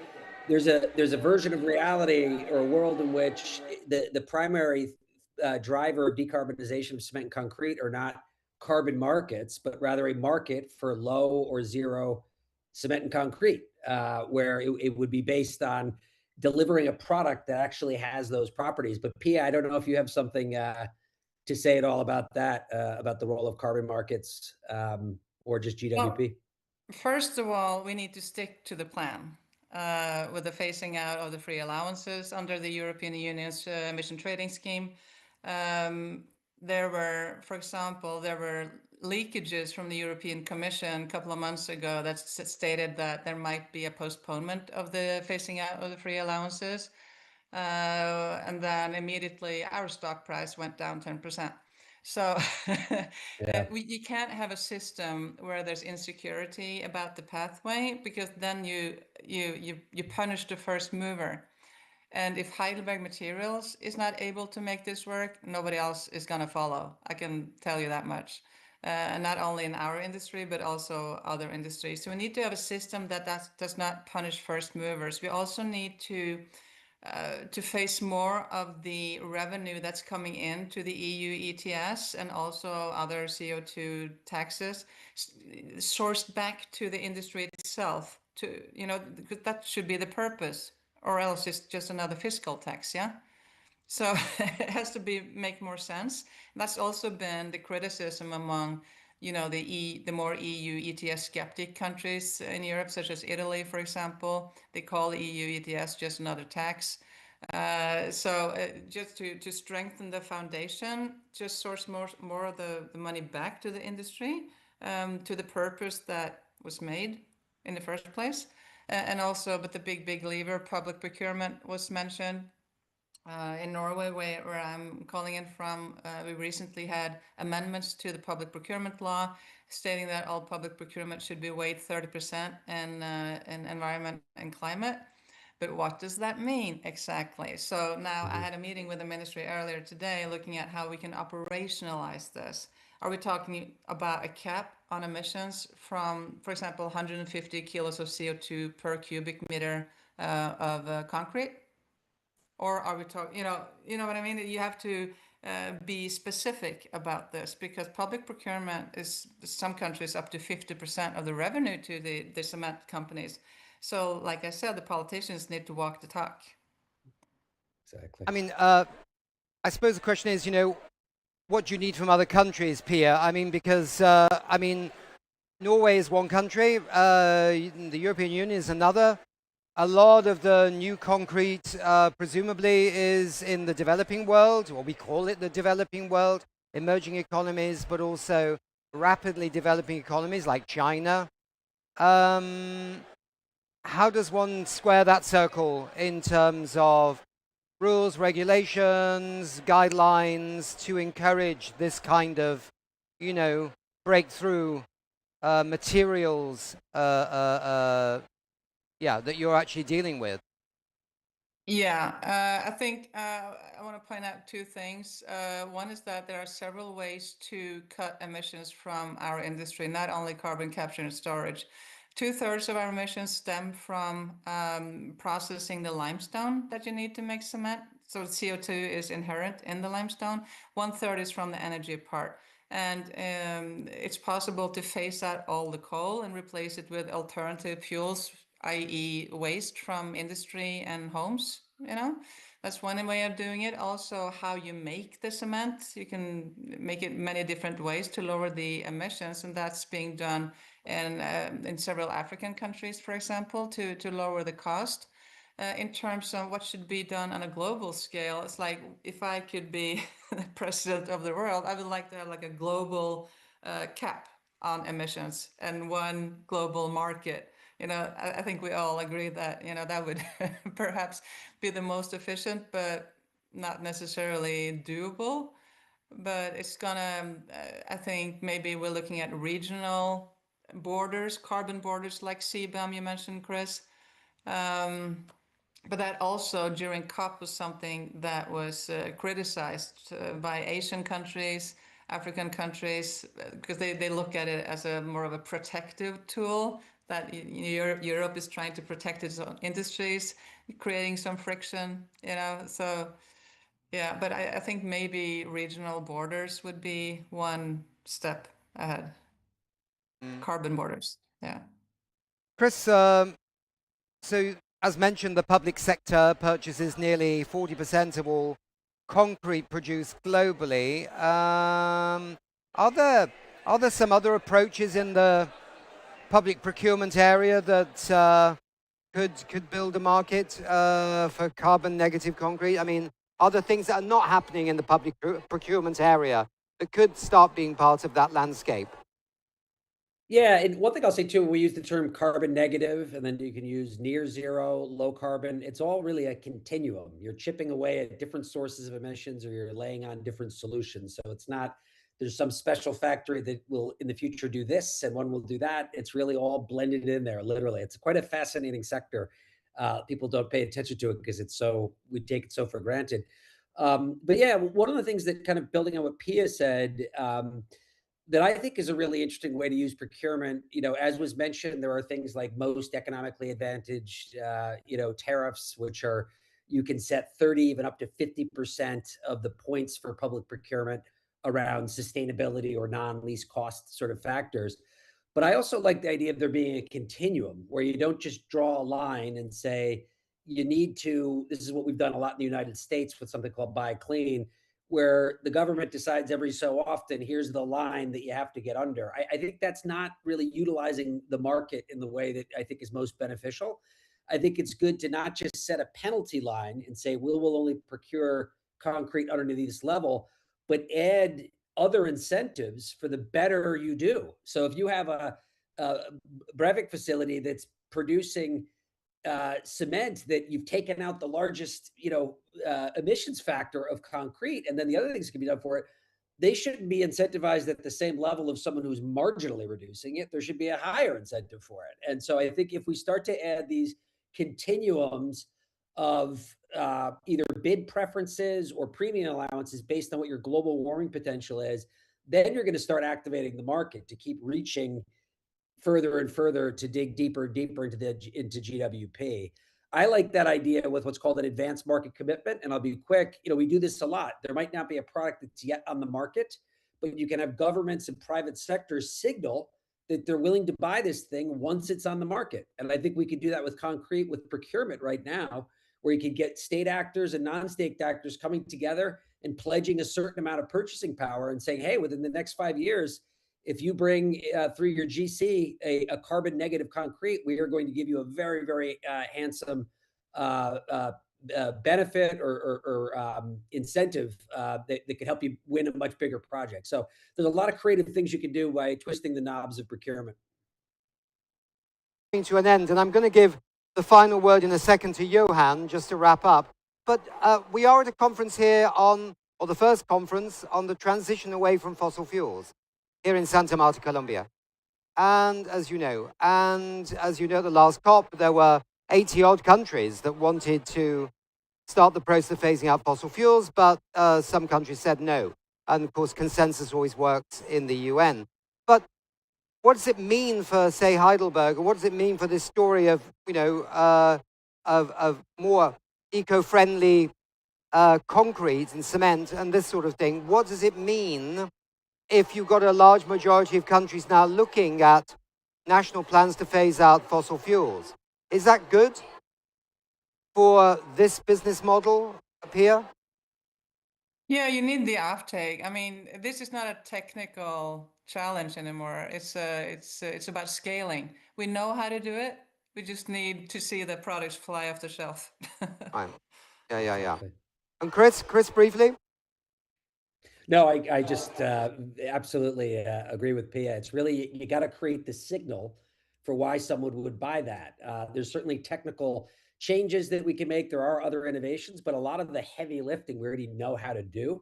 Speaker 7: There's a version of reality or a world in which the primary driver of decarbonization of cement and concrete are not carbon markets, but rather a market for low or zero cement and concrete, where it would be based on delivering a product that actually has those properties. But Pia, I don't know if you have something to say at all about that, about the role of carbon markets, or just GWP?
Speaker 10: Well, first of all, we need to stick to the plan with the phasing out of the free allowances under the European Union's emission trading scheme. For example, there were leakages from the European Commission a couple of months ago that stated that there might be a postponement of the phasing out of the free allowances. And then immediately our stock price went down 10%. So you can't have a system where there's insecurity about the pathway, because then you punish the first mover. And if Heidelberg Materials is not able to make this work, nobody else is going to follow. I can tell you that much. Not only in our industry, but also other industries. So we need to have a system that does not punish first movers. We also need to face more of the revenue that's coming into the EU ETS and also other CO2 taxes sourced back to the industry itself. Because that should be the purpose, or else it's just another fiscal tax, yeah? So it has to make more sense. And that's also been the criticism among the more EU ETS skeptic countries in Europe, such as Italy, for example. They call EU ETS just another tax. Just to strengthen the foundation, just source more of the money back to the industry, to the purpose that was made in the first place. But the big lever, public procurement, was mentioned. In Norway, where I'm calling in from, we recently had amendments to the public procurement law stating that all public procurement should be weighed 30% in environment and climate. But what does that mean exactly? So now I had a meeting with the ministry earlier today looking at how we can operationalize this. Are we talking about a cap on emissions from, for example, 150 kilos of CO2 per cubic meter of concrete? Or are we talking, you know what I mean? You have to be specific about this, because public procurement is, some countries, up to 50% of the revenue to the cement companies. So like I said, the politicians need to walk the talk.
Speaker 7: Exactly.
Speaker 21: I mean, I suppose the question is, what do you need from other countries, Pia? I mean, because, Norway is one country, the European Union is another. A lot of the new concrete, presumably, is in the developing world, or we call it the developing world, emerging economies, but also rapidly developing economies like China. How does one square that circle in terms of rules, regulations, guidelines to encourage this kind of, breakthrough materials that you're actually dealing with?
Speaker 10: Yeah, I think I want to point out two things. One is that there are several ways to cut emissions from our industry, not only carbon capture and storage. 2/3 of our emissions stem from processing the limestone that you need to make cement. So CO2 is inherent in the limestone. 1/3 is from the energy part. And it's possible to phase out all the coal and replace it with alternative fuels, i.e. waste from industry and homes, you know? That's one way of doing it. Also, how you make the cement. You can make it many different ways to lower the emissions, and that's being done in several African countries, for example, to lower the cost. In terms of what should be done on a global scale, it's like if I could be the president of the world, I would like to have like a global cap on emissions and one global market. You know, I think we all agree that, you know, that would perhaps be the most efficient, but not necessarily doable. But it's gonna, I think maybe we're looking at regional borders, carbon borders like CBAM you mentioned, Chris. But that also during COP was something that was criticized by Asian countries, African countries, because they look at it as a more of a protective tool that Europe is trying to protect its own industries, creating some friction, you know. So yeah, but I think maybe regional borders would be one step ahead. Carbon borders, yeah.
Speaker 21: Chris, so as mentioned, the public sector purchases nearly 40% of all concrete produced globally. Are there some other approaches in the public procurement area that could build a market for carbon negative concrete? I mean, are there things that are not happening in the public procurement area that could start being part of that landscape?
Speaker 7: Yeah, and one thing I'll say too, we use the term carbon negative, and then you can use near zero, low carbon. It's all really a continuum. You're chipping away at different sources of emissions, or you're laying on different solutions. So it's not there's some special factory that will in the future do this and one will do that. It's really all blended in there, literally. It's quite a fascinating sector. People don't pay attention to it because we take it so for granted. But yeah, one of the things that kind of building on what Pia said, that I think is a really interesting way to use procurement. You know, as was mentioned, there are things like most economically advantaged, tariffs, which are you can set 30, even up to 50% of the points for public procurement around sustainability or non-least cost sort of factors. But I also like the idea of there being a continuum where you don't just draw a line and say, you need to, this is what we've done a lot in the United States with something called Buy Clean, where the government decides every so often, here's the line that you have to get under. I think that's not really utilizing the market in the way that I think is most beneficial. I think it's good to not just set a penalty line and say, we'll only procure concrete underneath this level, but add other incentives for the better you do. So if you have a Brevik facility that's producing cement that you've taken out the largest, emissions factor of concrete, and then the other things that can be done for it, they shouldn't be incentivized at the same level of someone who's marginally reducing it. There should be a higher incentive for it. And so I think if we start to add these continuums of either bid preferences or premium allowances based on what your global warming potential is, then you're going to start activating the market to keep reaching further and further to dig deeper and deeper into GWP. I like that idea with what's called an advanced market commitment. And I'll be quick. We do this a lot. There might not be a product that's yet on the market, but you can have governments and private sectors signal that they're willing to buy this thing once it's on the market. And I think we could do that with concrete, with procurement right now, where you could get state actors and non-state actors coming together and pledging a certain amount of purchasing power and saying, hey, within the next 5 years, if you bring through your GC a carbon negative concrete, we are going to give you a very, very handsome benefit or incentive that could help you win a much bigger project. So there's a lot of creative things you can do by twisting the knobs of procurement.
Speaker 21: To an end, and I'm going to give the final word in a second to Johan, just to wrap up. But we are at a conference here or the first conference on the transition away from fossil fuels here in Santa Marta, Colombia. And as you know, at the last COP, there were 80-odd countries that wanted to start the process of phasing out fossil fuels, but some countries said no. And of course, consensus always works in the UN. But what does it mean for, say, Heidelberg, or what does it mean for this story of, of more eco-friendly concrete and cement and this sort of thing, what does it mean if you've got a large majority of countries now looking at national plans to phase out fossil fuels? Is that good for this business model, Pia?
Speaker 10: Yeah, you need the offtake. I mean, this is not a technical challenge anymore. It's about scaling. We know how to do it. We just need to see the products fly off the shelf.
Speaker 21: Right. Yeah.
Speaker 7: Exactly.
Speaker 21: And Chris, briefly?
Speaker 7: No, I just absolutely agree with Pia. It's really, you got to create the signal for why someone would buy that. There's certainly technical changes that we can make. There are other innovations, but a lot of the heavy lifting we already know how to do.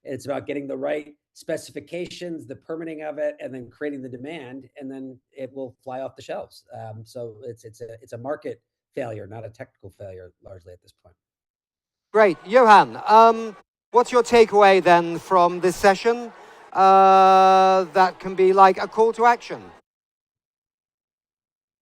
Speaker 7: It's about getting the right specifications, the permitting of it, and then creating the demand, and then it will fly off the shelves. So it's a market failure, not a technical failure, largely at this point.
Speaker 21: Great. Johan, what's your takeaway then from this session that can be like a call to action?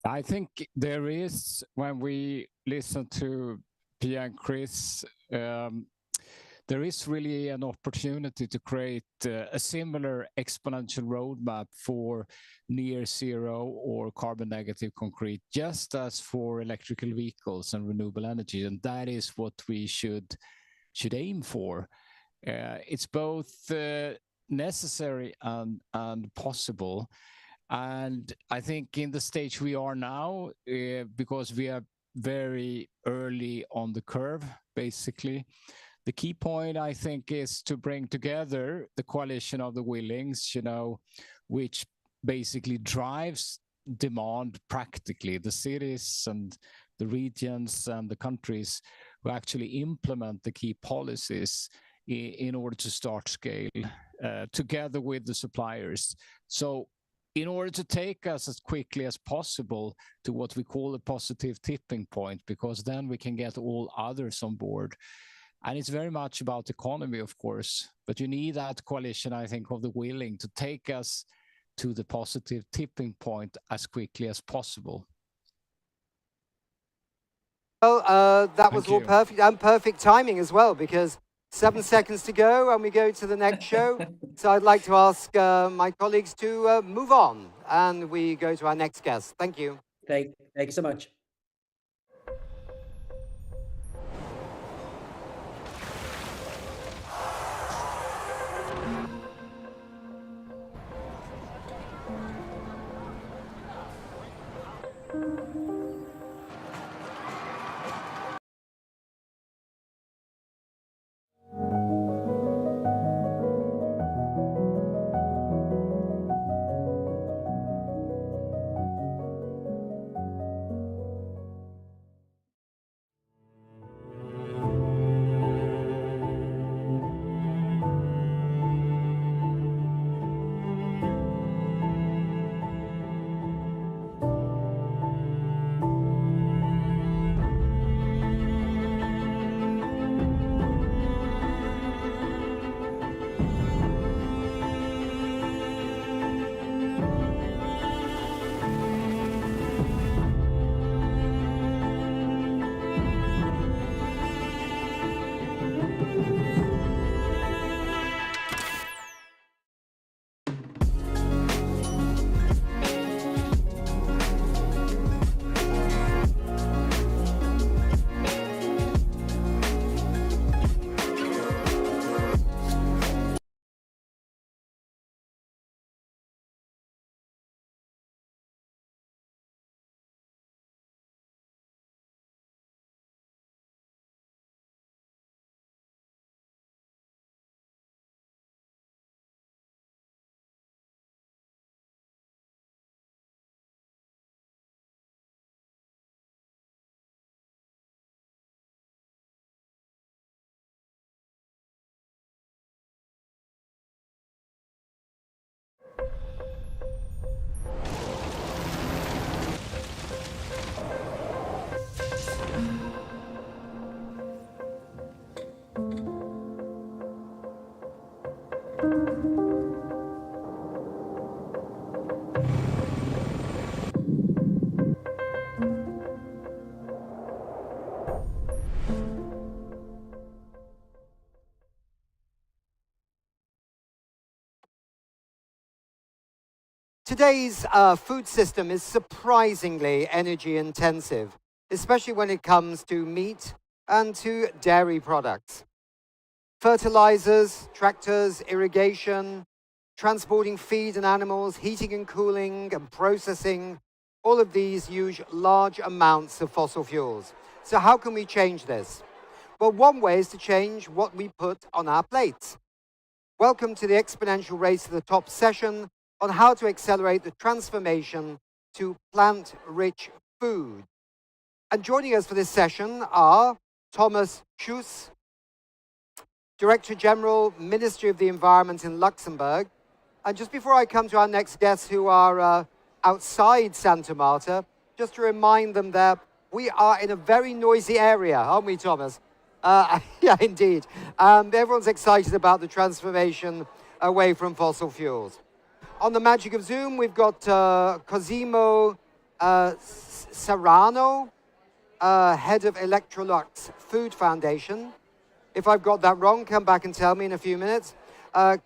Speaker 9: I think there is, when we listen to Pia and Chris, there is really an opportunity to create a similar exponential roadmap for near zero or carbon negative concrete, just as for electrical vehicles and renewable energy. And that is what we should aim for. It's both necessary and possible. And I think in the stage we are now, because we are very early on the curve, basically, the key point, I think, is to bring together the coalition of the willings, which basically drives demand practically, the cities and the regions and the countries who actually implement the key policies in order to start scale, together with the suppliers. So in order to take us as quickly as possible to what we call a positive tipping point, because then we can get all others on board. And it's very much about economy, of course, but you need that coalition, I think, of the willing to take us to the positive tipping point as quickly as possible.
Speaker 21: Well, that was all perfect, and perfect timing as well, because 7 seconds to go and we go to the next show. So I'd like to ask my colleagues to move on and we go to our next guest. Thank you.
Speaker 7: Thank you so much.
Speaker 21: Today's food system is surprisingly energy intensive, especially when it comes to meat and to dairy products. Fertilizers, tractors, irrigation, transporting feed and animals, heating and cooling and processing, all of these use large amounts of fossil fuels. So how can we change this? Well, one way is to change what we put on our plates. Welcome to the Exponential Race to the Top session on how to accelerate the transformation to plant-rich food. And joining us for this session are Thomas Schuss, Director General, Ministry of the Environment in Luxembourg. And just before I come to our next guests who are outside Santa Marta, just to remind them that we are in a very noisy area, aren't we, Thomas? Yeah, indeed. Everyone's excited about the transformation away from fossil fuels. On the magic of Zoom, we've got Cosimo Serrano, head of Electrolux Food Foundation. If I've got that wrong, come back and tell me in a few minutes.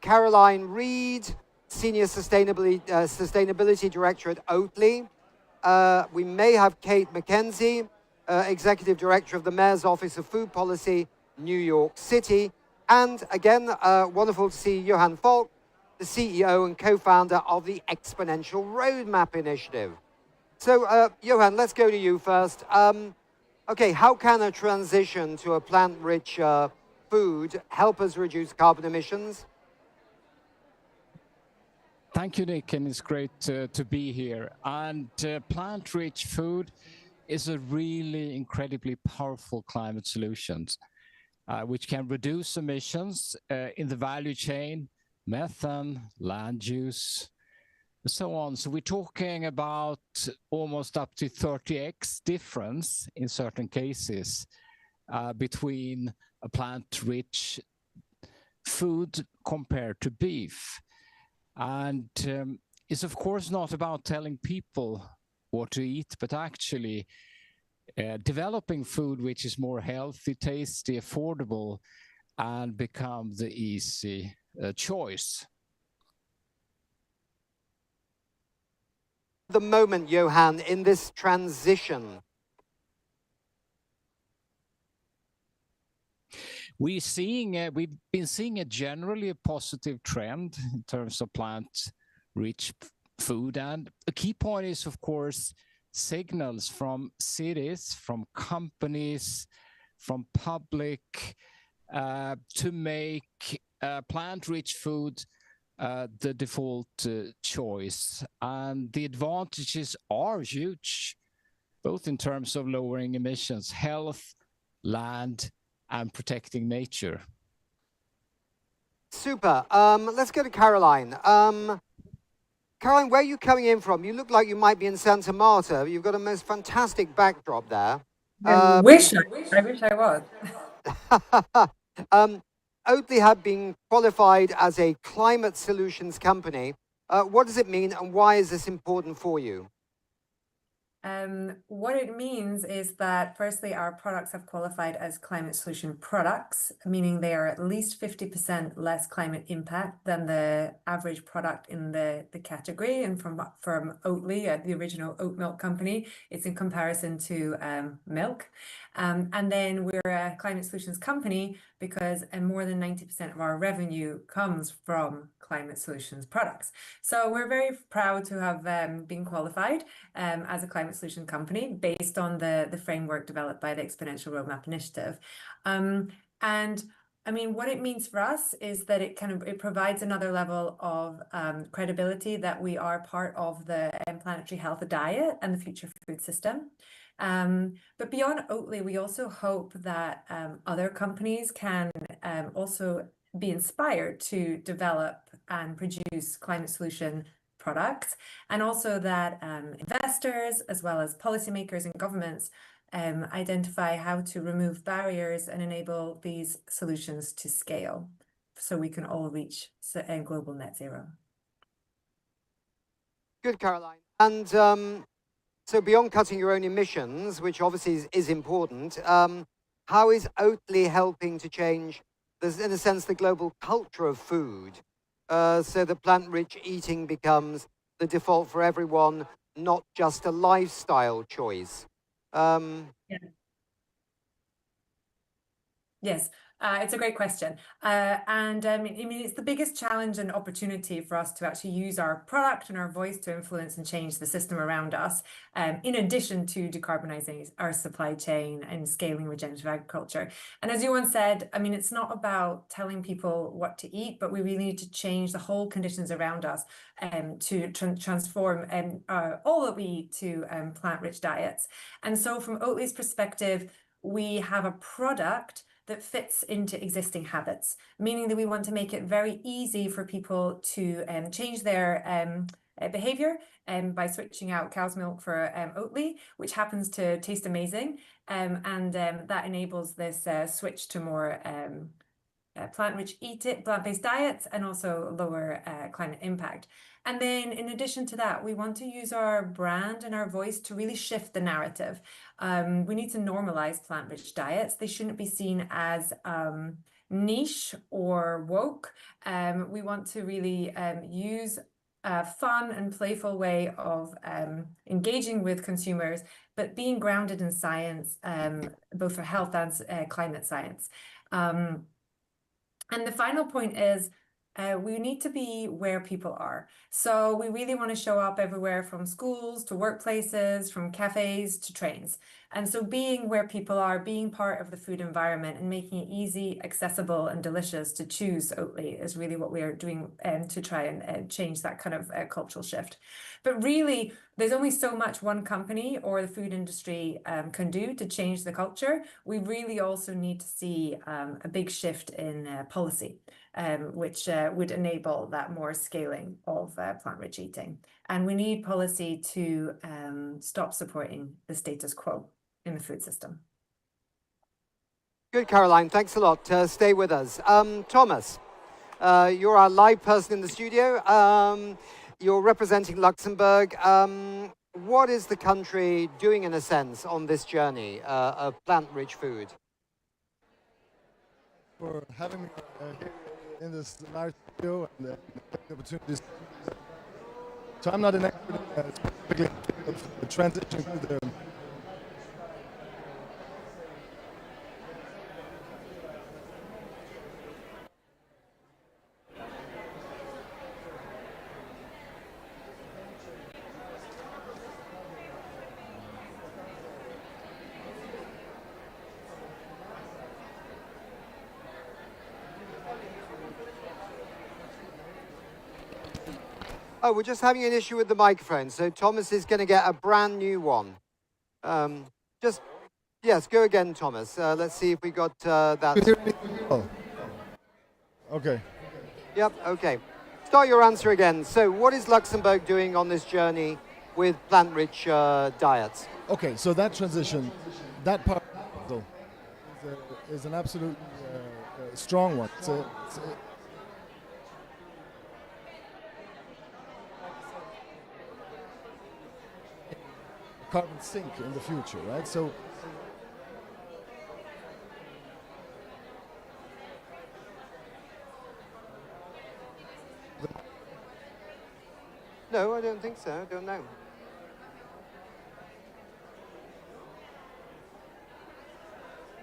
Speaker 21: Caroline Reed, Senior Sustainability Director at Oatly. We may have Kate McKenzie, Executive Director of the Mayor's Office of Food Policy, New York City. And again, wonderful to see Johan Falk, the CEO and co-founder of the Exponential Roadmap Initiative. So, Johan, let's go to you first. Okay, how can a transition to a plant-rich food help us reduce carbon emissions?
Speaker 9: Thank you, Nick, and it's great to be here. And plant-rich food is a really incredibly powerful climate solution, which can reduce emissions in the value chain, methane, land use, and so on. So we're talking about almost up to 30x difference in certain cases between a plant-rich food compared to beef. And it's of course not about telling people what to eat, but actually developing food which is more healthy, tasty, affordable, and become the easy choice.
Speaker 21: The moment, Johan, in this transition?
Speaker 9: We've been seeing a generally positive trend in terms of plant-rich food. And a key point is, of course, signals from cities, from companies, from public to make plant-rich food the default choice. And the advantages are huge, both in terms of lowering emissions, health, land, and protecting nature.
Speaker 21: Super. Let's go to Caroline. Caroline, where are you coming in from? You look like you might be in Santa Marta. You've got a most fantastic backdrop there.
Speaker 11: I wish I was.
Speaker 21: Oatly have been qualified as a climate solutions company. What does it mean and why is this important for you?
Speaker 11: What it means is that firstly, our products have qualified as climate solution products, meaning they are at least 50% less climate impact than the average product in the category. And from Oatly, the original oat milk company, it's in comparison to milk. And then we're a climate solutions company because more than 90% of our revenue comes from climate solutions products. So we're very proud to have been qualified as a climate solution company based on the framework developed by the Exponential Roadmap Initiative. And I mean, what it means for us is that it provides another level of credibility that we are part of the planetary health diet and the future food system. But beyond Oatly, we also hope that other companies can also be inspired to develop and produce climate solution products, and also that investors as well as policymakers and governments identify how to remove barriers and enable these solutions to scale so we can all reach a global net zero.
Speaker 21: Good, Caroline. And so beyond cutting your own emissions, which obviously is important, how is Oatly helping to change, in a sense, the global culture of food so that plant-rich eating becomes the default for everyone, not just a lifestyle choice?
Speaker 11: Yes, it's a great question. I mean, it's the biggest challenge and opportunity for us to actually use our product and our voice to influence and change the system around us, in addition to decarbonizing our supply chain and scaling regenerative agriculture. And as Johan said, I mean, it's not about telling people what to eat, but we really need to change the whole conditions around us to transform all that we eat to plant-rich diets. And so from Oatly's perspective, we have a product that fits into existing habits, meaning that we want to make it very easy for people to change their behavior by switching out cow's milk for Oatly, which happens to taste amazing. That enables this switch to more plant-based diets and also lower climate impact. And then in addition to that, we want to use our brand and our voice to really shift the narrative. We need to normalize plant-rich diets. They shouldn't be seen as niche or woke. We want to really use a fun and playful way of engaging with consumers, but being grounded in science, both for health and climate science. And the final point is we need to be where people are. So we really want to show up everywhere from schools to workplaces, from cafes to trains. And so being where people are, being part of the food environment and making it easy, accessible and delicious to choose Oatly is really what we are doing to try and change that kind of cultural shift. But really, there's only so much one company or the food industry can do to change the culture. We really also need to see a big shift in policy, which would enable that more scaling of plant-rich eating. And we need policy to stop supporting the status quo in the food system.
Speaker 21: Good, Caroline. Thanks a lot. Stay with us. Thomas, you're our live person in the studio. You're representing Luxembourg. What is the country doing, in a sense, on this journey of plant-rich food?
Speaker 12: For having me here in this large studio and the opportunities. So I'm not an expert specifically of the transition to the
Speaker 21: Oh, we're just having an issue with the microphone, so Thomas is going to get a brand new one. Yes, go again, Thomas. Let's see if we got that.
Speaker 12: Oh. Okay.
Speaker 21: Yep, okay. Start your answer again. So what is Luxembourg doing on this journey with plant-rich diets?
Speaker 12: Okay, so that transition, that part is an absolute strong one. It's a carbon sink in the future, right? So
Speaker 21: no, I don't think so. I don't know.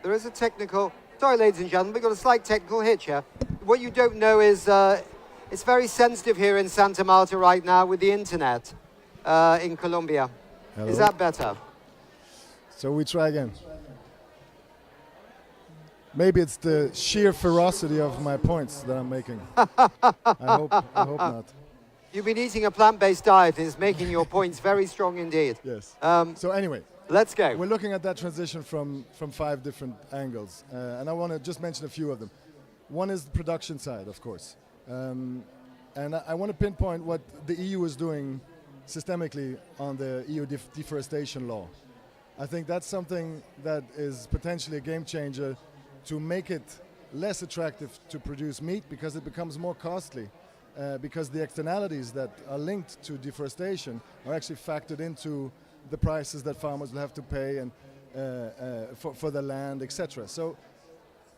Speaker 21: There is a technical... Sorry, ladies and gentlemen, we've got a slight technical hitch here. What you don't know is it's very sensitive here in Santa Marta right now with the internet in Colombia.
Speaker 12: Hello.
Speaker 21: Is that better?
Speaker 12: So we try again. Maybe it's the sheer ferocity of my points that I'm making. I hope not.
Speaker 21: You've been eating a plant-based diet and it's making your points very strong indeed.
Speaker 12: Yes. So anyway,
Speaker 21: let's go.
Speaker 12: We're looking at that transition from 5 different angles, and I want to just mention a few of them. One is the production side, of course, and I want to pinpoint what the EU is doing systemically on the EU deforestation law. I think that's something that is potentially a game changer to make it less attractive to produce meat because it becomes more costly. Because the externalities that are linked to deforestation are actually factored into the prices that farmers will have to pay and for the land, etc. So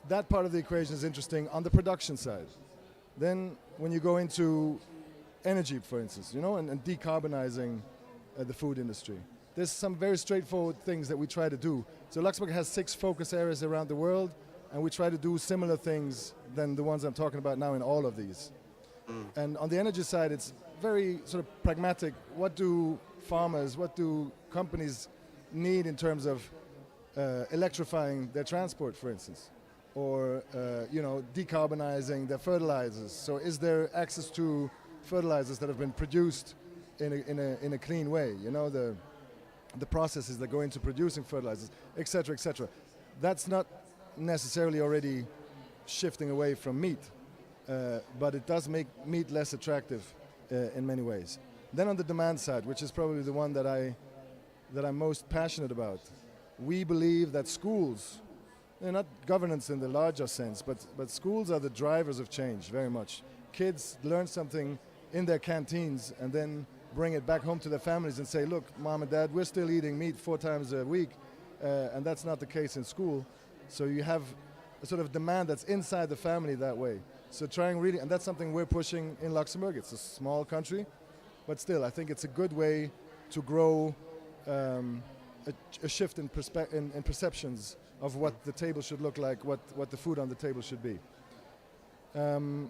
Speaker 12: that part of the equation is interesting on the production side. Then when you go into energy, for instance, and decarbonizing the food industry. There's some very straightforward things that we try to do. So Luxembourg has 6 focus areas around the world, and we try to do similar things than the ones I'm talking about now in all of these. And on the energy side, it's very sort of pragmatic. What do farmers, what do companies need in terms of electrifying their transport, for instance, or decarbonizing their fertilizers? So is there access to fertilizers that have been produced in a clean way? The processes that go into producing fertilizers, et cetera, et cetera. That's not necessarily already shifting away from meat, but it does make meat less attractive in many ways. Then on the demand side, which is probably the one that I'm most passionate about, we believe that schools, they're not governance in the larger sense, but schools are the drivers of change very much. Kids learn something in their canteens and then bring it back home to their families and say, look, mom and dad, we're still eating meat 4 times a week, and that's not the case in school. So you have a sort of demand that's inside the family that way. So trying really, and that's something we're pushing in Luxembourg. It's a small country, but still, I think it's a good way to grow a shift in perceptions of what the table should look like, what the food on the table should be. And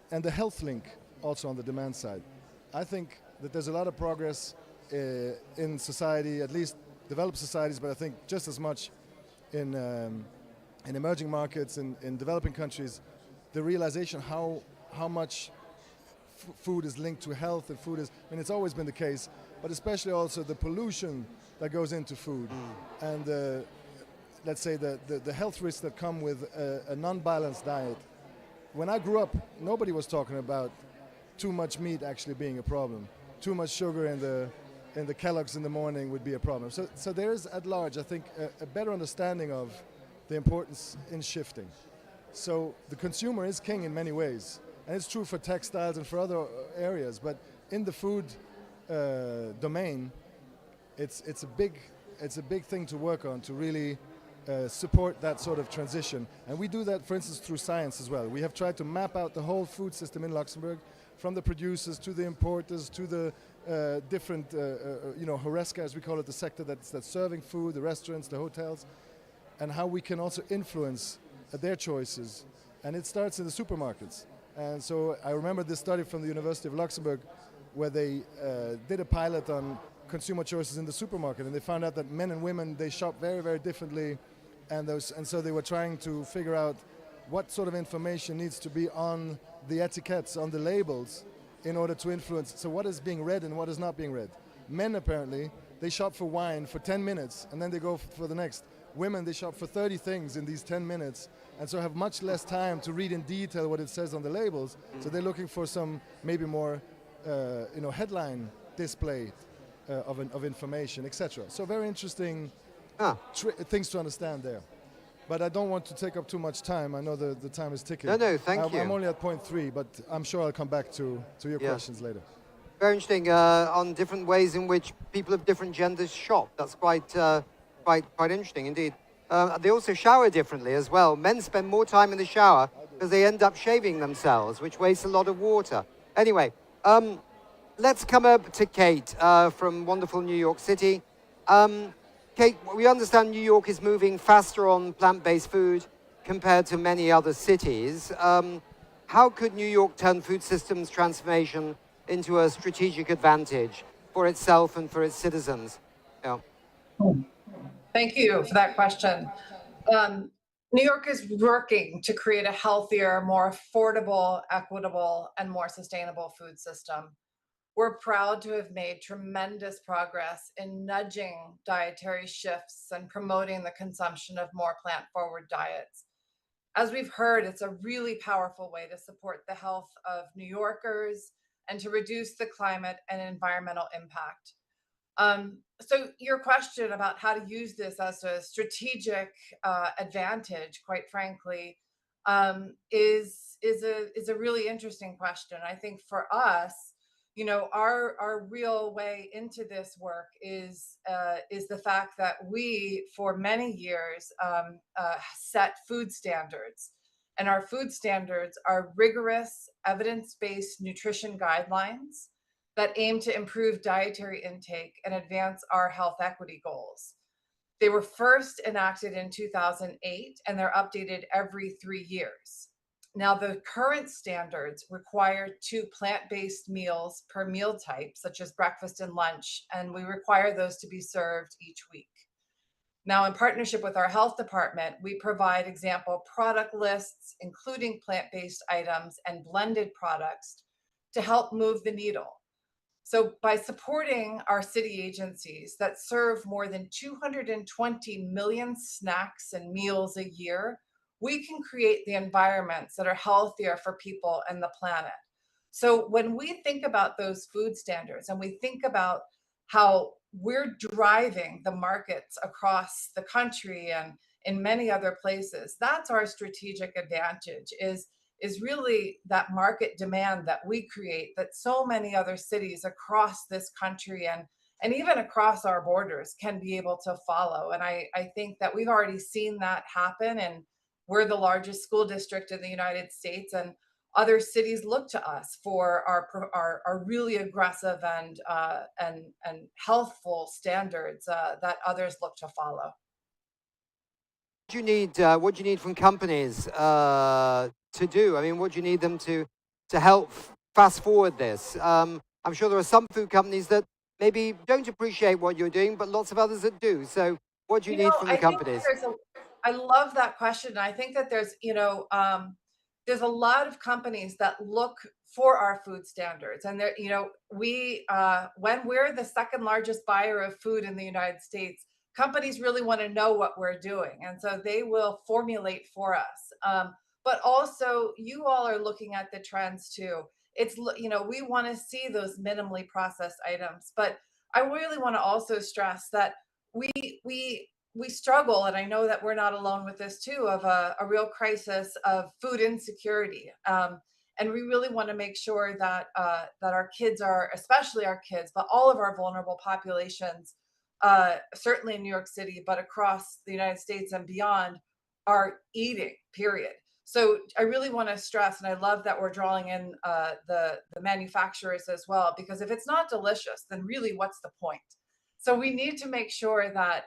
Speaker 12: the health link also on the demand side. I think that there's a lot of progress in society, at least developed societies, but I think just as much in emerging markets, in developing countries, the realization how much food is linked to health, and food is, it's always been the case, but especially also the pollution that goes into food, and let's say the health risks that come with a non-balanced diet. When I grew up, nobody was talking about too much meat actually being a problem. Too much sugar in the Kellogg's in the morning would be a problem. So there is at large, I think, a better understanding of the importance in shifting. So the consumer is king in many ways, and it's true for textiles and for other areas. But in the food domain, it's a big thing to work on to really support that sort of transition. And we do that, for instance, through science as well. We have tried to map out the whole food system in Luxembourg, from the producers to the importers to the different, Horeca, as we call it, the sector that's serving food, the restaurants, the hotels, and how we can also influence their choices. And it starts in the supermarkets. And so I remember this study from the University of Luxembourg where they did a pilot on consumer choices in the supermarket, and they found out that men and women, they shop very, very differently, and so they were trying to figure out what sort of information needs to be on the etiquettes, on the labels, in order to influence. So what is being read and what is not being read. Men, apparently, they shop for wine for 10 minutes and then they go for the next. Women, they shop for 30 things in these 10 minutes and so have much less time to read in detail what it says on the labels. So they're looking for some maybe more headline display of information, etc. So very interesting things to understand there. But I don't want to take up too much time. I know the time is ticking.
Speaker 21: No, thank you.
Speaker 12: I'm only at point 3, but I'm sure I'll come back to your questions later.
Speaker 21: Very interesting on different ways in which people of different genders shop. That's quite interesting indeed. They also shower differently as well. Men spend more time in the shower because they end up shaving themselves, which wastes a lot of water. Anyway, let's come up to Kate from wonderful New York City. Kate, we understand New York is moving faster on plant-based food compared to many other cities. How could New York turn food systems transformation into a strategic advantage for itself and for its citizens? Yeah.
Speaker 14: Thank you for that question. New York is working to create a healthier, more affordable, equitable, and more sustainable food system. We're proud to have made tremendous progress in nudging dietary shifts and promoting the consumption of more plant-forward diets. As we've heard, it's a really powerful way to support the health of New Yorkers and to reduce the climate and environmental impact. So your question about how to use this as a strategic advantage, quite frankly, is a really interesting question. I think for us, our real way into this work is the fact that we, for many years, set food standards. And our food standards are rigorous, evidence-based nutrition guidelines that aim to improve dietary intake and advance our health equity goals. They were first enacted in 2008, and they're updated every 3 years. Now, the current standards require 2 plant-based meals per meal type, such as breakfast and lunch, and we require those to be served each week. Now, in partnership with our health department, we provide example product lists, including plant-based items and blended products to help move the needle. So by supporting our city agencies that serve more than 220 million snacks and meals a year, we can create the environments that are healthier for people and the planet. So when we think about those food standards and we think about how we're driving the markets across the country and in many other places, that's our strategic advantage is really that market demand that we create that so many other cities across this country and even across our borders can be able to follow. And I think that we've already seen that happen, and we're the largest school district in the United States, and other cities look to us for our really aggressive and healthful standards that others look to follow.
Speaker 21: What do you need from companies to do? I mean, what do you need them to help fast forward this? I'm sure there are some food companies that maybe don't appreciate what you're doing, but lots of others that do. So what do you need from the companies?
Speaker 14: I love that question. I think that there's a lot of companies that look for our food standards, and there, when we're the second largest buyer of food in the United States, companies really want to know what we're doing, and so they will formulate for us. But also, you all are looking at the trends too. We want to see those minimally processed items, but I really want to also stress that we struggle, and I know that we're not alone with this too, of a real crisis of food insecurity. And we really want to make sure that our kids are, especially our kids, but all of our vulnerable populations, certainly in New York City, but across the United States and beyond, are eating, period. So I really want to stress, and I love that we're drawing in the manufacturers as well, because if it's not delicious, then really what's the point? So we need to make sure that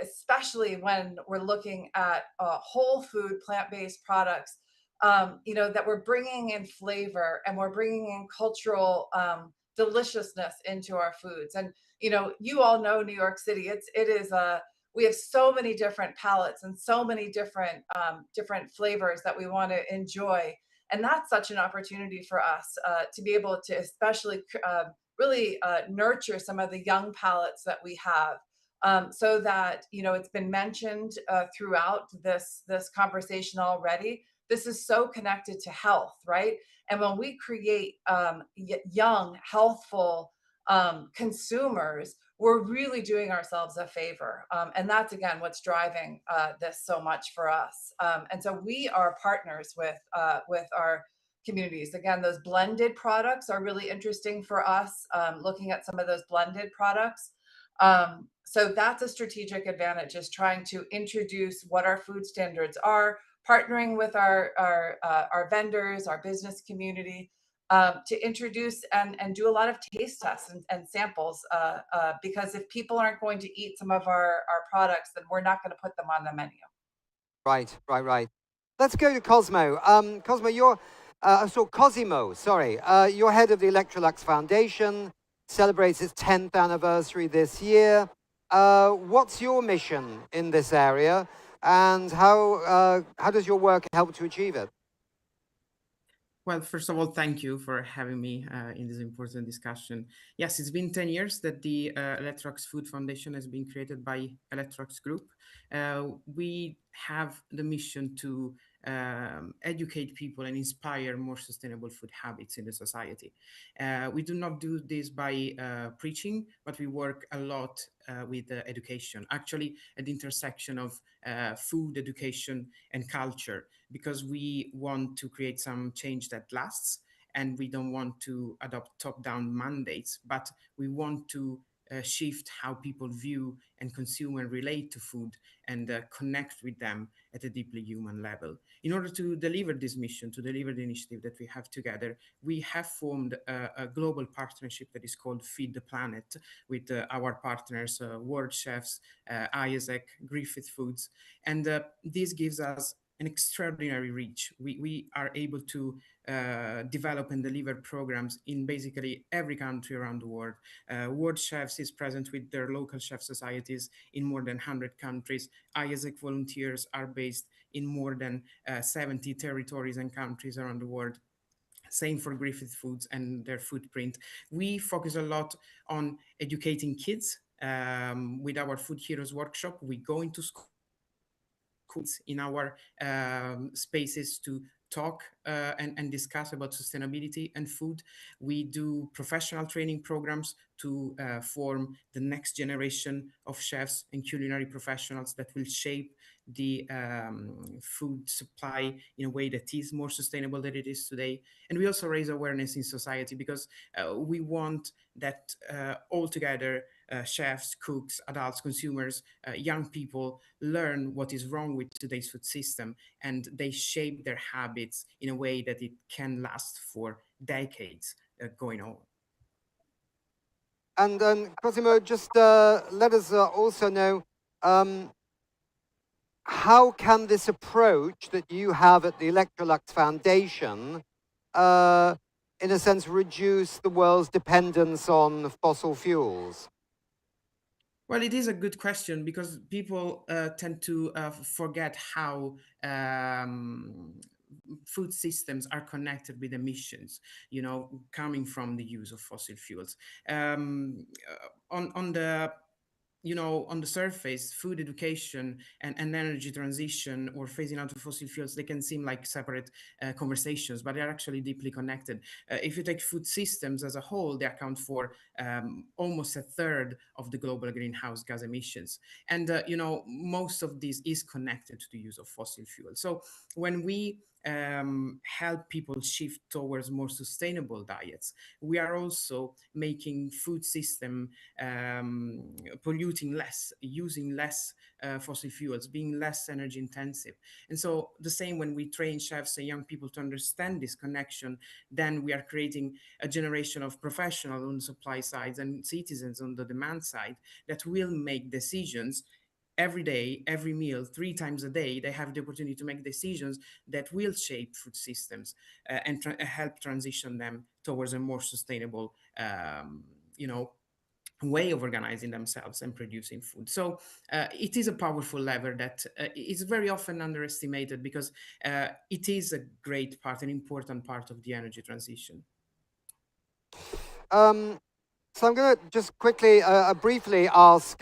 Speaker 14: especially when we're looking at whole food, plant-based products, that we're bringing in flavor and we're bringing in cultural deliciousness into our foods. And you all know New York City. We have so many different palettes and so many different flavors that we want to enjoy, and that's such an opportunity for us to be able to especially really nurture some of the young palates that we have. So that it's been mentioned throughout this conversation already. This is so connected to health, right? And when we create young, healthful consumers, we're really doing ourselves a favor. And that's again what's driving this so much for us. And so we are partners with our communities. Again, those blended products are really interesting for us. Looking at some of those blended products. So that's a strategic advantage, is trying to introduce what our food standards are, partnering with our vendors, our business community, to introduce and do a lot of taste tests and samples, because if people aren't going to eat some of our products, then we're not going to put them on the menu.
Speaker 21: Right. Let's go to Cosmo. Cosmo, Cosimo, sorry. You're head of the Electrolux Foundation, celebrates its 10th anniversary this year. What's your mission in this area, and how does your work help to achieve it?
Speaker 15: Well, first of all, thank you for having me in this important discussion. Yes, it's been 10 years that the Electrolux Food Foundation has been created by Electrolux Group. We have the mission to educate people and inspire more sustainable food habits in the society. We do not do this by preaching, but we work a lot with education, actually at the intersection of food, education, and culture, because we want to create some change that lasts, and we don't want to adopt top-down mandates, but we want to shift how people view and consume and relate to food and connect with them at a deeply human level. In order to deliver this mission, to deliver the initiative that we have together, we have formed a global partnership that is called Feed the Planet with our partners, World Chefs, ISEC, Griffith Foods. And this gives us an extraordinary reach. We are able to develop and deliver programs in basically every country around the world. World Chefs is present with their local chef societies in more than 100 countries. ISEC volunteers are based in more than 70 territories and countries around the world. Same for Griffith Foods and their footprint. We focus a lot on educating kids. With our Food Heroes workshop, we go into schools in our spaces to talk and discuss about sustainability and food. We do professional training programs to form the next generation of chefs and culinary professionals that will shape the food supply in a way that is more sustainable than it is today. And we also raise awareness in society because we want that all together chefs, cooks, adults, consumers, young people learn what is wrong with today's food system, and they shape their habits in a way that it can last for decades going on.
Speaker 21: And Cosimo, just let us also know, how can this approach that you have at the Electrolux Foundation, in a sense, reduce the world's dependence on fossil fuels?
Speaker 15: Well, it is a good question because people tend to forget how food systems are connected with emissions, coming from the use of fossil fuels. On the on the surface, food education and energy transition or phasing out of fossil fuels, they can seem like separate conversations, but they're actually deeply connected. If you take food systems as a whole, they account for almost a third of the global greenhouse gas emissions. And, most of this is connected to the use of fossil fuels. So when we help people shift towards more sustainable diets, we are also making food system polluting less, using less fossil fuels, being less energy intensive. And so the same when we train chefs and young people to understand this connection, then we are creating a generation of professionals on the supply side and citizens on the demand side that will make decisions every day, every meal, 3 times a day. They have the opportunity to make decisions that will shape food systems and help transition them towards a more sustainable, way of organizing themselves and producing food. So it is a powerful lever that is very often underestimated because it is a great part, an important part of the energy transition.
Speaker 21: So I'm going to just quickly, briefly ask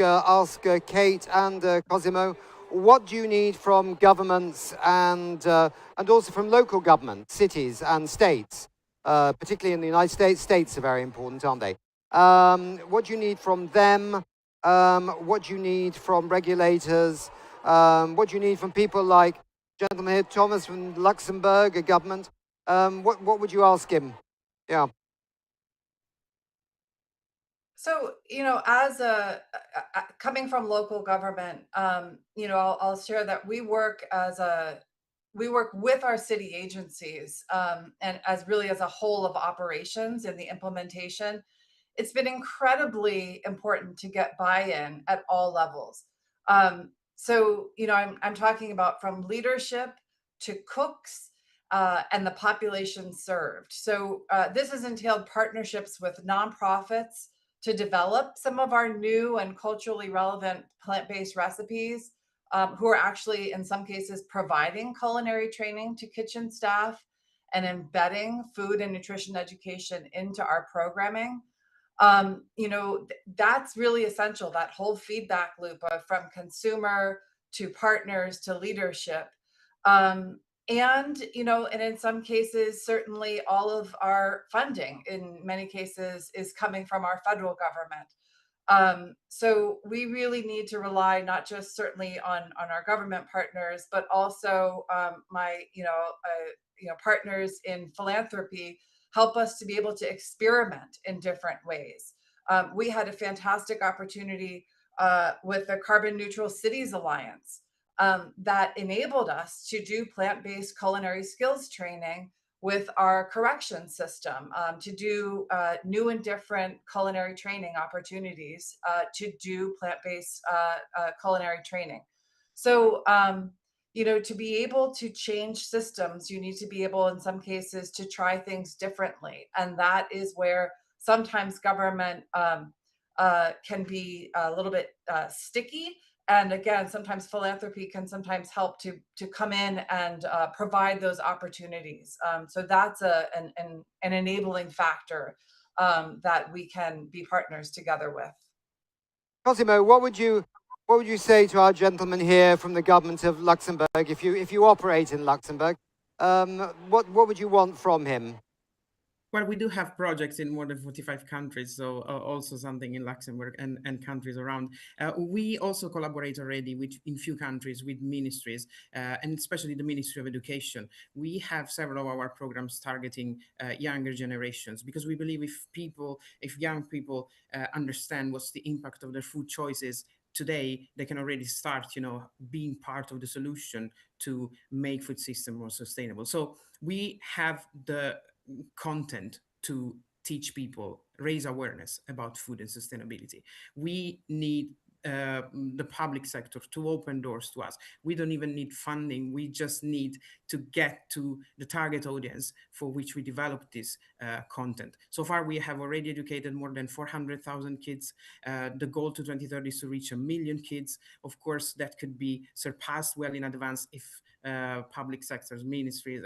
Speaker 21: Kate and Cosimo, what do you need from governments and also from local governments, cities and states, particularly in the United States? States are very important, aren't they? What do you need from them? What do you need from regulators? What do you need from people like gentleman here, Thomas from Luxembourg, a government? What would you ask him? Yeah.
Speaker 14: So, as coming from local government, I'll share that we work with our city agencies, and as really as a whole of operations in the implementation. It's been incredibly important to get buy-in at all levels. So, I'm talking about from leadership to cooks, and the population served. So this has entailed partnerships with nonprofits to develop some of our new and culturally relevant plant-based recipes, who are actually, in some cases, providing culinary training to kitchen staff and embedding food and nutrition education into our programming. That's really essential, that whole feedback loop of from consumer to partners to leadership. And in some cases, certainly all of our funding in many cases is coming from our federal government. So we really need to rely not just certainly on our government partners, but also my partners in philanthropy help us to be able to experiment in different ways. We had a fantastic opportunity with the Carbon Neutral Cities Alliance that enabled us to do plant-based culinary skills training with our correction system, to do new and different culinary training opportunities, to do plant-based culinary training. So, you know, to be able to change systems, you need to be able, in some cases, to try things differently. And that is where sometimes government can be a little bit sticky. And again, sometimes philanthropy can sometimes help to come in and provide those opportunities. So that's an enabling factor that we can be partners together with.
Speaker 21: Cosimo, what would you say to our gentleman here from the government of Luxembourg if you operate in Luxembourg? What would you want from him?
Speaker 15: Well, we do have projects in more than 45 countries, so also something in Luxembourg and countries around. We also collaborate already in few countries with ministries, and especially the Ministry of Education. We have several of our programs targeting younger generations, because we believe if young people understand what's the impact of their food choices today, they can already start, being part of the solution to make food system more sustainable. So we have the content to teach people, raise awareness about food and sustainability. We need the public sector to open doors to us. We don't even need funding. We just need to get to the target audience for which we develop this content. So far, we have already educated more than 400,000 kids. The goal to 2030 is to reach 1 million kids. Of course, that could be surpassed well in advance if public sectors, ministries,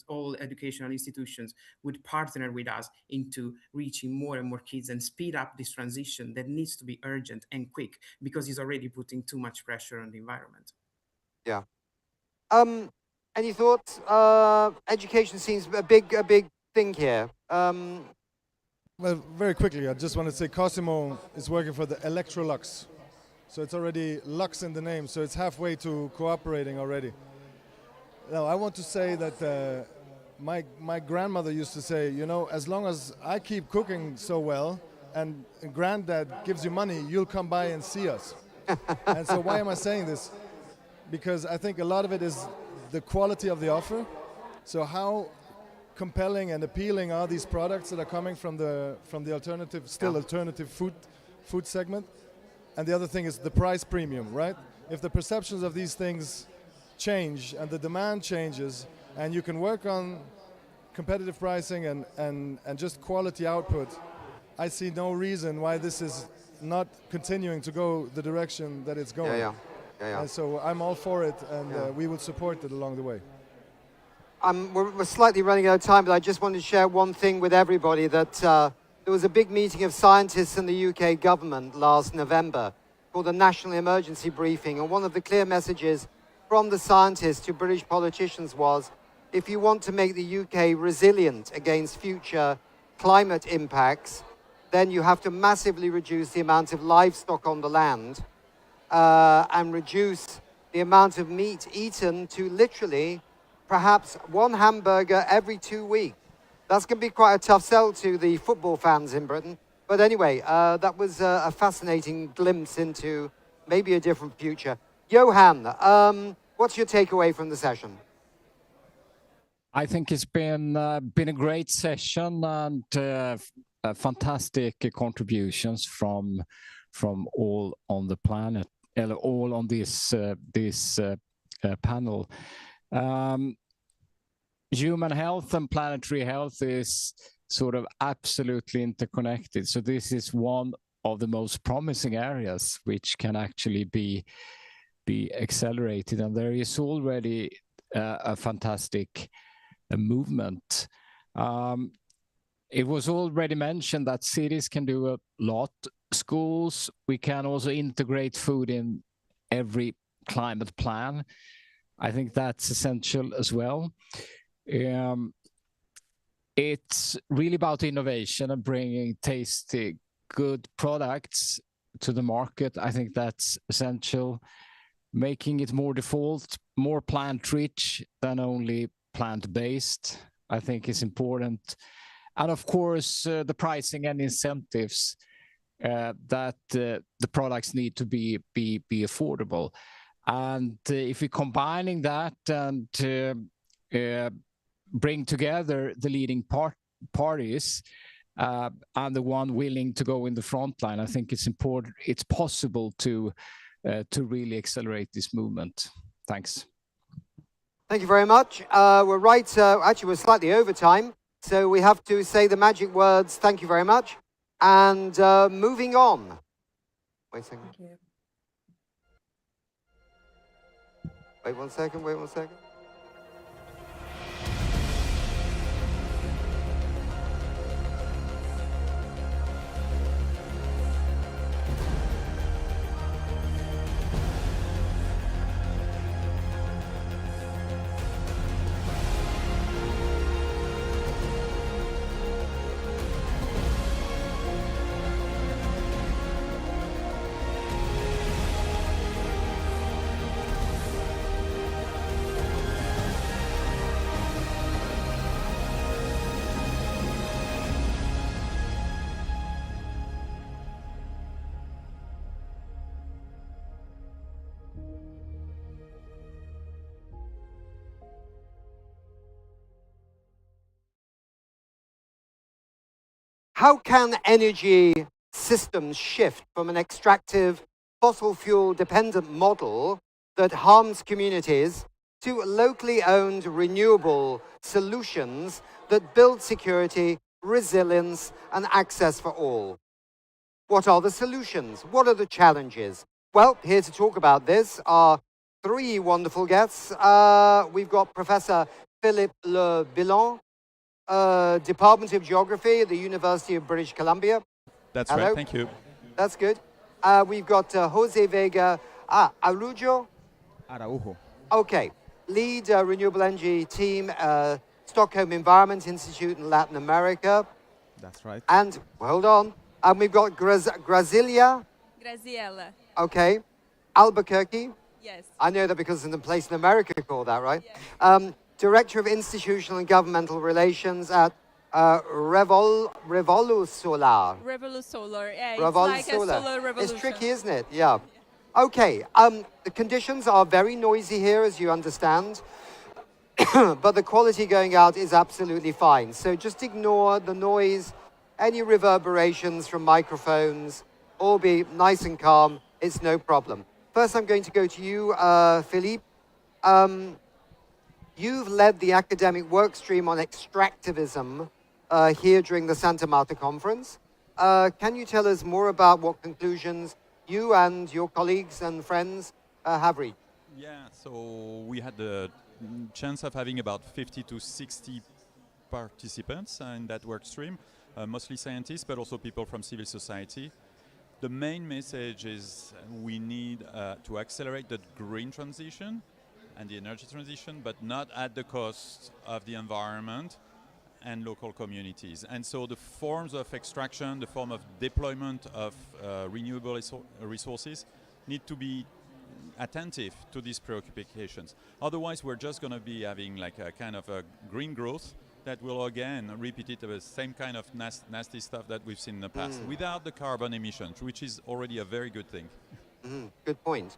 Speaker 15: all educational institutions would partner with us into reaching more and more kids and speed up this transition that needs to be urgent and quick, because it's already putting too much pressure on the environment.
Speaker 21: Yeah. Any thoughts? Education seems a big thing here.
Speaker 12: Well, very quickly, I just want to say Cosimo is working for the Electrolux. So it's already Lux in the name, so it's halfway to cooperating already. Now, I want to say that my grandmother used to say, as long as I keep cooking so well and granddad gives you money, you'll come by and see us. And so why am I saying this? Because I think a lot of it is the quality of the offer. So how compelling and appealing are these products that are coming from the alternative food segment? And the other thing is the price premium, right? If the perceptions of these things change and the demand changes, and you can work on competitive pricing and just quality output, I see no reason why this is not continuing to go the direction that it's going.
Speaker 21: Yeah.
Speaker 12: And so I'm all for it, and we will support it along the way.
Speaker 21: We're slightly running out of time, but I just wanted to share one thing with everybody, that there was a big meeting of scientists in the UK government last November called the National Emergency Briefing, and one of the clear messages from the scientists to British politicians was, if you want to make the UK resilient against future climate impacts, then you have to massively reduce the amount of livestock on the land and reduce the amount of meat eaten to literally perhaps one hamburger every 2 weeks. That's going to be quite a tough sell to the football fans in Britain. But anyway, that was a fascinating glimpse into maybe a different future. Johan, what's your takeaway from the session?
Speaker 9: I think it's been a great session and fantastic contributions from all on the planet, all on this panel. Human health and planetary health is sort of absolutely interconnected. So this is one of the most promising areas which can actually be accelerated, and there is already a fantastic movement. It was already mentioned that cities can do a lot. Schools, we can also integrate food in every climate plan. I think that's essential as well. It's really about innovation and bringing tasty, good products to the market. I think that's essential. Making it more default, more plant-rich than only plant-based, I think is important. And of course, the pricing and incentives that the products need to be affordable. And if we're combining that and bring together the leading parties and the one willing to go in the front line, I think it's important. It's possible to really accelerate this movement. Thanks.
Speaker 21: Thank you very much. We're right. Actually, we're slightly over time, so we have to say the magic words. Thank you very much. And moving on. Wait a second.
Speaker 11: Thank you.
Speaker 21: Wait 1 second. Wait 1 second. How can energy systems shift from an extractive, fossil fuel dependent model that harms communities to locally owned renewable solutions that build security, resilience, and access for all? What are the solutions? What are the challenges? Well, here to talk about this are three wonderful guests. We've got Professor Philippe Le Bilan, Department of Geography at the University of British Columbia.
Speaker 16: That's
Speaker 21: Hello.
Speaker 16: right, thank you.
Speaker 21: That's good. We've got Jose Vega Araujo. Okay, lead renewable energy team, Stockholm Environment Institute in Latin America.
Speaker 16: That's right.
Speaker 21: And, well, hold on, and we've got Graziella.
Speaker 22: Graziella.
Speaker 21: Okay, Albuquerque.
Speaker 22: Yes.
Speaker 21: I know that because there's a place in America called that, right?
Speaker 22: Yeah.
Speaker 21: Director of Institutional and Governmental Relations at Revolu Solar.
Speaker 22: Revolu Solar. Yeah, it's
Speaker 21: Revolu
Speaker 22: like
Speaker 21: Solar.
Speaker 22: a solar revolution.
Speaker 21: It's tricky, isn't it? Yeah. Okay. The conditions are very noisy here, as you understand, but the quality going out is absolutely fine. So just ignore the noise, any reverberations from microphones, all be nice and calm. It's no problem. First, I'm going to go to you, Philippe. You've led the academic work stream on extractivism here during the Santa Marta conference. Can you tell us more about what conclusions you and your colleagues and friends have reached?
Speaker 16: Yeah, so we had the chance of having about 50 to 60 participants in that work stream, mostly scientists, but also people from civil society. The main message is we need to accelerate the green transition and the energy transition, but not at the cost of the environment and local communities. And so the forms of extraction, the form of deployment of renewable resources need to be attentive to these preoccupations. Otherwise, we're just going to be having like a kind of a green growth that will again repeat it the same kind of nasty stuff that we've seen in the past without the carbon emissions, which is already a very good thing.
Speaker 21: Good point.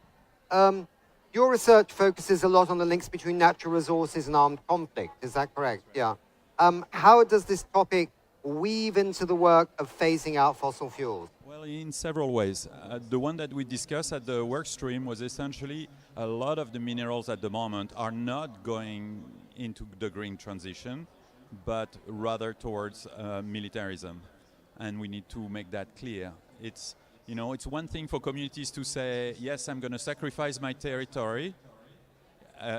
Speaker 21: Your research focuses a lot on the links between natural resources and armed conflict. Is that correct? Yeah. How does this topic weave into the work of phasing out fossil fuels?
Speaker 16: Well, in several ways. The one that we discussed at the work stream was essentially a lot of the minerals at the moment are not going into the green transition, but rather towards militarism. And we need to make that clear. It's, you know, it's one thing for communities to say, yes, I'm going to sacrifice my territory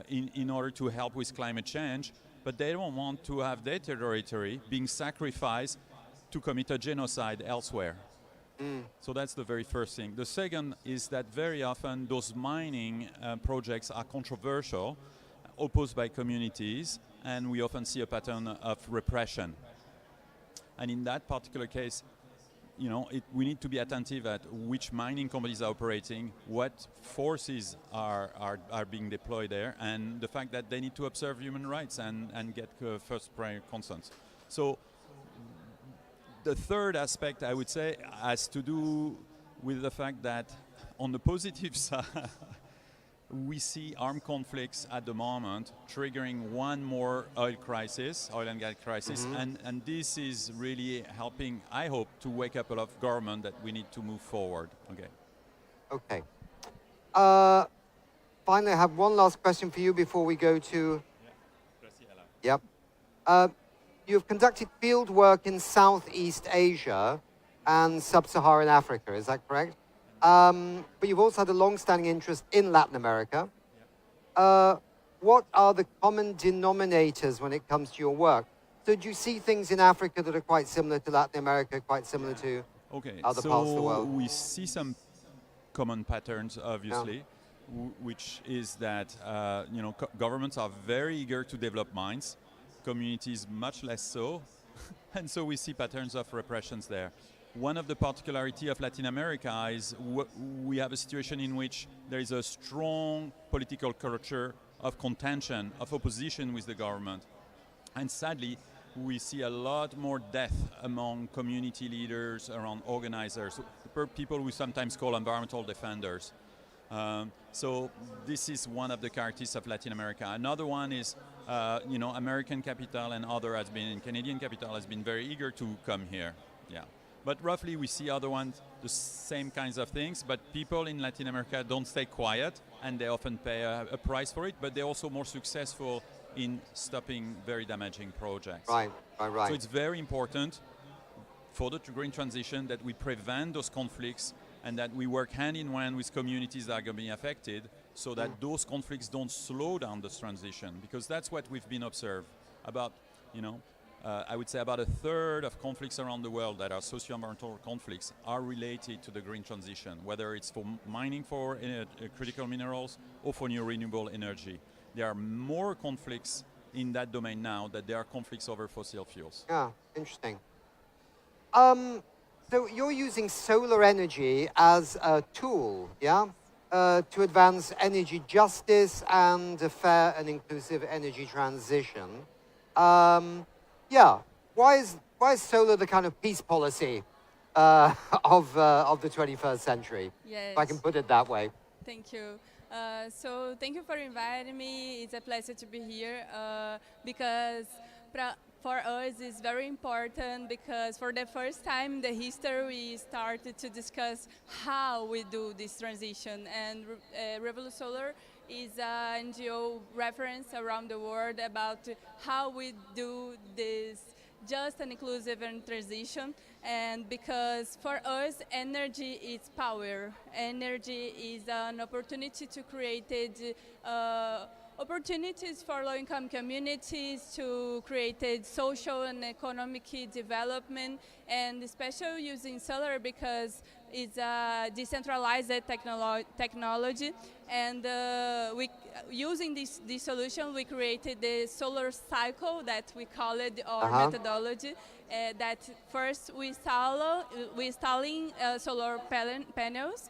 Speaker 16: in order to help with climate change, but they don't want to have their territory being sacrificed to commit a genocide elsewhere. So that's the very first thing. The second is that very often those mining projects are controversial, opposed by communities, and we often see a pattern of repression. And in that particular case, you know, we need to be attentive at which mining companies are operating, what forces are being deployed there, and the fact that they need to observe human rights and get first prior consent. So the third aspect, I would say, has to do with the fact that on the positive side, we see armed conflicts at the moment triggering one more oil and gas crisis, and this is really helping, I hope, to wake up a lot of government that we need to move forward. Okay.
Speaker 21: Okay. Finally, I have one last question for you before we go to... Yep. You've conducted field work in Southeast Asia and Sub-Saharan Africa, is that correct? But you've also had a long-standing interest in Latin America. What are the common denominators when it comes to your work? So do you see things in Africa that are quite similar to Latin America, quite similar to other parts of the world?
Speaker 16: We see some common patterns, obviously, which is that governments are very eager to develop mines, communities much less so, and so we see patterns of repressions there. One of the particularities of Latin America is we have a situation in which there is a strong political culture of contention, of opposition with the government. And sadly, we see a lot more death among community leaders, around organizers, people we sometimes call environmental defenders. So this is one of the characteristics of Latin America. Another one is, American capital and Canadian capital has been very eager to come here. Yeah. But roughly we see other ones, the same kinds of things, but people in Latin America don't stay quiet and they often pay a price for it, but they're also more successful in stopping very damaging projects.
Speaker 21: Right.
Speaker 16: So it's very important for the green transition that we prevent those conflicts and that we work hand in hand with communities that are going to be affected so that those conflicts don't slow down this transition, because that's what we've been observed about, I would say about a third of conflicts around the world that are socio-environmental conflicts are related to the green transition, whether it's for mining for critical minerals or for new renewable energy. There are more conflicts in that domain now than there are conflicts over fossil fuels.
Speaker 21: Yeah, interesting. So you're using solar energy as a tool, yeah, to advance energy justice and a fair and inclusive energy transition. Yeah, why is solar the kind of peace policy of the 21st century?
Speaker 22: Yes.
Speaker 21: If I can put it that way.
Speaker 22: Thank you. So thank you for inviting me. It's a pleasure to be here because for us it's very important, because for the first time in the history we started to discuss how we do this transition, and Revolut Solar is an NGO reference around the world about how we do this just and inclusive and transition. And because for us, energy is power. Energy is an opportunity to create opportunities for low-income communities, to create social and economic development, and especially using solar because it's a decentralized technology. And using this solution, we created the solar cycle that we call it our methodology. That first we installing solar panels,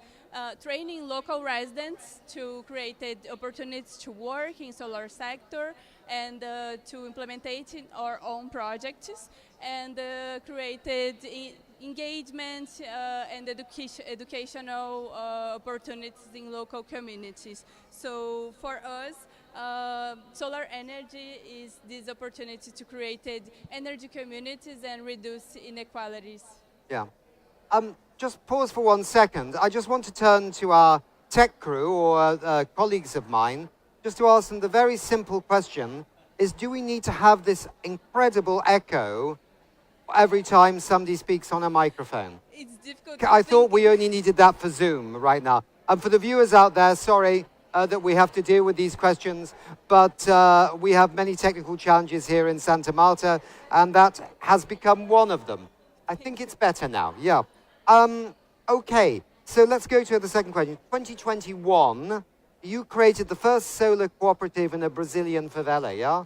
Speaker 22: training local residents to create opportunities to work in solar sector and to implement our own projects, and created engagement and educational opportunities in local communities. So for us, solar energy is this opportunity to create energy communities and reduce inequalities.
Speaker 21: Yeah. Just pause for 1 second. I just want to turn to our tech crew or colleagues of mine, just to ask them the very simple question, is do we need to have this incredible echo every time somebody speaks on a microphone?
Speaker 22: It's difficult.
Speaker 21: I thought we only needed that for Zoom right now. And for the viewers out there, sorry that we have to deal with these questions, but we have many technical challenges here in Santa Marta, and that has become one of them. I think it's better now, yeah. Okay, so let's go to the second question. 2021, you created the first solar cooperative in a Brazilian favela, yeah?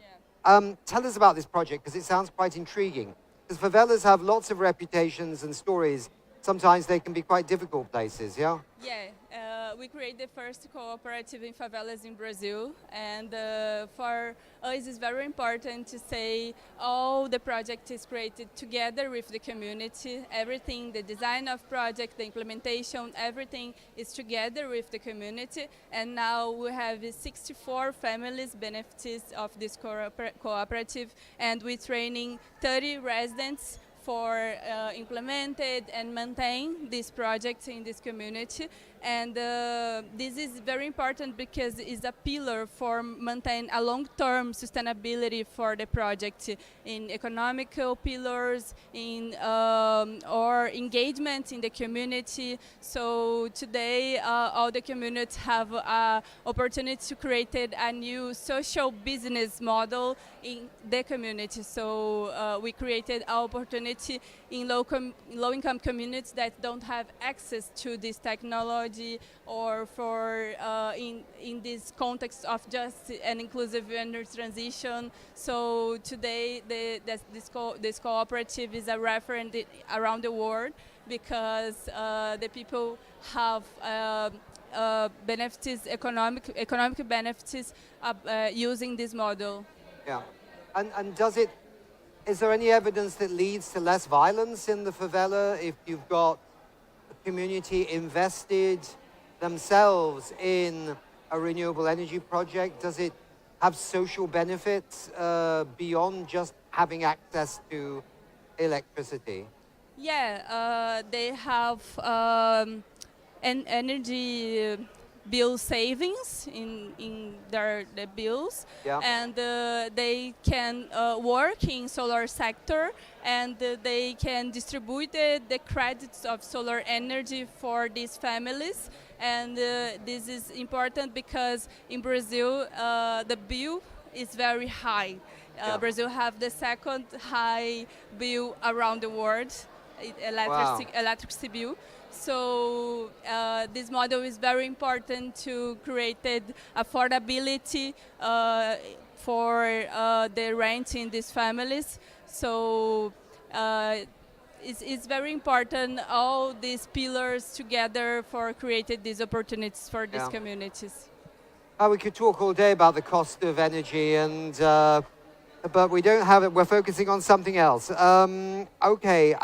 Speaker 21: Tell us about this project, because it sounds quite intriguing. Because favelas have lots of reputations and stories. Sometimes they can be quite difficult places, yeah?
Speaker 22: Yeah, we created the first cooperative in favelas in Brazil, and for us it's very important to say all the project is created together with the community. Everything, the design of project, the implementation, everything is together with the community. And now we have 64 families benefits of this cooperative, and we're training 30 residents for implemented and maintain this project in this community. And this is very important because it's a pillar for maintain a long-term sustainability for the project in economical pillars, in or engagement in the community. So today all the communities have opportunity to create a new social business model in the community. So we created an opportunity in low-income communities that don't have access to this technology, or for in this context of just an inclusive energy transition. So today this cooperative is a reference around the world, because the people have benefits, economic benefits using this model.
Speaker 21: Yeah, and is there any evidence that leads to less violence in the favela if you've got the community invested themselves in a renewable energy project? Does it have social benefits beyond just having access to electricity?
Speaker 22: Yeah, they have an energy bill savings in their bills,
Speaker 21: yeah.
Speaker 22: And they can work in solar sector, and they can distribute the credits of solar energy for these families. And this is important because in Brazil the bill is very high.
Speaker 21: Yeah.
Speaker 22: Brazil have the second high bill around the world, electricity bill. So this model is very important to create affordability for the rent in these families. So it's very important all these pillars together for creating these opportunities for these communities.
Speaker 21: We could talk all day about the cost of energy, and but we don't have it. We're focusing on something else. Okay.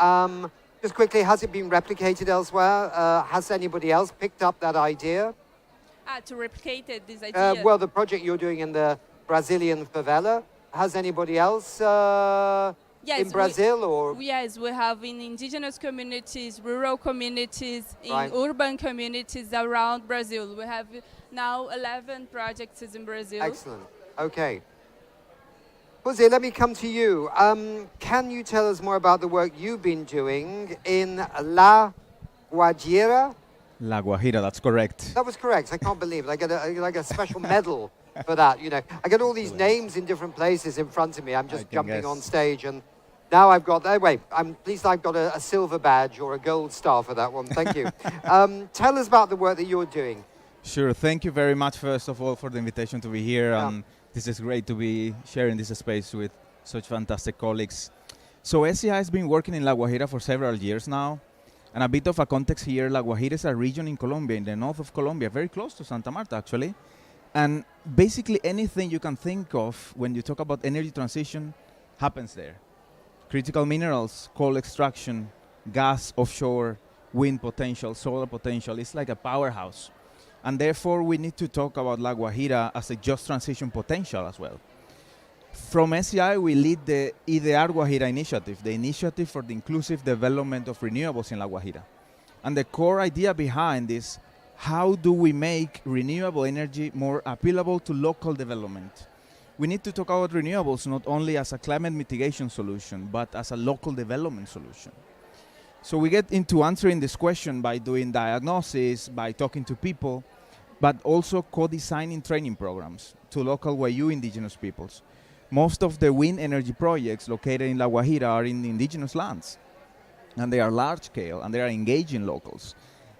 Speaker 21: Just quickly, has it been replicated elsewhere? Has anybody else picked up that idea?
Speaker 22: To replicate this idea?
Speaker 21: Well, the project you're doing in the Brazilian favela, has anybody else in Brazil?
Speaker 22: Yes, we have in indigenous communities, rural communities, in urban communities around Brazil. We have now 11 projects in Brazil.
Speaker 21: Excellent. Okay. Jose, let me come to you. Can you tell us more about the work you've been doing in La Guajira?
Speaker 17: La Guajira, that's correct.
Speaker 21: That was correct. I can't believe it. I get a special medal for that. You know, I get all these names in different places in front of me. I'm just jumping on stage, and now I've got. Wait, I'm pleased I've got a silver badge or a gold star for that one. Thank you. Tell us about the work that you're doing.
Speaker 17: Sure. Thank you very much, first of all, for the invitation to be here. This is great to be sharing this space with such fantastic colleagues. So SCI has been working in La Guajira for several years now. And a bit of a context here, La Guajira is a region in Colombia, in the north of Colombia, very close to Santa Marta, actually. And basically anything you can think of when you talk about energy transition happens there. Critical minerals, coal extraction, gas offshore, wind potential, solar potential. It's like a powerhouse. And therefore, we need to talk about La Guajira as a just transition potential as well. From SCI, we lead the IDEAR Guajira initiative, the initiative for the inclusive development of renewables in La Guajira. And the core idea behind is, how do we make renewable energy more appealable to local development? We need to talk about renewables not only as a climate mitigation solution, but as a local development solution. So we get into answering this question by doing diagnosis, by talking to people, but also co-designing training programs to local Wayuu indigenous peoples. Most of the wind energy projects located in La Guajira are in indigenous lands, and they are large scale, and they are engaging locals.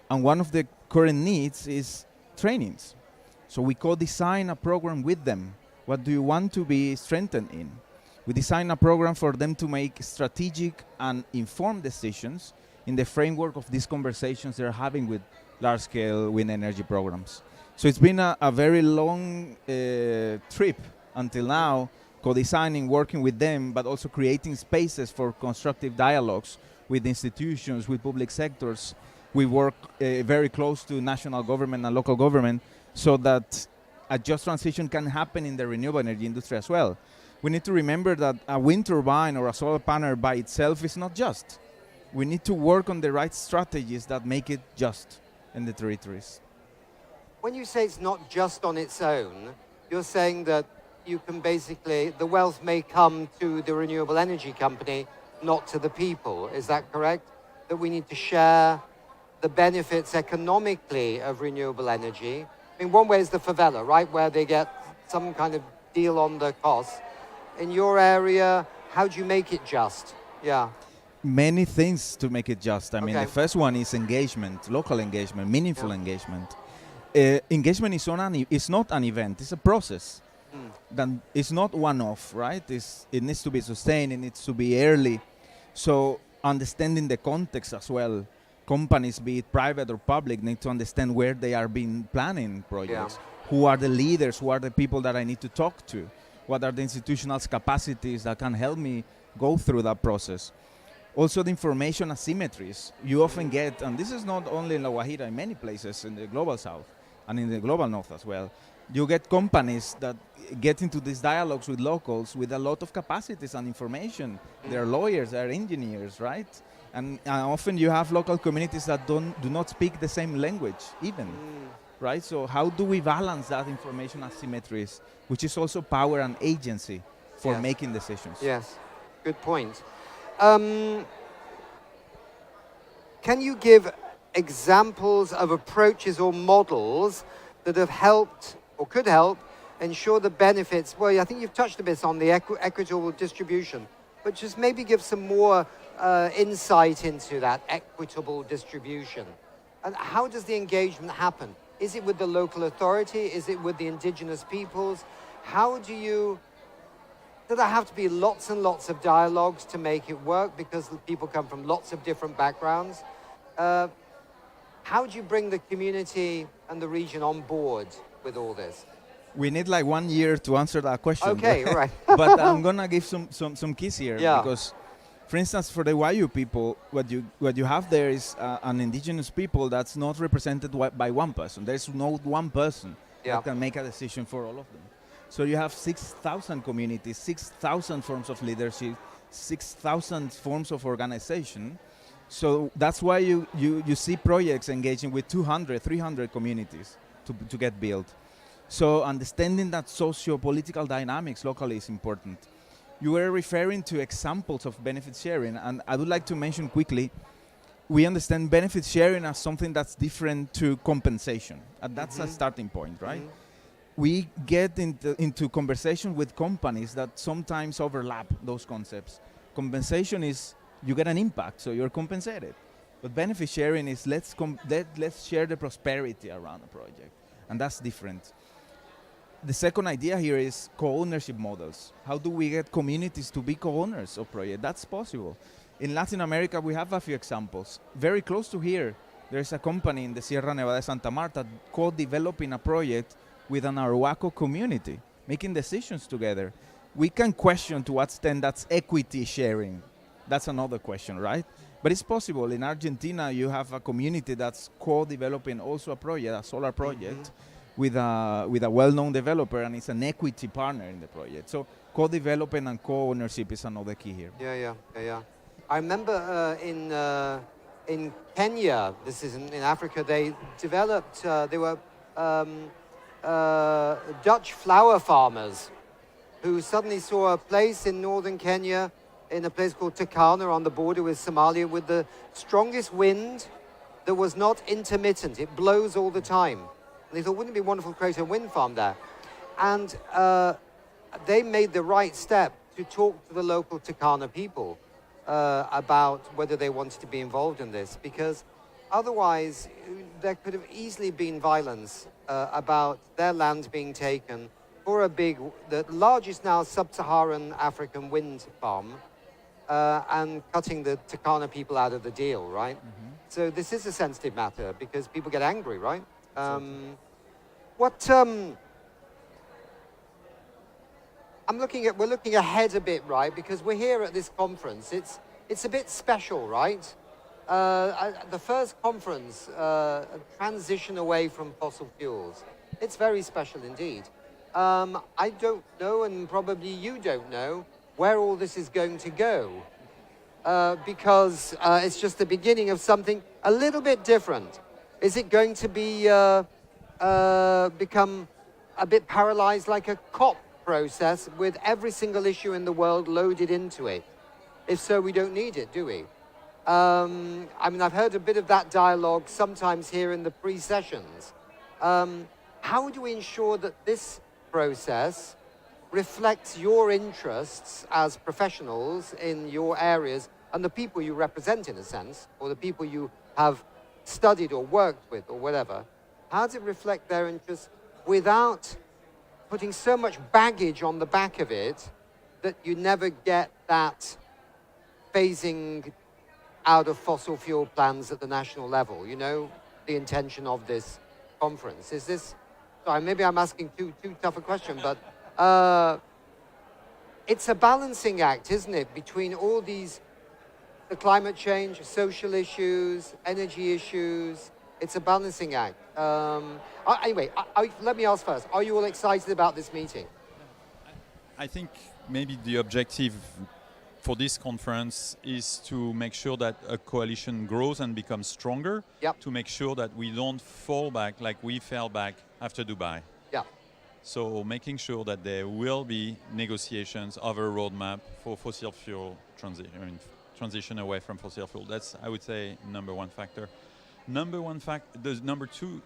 Speaker 17: And one of the current needs is trainings. So we co-design a program with them. What do you want to be strengthened in? We design a program for them to make strategic and informed decisions in the framework of these conversations they're having with large-scale wind energy programs. So it's been a very long trip until now, co-designing, working with them, but also creating spaces for constructive dialogues with institutions, with public sectors. We work very close to national government and local government so that a just transition can happen in the renewable energy industry as well. We need to remember that a wind turbine or a solar panel by itself is not just. We need to work on the right strategies that make it just in the territories.
Speaker 21: When you say it's not just on its own, you're saying that you can basically, the wealth may come to the renewable energy company, not to the people. Is that correct? That we need to share the benefits economically of renewable energy. I mean, one way is the favela, right, where they get some kind of deal on the cost. In your area, how do you make it just? Yeah.
Speaker 17: Many things to make it just. I mean, the first one is engagement, local engagement, meaningful engagement. Engagement is not an event, it's a process. Then it's not one-off, right? It needs to be sustained, it needs to be early. So understanding the context as well. Companies, be it private or public, need to understand where they are being planning projects. Who are the leaders? Who are the people that I need to talk to? What are the institutional capacities that can help me go through that process? Also, the information asymmetries you often get, and this is not only in La Guajira, in many places in the global south and in the global north as well. You get companies that get into these dialogues with locals with a lot of capacities and information. They're lawyers, they're engineers, right? And often you have local communities that do not speak the same language even, right? So how do we balance that information asymmetries, which is also power and agency for making decisions?
Speaker 21: Yes, good point. Can you give examples of approaches or models that have helped or could help ensure the benefits? Well, I think you've touched a bit on the equitable distribution, but just maybe give some more insight into that equitable distribution. And how does the engagement happen? Is it with the local authority? Is it with the indigenous peoples? How do you... Do there have to be lots and lots of dialogues to make it work because people come from lots of different backgrounds? How do you bring the community and the region on board with all this?
Speaker 17: We need like 1 year to answer that question.
Speaker 21: Okay, right.
Speaker 17: But I'm gonna give some keys here because, for instance, for the Wayu people, what you have there is an indigenous people that's not represented by one person. There's no one person that can make a decision for all of them. So you have 6,000 communities, 6,000 forms of leadership, 6,000 forms of organization. So that's why you see projects engaging with 200, 300 communities to get built. So understanding that socio-political dynamics locally is important. You were referring to examples of benefit sharing, and I would like to mention quickly, we understand benefit sharing as something that's different to compensation, and that's a starting point, right? We get into conversation with companies that sometimes overlap those concepts. Compensation is you get an impact, so you're compensated. But benefit sharing is let's share the prosperity around a project, and that's different. The second idea here is co-ownership models. How do we get communities to be co-owners of projects? That's possible. In Latin America, we have a few examples. Very close to here, there's a company in the Sierra Nevada de Santa Marta co-developing a project with an Arhuaco community, making decisions together. We can question to what extent that's equity sharing. That's another question, right? But it's possible. In Argentina, you have a community that's co-developing also a project, a solar project, with a well-known developer, and it's an equity partner in the project. So co-development and co-ownership is another key here.
Speaker 21: Yeah. I remember in Kenya, this is in Africa, they developed, they were Dutch flower farmers who suddenly saw a place in northern Kenya, in a place called Turkana on the border with Somalia, with the strongest wind that was not intermittent. It blows all the time. And they thought, wouldn't it be wonderful to create a wind farm there? And they made the right step to talk to the local Turkana people about whether they wanted to be involved in this, because otherwise there could have easily been violence about their land being taken for the largest now sub-Saharan African wind farm. and cutting the Turkana people out of the deal, right? So this is a sensitive matter because people get angry, right? We're looking ahead a bit, right? Because we're here at this conference. It's a bit special, right? The first conference, transition away from fossil fuels. It's very special indeed. I don't know, and probably you don't know, where all this is going to go. Because it's just the beginning of something a little bit different. Is it going to be become a bit paralyzed like a COP process with every single issue in the world loaded into it? If so, we don't need it, do we? I mean, I've heard a bit of that dialogue sometimes here in the pre-sessions. How do we ensure that this process reflects your interests as professionals in your areas and the people you represent, in a sense, or the people you have studied or worked with or whatever? How does it reflect their interests without putting so much baggage on the back of it that you never get that phasing out of fossil fuel plans at the national level? You know, the intention of this conference. Is this, sorry, maybe I'm asking too tough a question, but it's a balancing act, isn't it, between all these, the climate change, social issues, energy issues. It's a balancing act. Anyway, let me ask first, are you all excited about this meeting?
Speaker 16: I think maybe the objective for this conference is to make sure that a coalition grows and becomes stronger, to make sure that we don't fall back like we fell back after Dubai. So making sure that there will be negotiations of a roadmap for fossil fuel transition away from fossil fuel. That's, I would say, number one factor.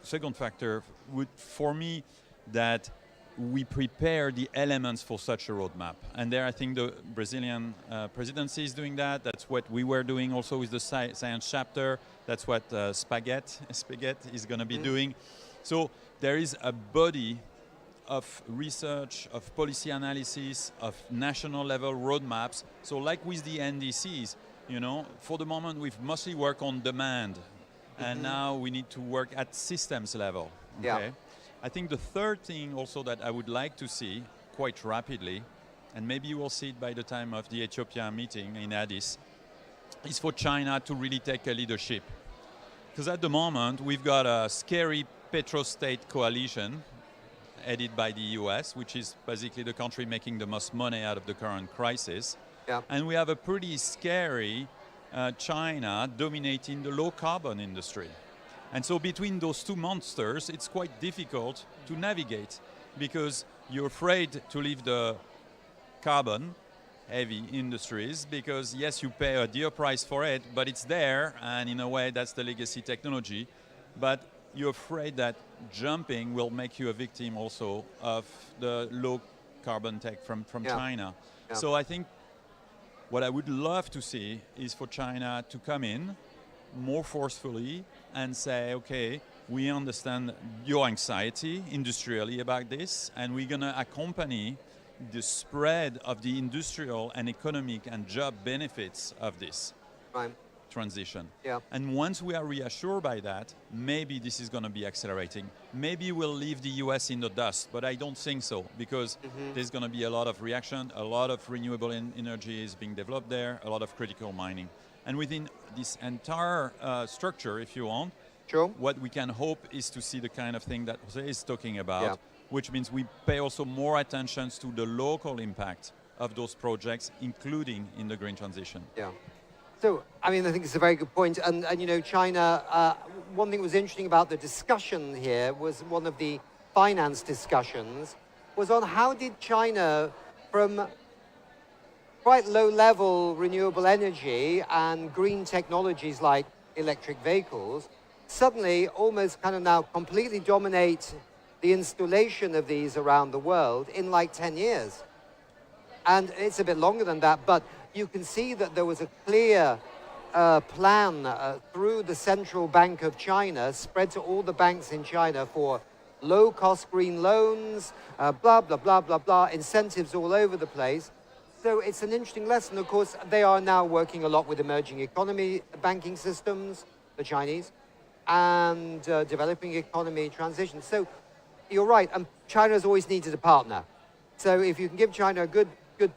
Speaker 16: Second factor would, for me, that we prepare the elements for such a roadmap. And there I think the Brazilian presidency is doing that. That's what we were doing also with the science chapter. That's what Spaghetti is going to be doing. So there is a body of research, of policy analysis, of national level roadmaps. So like with the NDCs, you know, for the moment we've mostly worked on demand. And now we need to work at systems level. Okay? I think the third thing also that I would like to see quite rapidly, and maybe you will see it by the time of the Ethiopia meeting in Addis, is for China to really take a leadership. Because at the moment, we've got a scary petrostate coalition headed by the US, which is basically the country making the most money out of the current crisis. And we have a pretty scary China dominating the low carbon industry. And so between those two monsters, it's quite difficult to navigate because you're afraid to leave the carbon heavy industries because yes, you pay a dear price for it, but it's there. And in a way, that's the legacy technology. But you're afraid that jumping will make you a victim also of the low carbon tech from China. So I think what I would love to see is for China to come in more forcefully and say, okay, we understand your anxiety industrially about this, and we're going to accompany the spread of the industrial and economic and job benefits of this transition. And once we are reassured by that, maybe this is going to be accelerating. Maybe we'll leave the US in the dust, but I don't think so, because there's going to be a lot of reaction, a lot of renewable energy is being developed there, a lot of critical mining. And within this entire structure, if you want, what we can hope is to see the kind of thing that Jose is talking about, which means we pay also more attention to the local impact of those projects, including in the green transition.
Speaker 21: So, I mean, I think it's a very good point. And you know, China, one thing that was interesting about the discussion here was one of the finance discussions was on how did China, from quite low-level renewable energy and green technologies like electric vehicles, suddenly almost kind of now completely dominate the installation of these around the world in like 10 years. And it's a bit longer than that, but you can see that there was a clear plan through the Central Bank of China, spread to all the banks in China for low-cost green loans, blah, blah, blah, blah, blah, incentives all over the place. So it's an interesting lesson. Of course, they are now working a lot with emerging economy banking systems, the Chinese, and developing economy transition. So you're right, and China's always needed a partner. So if you can give China a good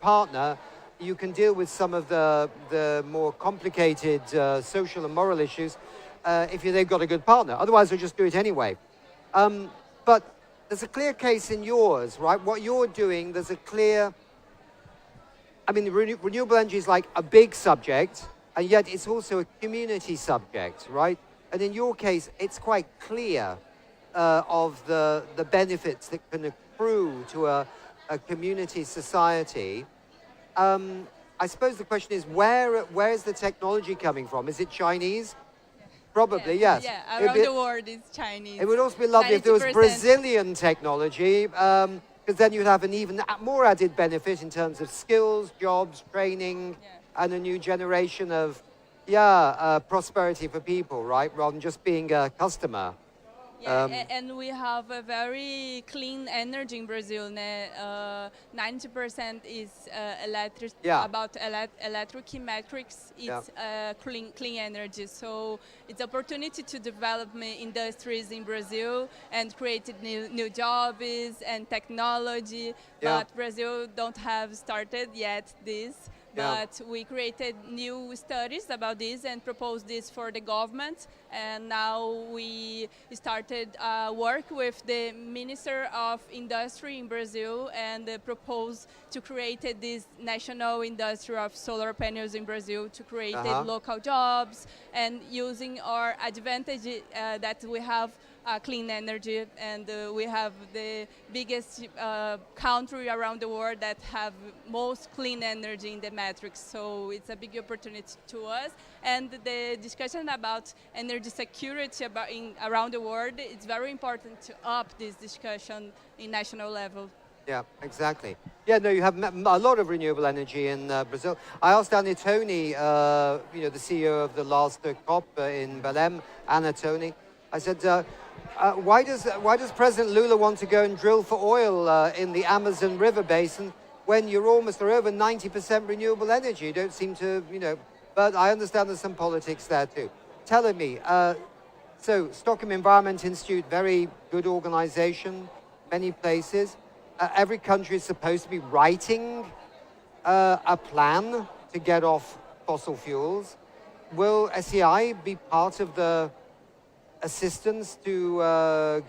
Speaker 21: partner, you can deal with some of the more complicated social and moral issues if they've got a good partner. Otherwise, they'll just do it anyway. But there's a clear case in yours, right? What you're doing, there's a clear... I mean, renewable energy is like a big subject, and yet it's also a community subject, right? And in your case, it's quite clear of the benefits that can accrue to a community society. I suppose the question is, where is the technology coming from? Is it Chinese? Probably, yes.
Speaker 22: Yeah, around the world it's Chinese.
Speaker 21: It would also be lovely if there was Brazilian technology, because then you'd have an even more added benefit in terms of skills, jobs, training, and a new generation of, prosperity for people, right? Rather than just being a customer.
Speaker 22: Yeah, and we have a very clean energy in Brazil. 90% is electric. About electric metrics, it's clean energy. So it's opportunity to develop industries in Brazil and create new jobs and technology. But Brazil don't have started yet this. But we created new studies about this and proposed this for the government. And now we started work with the Minister of Industry in Brazil and proposed to create this national industry of solar panels in Brazil to create local jobs and using our advantage that we have clean energy, and we have the biggest country around the world that have most clean energy in the matrix. So it's a big opportunity to us. And the discussion about energy security around the world, it's very important to up this discussion in national level.
Speaker 21: Yeah, exactly. Yeah, no, you have a lot of renewable energy in Brazil. I asked Anna Tony, the CEO of the last COP in Belém, Anna Tony, I said, why does President Lula want to go and drill for oil in the Amazon River basin when you're over 90% renewable energy? You don't seem to, but I understand there's some politics there too. Telling me, so Stockholm Environment Institute, very good organization, many places. Every country is supposed to be writing a plan to get off fossil fuels. Will SEI be part of the assistance to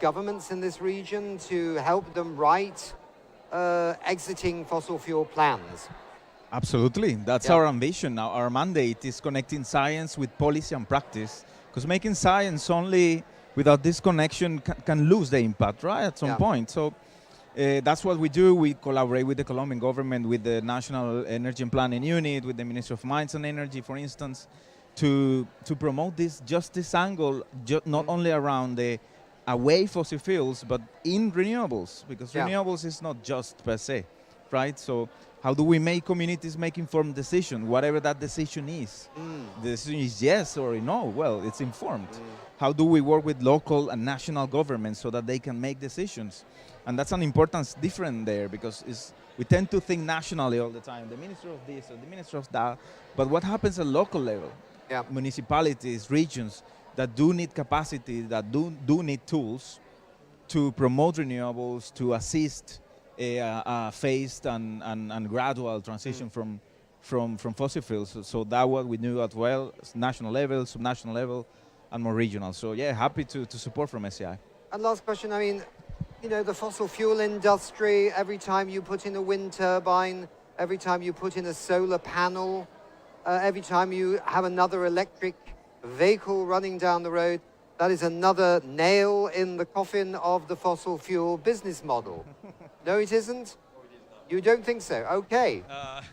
Speaker 21: governments in this region to help them write exiting fossil fuel plans?
Speaker 17: Absolutely. That's our ambition now. Our mandate is connecting science with policy and practice, because making science only without this connection can lose the impact, right, at some point. So that's what we do. We collaborate with the Colombian government, with the National Energy and Planning Unit, with the Ministry of Mines and Energy, for instance, to promote this angle, not only around the away fossil fuels, but in renewables, because renewables is not just per se, right? So how do we make communities make informed decision, whatever that decision is? The decision is yes or no. Well, it's informed. How do we work with local and national governments so that they can make decisions? And that's an important difference there, because we tend to think nationally all the time, the minister of this or the minister of that, but what happens at local level? Municipalities, regions that do need capacity, that do need tools to promote renewables, to assist a phased and gradual transition from fossil fuels. So that's what we do as well, national level, subnational level, and more regional. So yeah, happy to support from SEI.
Speaker 21: And last question, I mean, the fossil fuel industry, every time you put in a wind turbine, every time you put in a solar panel, every time you have another electric vehicle running down the road, that is another nail in the coffin of the fossil fuel business model. No, it isn't? You don't think so? Okay.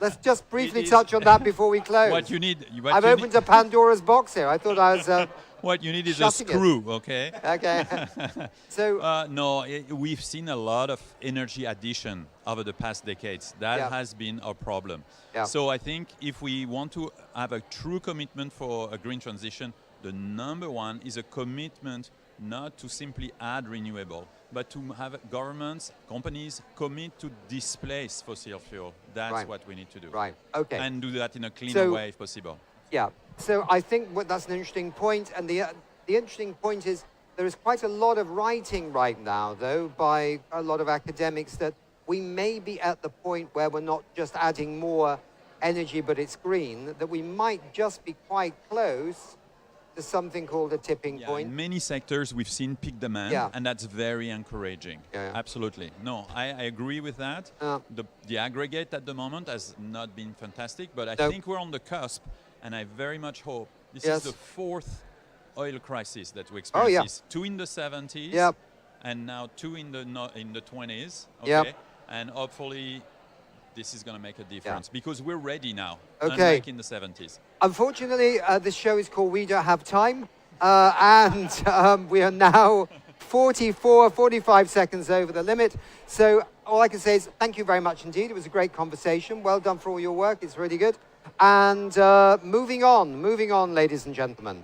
Speaker 21: Let's just briefly touch on that before we close. I've opened a Pandora's box here. I thought I was...
Speaker 16: What you need is a screw, okay?
Speaker 21: Okay. So
Speaker 16: no, we've seen a lot of energy addition over the past decades. That has been our problem. So I think if we want to have a true commitment for a green transition, the number one is a commitment not to simply add renewable, but to have governments, companies commit to displace fossil fuel. That's what we need to do.
Speaker 21: Right, okay.
Speaker 16: And do that in a cleaner way if possible.
Speaker 21: Yeah, so I think that's an interesting point, and the interesting point is there is quite a lot of writing right now, though, by a lot of academics that we may be at the point where we're not just adding more energy, but it's green, that we might just be quite close to something called a tipping point.
Speaker 16: In many sectors, we've seen peak demand, and that's very encouraging. Absolutely. No, I agree with that. The aggregate at the moment has not been fantastic, but I think we're on the cusp, and I very much hope this is the fourth oil crisis that we experience. Two in the 70s, and now two in the 20s. Okay, and hopefully this is going to make a difference because we're ready now, unlike in the 70s.
Speaker 21: Unfortunately, this show is called We Don't Have Time, and we are now 45 seconds over the limit. So all I can say is thank you very much indeed. It was a great conversation. Well done for all your work. It's really good. And moving on, ladies and gentlemen.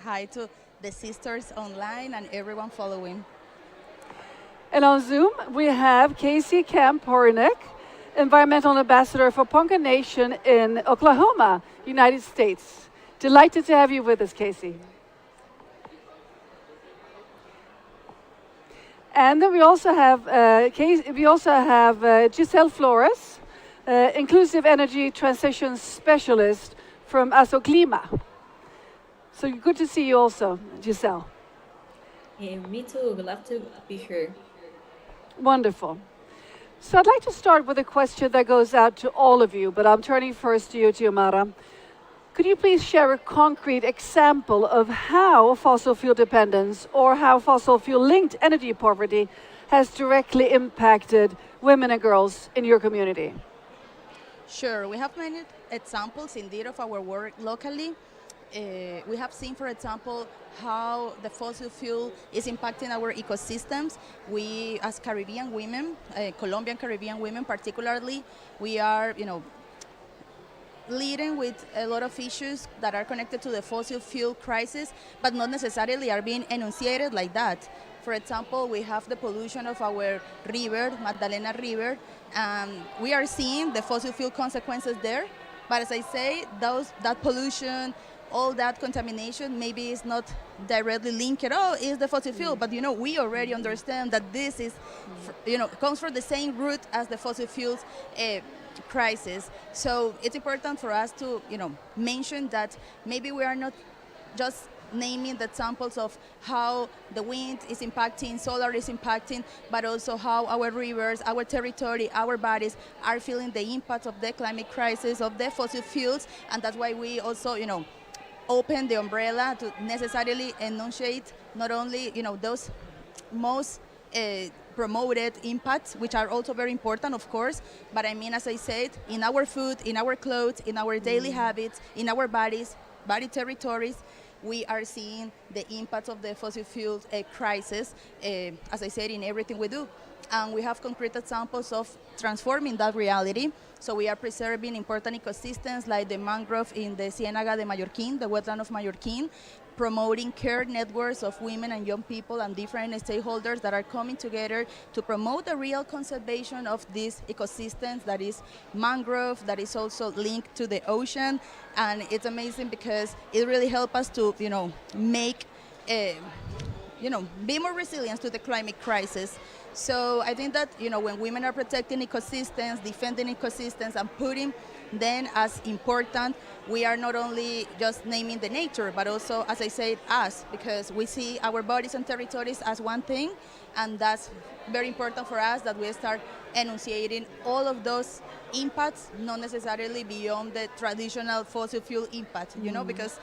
Speaker 18: Hi to the sisters online and everyone following.
Speaker 1: And on Zoom, we have Casey Camp-Horinek, Environmental Ambassador for Ponca Nation in Oklahoma, United States. Delighted to have you with us, Casey. And then we also have Giselle Flores, Inclusive Energy Transition Specialist from Asoclima. So good to see you also, Giselle.
Speaker 19: Me too. Glad to be here.
Speaker 1: Wonderful. So I'd like to start with a question that goes out to all of you, but I'm turning first to you, Marta. Could you please share a concrete example of how fossil fuel dependence or how fossil fuel linked energy poverty has directly impacted women and girls in your community?
Speaker 18: Sure, we have many examples indeed of our work locally. We have seen, for example, how the fossil fuel is impacting our ecosystems. We, as Caribbean women, Colombian Caribbean women particularly, we are, leading with a lot of issues that are connected to the fossil fuel crisis, but not necessarily are being enunciated like that. For example, we have the pollution of our river, Magdalena River. We are seeing the fossil fuel consequences there, but as I say, that pollution, all that contamination maybe is not directly linked at all, is the fossil fuel, but we already understand that this is, comes from the same root as the fossil fuels crisis. So it's important for us to, mention that maybe we are not just naming the examples of how the wind is impacting, solar is impacting, but also how our rivers, our territory, our bodies are feeling the impact of the climate crisis, of the fossil fuels, and that's why we also, open the umbrella to necessarily enunciate not only, those most promoted impacts, which are also very important, of course, but I mean, as I said, in our food, in our clothes, in our daily habits, in our bodies, body territories, we are seeing the impact of the fossil fuel crisis, as I said, in everything we do. And we have concrete examples of transforming that reality. So we are preserving important ecosystems like the mangrove in the Ciénaga de Mallorquín, the wetland of Mallorquín, promoting care networks of women and young people and different stakeholders that are coming together to promote the real conservation of these ecosystems that is mangrove, that is also linked to the ocean. And it's amazing because it really helps us to, make, be more resilient to the climate crisis. So I think that, when women are protecting ecosystems, defending ecosystems, and putting them as important, we are not only just naming the nature, but also, as I said, us, because we see our bodies and territories as one thing, and that's very important for us that we start enunciating all of those impacts, not necessarily beyond the traditional fossil fuel impact, because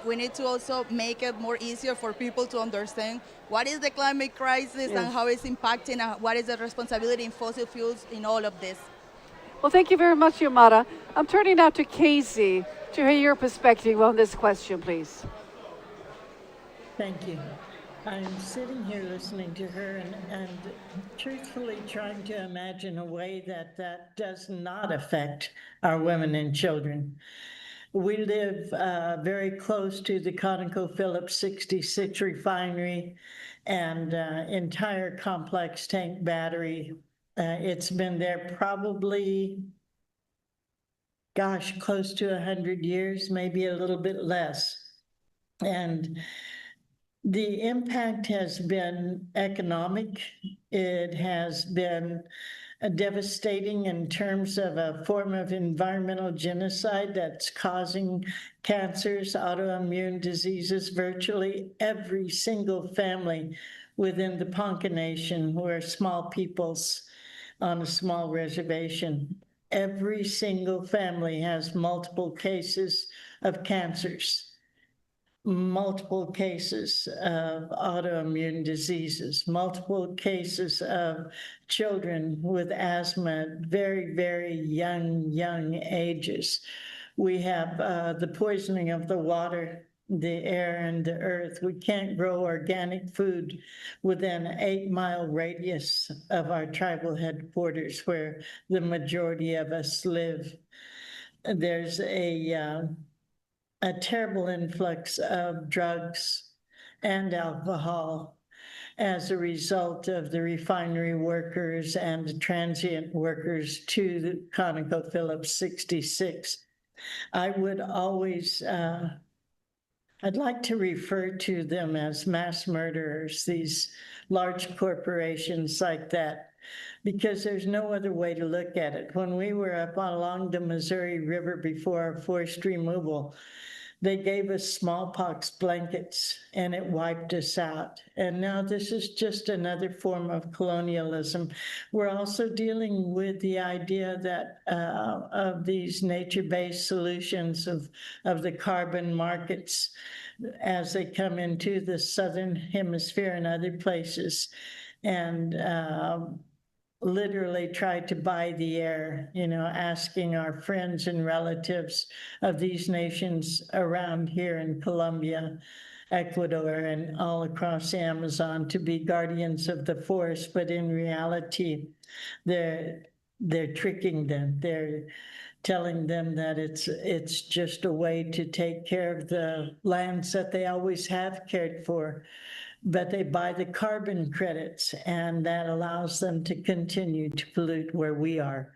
Speaker 18: we need to also make it more easier for people to understand what is the climate crisis and how it's impacting, and what is the responsibility in fossil fuels in all of this.
Speaker 1: Well, thank you very much, Yomara. I'm turning now to Casey to hear your perspective on this question, please.
Speaker 8: Thank you. I'm sitting here listening to her and truthfully trying to imagine a way that does not affect our women and children. We live very close to the ConocoPhillips 66 refinery and entire complex tank battery. It's been there probably, close to 100 years, maybe a little bit less. And the impact has been economic. It has been devastating in terms of a form of environmental genocide that's causing cancers, autoimmune diseases. Virtually every single family within the Ponca Nation, who are small peoples on a small reservation, every single family has multiple cases of cancers, multiple cases of autoimmune diseases, multiple cases of children with asthma at very, very young ages. We have the poisoning of the water, the air, and the earth. We can't grow organic food within an 8-mile radius of our tribal headquarters where the majority of us live. There's a terrible influx of drugs and alcohol as a result of the refinery workers and the transient workers to the ConocoPhillips 66. I would always, I'd like to refer to them as mass murderers, these large corporations like that, because there's no other way to look at it. When we were up along the Missouri River before our forced removal, they gave us smallpox blankets and it wiped us out. And now this is just another form of colonialism. We're also dealing with the idea that of these nature-based solutions of the carbon markets as they come into the Southern Hemisphere and other places. And literally tried to buy the air, asking our friends and relatives of these nations around here in Colombia, Ecuador, and all across the Amazon to be guardians of the forest. But in reality, they're tricking them. They're telling them that it's just a way to take care of the lands that they always have cared for. But they buy the carbon credits, and that allows them to continue to pollute where we are.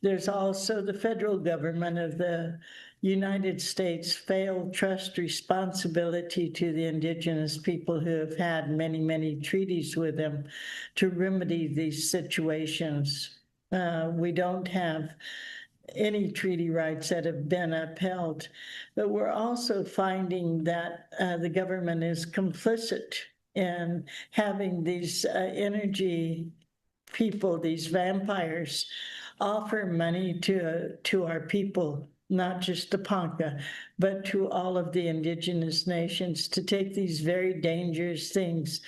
Speaker 8: There's also the federal government of the United States failed trust responsibility to the indigenous people who have had many, many treaties with them to remedy these situations. We don't have any treaty rights that have been upheld. But we're also finding that the government is complicit in having these energy people, these vampires, offer money to our people, not just to Ponca, but to all of the indigenous nations to take these very dangerous things,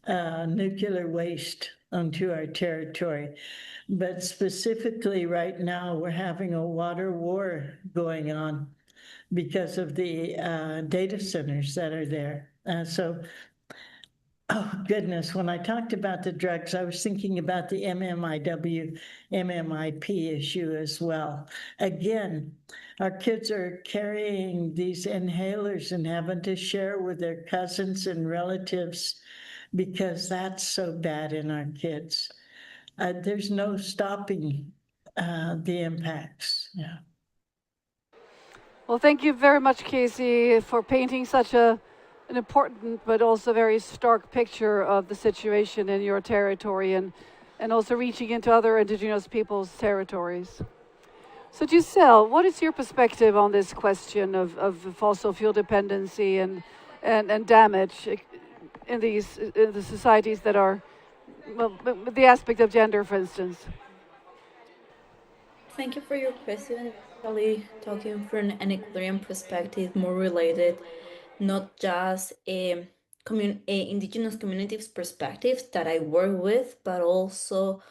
Speaker 8: nuclear waste, onto our territory. But specifically right now, we're having a water war going on because of the data centers that are there. Oh, goodness, when I talked about the drugs, I was thinking about the MMIW, MMIP issue as well. Again, our kids are carrying these inhalers and having to share with their cousins and relatives because that's so bad in our kids. There's no stopping the impacts. Yeah.
Speaker 1: Well, thank you very much, Casey, for painting such an important but also very stark picture of the situation in your territory and also reaching into other indigenous peoples' territories. So Giselle, what is your perspective on this question of fossil fuel dependency and damage in the societies that are, well, the aspect of gender, for instance?
Speaker 19: Thank you for your question. Actually, talking from an equilibrium perspective, more related, not just indigenous communities perspectives that I work with, but also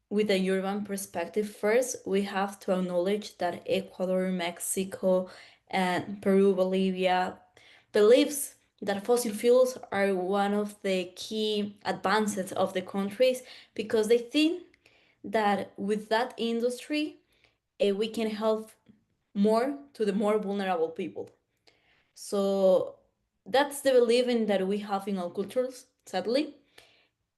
Speaker 19: with a urban perspective. First, we have to acknowledge that Ecuador, Mexico, and Peru, Bolivia believes that fossil fuels are one of the key advances of the countries because they think that with that industry, we can help more to the more vulnerable people. So that's the believing that we have in our cultures, sadly.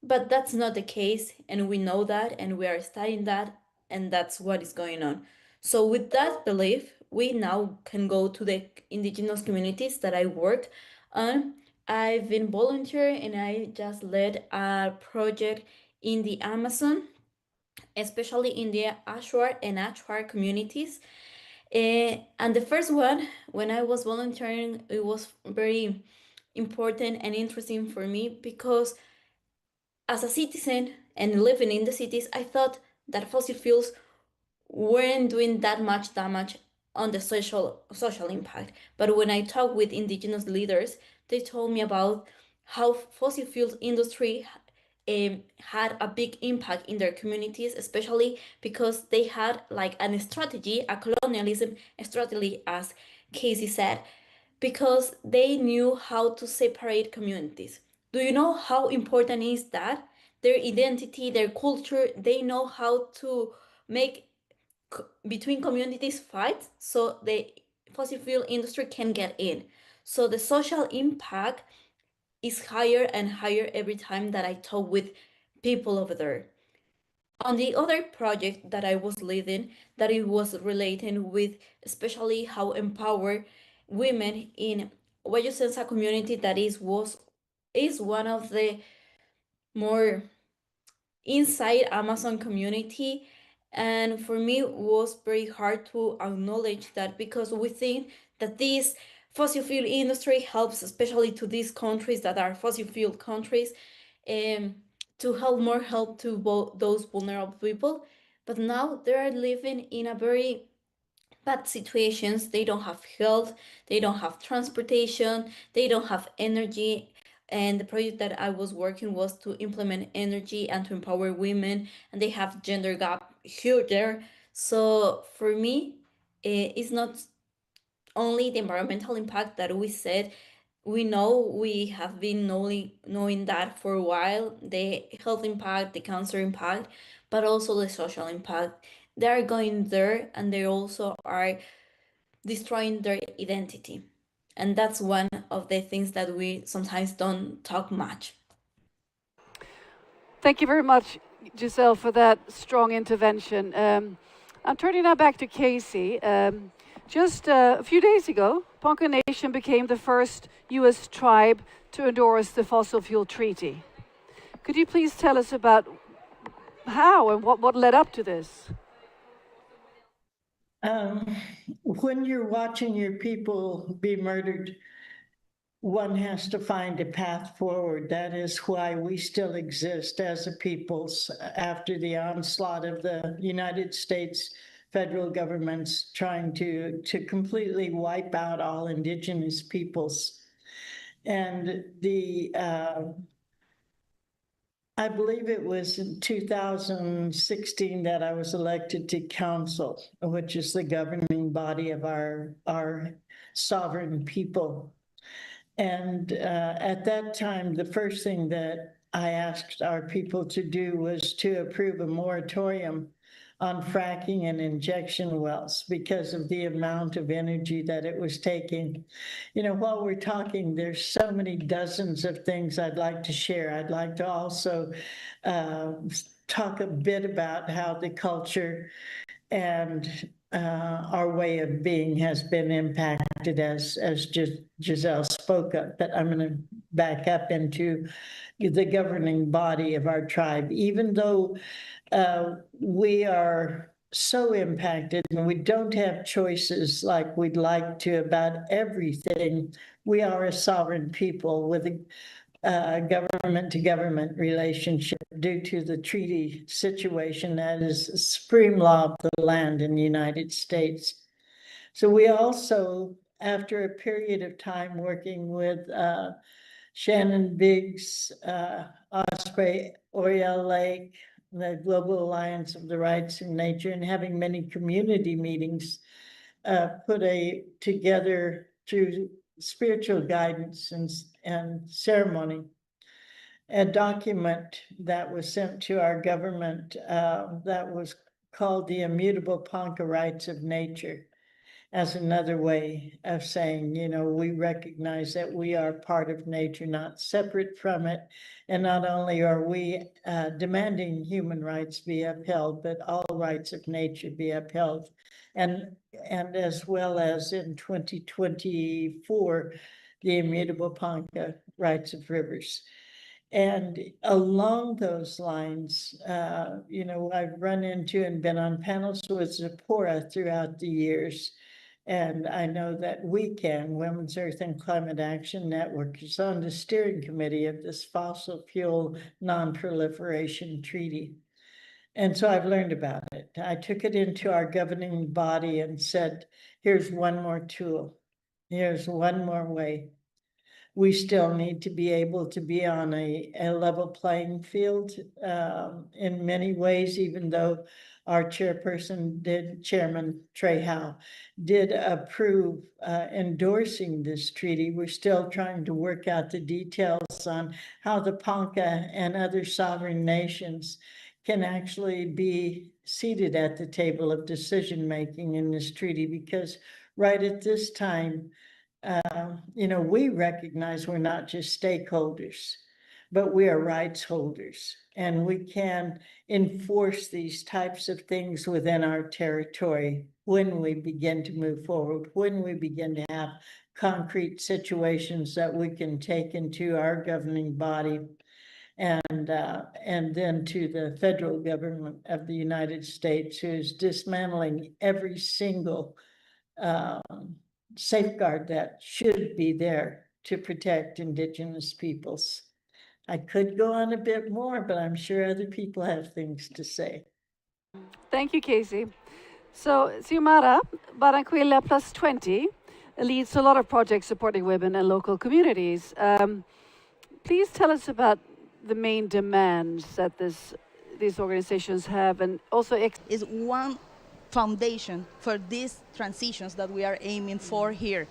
Speaker 19: But that's not the case, and we know that, and we are studying that, and that's what is going on. So, with that belief, we now can go to the indigenous communities that I work on. I've been volunteering, and I just led a project in the Amazon, especially in the Ashuar and Achuar communities. And the first one, when I was volunteering, it was very important and interesting for me because as a citizen and living in the cities, I thought that fossil fuels weren't doing that much damage on the social impact. But when I talked with indigenous leaders, they told me about how fossil fuels industry had a big impact in their communities, especially because they had like a strategy, a colonialism strategy, as Casey said, because they knew how to separate communities. Do you know how important is that? Their identity, their culture, they know how to make between communities fight so the fossil fuel industry can get in. So the social impact is higher and higher every time that I talk with people over there. On the other project that I was leading, that it was relating with especially how empower women in Wayo community that is one of the more inside Amazon community. And for me, it was very hard to acknowledge that because we think that this fossil fuel industry helps, especially to these countries that are fossil fuel countries, to help to those vulnerable people. But now they are living in a very bad situations. They don't have health, they don't have transportation, they don't have energy. And the project that I was working was to implement energy and to empower women, and they have gender gap huge there. So for me, it's not only the environmental impact that we said. We know, we have been knowing that for a while, the health impact, the cancer impact, but also the social impact. They are going there, and they also are destroying their identity. And that's one of the things that we sometimes don't talk much.
Speaker 1: Thank you very much, Giselle, for that strong intervention. I'm turning now back to Casey. Just a few days ago, Ponca Nation became the first U.S. tribe to endorse the fossil fuel treaty. Could you please tell us about how and what led up to this?
Speaker 8: When you're watching your people be murdered, one has to find a path forward. That is why we still exist as a peoples after the onslaught of the United States federal government's trying to completely wipe out all indigenous peoples. And I believe it was in 2016 that I was elected to council, which is the governing body of our sovereign people. And at that time, the first thing that I asked our people to do was to approve a moratorium on fracking and injection wells because of the amount of energy that it was taking. You know, while we're talking, there's so many dozens of things I'd like to share. I'd like to also talk a bit about how the culture and our way of being has been impacted as Giselle spoke of, but I'm going to back up into the governing body of our tribe. Even though we are so impacted and we don't have choices like we'd like to about everything, we are a sovereign people with a government-to-government relationship due to the treaty situation that is the supreme law of the land in the United States. So we also, after a period of time working with Shannon Biggs, Osprey, Oriel Lake, the Global Alliance of the Rights of Nature, and having many community meetings, put together through spiritual guidance and ceremony, a document that was sent to our government that was called the Immutable Ponca Rights of Nature, as another way of saying, you know, we recognize that we are part of nature, not separate from it. And not only are we demanding human rights be upheld, but all rights of nature be upheld. And as well as in 2024, the Immutable Ponca Rights of Rivers. And along those lines, you know, I've run into and been on panels with Zipporah throughout the years. And I know that Women's Earth and Climate Action Network, is on the steering committee of this fossil fuel non-proliferation treaty. And so I've learned about it. I took it into our governing body and said, here's one more tool. Here's one more way. We still need to be able to be on a level playing field in many ways, even though our chairperson Chairman Trey Howe, did approve endorsing this treaty. We're still trying to work out the details on how the Ponca and other sovereign nations can actually be seated at the table of decision-making in this treaty, because right at this time, you know, we recognize we're not just stakeholders, but we are rights holders, and we can enforce these types of things within our territory when we begin to move forward, when we begin to have concrete situations that we can take into our governing body and then to the federal government of the United States, who's dismantling every single safeguard that should be there to protect indigenous peoples. I could go on a bit more, but I'm sure other people have things to say.
Speaker 1: Thank you, Casey. So Xiomara Barranquilla Plus 20 leads a lot of projects supporting women and local communities. Please tell us about the main demands that these organizations have, and also
Speaker 18: is one foundation for these transitions that we are aiming for here.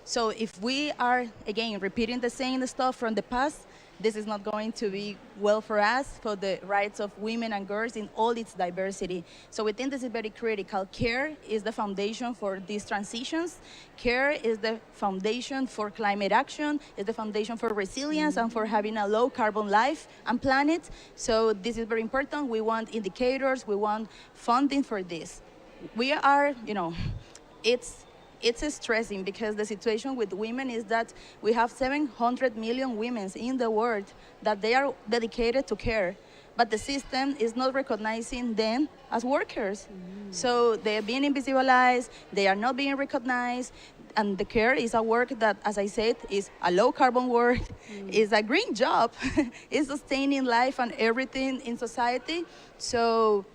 Speaker 18: So if we are, again, repeating the same stuff from the past, this is not going to be well for us, for the rights of women and girls in all its diversity. So we think this is very critical. Care is the foundation for these transitions. Care is the foundation for climate action, is the foundation for resilience and for having a low carbon life and planet. So this is very important. We want indicators, we want funding for this. We are, you know, it's stressing because the situation with women is that we have 700 million women in the world that they are dedicated to care. but the system is not recognizing them as workers. So they are being invisibilized, they are not being recognized, and the care is a work that, as I said, is a low carbon work, is a green job, is sustaining life and everything in society. So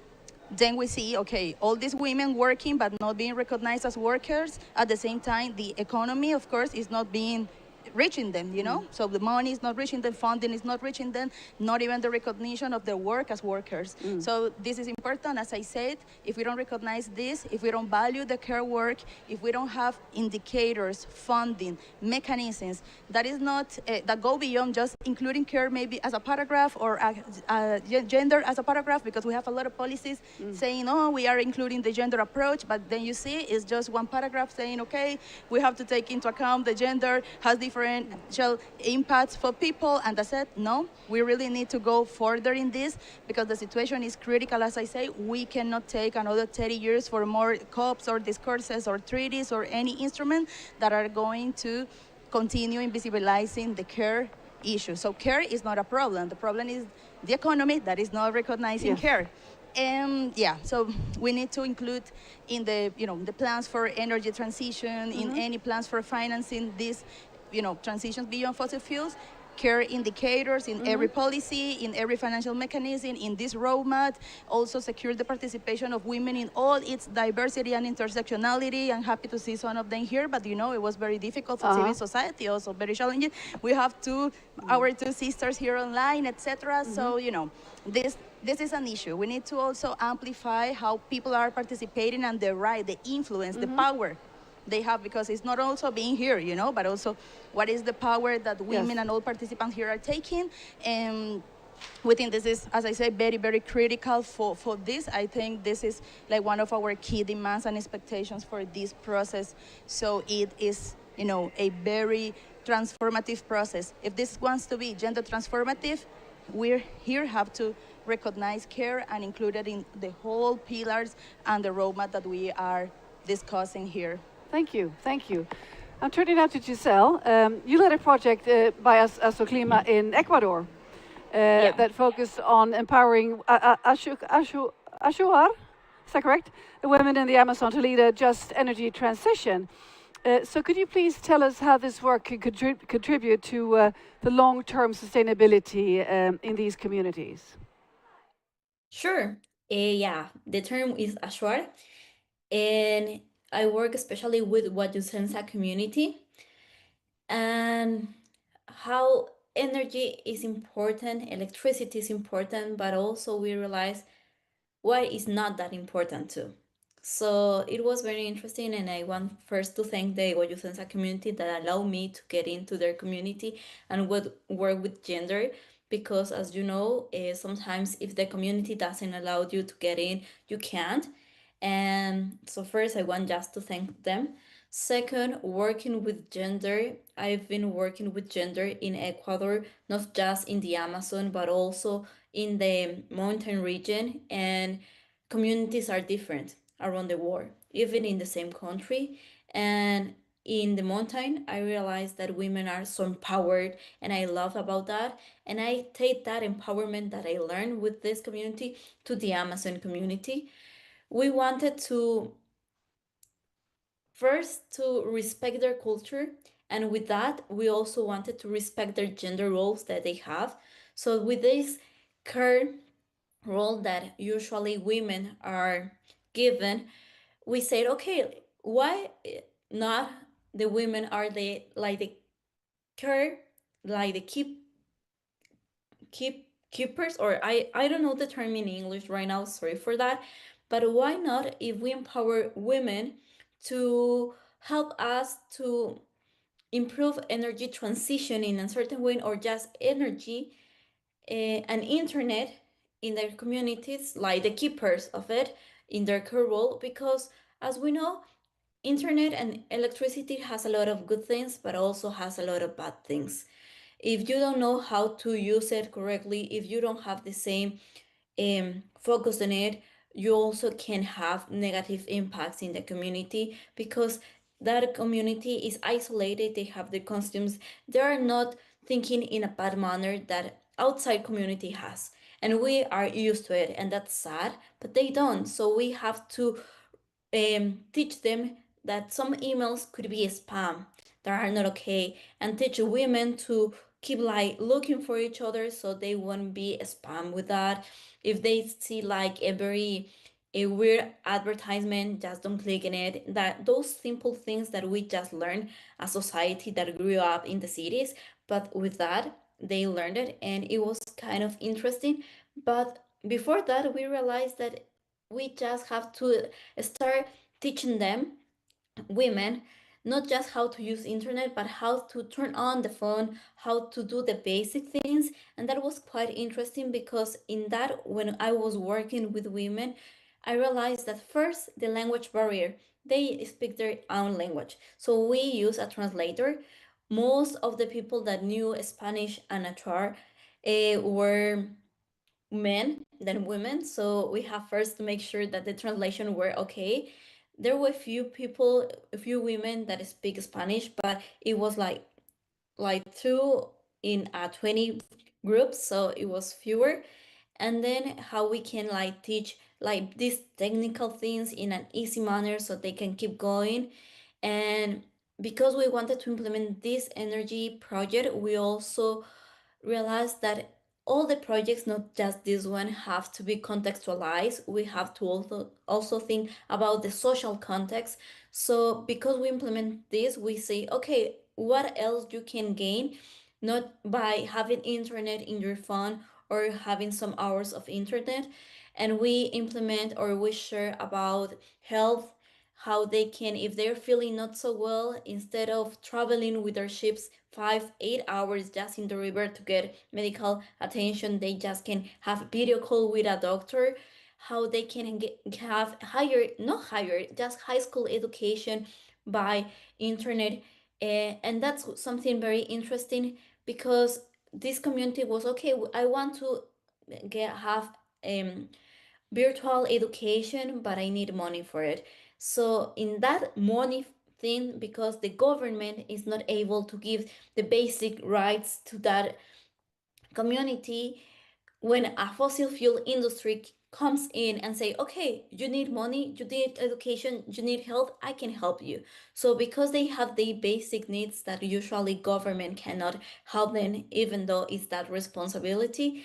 Speaker 18: then we see, okay, all these women working but not being recognized as workers. At the same time, the economy, of course, is not being reaching them, you know? So the money is not reaching them, funding is not reaching them, not even the recognition of their work as workers. So this is important, as I said, if we don't recognize this, if we don't value the care work, if we don't have indicators, funding, mechanisms, that is not, that go beyond just including care maybe as a paragraph or gender as a paragraph, because we have a lot of policies saying, oh, we are including the gender approach, but then you see it's just one paragraph saying, okay, we have to take into account the gender has different impacts for people, and that's it. No, we really need to go further in this because the situation is critical. As I say, we cannot take another 30 years for more COPs or discourses or treaties or any instrument that are going to continue invisibilizing the care issue. So care is not a problem. The problem is the economy that is not recognizing care. And yeah, so we need to include in the, the plans for energy transition, in any plans for financing this, transitions beyond fossil fuels, care indicators in every policy, in every financial mechanism, in this roadmap, also secure the participation of women in all its diversity and intersectionality. I'm happy to see some of them here, but it was very difficult for civil society, also very challenging. We have our two sisters here online, etc. So, this is an issue. We need to also amplify how people are participating and the right, the influence, the power they have, because it's not also being here, but also what is the power that women and all participants here are taking. And we think this is, as I say, very, very critical for this. I think this is like one of our key demands and expectations for this process. So it is, a very transformative process. If this wants to be gender transformative, we here have to recognize care and include it in the whole pillars and the roadmap that we are discussing here.
Speaker 1: Thank you, thank you. I'm turning now to Giselle. You led a project by Asoclima in Ecuador that focused on empowering Ashuar, is that correct? The women in the Amazon to lead a just energy transition. So could you please tell us how this work can contribute to the long-term sustainability in these communities?
Speaker 19: Sure. Yeah, the term is Ashuar, and I work especially with Wajusensa community and how energy is important, electricity is important, but also we realize why it's not that important too. So it was very interesting, and I want first to thank the Wajusensa community that allowed me to get into their community and work with gender, because as you know, sometimes if the community doesn't allow you to get in, you can't. And so first I want just to thank them. Second, working with gender. I've been working with gender in Ecuador, not just in the Amazon, but also in the mountain region, and communities are different around the world, even in the same country. And in the mountain, I realized that women are so empowered, and I love about that. And I take that empowerment that I learned with this community to the Amazon community. We wanted to first to respect their culture, and with that we also wanted to respect their gender roles that they have. So with this care role that usually women are given, we said, okay, why not the women are the care, like the keepers, or I don't know the term in English right now, sorry for that. But why not, if we empower women to help us to improve energy transition in a certain way, or just energy and internet in their communities, like the keepers of it in their care role? Because as we know, internet and electricity has a lot of good things, but also has a lot of bad things. If you don't know how to use it correctly, if you don't have the same focus on it, you also can have negative impacts in the community, because that community is isolated, they have their costumes, they are not thinking in a bad manner that outside community has. And we are used to it, and that's sad, but they don't. So we have to teach them that some emails could be spam that are not okay, and teach women to keep like looking for each other so they won't be spam with that. If they see like a weird advertisement, just don't click in it. That those simple things that we just learned as society that grew up in the cities, but with that they learned it and it was kind of interesting. But before that we realized that we just have to start teaching them, women, not just how to use internet but how to turn on the phone, how to do the basic things. And that was quite interesting because in that, when I was working with women, I realized that first, the language barrier, they speak their own language, so we use a translator. Most of the people that knew Spanish and Achar were men than women, so we have first to make sure that the translation were okay. There were a few women that speak Spanish, but it was like two in a 20 groups, so it was fewer. And then how we can like teach like these technical things in an easy manner so they can keep going. And because we wanted to implement this energy project, we also realized that all the projects, not just this one, have to be contextualized. We have to also think about the social context. So because we implement this, we say, okay, what else you can gain, not by having internet in your phone or having some hours of internet. And we implement or we share about health, how they can, if they're feeling not so well, instead of traveling with their ships 5 8 hours just in the river to get medical attention, they just can have video call with a doctor. How they can have higher, not higher, just high school education by internet. And that's something very interesting because this community was okay, I want to have virtual education, but I need money for it. So in that money thing, because the government is not able to give the basic rights to that community, when a fossil fuel industry comes in and say, okay, you need money, you need education, you need health, I can help you. So because they have the basic needs that usually government cannot help them, even though it's that responsibility,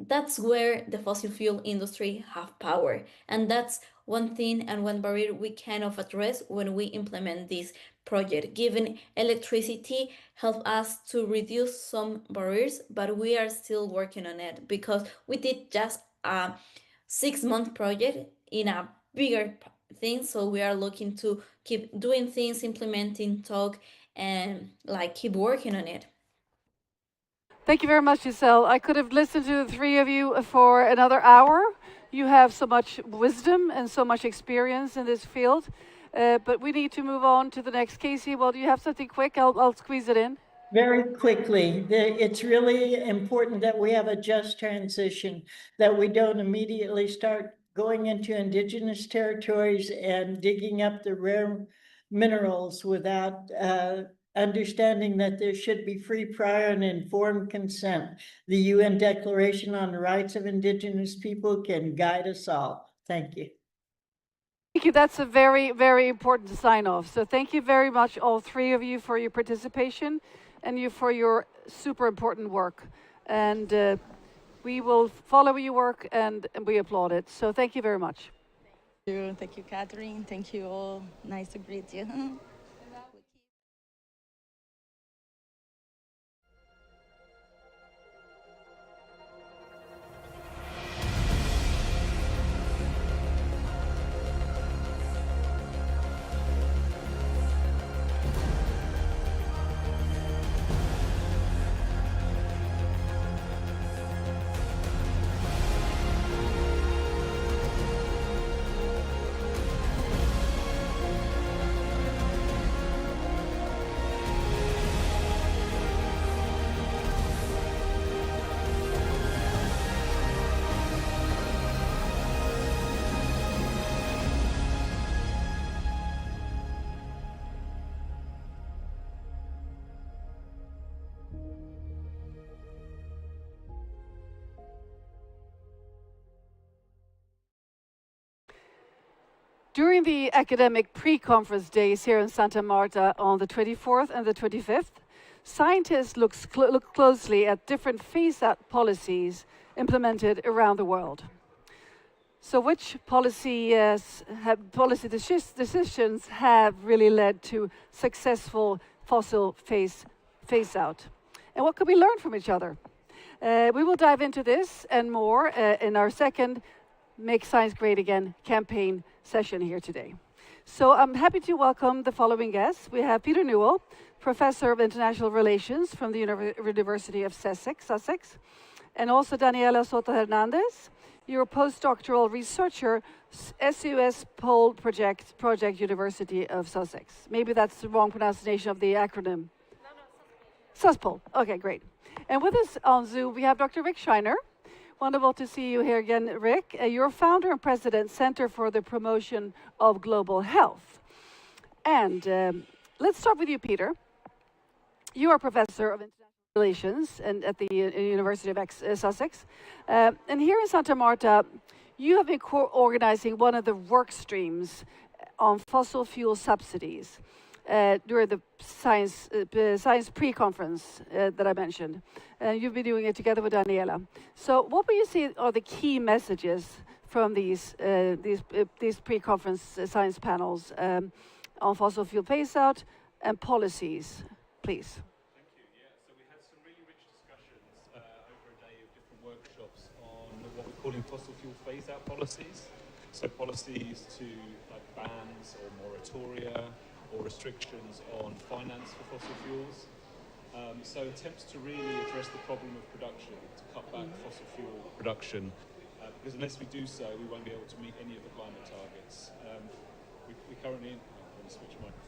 Speaker 19: that's where the fossil fuel industry have power. And that's one thing and one barrier we kind of address when we implement this project. Giving electricity help us to reduce some barriers, but we are still working on it because we did just a 6 month project in a bigger thing. So we are looking to keep doing things, implementing, talk, and like keep working on it.
Speaker 1: Thank you very much, Giselle. I could have listened to the three of you for another hour. You have so much wisdom and so much experience in this field. But we need to move on to the next. Casey, well, do you have something quick? I'll squeeze it in.
Speaker 8: Very quickly, it's really important that we have a just transition, that we don't immediately start going into indigenous territories and digging up the rare minerals without understanding that there should be free, prior, and informed consent. The UN Declaration on the Rights of Indigenous People can guide us all. Thank you.
Speaker 1: Thank you. That's a very, very important sign off. So thank you very much, all three of you, for your participation and you for your super important work. And we will follow your work and we applaud it. So thank you very much.
Speaker 18: Thank you, Catherine. Thank you all. Nice to greet you.
Speaker 1: During the academic pre-conference days here in Santa Marta on the 24th and the 25th, scientists look closely at different phase-out policies implemented around the world. So which policy decisions have really led to successful fossil phase-out? And what could we learn from each other? We will dive into this and more in our second Make Science Great Again campaign session here today. So I'm happy to welcome the following guests. We have Peter Newell, Professor of International Relations from the University of Sussex, and also Daniela Soto Hernandez. You're a postdoctoral researcher, SUS Pole Project University of Sussex. Maybe that's the wrong pronunciation of the acronym. SUSPOL. Okay, great. And with us on Zoom, we have Dr. Rick Scheiner. Wonderful to see you here again, Rick. You're founder and president, Center for the Promotion of Global Health. And let's start with you, Peter. You are professor of international relations at the University of Sussex. And here in Santa Marta, you have been organizing one of the work streams on fossil fuel subsidies during the science pre-conference that I mentioned. You've been doing it together with Daniela. So what will you say are the key messages from these pre-conference science panels on fossil fuel phase-out and policies, please?
Speaker 3: Thank you. Yeah, so we had some really rich discussions over a day of different workshops on what we're calling fossil fuel phase-out policies. So policies to like bans or moratoria, or restrictions on finance for fossil fuels. So attempts to really address the problem of production, to cut back fossil fuel production, because unless we do so, we won't be able to meet any of the climate targets. We currently, I'm going to switch microphones.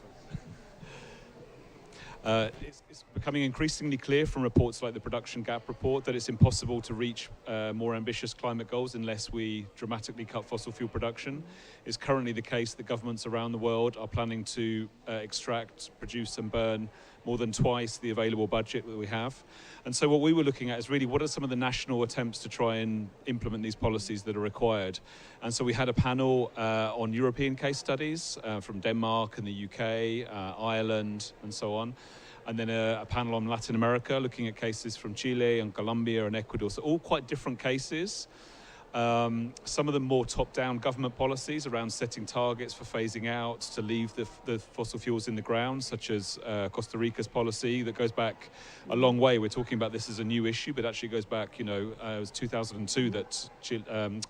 Speaker 3: It's becoming increasingly clear from reports like the Production Gap Report that it's impossible to reach more ambitious climate goals unless we dramatically cut fossil fuel production. It's currently the case that governments around the world are planning to extract, produce and burn more than twice the available budget that we have. And so what we were looking at is really what are some of the national attempts to try and implement these policies that are required. And so we had a panel on European case studies from Denmark and the UK, Ireland and so on. And then a panel on Latin America looking at cases from Chile and Colombia and Ecuador. So all quite different cases. Some of them more top-down government policies around setting targets for phasing out to leave the fossil fuels in the ground, such as Costa Rica's policy that goes back a long way. We're talking about this as a new issue, but actually goes back, it was 2002 that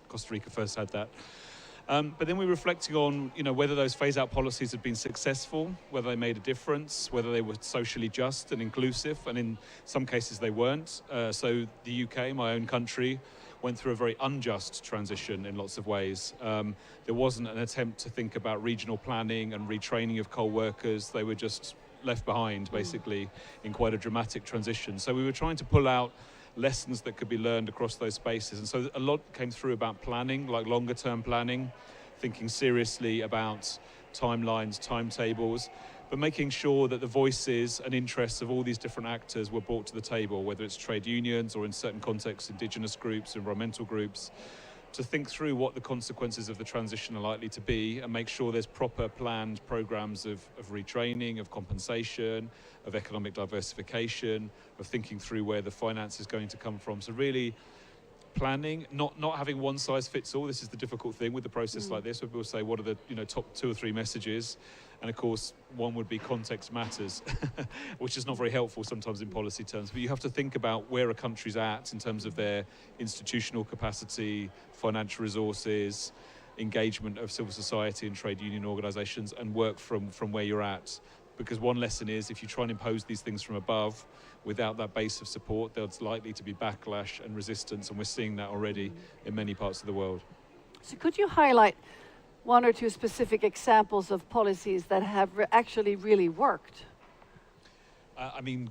Speaker 3: Costa Rica first had that. But then we're reflecting on, whether those phase-out policies have been successful, whether they made a difference, whether they were socially just and inclusive, and in some cases they weren't. So the UK, my own country, went through a very unjust transition in lots of ways. There wasn't an attempt to think about regional planning and retraining of coal workers. They were just left behind, basically, in quite a dramatic transition. So we were trying to pull out lessons that could be learned across those spaces. And so a lot came through about planning, like longer term planning, thinking seriously about timelines, timetables, but making sure that the voices and interests of all these different actors were brought to the table, whether it's trade unions or in certain contexts, indigenous groups, environmental groups, to think through what the consequences of the transition are likely to be and make sure there's proper planned programs of retraining, of compensation, of economic diversification, of thinking through where the finance is going to come from. So really planning, not having one size fits all. This is the difficult thing with the process like this, where people say, what are the top 2 or 3 messages? And of course, one would be context matters, which is not very helpful sometimes in policy terms. But you have to think about where a country's at in terms of their institutional capacity, financial resources, engagement of civil society and trade union organizations, and work from where you're at. Because one lesson is, if you try and impose these things from above, without that base of support, there's likely to be backlash and resistance, and we're seeing that already in many parts of the world.
Speaker 1: So could you highlight 1 or 2 specific examples of policies that have actually really worked?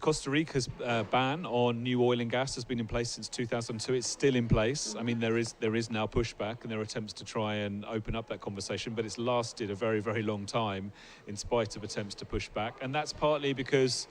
Speaker 3: Costa Rica's ban on new oil and gas has been in place since 2002. It's still in place. There is now pushback, and there are attempts to try and open up that conversation, but it's lasted a very, very long time in spite of attempts to push back. And that's partly because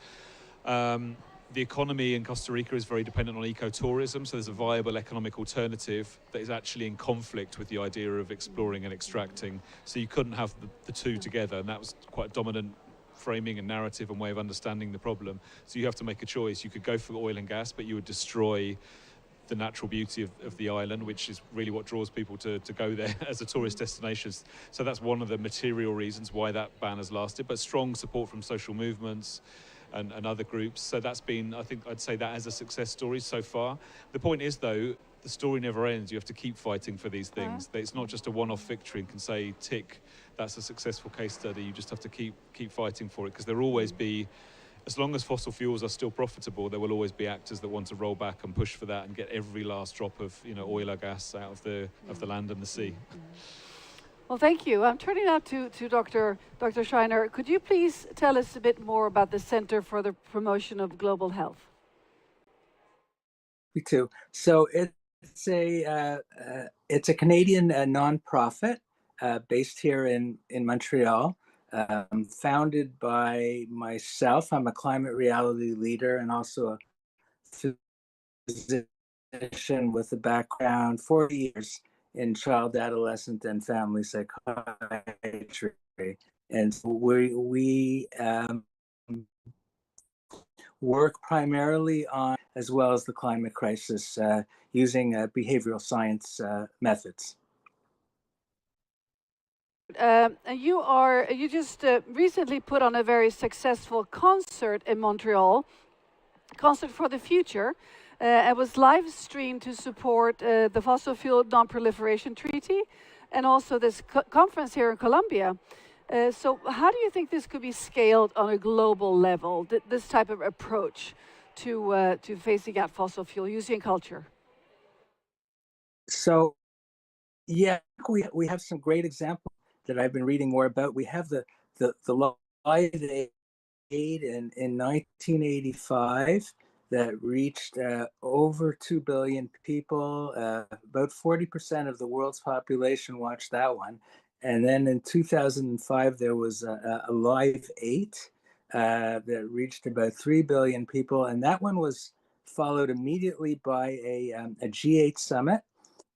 Speaker 3: the economy in Costa Rica is very dependent on ecotourism, so there's a viable economic alternative that is actually in conflict with the idea of exploring and extracting. So you couldn't have the two together, and that was quite a dominant framing and narrative and way of understanding the problem. So you have to make a choice. You could go for oil and gas, but you would destroy the natural beauty of the island, which is really what draws people to go there as a tourist destination. So that's one of the material reasons why that ban has lasted, but strong support from social movements and other groups. So that's been, I think I'd say that as a success story so far. The point is though, the story never ends. You have to keep fighting for these things. It's not just a one-off victory and can say, tick, that's a successful case study. You just have to keep fighting for it, because there will always be, as long as fossil fuels are still profitable, there will always be actors that want to roll back and push for that and get every last drop of oil or gas out of the land and the sea.
Speaker 1: Well, thank you. I'm turning now to Dr. Schreiner. Could you please tell us a bit more about the Center for the Promotion of Global Health?
Speaker 5: Me too. So it's a Canadian nonprofit based here in Montreal, founded by myself. I'm a climate reality leader and also a physician with a background 40 years in child, adolescent, and family psychiatry. And so we work primarily on, as well as the climate crisis, using behavioral science methods.
Speaker 1: And you just recently put on a very successful concert in Montreal, Concert for the Future. It was live streamed to support the Fossil Fuel Non-Proliferation Treaty and also this conference here in Colombia. So how do you think this could be scaled on a global level, this type of approach to phasing out fossil fuel using culture?
Speaker 5: So, yeah, we have some great examples that I've been reading more about. We have the Live Aid in 1985 that reached over 2 billion people. About 40% of the world's population watched that one. And then in 2005, there was a Live 8 that reached about 3 billion people. And that one was followed immediately by a G8 summit.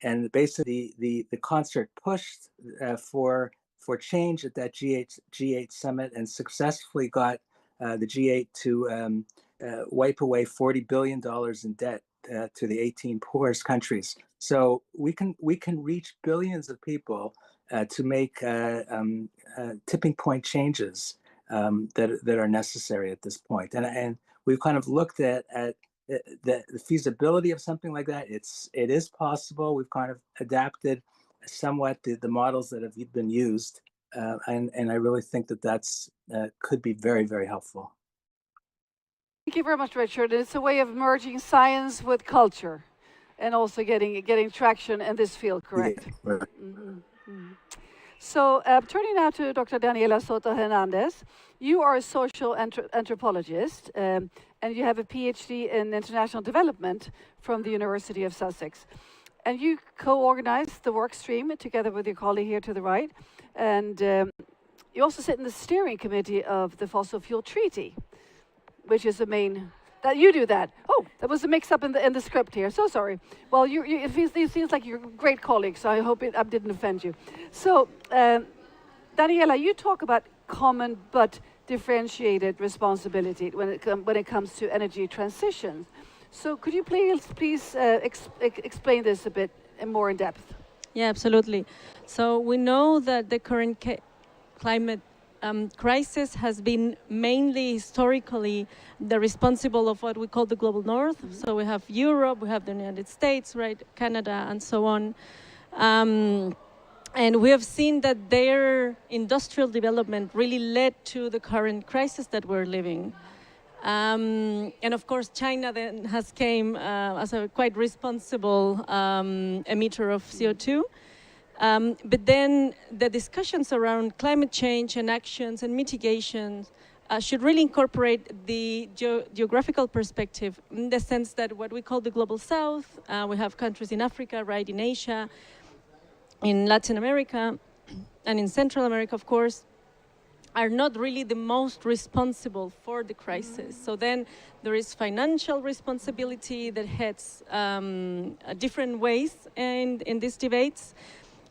Speaker 5: And basically, the concert pushed for change at that G8 summit and successfully got the G8 to wipe away $40 billion in debt to the 18 poorest countries. So we can reach billions of people to make tipping point changes that are necessary at this point. And we've kind of looked at the feasibility of something like that. It is possible. We've kind of adapted somewhat the models that have been used, and I really think that's could be very, very helpful.
Speaker 1: Thank you very much, Richard. It's a way of merging science with culture, and also getting traction in this field. Correct.
Speaker 5: Yeah, right.
Speaker 1: Mm-hmm. So, turning now to Dr. Daniela Soto Hernandez, you are a social anthropologist, and you have a PhD in international development from the University of Sussex. And you co-organized the work stream together with your colleague here to the right. And you also sit in the steering committee of the Fossil Fuel Treaty, which is the main... That you do that. Oh, that was a mix-up in the script here. So sorry. Well, it seems like you're great colleagues, so I hope I didn't offend you. So, Daniela, you talk about common but differentiated responsibility when it comes to energy transitions. So, could you please explain this a bit more in depth?
Speaker 20: Yeah, absolutely. So we know that the current climate crisis has been mainly historically the responsible of what we call the global north. Mm-hmm. So we have Europe, we have the United States, right, Canada, and so on. And we have seen that their industrial development really led to the current crisis that we're living. And of course, China then has came as a quite responsible emitter of CO2. But then the discussions around climate change and actions and mitigations should really incorporate the geographical perspective in the sense that what we call the global south, we have countries in Africa, right, in Asia, in Latin America, and in Central America, of course. are not really the most responsible for the crisis. So then there is financial responsibility that heads different ways in these debates,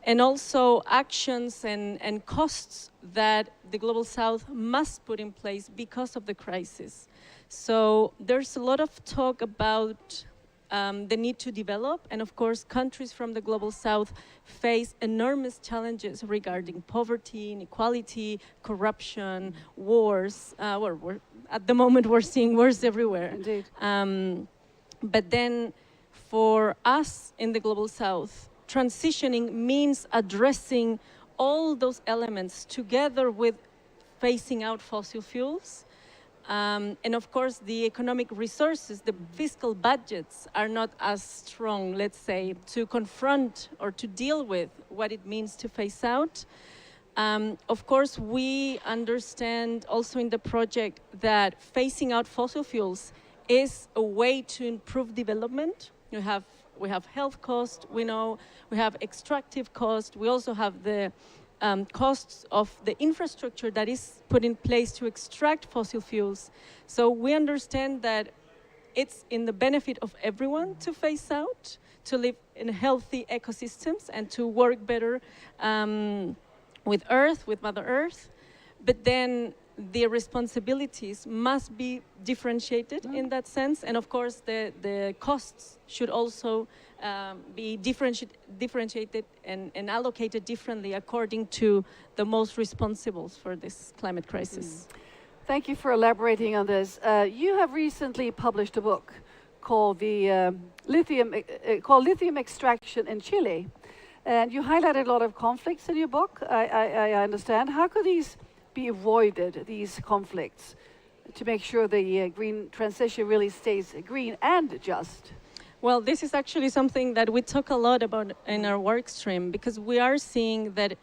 Speaker 20: and also actions and costs that the Global South must put in place because of the crisis. So there's a lot of talk about the need to develop, and of course countries from the Global South face enormous challenges regarding poverty, inequality, corruption, wars. At the moment we're seeing wars everywhere.
Speaker 1: Indeed.
Speaker 20: But then for us in the Global South, transitioning means addressing all those elements together with phasing out fossil fuels. And of course, the economic resources, the fiscal budgets are not as strong, let's say, to confront or to deal with what it means to phase out. Of course, we understand also in the project that phasing out fossil fuels is a way to improve development. We have health costs, we know, we have extractive costs, we also have the costs of the infrastructure that is put in place to extract fossil fuels. So we understand that it's in the benefit of everyone to phase out, to live in healthy ecosystems and to work better with Earth, with Mother Earth. But then the responsibilities must be differentiated in that sense. And of course, the costs should also be differentiated and allocated differently according to the most responsibles for this climate crisis.
Speaker 1: Thank you for elaborating on this. You have recently published a book called Lithium Extraction in Chile. And you highlighted a lot of conflicts in your book, I understand. How could these be avoided, these conflicts, to make sure the green transition really stays green and just?
Speaker 20: Well, this is actually something that we talk a lot about in our work stream, because we are seeing that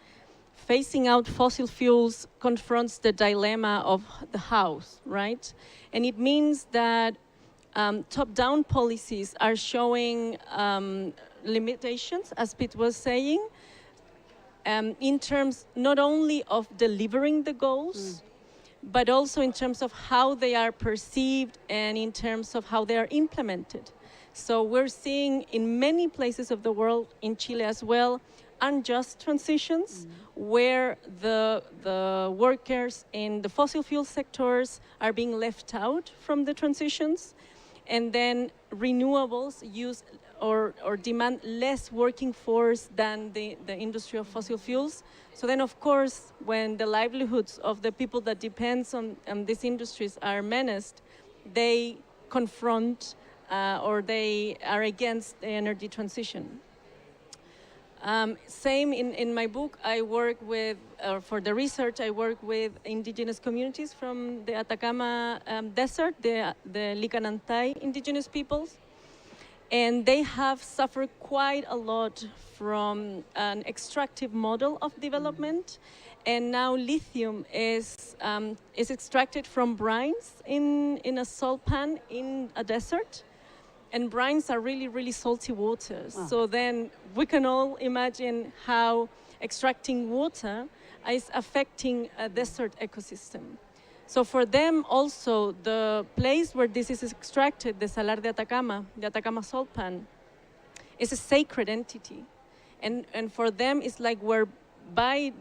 Speaker 20: phasing out fossil fuels confronts the dilemma of the house, right? And it means that top-down policies are showing limitations, as Pete was saying, in terms not only of delivering the goals, but also in terms of how they are perceived and in terms of how they are implemented. So we're seeing in many places of the world, in Chile as well, unjust transitions where the workers in the fossil fuel sectors are being left out from the transitions, and then renewables use or demand less working force than the industry of fossil fuels. So then, of course, when the livelihoods of the people that depends on these industries are menaced, they confront or they are against the energy transition. Same in my book, I work with, for the research, I work with indigenous communities from the Atacama Desert, the Licanantay indigenous peoples. And they have suffered quite a lot from an extractive model of development. And now lithium is extracted from brines in a salt pan in a desert. And brines are really, really salty waters. Wow. So then we can all imagine how extracting water is affecting a desert ecosystem. So for them also, the place where this is extracted, the Salar de Atacama salt pan, is a sacred entity. And for them, it's like we're by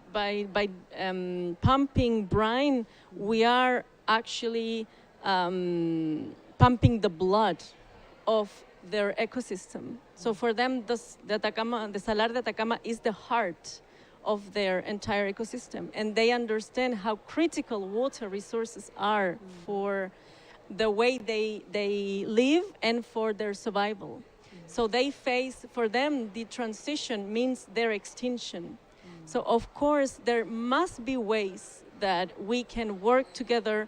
Speaker 20: pumping brine, we are actually pumping the blood of their ecosystem. So for them, the Salar de Atacama is the heart of their entire ecosystem. And they understand how critical water resources are for the way they live and for their survival. So they face, for them, the transition means their extinction. So of course, there must be ways that we can work together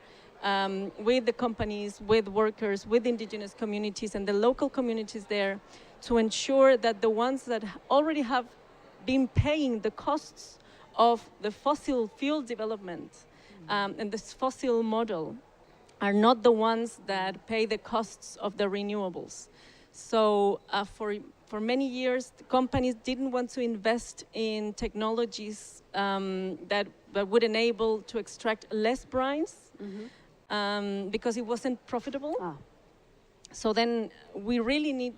Speaker 20: with the companies, with workers, with indigenous communities and the local communities there to ensure that the ones that already have been paying the costs of the fossil fuel development and this fossil model are not the ones that pay the costs of the renewables. So for many years, the companies didn't want to invest in technologies that would enable to extract less brines because it wasn't profitable. So then we really need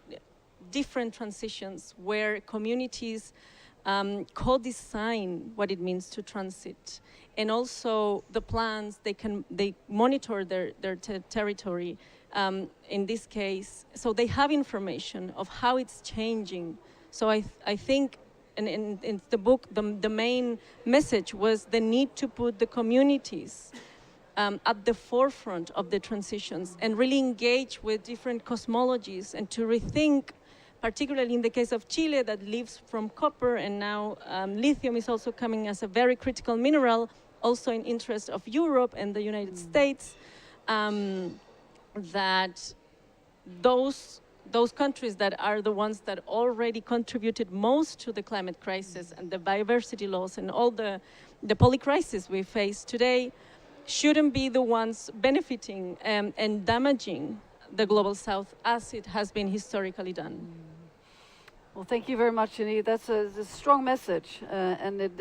Speaker 20: different transitions where communities co-design what it means to transit, and also the plans they monitor their territory in this case, so they have information of how it's changing. So I think in the book the main message was the need to put the communities at the forefront of the transitions and really engage with different cosmologies and to rethink, particularly in the case of Chile that lives from copper, and now lithium is also coming as a very critical mineral, also in interest of Europe and the United States, that those countries that are the ones that already contributed most to the climate crisis and the biodiversity loss and all the polycrisis we face today shouldn't be the ones benefiting and damaging the global south as it has been historically done.
Speaker 1: Well, thank you very much, Janine. That's a strong message, and it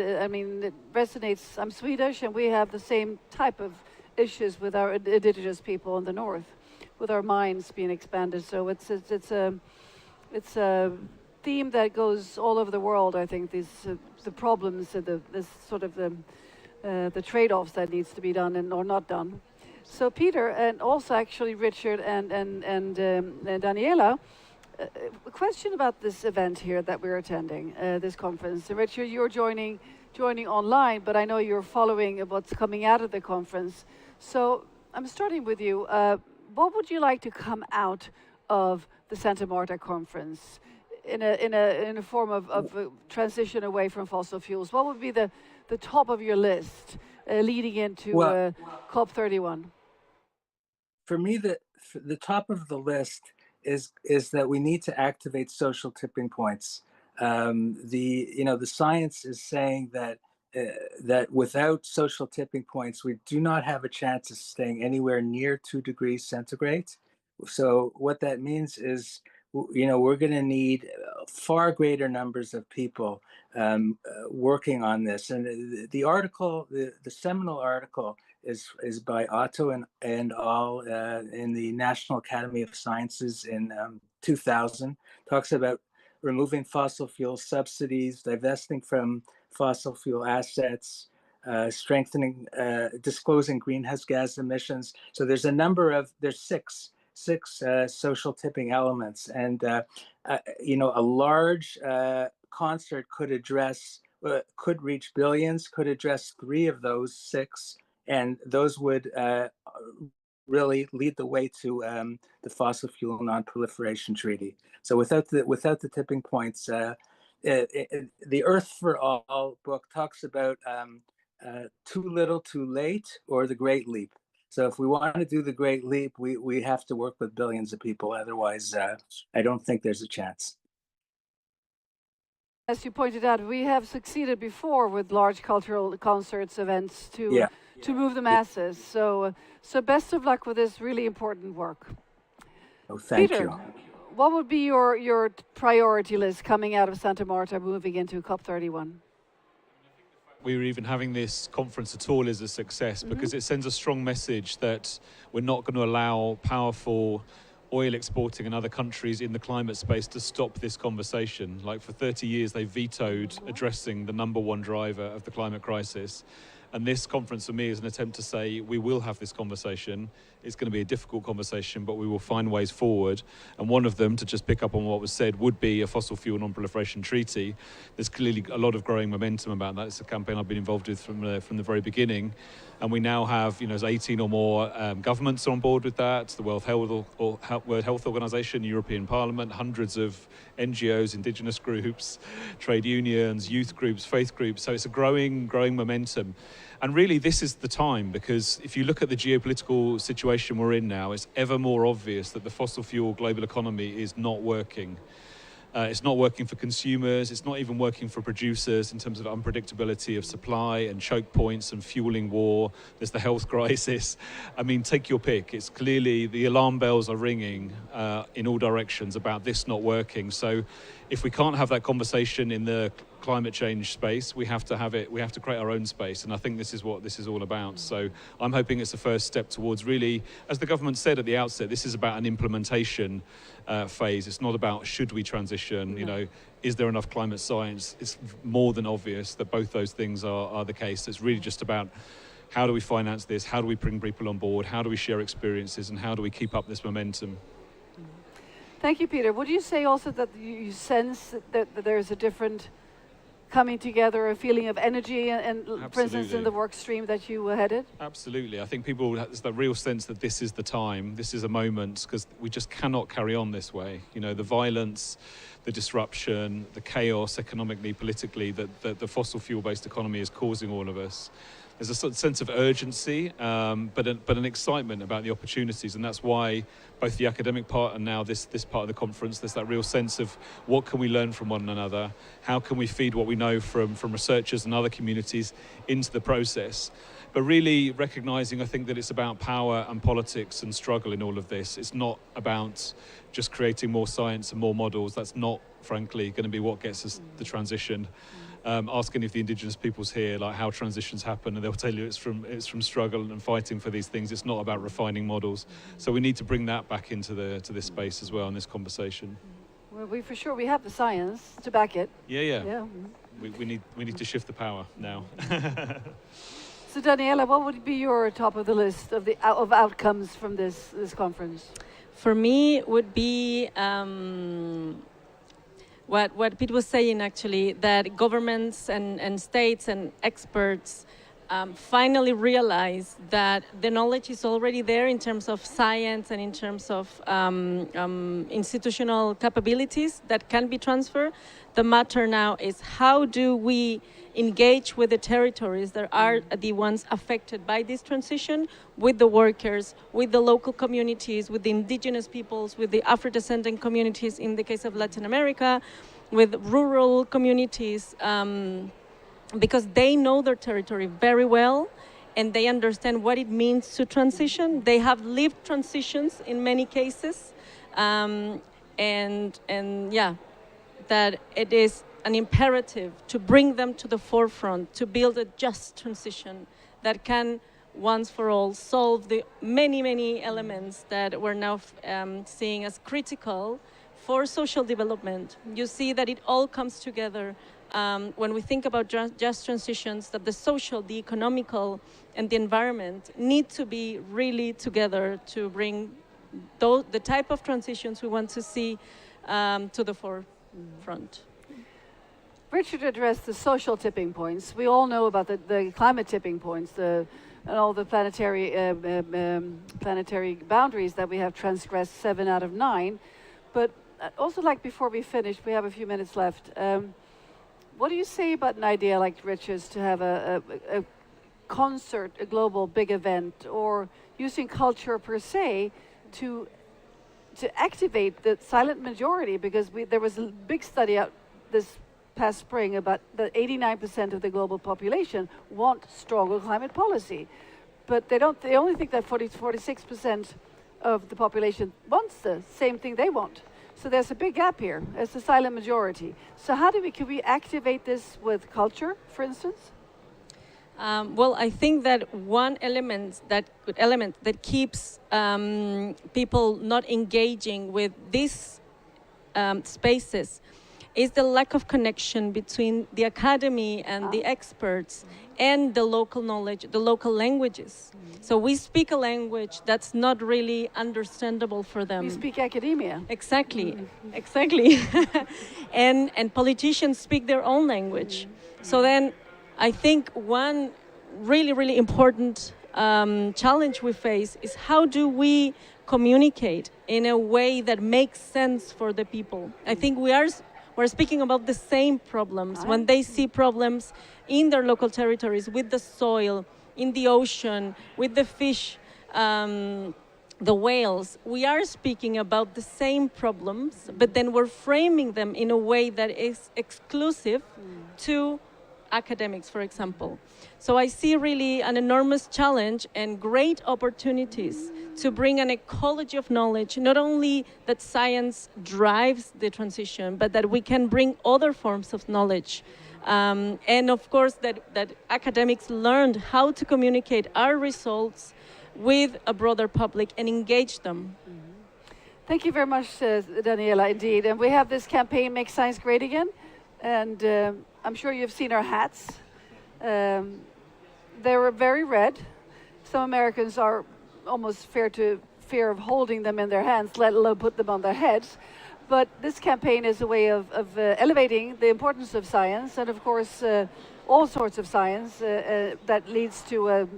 Speaker 1: resonates. I'm Swedish, and we have the same type of issues with our indigenous people in the north, with our mines being expanded. So it's a theme that goes all over the world. I think the problems, the trade-offs that needs to be done or not done. So Peter, and also actually Richard and Daniela, a question about this event here that we're attending, this conference. And Richard, you're joining online, but I know you're following what's coming out of the conference. So I'm starting with you. What would you like to come out of the Santa Marta conference in a form of a transition away from fossil fuels? What would be the top of your list leading into COP31?
Speaker 5: For me, the top of the list is that we need to activate social tipping points. The science is saying that without social tipping points, we do not have a chance of staying anywhere near 2 degrees centigrade. So what that means is, we're going to need far greater numbers of people working on this. And the article, the seminal article, is by Otto and al. In the National Academy of Sciences in 2000. Talks about removing fossil fuel subsidies, divesting from fossil fuel assets, strengthening, disclosing greenhouse gas emissions. So there's six social tipping elements, and a large concert could reach billions, could address 3 of those 6, and those would really lead the way to the Fossil Fuel Non-Proliferation Treaty. So without the tipping points, the Earth for All book talks about too little, too late, or the Great Leap. So if we want to do the Great Leap, we have to work with billions of people. Otherwise, I don't think there's a chance.
Speaker 1: As you pointed out, we have succeeded before with large cultural concerts, events to move the masses. So best of luck with this really important work.
Speaker 5: Oh, thank
Speaker 1: Peter,
Speaker 5: you.
Speaker 1: what would be your priority list coming out of Santa Marta, moving into COP31?
Speaker 3: We're even having this conference at all is a success because it sends a strong message that we're not going to allow powerful oil exporting and other countries in the climate space to stop this conversation. Like for 30 years, they vetoed addressing the #1 driver of the climate crisis. And this conference for me is an attempt to say we will have this conversation. It's going to be a difficult conversation, but we will find ways forward. And one of them, to just pick up on what was said, would be a fossil fuel non-proliferation treaty. There's clearly a lot of growing momentum about that. It's a campaign I've been involved with from the very beginning. And we now have, there's 18 or more governments on board with that. The World Health Organization, European Parliament, hundreds of NGOs, indigenous groups, trade unions, youth groups, faith groups. So it's a growing momentum. And really, this is the time, because if you look at the geopolitical situation we're in now, it's ever more obvious that the fossil fuel global economy is not working. It's not working for consumers. It's not even working for producers in terms of unpredictability of supply and choke points and fueling war. There's the health crisis. I mean, take your pick. It's clearly the alarm bells are ringing in all directions about this not working. So if we can't have that conversation in the climate change space, we have to have it. We have to create our own space, and I think this is what this is all about. So I'm hoping it's the first step towards really, as the government said at the outset, this is about an implementation phase. It's not about should we transition. You know, is there enough climate science? It's more than obvious that both those things are the case. It's really just about how do we finance this? How do we bring people on board? How do we share experiences? And how do we keep up this momentum?
Speaker 1: Thank you, Peter. Would you say also that you sense that there's a different coming together, a feeling of energy, and for instance, in the work stream that you headed? Absolutely.
Speaker 3: I think people, there's that real sense that this is the time, this is a moment, because we just cannot carry on this way. You know, the violence, the disruption, the chaos economically, politically, that the fossil fuel-based economy is causing all of us. There's a sort of sense of urgency, but an excitement about the opportunities, and that's why both the academic part and now this part of the conference, there's that real sense of what can we learn from one another, how can we feed what we know from researchers and other communities into the process. But really recognizing, I think, that it's about power and politics and struggle in all of this. It's not about just creating more science and more models. That's not, frankly, going to be what gets us the transition. Ask any of the indigenous peoples here, like how transitions happen, and they'll tell you it's from struggle and fighting for these things. It's not about refining models. So we need to bring that back into this space as well in this conversation.
Speaker 1: Well, we have the science to back it.
Speaker 3: Yeah. We need to shift the power now.
Speaker 1: So Daniela, what would be your top of the list of outcomes from this conference?
Speaker 20: For me, would be what Pete was saying, actually, that governments and states and experts finally realize that the knowledge is already there in terms of science and in terms of institutional capabilities that can be transferred. The matter now is how do we engage with the territories that are the ones affected by this transition, with the workers, with the local communities, with the indigenous peoples, with the Afro-descendant communities in the case of Latin America, with rural communities, because they know their territory very well and they understand what it means to transition. They have lived transitions in many cases, and that it is an imperative to bring them to the forefront, to build a just transition that can once for all solve the many elements that we're now seeing as critical for social development. You see that it all comes together when we think about just transitions, that the social, the economical, and the environment need to be really together to bring the type of transitions we want to see to the forefront.
Speaker 1: Richard addressed the social tipping points. We all know about the climate tipping points, and all the planetary boundaries that we have transgressed 7 out of 9. But also, like before we finish, we have a few minutes left. What do you say about an idea like Richard's to have a concert, a global big event, or using culture per se to activate the silent majority? Because there was a big study out this past spring about that 89% of the global population want stronger climate policy, but they only think that 46% of the population wants the same thing they want. So there's a big gap here. It's a silent majority. So can we activate this with culture, for instance?
Speaker 20: Well, I think that one element that keeps people not engaging with these spaces is the lack of connection between the academy and the experts and the local knowledge, the local languages. So we speak a language that's not really understandable for them.
Speaker 1: We speak academia.
Speaker 20: Exactly. And politicians speak their own language. So then I think one really important challenge we face is how do we communicate in a way that makes sense for the people? I think we're speaking about the same problems. When they see problems in their local territories, with the soil, in the ocean, with the fish the whales, we are speaking about the same problems, but then we're framing them in a way that is exclusive to academics, for example. So I see really an enormous challenge and great opportunities to bring an ecology of knowledge, not only that science drives the transition, but that we can bring other forms of knowledge. And of course, that academics learned how to communicate our results with a broader public and engage them.
Speaker 1: Thank you very much, Daniela, indeed. And we have this campaign, Make Science Great Again. And I'm sure you've seen our hats. They're very red. Some Americans are almost fear of holding them in their hands, let alone put them on their heads. But this campaign is a way of elevating the importance of science, and of course, all sorts of science that leads to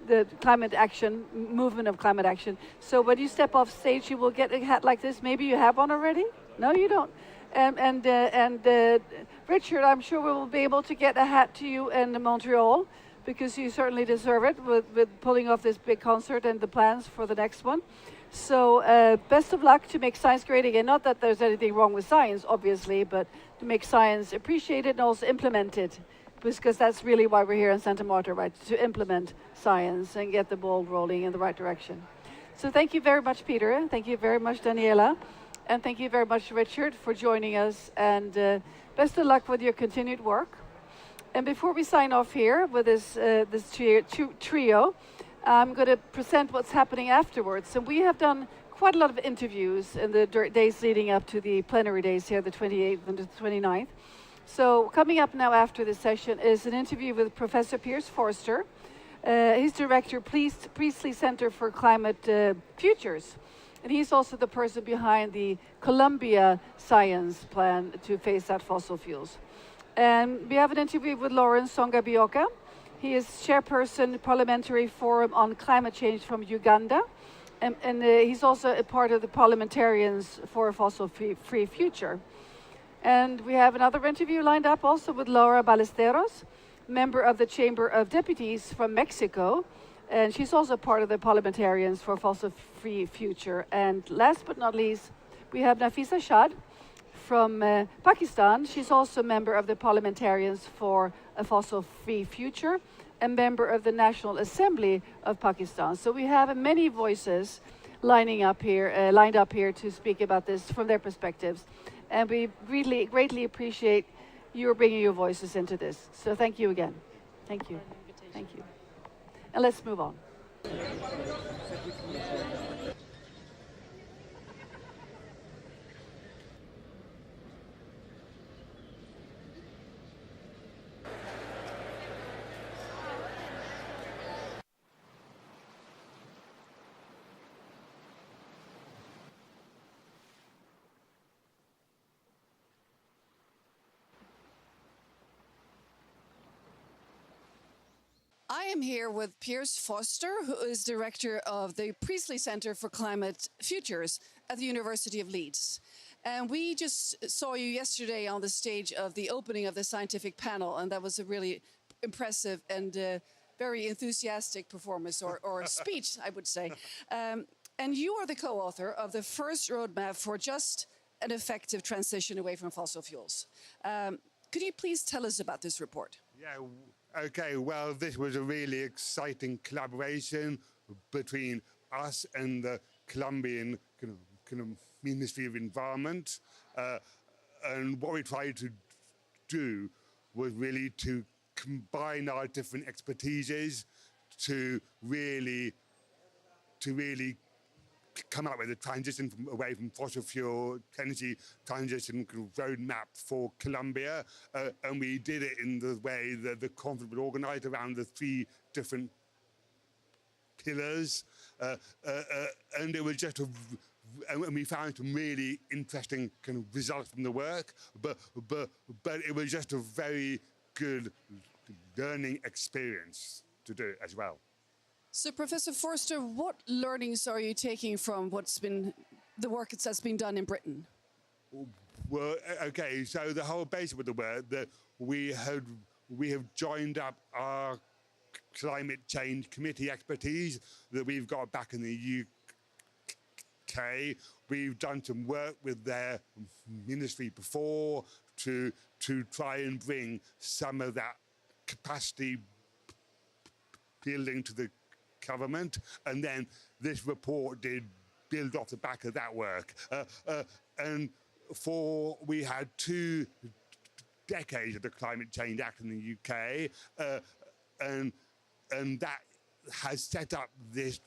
Speaker 1: the climate action, movement of climate action. So when you step off stage, you will get a hat like this. Maybe you have one already? No, you don't. And Richard, I'm sure we will be able to get a hat to you in Montreal, because you certainly deserve it with pulling off this big concert and the plans for the next one. So best of luck to make science great again. Not that there's anything wrong with science, obviously, but to make science appreciated and also implemented, because that's really why we're here in Santa Marta, right? To implement science and get the ball rolling in the right direction. So thank you very much, Peter. Thank you very much, Daniela. And thank you very much, Richard, for joining us. And best of luck with your continued work. And before we sign off here with this trio, I'm going to present what's happening afterwards. And we have done quite a lot of interviews in the days leading up to the plenary days here, the 28th and the 29th. So coming up now after this session is an interview with Professor Piers Forster. He's director, Priestley Center for Climate Futures. And he's also the person behind the Colombia science plan to phase out fossil fuels. And we have an interview with Lawrence Songa-Bioka. He is chairperson, Parliamentary Forum on Climate Change from Uganda. And he's also a part of the Parliamentarians for a Fossil-Free Future. And we have another interview lined up also with Laura Ballesteros, member of the Chamber of Deputies from Mexico. And she's also part of the Parliamentarians for Fossil-Free Future. And last but not least, we have Nafisa Shad from Pakistan. She's also a member of the Parliamentarians for a Fossil-Free Future and member of the National Assembly of Pakistan. So we have many voices lined up here to speak about this from their perspectives. And we really greatly appreciate your bringing your voices into this. So thank you again. Thank you. Thank you. And let's move on. I am here with Piers Forster, who is director of the Priestley Center for Climate Futures at the University of Leeds. And we just saw you yesterday on the stage of the opening of the scientific panel, and that was a really impressive and very enthusiastic performance or speech, I would say. And you are the co-author of the first roadmap for just an effective transition away from fossil fuels. Could you please tell us about this report?
Speaker 4: Yeah. Okay, well, this was a really exciting collaboration between us and the Colombian Ministry of Environment. And what we tried to do was really to combine our different expertises to really come up with a transition away from fossil fuel energy transition roadmap for Colombia. And we did it in the way that the conference was organized around the 3 different pillars. And it was just and we found some really interesting kind of results from the work, but it was just a very good learning experience to do it as well.
Speaker 1: So, Professor Forster, what learnings are you taking from what's been the work that's been done in Britain?
Speaker 4: Well, okay, so the whole basis of the work that we have joined up our climate change committee expertise that we've got back in the UK. We've done some work with their ministry before to try and bring some of that capacity building to the government, and then this report did build off the back of that work. And we had 2 decades of the Climate Change Act in the UK, and that has set up this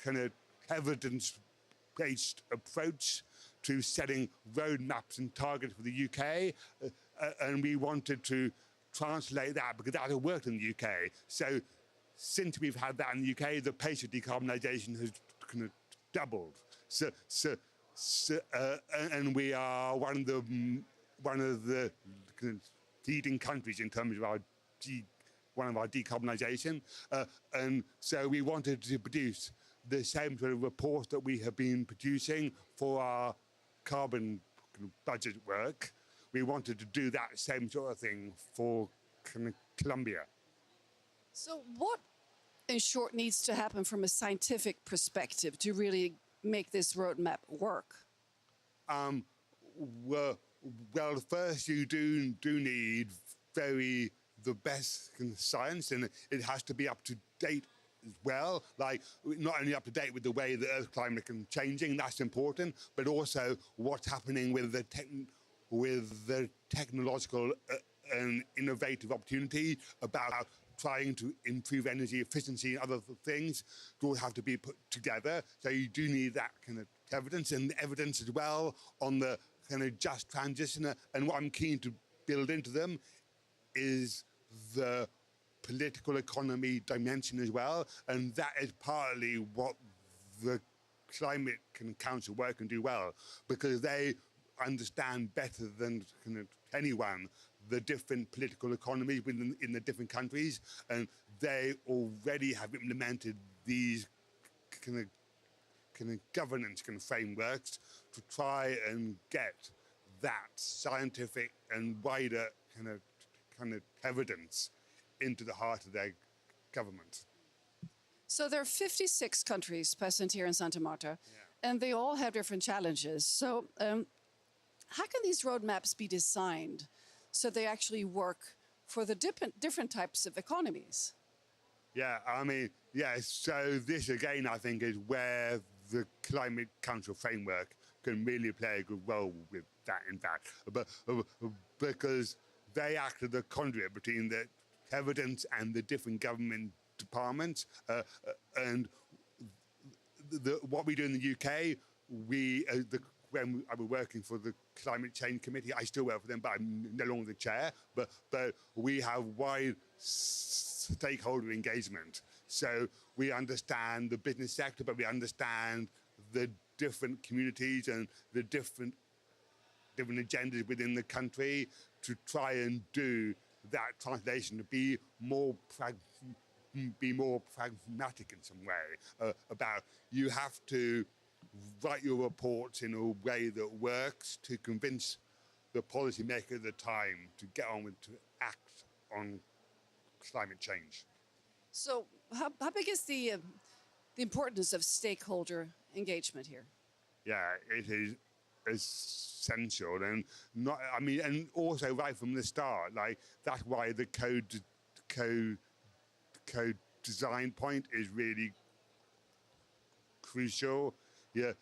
Speaker 4: kind of evidence-based approach to setting roadmaps and targets for the UK, and we wanted to translate that because that has worked in the UK. So since we've had that in the UK, the pace of decarbonisation has kind of doubled. And we are one of the kind of leading countries in terms of our decarbonisation, and so we wanted to produce the same sort of report that we have been producing for our carbon budget work. We wanted to do that same sort of thing for Colombia.
Speaker 1: So what, in short, needs to happen from a scientific perspective to really make this roadmap work?
Speaker 4: Well, first you do need the best science, and it has to be up to date as well. Like, not only up to date with the way the Earth climate is changing, that's important, but also what's happening with the technological and innovative opportunity about trying to improve energy efficiency and other things. It all have to be put together. So you do need that kind of evidence, and evidence as well on the kind of just transition. And what I'm keen to build into them is the political economy dimension as well, and that is partly what the Climate Council work can do well, because they understand better than kind of anyone the different political economies in the different countries, and they already have implemented these kind of governance kind of frameworks to try and get that scientific and wider kind of evidence into the heart of their government.
Speaker 1: So there are 56 countries present here in Santa Marta, and they all have different challenges. So how can these roadmaps be designed so they actually work for the different types of economies?
Speaker 4: Yeah, I mean, yeah, so this again, I think, is where the Climate Council framework can really play a good role with that, in fact, but because they act as the conduit between the evidence and the different government departments, and what we do in the UK, when I was working for the Climate Change Committee, I still work for them, but I'm no longer the chair, but we have wide stakeholder engagement. So we understand the business sector, but we understand the different communities and the different agendas within the country to try and do that translation to be more pragmatic in some way. About you have to write your reports in a way that works to convince the policymaker at the time to get on with to act on climate change.
Speaker 1: So how big is the importance of stakeholder engagement here?
Speaker 4: Yeah, it is essential, and and also right from the start, like that's why the code design point is really crucial. So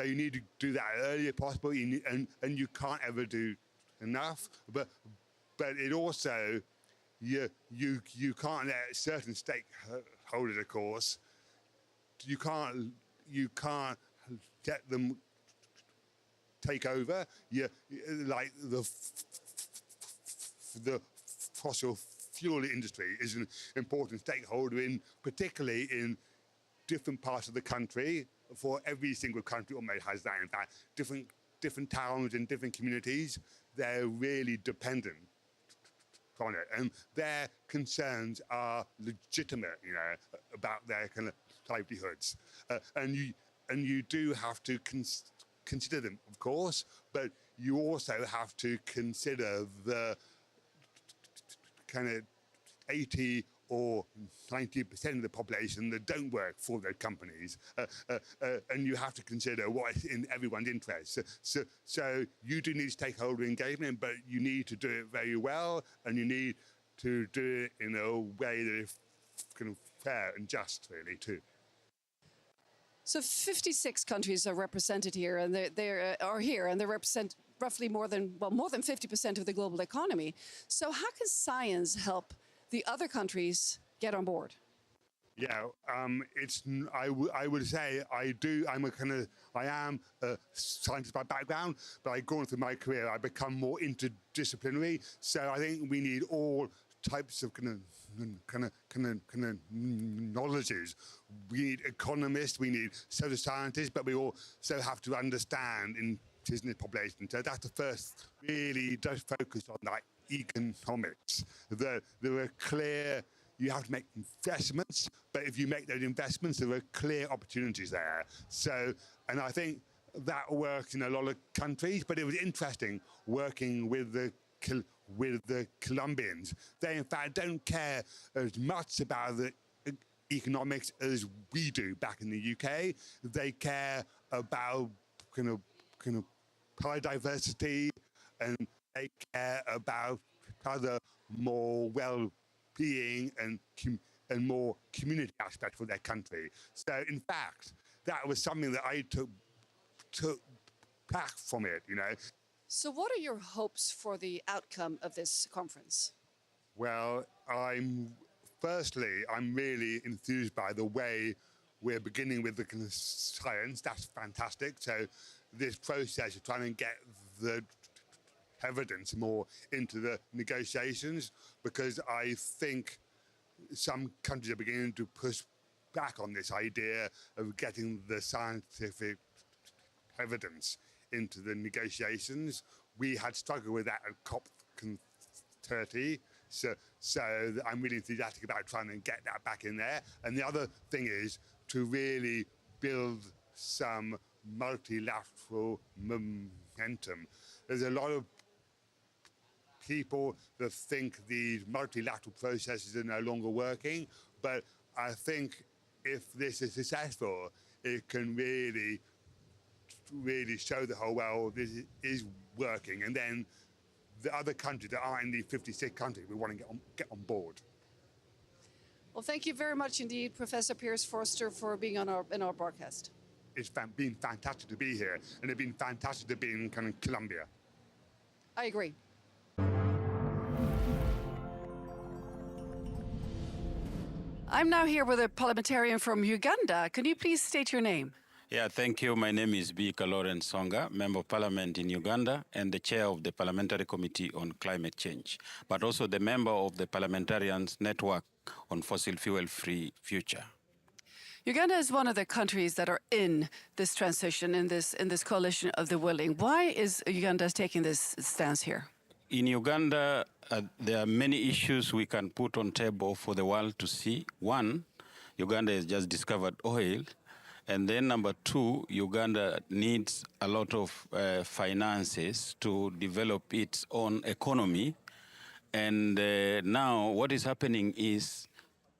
Speaker 4: you need to do that as early as possible, and you can't ever do enough, but it also you can't let certain stakeholders, of course, you can't get them take over. Like the fossil fuel industry is an important stakeholder particularly in different parts of the country. For every single country almost has that. In fact, different towns and different communities, they're really dependent on it, and their concerns are legitimate, about their kind of livelihoods, and you do have to consider them, of course, but you also have to consider the kind of 80 or 90% of the population that don't work for those companies, and you have to consider what is in everyone's interest. So you do need stakeholder engagement, but you need to do it very well, and you need to do it in a way that is kind of fair and just, really, too.
Speaker 1: So 56 countries are represented here, and they represent roughly more than 50% of the global economy. So how can science help the other countries get on board?
Speaker 4: Yeah, I would say I am a scientist by background, but I've gone through my career, I've become more interdisciplinary. So I think we need all types of knowledges. We need economists, we need social scientists, but we also have to understand indigenous population. So that's the first, really does focus on that economics. There are clear, you have to make investments, but if you make those investments, there are clear opportunities there. So, and I think that works in a lot of countries, but it was interesting working with the Colombians. They in fact don't care as much about the economics as we do back in the UK. They care about kind of biodiversity, and they care about other more well-being and more community aspects for their country. So in fact, that was something that I took back from it, you know.
Speaker 1: So what are your hopes for the outcome of this conference?
Speaker 4: Well, I'm really enthused by the way we're beginning with the science. That's fantastic. So this process of trying to get the evidence more into the negotiations, because I think some countries are beginning to push back on this idea of getting the scientific evidence into the negotiations. We had struggled with that at COP30, so I'm really enthusiastic about trying to get that back in there. And the other thing is to really build some multilateral momentum. There's a lot of people that think these multilateral processes are no longer working, but I think if this is successful, it can really show the whole world this is working, and then the other countries that aren't in the 56 countries, we want to get on board.
Speaker 1: Well, thank you very much indeed, Professor Piers Forster, for being in our broadcast.
Speaker 4: It's been fantastic to be here, and it's been fantastic to be in Colombia.
Speaker 1: I agree. I'm now here with a parliamentarian from Uganda. Can you please state your name?
Speaker 6: Yeah, thank you. My name is Bika Lawrence Songa, Member of Parliament in Uganda and the Chair of the Parliamentary Committee on Climate Change, but also the member of the Parliamentarians Network on Fossil Fuel-Free Future.
Speaker 1: Uganda is one of the countries that are in this transition, in this coalition of the willing. Why is Uganda taking this stance here?
Speaker 6: In Uganda, there are many issues we can put on table for the world to see. One, Uganda has just discovered oil. And then number two, Uganda needs a lot of finances to develop its own economy. And now what is happening is,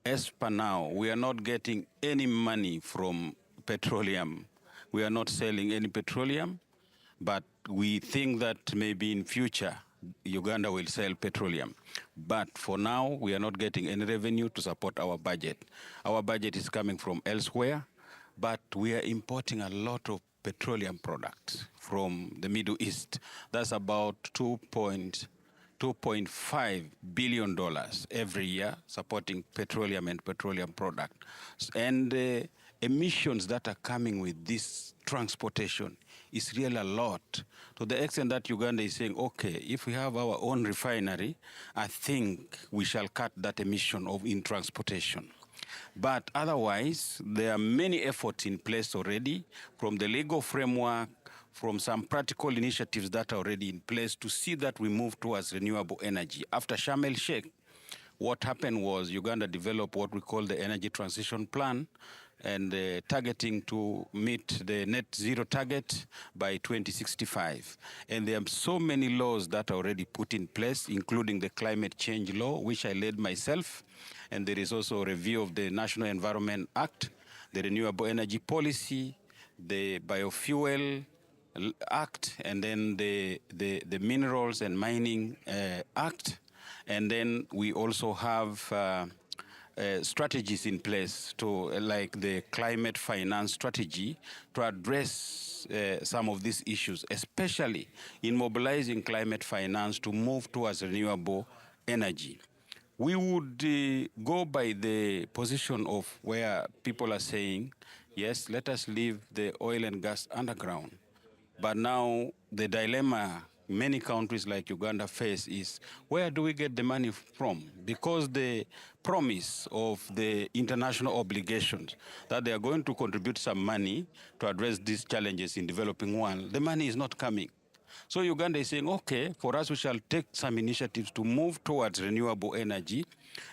Speaker 6: as per now, we are not getting any money from petroleum. We are not selling any petroleum, but we think that maybe in future, Uganda will sell petroleum. But for now, we are not getting any revenue to support our budget. Our budget is coming from elsewhere, but we are importing a lot of petroleum products from the Middle East. That's about $2.5 billion every year supporting petroleum and petroleum products. And emissions that are coming with this transportation is really a lot, to the extent that Uganda is saying, okay, if we have our own refinery, I think we shall cut that emission in transportation. But otherwise, there are many efforts in place already, from the legal framework, from some practical initiatives that are already in place to see that we move towards renewable energy. After Sharm el-Sheikh, what happened was Uganda developed what we call the Energy Transition Plan, and targeting to meet the net zero target by 2065. And there are so many laws that are already put in place, including the climate change law, which I led myself. And there is also a review of the National Environment Act, the Renewable Energy Policy, the Biofuel Act, and then the Minerals and Mining Act. And then we also have strategies in place to, like the climate finance strategy, to address some of these issues, especially in mobilizing climate finance to move towards renewable energy. We would go by the position of where people are saying, yes, let us leave the oil and gas underground. But now the dilemma many countries like Uganda face is, where do we get the money from? Because the promise of the international obligations that they are going to contribute some money to address these challenges in developing world, the money is not coming. So Uganda is saying, okay, for us we shall take some initiatives to move towards renewable energy,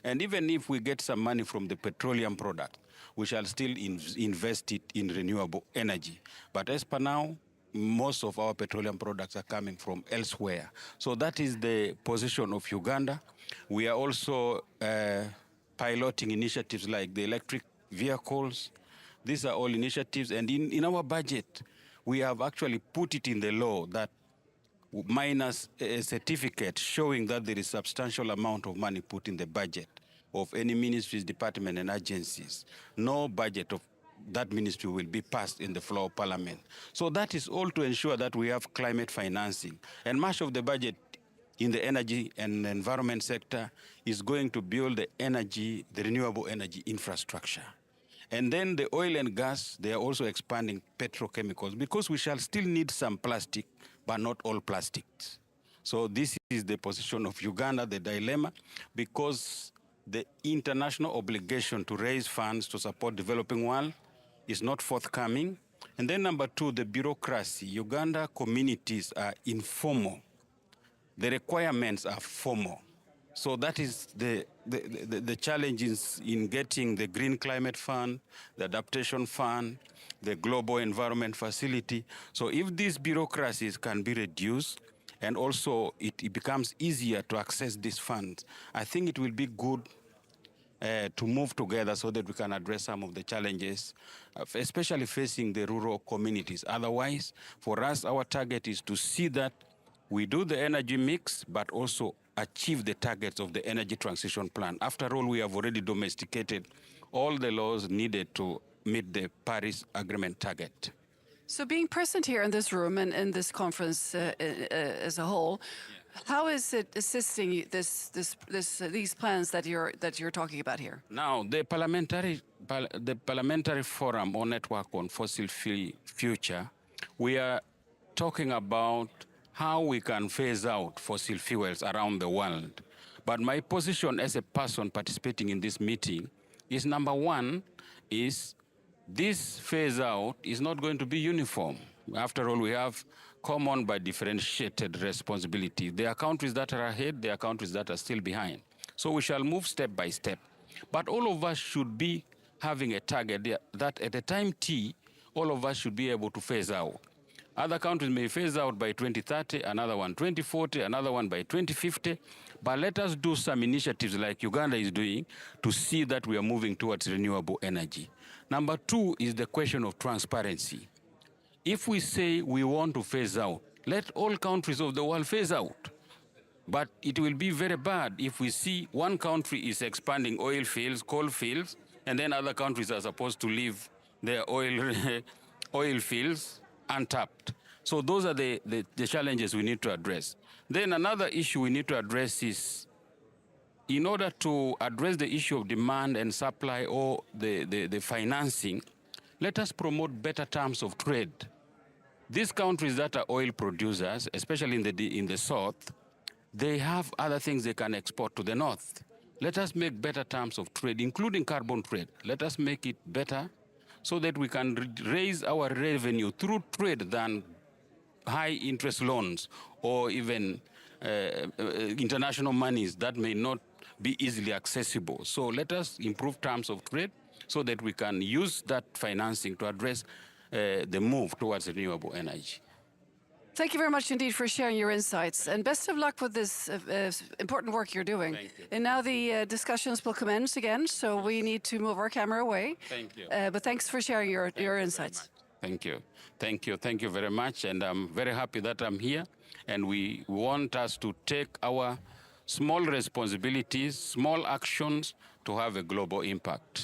Speaker 6: and even if we get some money from the petroleum product, we shall still invest it in renewable energy. But as per now, most of our petroleum products are coming from elsewhere. So that is the position of Uganda. We are also piloting initiatives like the electric vehicles. These are all initiatives, and in our budget, we have actually put it in the law that minus a certificate showing that there is substantial amount of money put in the budget of any ministries, department, and agencies. No budget of that ministry will be passed in the floor of parliament. So that is all to ensure that we have climate financing. And much of the budget in the energy and environment sector is going to build the energy, the renewable energy infrastructure. And then the oil and gas, they are also expanding petrochemicals because we shall still need some plastic, but not all plastics. So this is the position of Uganda, the dilemma, because the international obligation to raise funds to support developing world is not forthcoming. And then number two, the bureaucracy. Uganda communities are informal. The requirements are formal. So that is the challenges in getting the Green Climate Fund, the Adaptation Fund, the Global Environment Facility. So if these bureaucracies can be reduced, and also it becomes easier to access these funds, I think it will be good to move together so that we can address some of the challenges, especially facing the rural communities. Otherwise, for us, our target is to see that we do the energy mix, but also achieve the targets of the energy transition plan. After all, we have already domesticated all the laws needed to meet the Paris Agreement target.
Speaker 1: So being present here in this room and in this conference as a whole, how is it assisting these plans that you're talking about here?
Speaker 6: Now, the parliamentary forum or network on fossil future, we are talking about how we can phase out fossil fuels around the world. But my position as a person participating in this meeting is, number one, is this phase out is not going to be uniform. After all, we have common but differentiated responsibility. There are countries that are ahead, there are countries that are still behind. So we shall move step by step. But all of us should be having a target that at a time T, all of us should be able to phase out. Other countries may phase out by 2030, another one 2040, another one by 2050. But let us do some initiatives like Uganda is doing to see that we are moving towards renewable energy. Number two is the question of transparency. If we say we want to phase out, let all countries of the world phase out. But it will be very bad if we see one country is expanding oil fields, coal fields, and then other countries are supposed to leave their oil fields untapped. So those are the challenges we need to address. Then another issue we need to address is, in order to address the issue of demand and supply or the financing, let us promote better terms of trade. These countries that are oil producers, especially in the south, they have other things they can export to the north. Let us make better terms of trade, including carbon trade. Let us make it better so that we can raise our revenue through trade than high interest loans or even international monies that may not be easily accessible. So let us improve terms of trade so that we can use that financing to address the move towards renewable energy.
Speaker 1: Thank you very much indeed for sharing your insights, and best of luck with this important work you're doing.
Speaker 6: Thank you.
Speaker 1: And now the discussions will commence again, so we need to move our camera away.
Speaker 6: Thank you.
Speaker 1: But thanks for sharing your insights.
Speaker 6: Thank you. Thank you. Thank you very much. And I'm very happy that I'm here. And we want us to take our small responsibilities, small actions to have a global impact.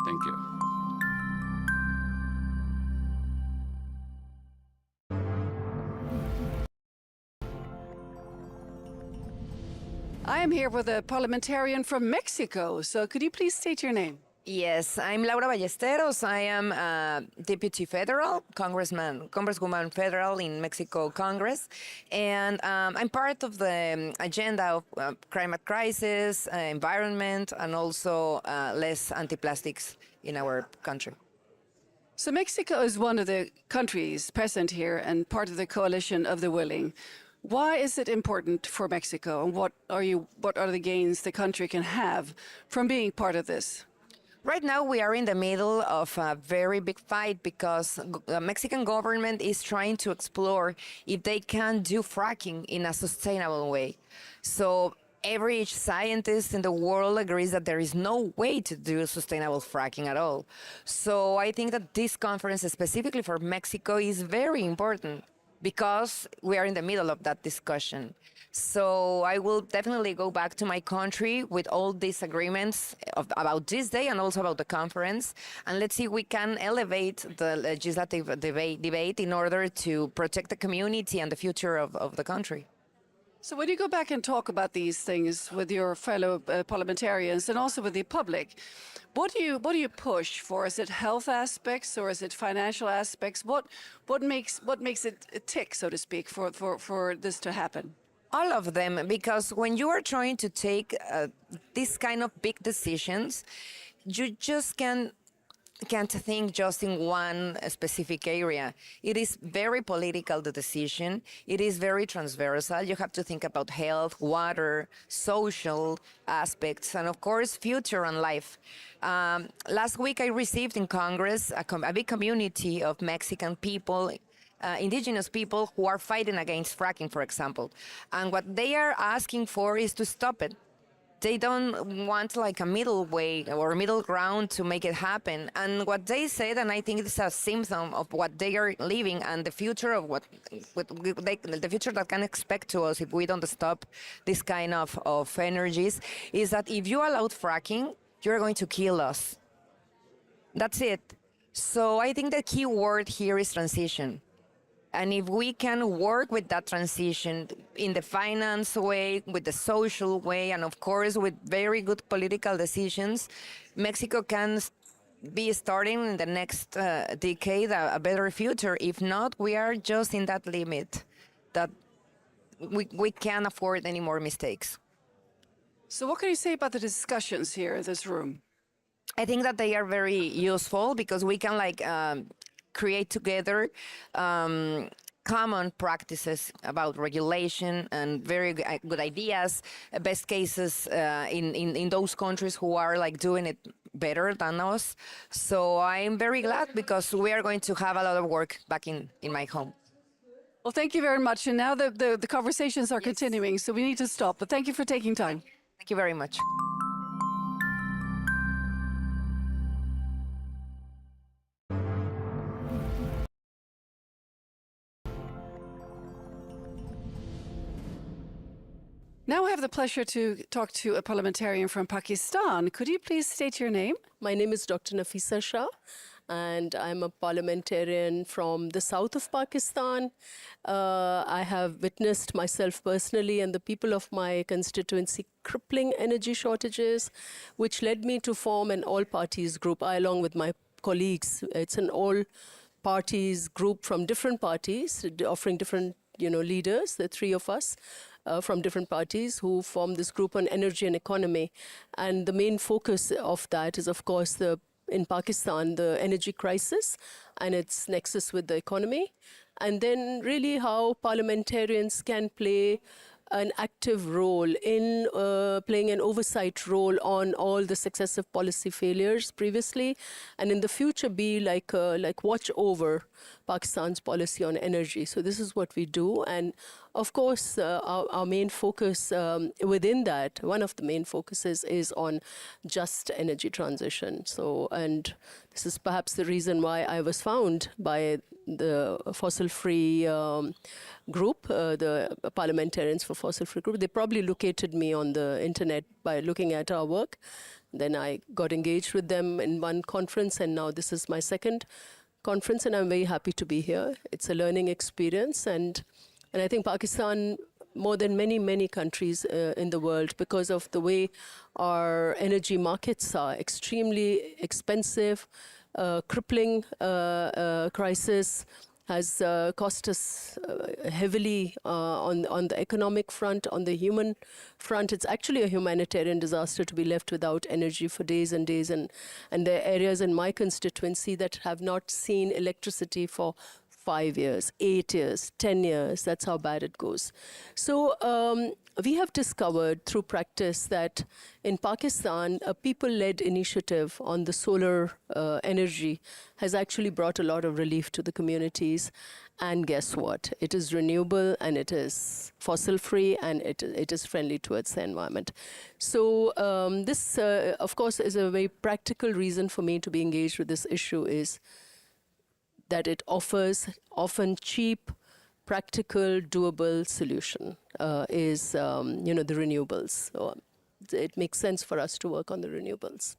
Speaker 6: Thank you.
Speaker 1: I am here with a parliamentarian from Mexico, so could you please state your name?
Speaker 2: Yes, I'm Laura Ballesteros. I am Deputy Federal, Congresswoman Federal in Mexico Congress. And I'm part of the agenda of climate crisis, environment, and also less anti-plastics in our country.
Speaker 1: So Mexico is one of the countries present here and part of the coalition of the willing. Why is it important for Mexico, and what are the gains the country can have from being part of this?
Speaker 2: Right now, we are in the middle of a very big fight because the Mexican government is trying to explore if they can do fracking in a sustainable way. So every scientist in the world agrees that there is no way to do sustainable fracking at all. So I think that this conference, specifically for Mexico, is very important, because we are in the middle of that discussion. So I will definitely go back to my country with all these agreements about this day and also about the conference. And let's see if we can elevate the legislative debate in order to protect the community and the future of the country.
Speaker 1: So when you go back and talk about these things with your fellow parliamentarians and also with the public, what do you push for? Is it health aspects or is it financial aspects? What makes it tick, so to speak, for this to happen?
Speaker 2: All of them, because when you are trying to take this kind of big decisions, you just can't think just in one specific area. It is very political, the decision. It is very transversal. You have to think about health, water, social aspects, and of course, future and life. Last week, I received in Congress a big community of Mexican people, indigenous people who are fighting against fracking, for example. And what they are asking for is to stop it. They don't want like a middle way or a middle ground to make it happen. And what they said, and I think it's a symptom of what they are living and the future of the future that can expect to us if we don't stop this kind of energies, is that if you allow fracking, you're going to kill us. That's it. So I think the key word here is transition. And if we can work with that transition in the finance way, with the social way, and of course with very good political decisions, Mexico can be starting in the next decade a better future. If not, we are just in that limit that we can't afford any more mistakes.
Speaker 1: So what can you say about the discussions here in this room?
Speaker 2: I think that they are very useful because we can create together common practices about regulation and very good ideas, best cases in those countries who are doing it better than us. So I'm very glad because we are going to have a lot of work back in my home.
Speaker 1: Well, thank you very much. And now the conversations are continuing, so we need to stop. But thank you for taking time.
Speaker 2: Thank you very much.
Speaker 1: Now I have the pleasure to talk to a parliamentarian from Pakistan. Could you please state your name?
Speaker 13: My name is Dr. Nafisa Shah, and I'm a parliamentarian from the south of Pakistan. I have witnessed myself personally and the people of my constituency crippling energy shortages, which led me to form an all-parties group, along with my colleagues. It's an all-parties group from different parties, offering different leaders, the three of us, from different parties who form this group on energy and economy. And the main focus of that is, of course, in Pakistan, the energy crisis and its nexus with the economy. And then really how parliamentarians can play an active role in playing an oversight role on all the successive policy failures previously, and in the future be like watch over Pakistan's policy on energy. So this is what we do, and of course our main focus within that, one of the main focuses is on just energy transition. So, and this is perhaps the reason why I was found by the fossil-free group, the parliamentarians for fossil-free group. They probably located me on the internet by looking at our work. Then I got engaged with them in one conference, and now this is my second conference, and I'm very happy to be here. It's a learning experience, and I think Pakistan, more than many countries in the world, because of the way our energy markets are extremely expensive, crippling crisis, has cost us heavily on the economic front, on the human front. It's actually a humanitarian disaster to be left without energy for days and days. And there are areas in my constituency that have not seen electricity for 5 years, 8 years, 10 years. That's how bad it goes. So we have discovered through practice that in Pakistan, a people-led initiative on the solar energy has actually brought a lot of relief to the communities. And guess what? It is renewable, and it is fossil-free, and it is friendly towards the environment. So this, of course, is a very practical reason for me to be engaged with this issue, is that it offers often cheap, practical, doable solution is the renewables. So it makes sense for us to work on the renewables.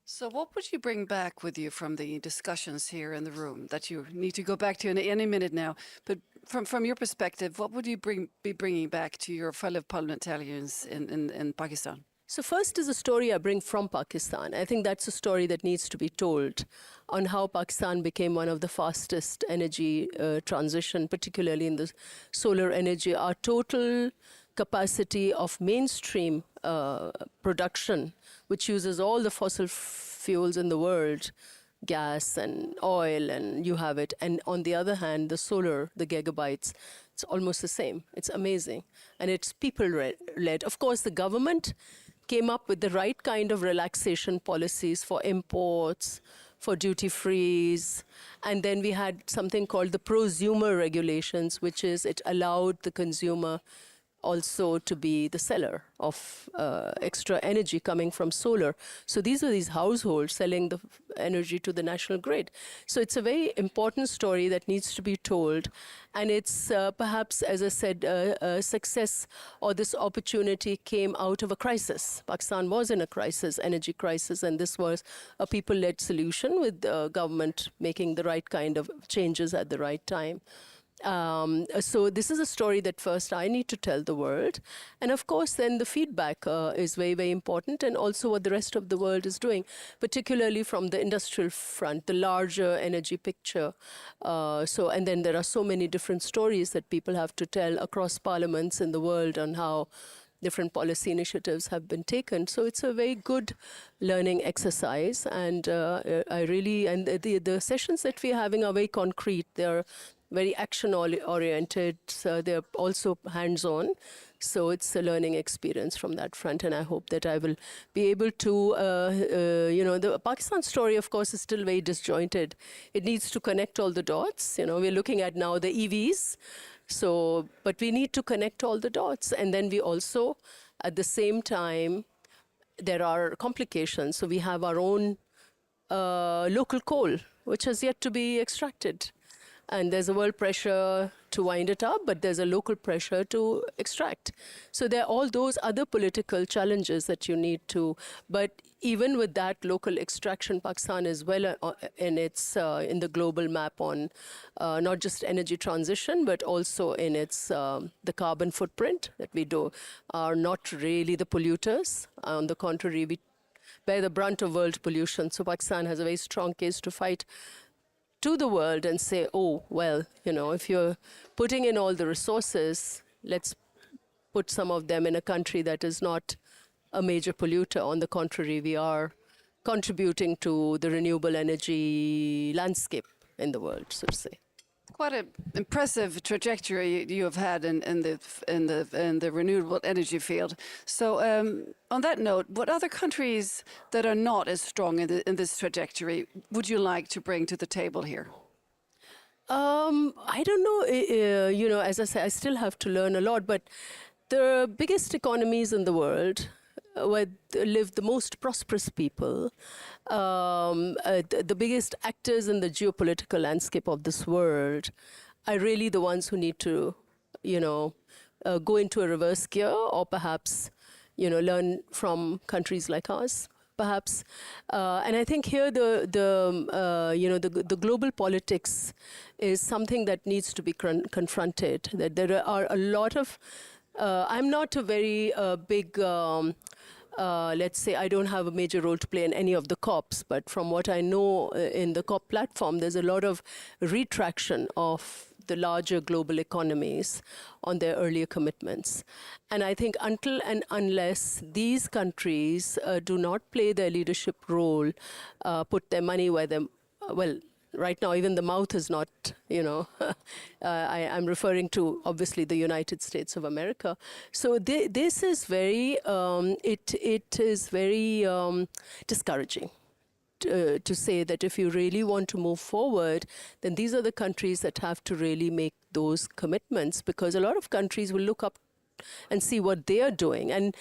Speaker 1: So what would you bring back with you from the discussions here in the room that you need to go back to in any minute now? But from your perspective, what would you be bringing back to your fellow parliamentarians in Pakistan?
Speaker 13: So first is a story I bring from Pakistan. I think that's a story that needs to be told on how Pakistan became one of the fastest energy transition, particularly in the solar energy. Our total capacity of mainstream production, which uses all the fossil fuels in the world, gas and oil, and you have it. And on the other hand, the solar, the gigabytes, it's almost the same. It's amazing. And it's people-led. Of course, the government came up with the right kind of relaxation policies for imports, for duty-frees. And then we had something called the prosumer regulations, which is it allowed the consumer also to be the seller of extra energy coming from solar. So these are these households selling the energy to the national grid. So it's a very important story that needs to be told. And it's perhaps, as I said, a success, or this opportunity came out of a crisis. Pakistan was in a crisis, energy crisis, and this was a people-led solution with the government making the right kind of changes at the right time. So this is a story that first I need to tell the world. And of course, then the feedback is very, very important, and also what the rest of the world is doing, particularly from the industrial front, the larger energy picture. And then there are so many different stories that people have to tell across parliaments in the world on how different policy initiatives have been taken. So it's a very good learning exercise. And the sessions that we're having are very concrete. They're very action-oriented. So they're also hands-on. So it's a learning experience from that front. And I hope that I will be able to, the Pakistan story, of course, is still very disjointed. It needs to connect all the dots. We're looking at now the EVs. So, but we need to connect all the dots. And then we also, at the same time, there are complications. So we have our own local coal, which has yet to be extracted. And there's a world pressure to wind it up, but there's a local pressure to extract. So there are all those other political challenges that you need to, but even with that local extraction, Pakistan is well in the global map on not just energy transition, but also in its the carbon footprint that we do are not really the polluters. On the contrary, we bear the brunt of world pollution. So Pakistan has a very strong case to fight to the world and say, oh, well, if you're putting in all the resources, let's put some of them in a country that is not a major polluter. On the contrary, we are contributing to the renewable energy landscape in the world, so to say.
Speaker 1: quite an impressive trajectory you have had in the renewable energy field. So, on that note, what other countries that are not as strong in this trajectory would you like to bring to the table here?
Speaker 13: I don't know. You know, as I say, I still have to learn a lot. But the biggest economies in the world, where live the most prosperous people, the biggest actors in the geopolitical landscape of this world, are really the ones who need to, you know, go into a reverse gear, or perhaps, you know, learn from countries like ours. Perhaps, and I think here the global politics is something that needs to be confronted. That there are a lot of. I'm not a very big. Let's say I don't have a major role to play in any of the COPs, but from what I know in the COP platform, there's a lot of retraction of the larger global economies on their earlier commitments. And I think until and unless these countries do not play their leadership role, put their money where they, well, right now even the mouth is not, you know, I'm referring to obviously the United States of America. So this is very, it is very discouraging. To say that if you really want to move forward, then these are the countries that have to really make those commitments, because a lot of countries will look up and see what they are doing. And,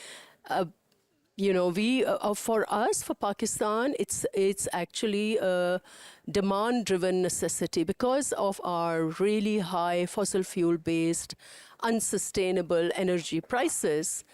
Speaker 13: you know, we, for us, for Pakistan, it's actually a demand-driven necessity because of our really high fossil fuel-based, unsustainable energy prices.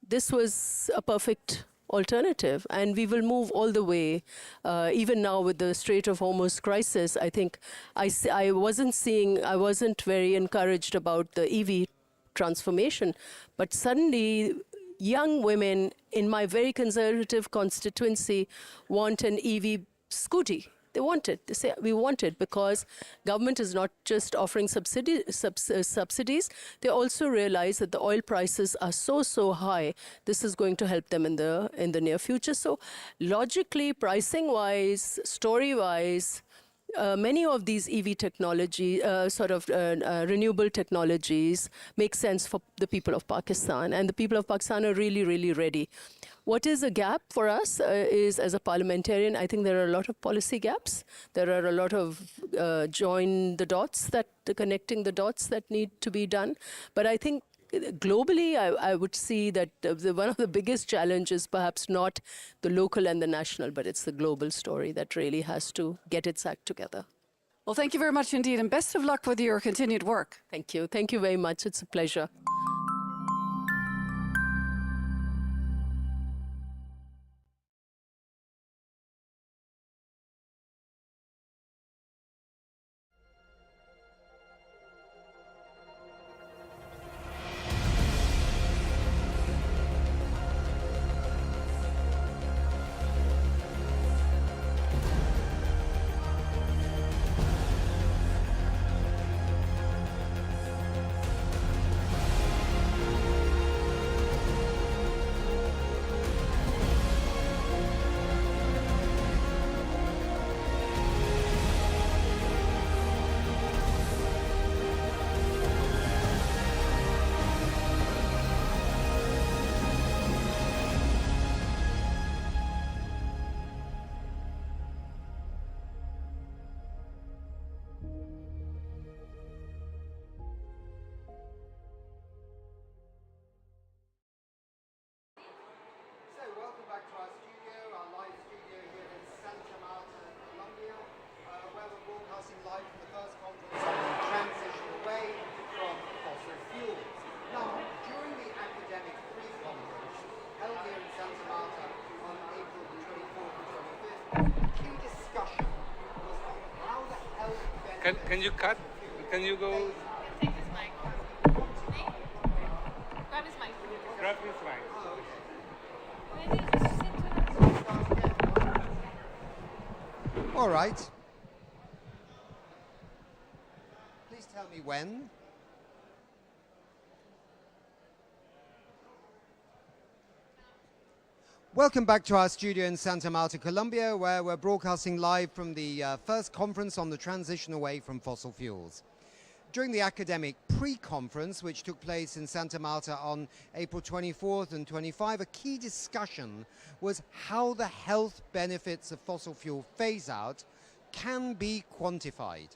Speaker 13: This was a perfect alternative, and we will move all the way. Even now with the Strait of Hormuz crisis, I think I wasn't very encouraged about the EV transformation, but suddenly young women in my very conservative constituency want an EV scooty. They want it. They say, we want it because government is not just offering subsidies. They also realize that the oil prices are so high. This is going to help them in the near future. So logically, pricing-wise, story-wise, many of these EV technology, renewable technologies make sense for the people of Pakistan. And the people of Pakistan are really, really ready. What is a gap for us is, as a parliamentarian, I think there are a lot of policy gaps. There are a lot of connecting the dots that need to be done. But I think globally, I would see that one of the biggest challenges, perhaps not the local and the national, but it's the global story that really has to get its act together.
Speaker 1: Well, thank you very much indeed, and best of luck with your continued work.
Speaker 13: Thank you. Thank you very much. It's a pleasure.
Speaker 21: Welcome back to our studio, our live studio here in Santa Marta, Colombia, where we're broadcasting live from the first conference on the transition away from fossil fuels. Now, during the academic pre-conference held here in Santa Marta on April the 24th and 25th, the key discussion was on how the health benefits...
Speaker 7: Can you cut? Can you go...
Speaker 10: Take his mic. Grab his mic.
Speaker 7: Grab his mic.
Speaker 21: All right. Please tell me when. Welcome back to our studio in Santa Marta, Colombia, where we're broadcasting live from the first conference on the transition away from fossil fuels. During the academic pre-conference, which took place in Santa Marta on April 24th and 25, a key discussion was how the health benefits of fossil fuel phase-out can be quantified.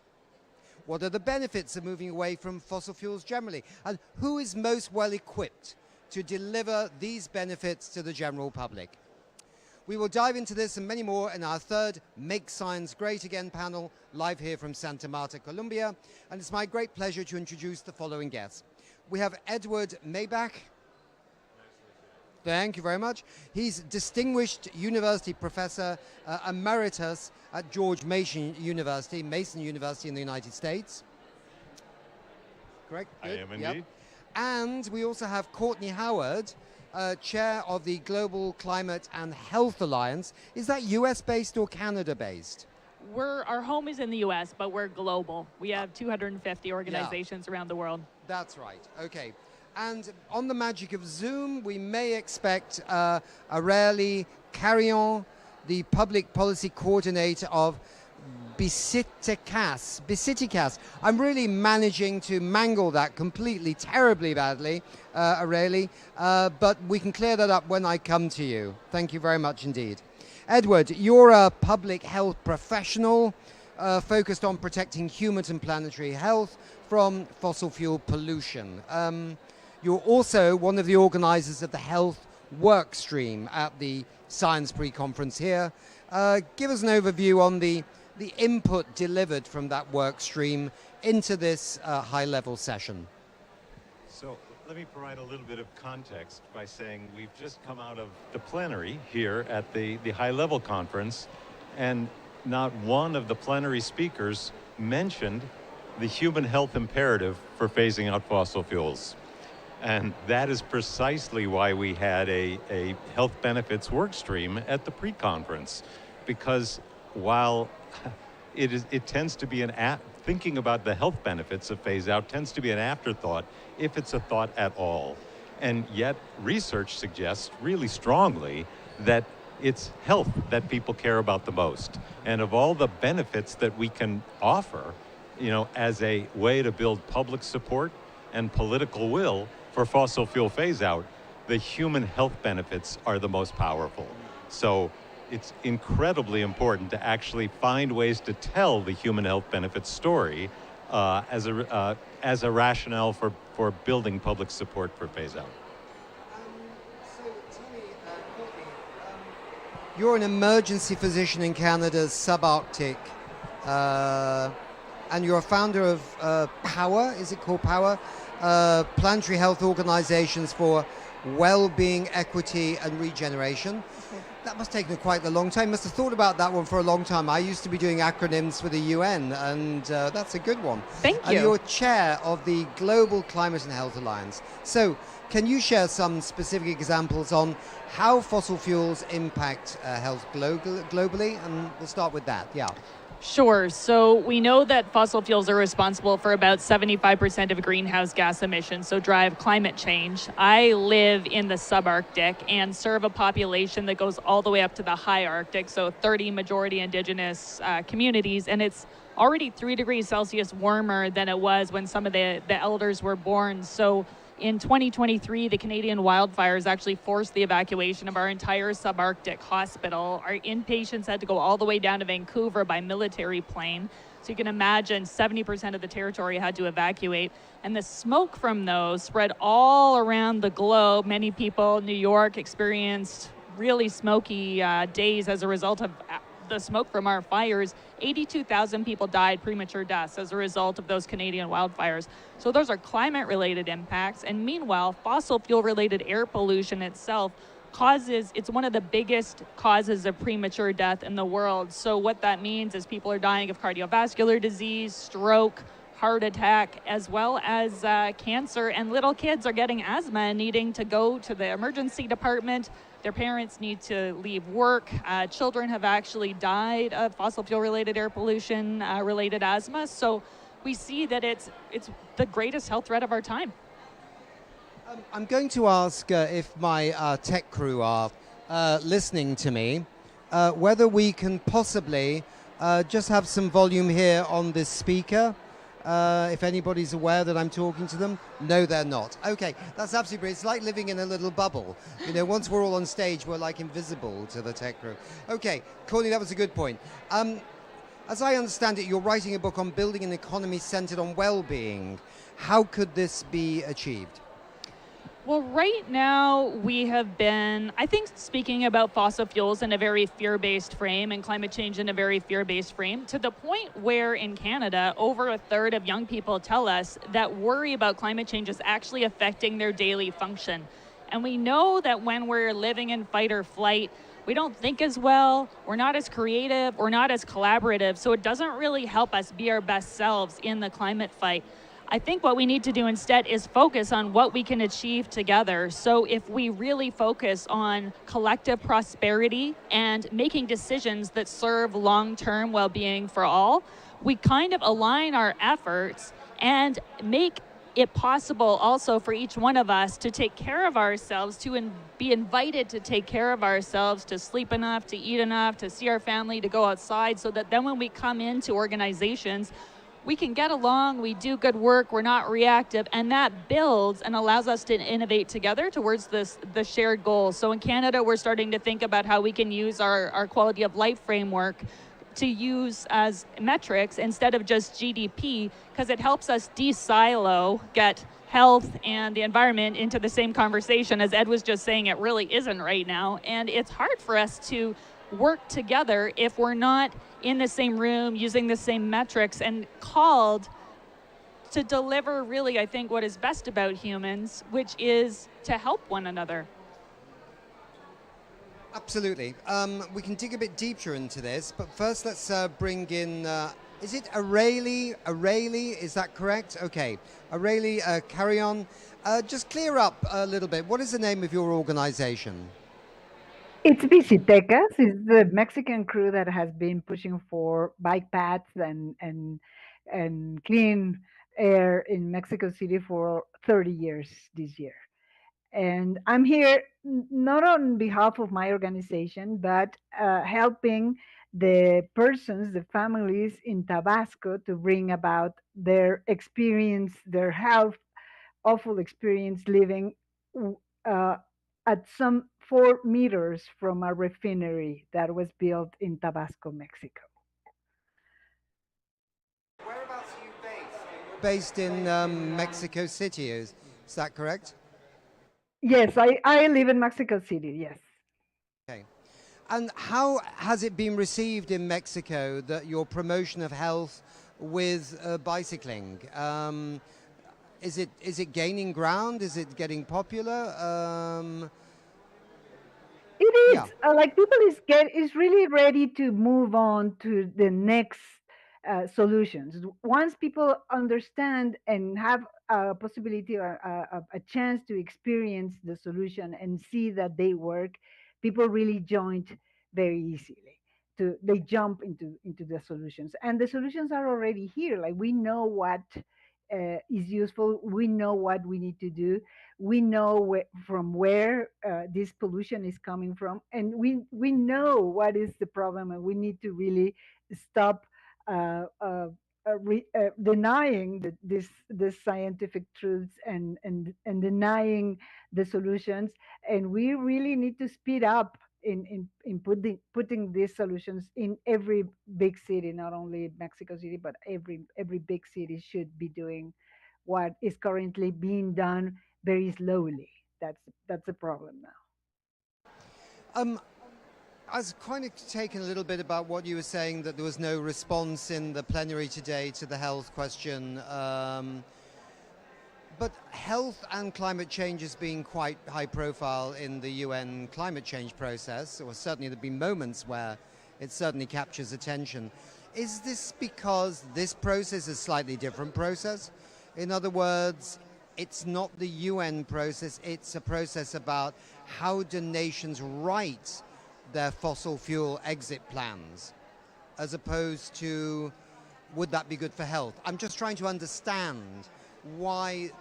Speaker 21: What are the benefits of moving away from fossil fuels generally? And who is most well equipped to deliver these benefits to the general public? We will dive into this and many more in our third Make Science Great Again panel, live here from Santa Marta, Colombia. And it's my great pleasure to introduce the following guests. We have Edward Maybach. Thank you very much. He's Distinguished University Professor Emeritus at George Mason University in the United States. Correct? Good.
Speaker 14: I am indeed.
Speaker 21: Yep. And we also have Courtney Howard, Chair of the Global Climate and Health Alliance. Is that US-based or Canada-based?
Speaker 10: Our home is in the US, but we're global. We have 250 organizations around the world.
Speaker 21: That's right. Okay. And on the magic of Zoom, we may expect Aurélie Carillon, the Public Policy Coordinator of Biciticas. I'm really managing to mangle that completely, terribly badly, Aurélie, but we can clear that up when I come to you. Thank you very much indeed. Edward, you're a public health professional focused on protecting human and planetary health from fossil fuel pollution. You're also one of the organizers of the health work stream at the Science Pre-Conference here. Give us an overview on the input delivered from that work stream into this high-level session.
Speaker 14: So let me provide a little bit of context by saying we've just come out of the plenary here at the high-level conference, and not one of the plenary speakers mentioned the human health imperative for phasing out fossil fuels. And that is precisely why we had a health benefits work stream at the pre-conference, because while it tends to be thinking about the health benefits of phase out tends to be an afterthought if it's a thought at all. And yet research suggests really strongly that it's health that people care about the most. And of all the benefits that we can offer, as a way to build public support and political will for fossil fuel phase out, the human health benefits are the most powerful. So it's incredibly important to actually find ways to tell the human health benefits story as a rationale for building public support for phase out.
Speaker 21: So tell me, Courtney, you're an emergency physician in Canada's subarctic, and you're a founder of POWER, is it called POWER? Planetary Health Organizations for Well-Being, Equity and Regeneration. That must have taken quite a long time. You must have thought about that one for a long time. I used to be doing acronyms for the UN, and that's a good one.
Speaker 10: Thank you.
Speaker 21: And you're chair of the Global Climate and Health Alliance. So can you share some specific examples on how fossil fuels impact health globally? And we'll start with that, yeah.
Speaker 10: Sure. So we know that fossil fuels are responsible for about 75% of greenhouse gas emissions, so drive climate change. I live in the subarctic and serve a population that goes all the way up to the high Arctic, so 30 majority indigenous communities, and it's already 3 degrees Celsius warmer than it was when some of the elders were born. So in 2023, the Canadian wildfires actually forced the evacuation of our entire subarctic hospital. Our inpatients had to go all the way down to Vancouver by military plane. So you can imagine 70% of the territory had to evacuate. And the smoke from those spread all around the globe. Many people, New York, experienced really smoky days as a result of the smoke from our fires. 82,000 people died premature deaths as a result of those Canadian wildfires. So those are climate-related impacts. And meanwhile, fossil fuel-related air pollution itself it's one of the biggest causes of premature death in the world. So what that means is people are dying of cardiovascular disease, stroke, heart attack, as well as cancer. And little kids are getting asthma and needing to go to the emergency department. Their parents need to leave work. Children have actually died of fossil fuel-related air pollution related asthma. So we see that it's the greatest health threat of our time.
Speaker 21: I'm going to ask if my tech crew are listening to me, whether we can possibly just have some volume here on this speaker. If anybody's aware that I'm talking to them, no, they're not. Okay, that's absolutely brilliant. It's like living in a little bubble. You know, once we're all on stage, we're like invisible to the tech group. Okay, Courtney, that was a good point. As I understand it, you're writing a book on building an economy centered on well-being. How could this be achieved?
Speaker 10: Well, right now we have been, I think, speaking about fossil fuels in a very fear-based frame and climate change in a very fear-based frame, to the point where in Canada, over a third of young people tell us that worry about climate change is actually affecting their daily function. And we know that when we're living in fight or flight, we don't think as well, we're not as creative, we're not as collaborative, so it doesn't really help us be our best selves in the climate fight. I think what we need to do instead is focus on what we can achieve together. So if we really focus on collective prosperity and making decisions that serve long-term well-being for all, we kind of align our efforts and make it possible also for each one of us to take care of ourselves, to be invited to take care of ourselves, to sleep enough, to eat enough, to see our family, to go outside, so that then when we come into organizations, we can get along, we do good work, we're not reactive, and that builds and allows us to innovate together towards the shared goals. So in Canada, we're starting to think about how we can use our quality of life framework to use as metrics instead of just GDP, because it helps us de-silo, get health and the environment into the same conversation. As Ed was just saying, it really isn't right now. And it's hard for us to work together if we're not in the same room, using the same metrics, and called to deliver really, I think, what is best about humans, which is to help one another.
Speaker 21: Absolutely. We can dig a bit deeper into this, but first let's bring in, is it Arayli? Arayli, is that correct? Okay. Arayli, carry on. Just clear up a little bit. What is the name of your organization?
Speaker 12: It's Bicitecas. It's the Mexican crew that has been pushing for bike paths and clean air in Mexico City for 30 years this year. And I'm here not on behalf of my organization, but helping the persons, the families in Tabasco to bring about their experience, their health, awful experience living uh, at some 4 meters from a refinery that was built in Tabasco, Mexico.
Speaker 21: Whereabouts are you based? Based in Mexico City, is that correct?
Speaker 12: Yes, I live in Mexico City, yes.
Speaker 21: Okay. And how has it been received in Mexico, that your promotion of health with bicycling? Is it gaining ground? Is it getting popular?
Speaker 12: It is. Yeah. Like people is really ready to move on to the next solutions. Once people understand and have a possibility or a chance to experience the solution and see that they work, people really join very easily. They jump into the solutions, and the solutions are already here. Like we know what is useful. We know what we need to do. We know from where this pollution is coming from, and we know what is the problem, and we need to really stop denying this scientific truths and denying the solutions, and we really need to speed up in putting these solutions in every big city, not only Mexico City, but every big city should be doing what is currently being done very slowly. That's a problem now.
Speaker 21: I was kind of taken a little bit about what you were saying, that there was no response in the plenary today to the health question. But health and climate change has been quite high profile in the UN climate change process, or certainly there have been moments where it certainly captures attention. Is this because this process is a slightly different process? In other words, it's not the UN process, it's a process about how do nations write their fossil fuel exit plans, as opposed to would that be good for health? I'm just trying to understand why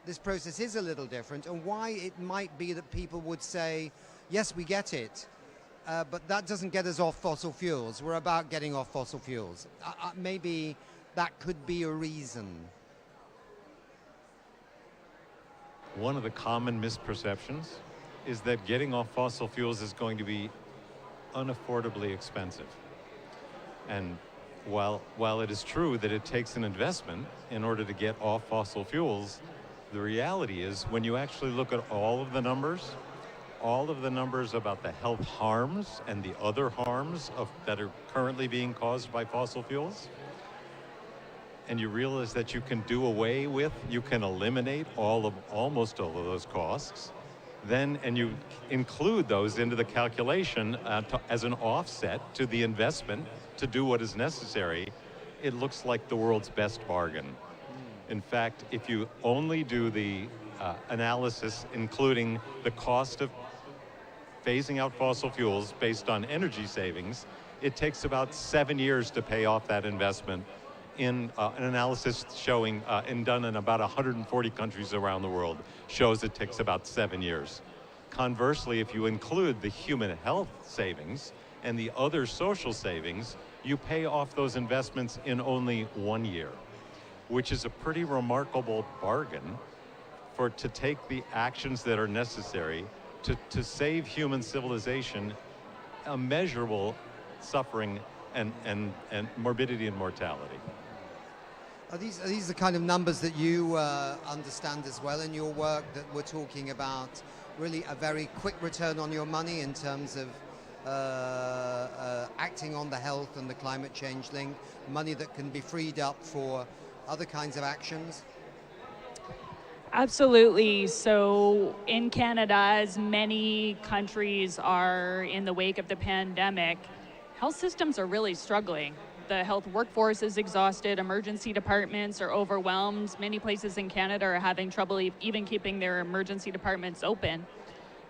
Speaker 21: this process is a little different and why it might be that people would say, yes, we get it, but that doesn't get us off fossil fuels. We're about getting off fossil fuels. Maybe that could be a reason?
Speaker 14: One of the common misperceptions is that getting off fossil fuels is going to be unaffordably expensive. And while it is true that it takes an investment in order to get off fossil fuels, the reality is when you actually look at all of the numbers about the health harms and the other harms that are currently being caused by fossil fuels, and you realize that you can you can eliminate almost all of those costs, and you include those into the calculation as an offset to the investment to do what is necessary, it looks like the world's best bargain. In fact, if you only do the analysis including the cost of phasing out fossil fuels based on energy savings, it takes about 7 years to pay off that investment in an analysis showing, and done in about 140 countries around the world, shows it takes about 7 years. Conversely, if you include the human health savings and the other social savings, you pay off those investments in only 1 year, which is a pretty remarkable bargain to take the actions that are necessary to save human civilization immeasurable suffering and morbidity and mortality.
Speaker 21: Are these the kind of numbers that you understand as well in your work, that we're talking about really a very quick return on your money in terms of acting on the health and the climate change link, money that can be freed up for other kinds of actions?
Speaker 10: Absolutely. So in Canada, as many countries are in the wake of the pandemic, health systems are really struggling. The health workforce is exhausted, emergency departments are overwhelmed. Many places in Canada are having trouble even keeping their emergency departments open.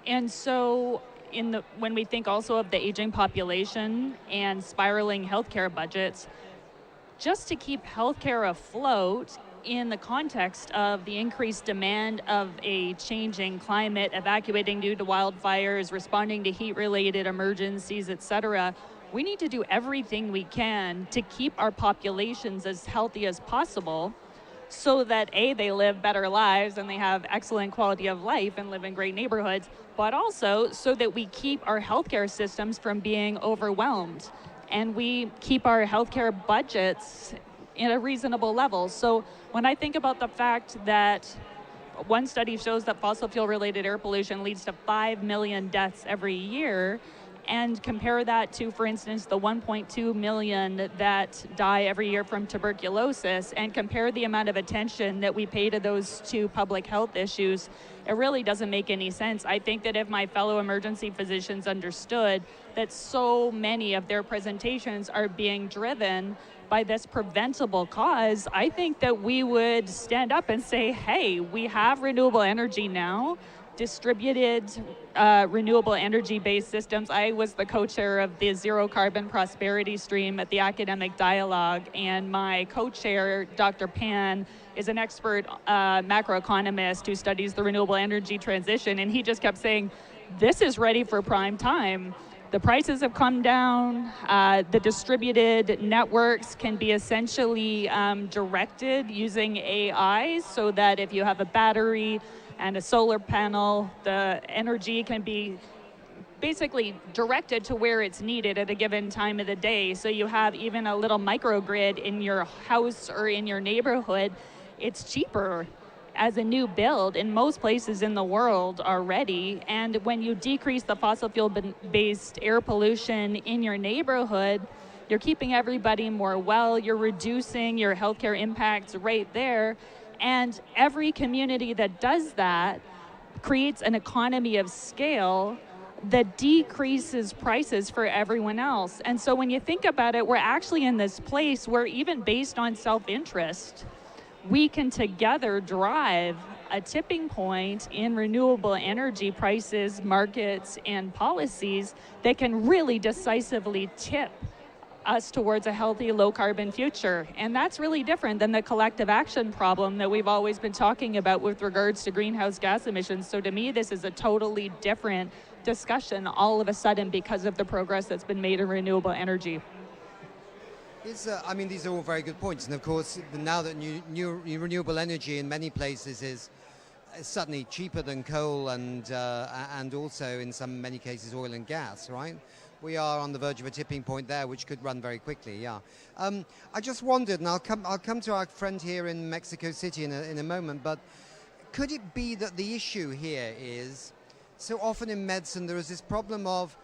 Speaker 10: And so when we think also of the aging population and spiraling healthcare budgets, just to keep healthcare afloat in the context of the increased demand of a changing climate, evacuating due to wildfires, responding to heat-related emergencies, et cetera, we need to do everything we can to keep our populations as healthy as possible so that A, they live better lives and they have excellent quality of life and live in great neighborhoods, but also so that we keep our healthcare systems from being overwhelmed and we keep our healthcare budgets in a reasonable level. So when I think about the fact that one study shows that fossil fuel related air pollution leads to 5 million deaths every year, and compare that to, for instance, the 1.2 million that die every year from tuberculosis, and compare the amount of attention that we pay to those two public health issues, it really doesn't make any sense. I think that if my fellow emergency physicians understood that so many of their presentations are being driven by this preventable cause, I think that we would stand up and say, hey, we have renewable energy now, distributed renewable energy-based systems. I was the co-chair of the Zero Carbon Prosperity Stream at the Academic Dialogue, and my co-chair, Dr. Pan, is an expert macroeconomist who studies the renewable energy transition, and he just kept saying, this is ready for prime time. The prices have come down. The distributed networks can be essentially directed using AI, so that if you have a battery and a solar panel, the energy can be basically directed to where it's needed at a given time of the day. So you have even a little microgrid in your house or in your neighborhood. It's cheaper as a new build in most places in the world already. And when you decrease the fossil fuel-based air pollution in your neighborhood, you're keeping everybody more well, you're reducing your healthcare impacts right there. And every community that does that creates an economy of scale that decreases prices for everyone else. And so when you think about it, we're actually in this place where even based on self-interest, we can together drive a tipping point in renewable energy prices, markets, and policies that can really decisively tip us towards a healthy, low-carbon future. And that's really different than the collective action problem that we've always been talking about with regards to greenhouse gas emissions. So to me, this is a totally different discussion all of a sudden because of the progress that's been made in renewable energy.
Speaker 21: I mean, these are all very good points. And of course, now that new renewable energy in many places is suddenly cheaper than coal and also in many cases oil and gas, right? We are on the verge of a tipping point there, which could run very quickly. Yeah. I just wondered, and I'll come to our friend here in Mexico City in a moment. But could it be that the issue here is so often in medicine there is this problem of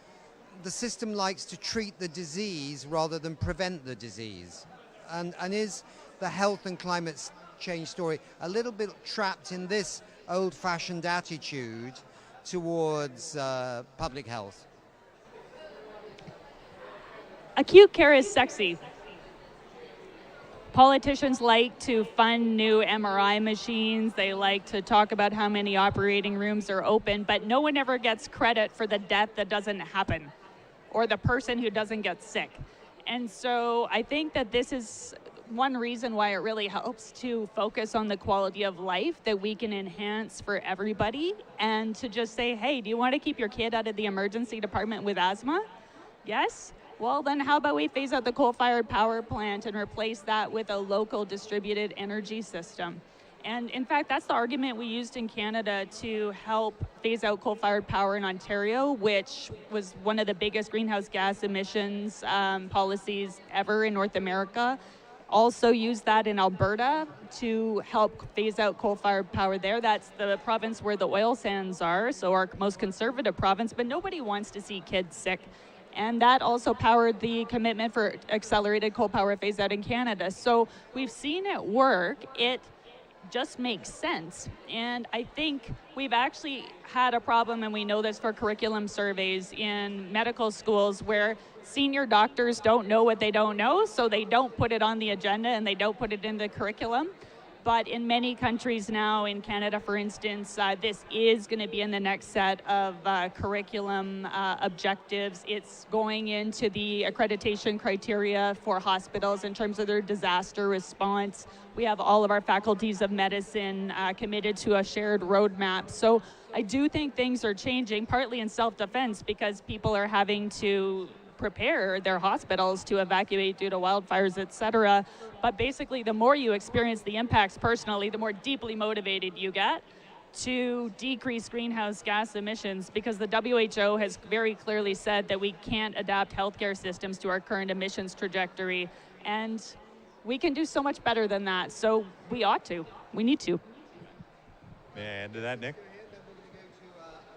Speaker 21: the system likes to treat the disease rather than prevent the disease, and is the health and climate change story a little bit trapped in this old-fashioned attitude towards public health?
Speaker 10: Acute care is sexy. Politicians like to fund new MRI machines. They like to talk about how many operating rooms are open, but no one ever gets credit for the death that doesn't happen or the person who doesn't get sick. And so I think that this is one reason why it really helps to focus on the quality of life that we can enhance for everybody, and to just say, hey, do you want to keep your kid out of the emergency department with asthma? Yes? Well, then how about we phase out the coal-fired power plant and replace that with a local distributed energy system? And in fact, that's the argument we used in Canada to help phase out coal-fired power in Ontario, which was one of the biggest greenhouse gas emissions policies ever in North America. Also used that in Alberta to help phase out coal-fired power there. That's the province where the oil sands are, so our most conservative province, but nobody wants to see kids sick. And that also powered the commitment for accelerated coal power phase out in Canada. So we've seen it work. It just makes sense. And I think we've actually had a problem, and we know this for curriculum surveys in medical schools, where senior doctors don't know what they don't know, so they don't put it on the agenda and they don't put it in the curriculum. But in many countries now, in Canada, for instance, this is going to be in the next set of curriculum objectives. It's going into the accreditation criteria for hospitals in terms of their disaster response. We have all of our faculties of medicine committed to a shared roadmap. So I do think things are changing, partly in self-defense, because people are having to prepare their hospitals to evacuate due to wildfires, et cetera. But basically, the more you experience the impacts personally, the more deeply motivated you get to decrease greenhouse gas emissions, because the WHO has very clearly said that we can't adapt healthcare systems to our current emissions trajectory. And we can do so much better than that. So we ought to. We need to.
Speaker 14: May I add to that, Nick?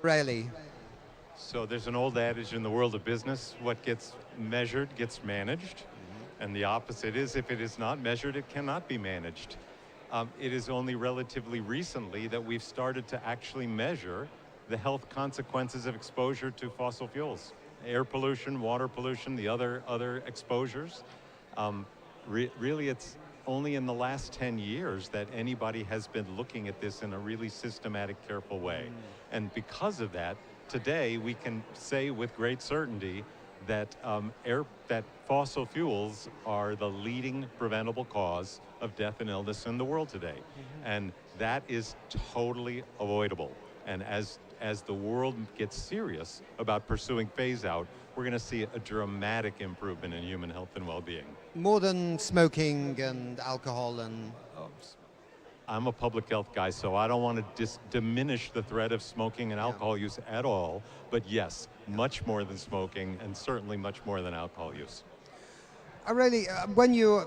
Speaker 21: Really?
Speaker 14: So there's an old adage in the world of business: what gets measured gets managed. And the opposite is, if it is not measured, it cannot be managed. It is only relatively recently that we've started to actually measure the health consequences of exposure to fossil fuels. Air pollution, water pollution, the other exposures. Really, it's only in the last 10 years that anybody has been looking at this in a really systematic, careful way. And because of that, today we can say with great certainty that that fossil fuels are the leading preventable cause of death and illness in the world today. And that is totally avoidable. And as the world gets serious about pursuing phase out, we're going to see a dramatic improvement in human health and well-being.
Speaker 21: More than smoking and alcohol and...
Speaker 14: I'm a public health guy, so I don't want to diminish the threat of smoking and alcohol use at all. But yes, much more than smoking, and certainly much more than alcohol use.
Speaker 21: When you're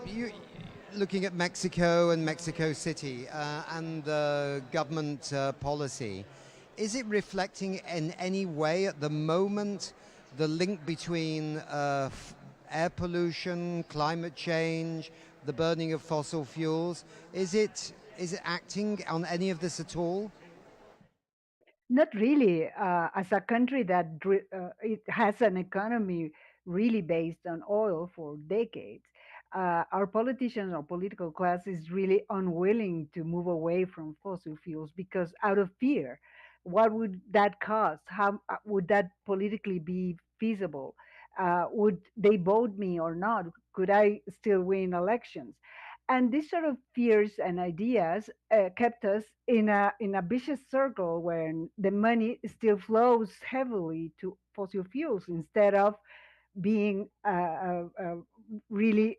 Speaker 21: looking at Mexico and Mexico City and the government policy, is it reflecting in any way at the moment the link between air pollution, climate change, the burning of fossil fuels? Is it acting on any of this at all?
Speaker 12: Not really. As a country that it has an economy really based on oil for decades, our politicians, our political class is really unwilling to move away from fossil fuels because out of fear. What would that cost? How would that politically be feasible? Would they vote me or not? Could I still win elections? And these sort of fears and ideas kept us in a vicious circle where the money still flows heavily to fossil fuels instead of being really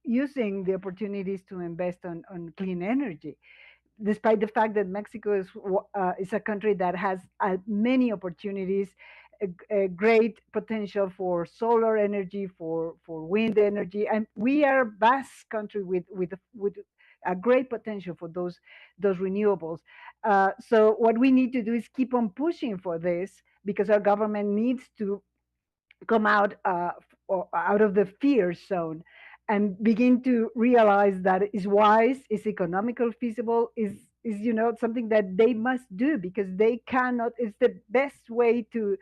Speaker 12: using the opportunities to invest on clean energy, despite the fact that Mexico is a country that has many opportunities, a great potential for solar energy, for wind energy, and we are a vast country with a great potential for those renewables. So what we need to do is keep on pushing for this, because our government needs to come out of the fear zone and begin to realize that is wise, is economical, feasible, is something that they must do, because they cannot. It's the best way to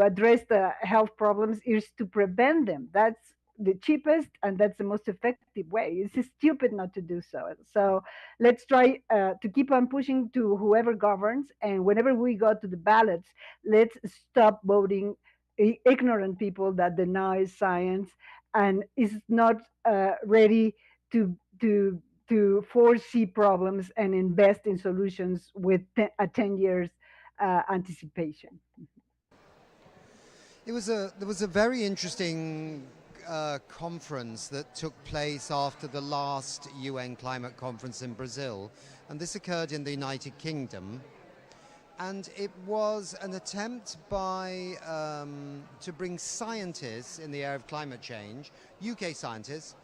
Speaker 12: address the health problems is to prevent them. That's the cheapest and that's the most effective way. It's stupid not to do so. So let's try to keep on pushing to whoever governs, and whenever we go to the ballots, let's stop voting ignorant people that deny science and is not ready to foresee problems and invest in solutions with a 10 years anticipation.
Speaker 21: There was a very interesting conference that took place after the last UN climate conference in Brazil, and this occurred in the United Kingdom. And it was an attempt to bring scientists in the area of climate change, UK scientists,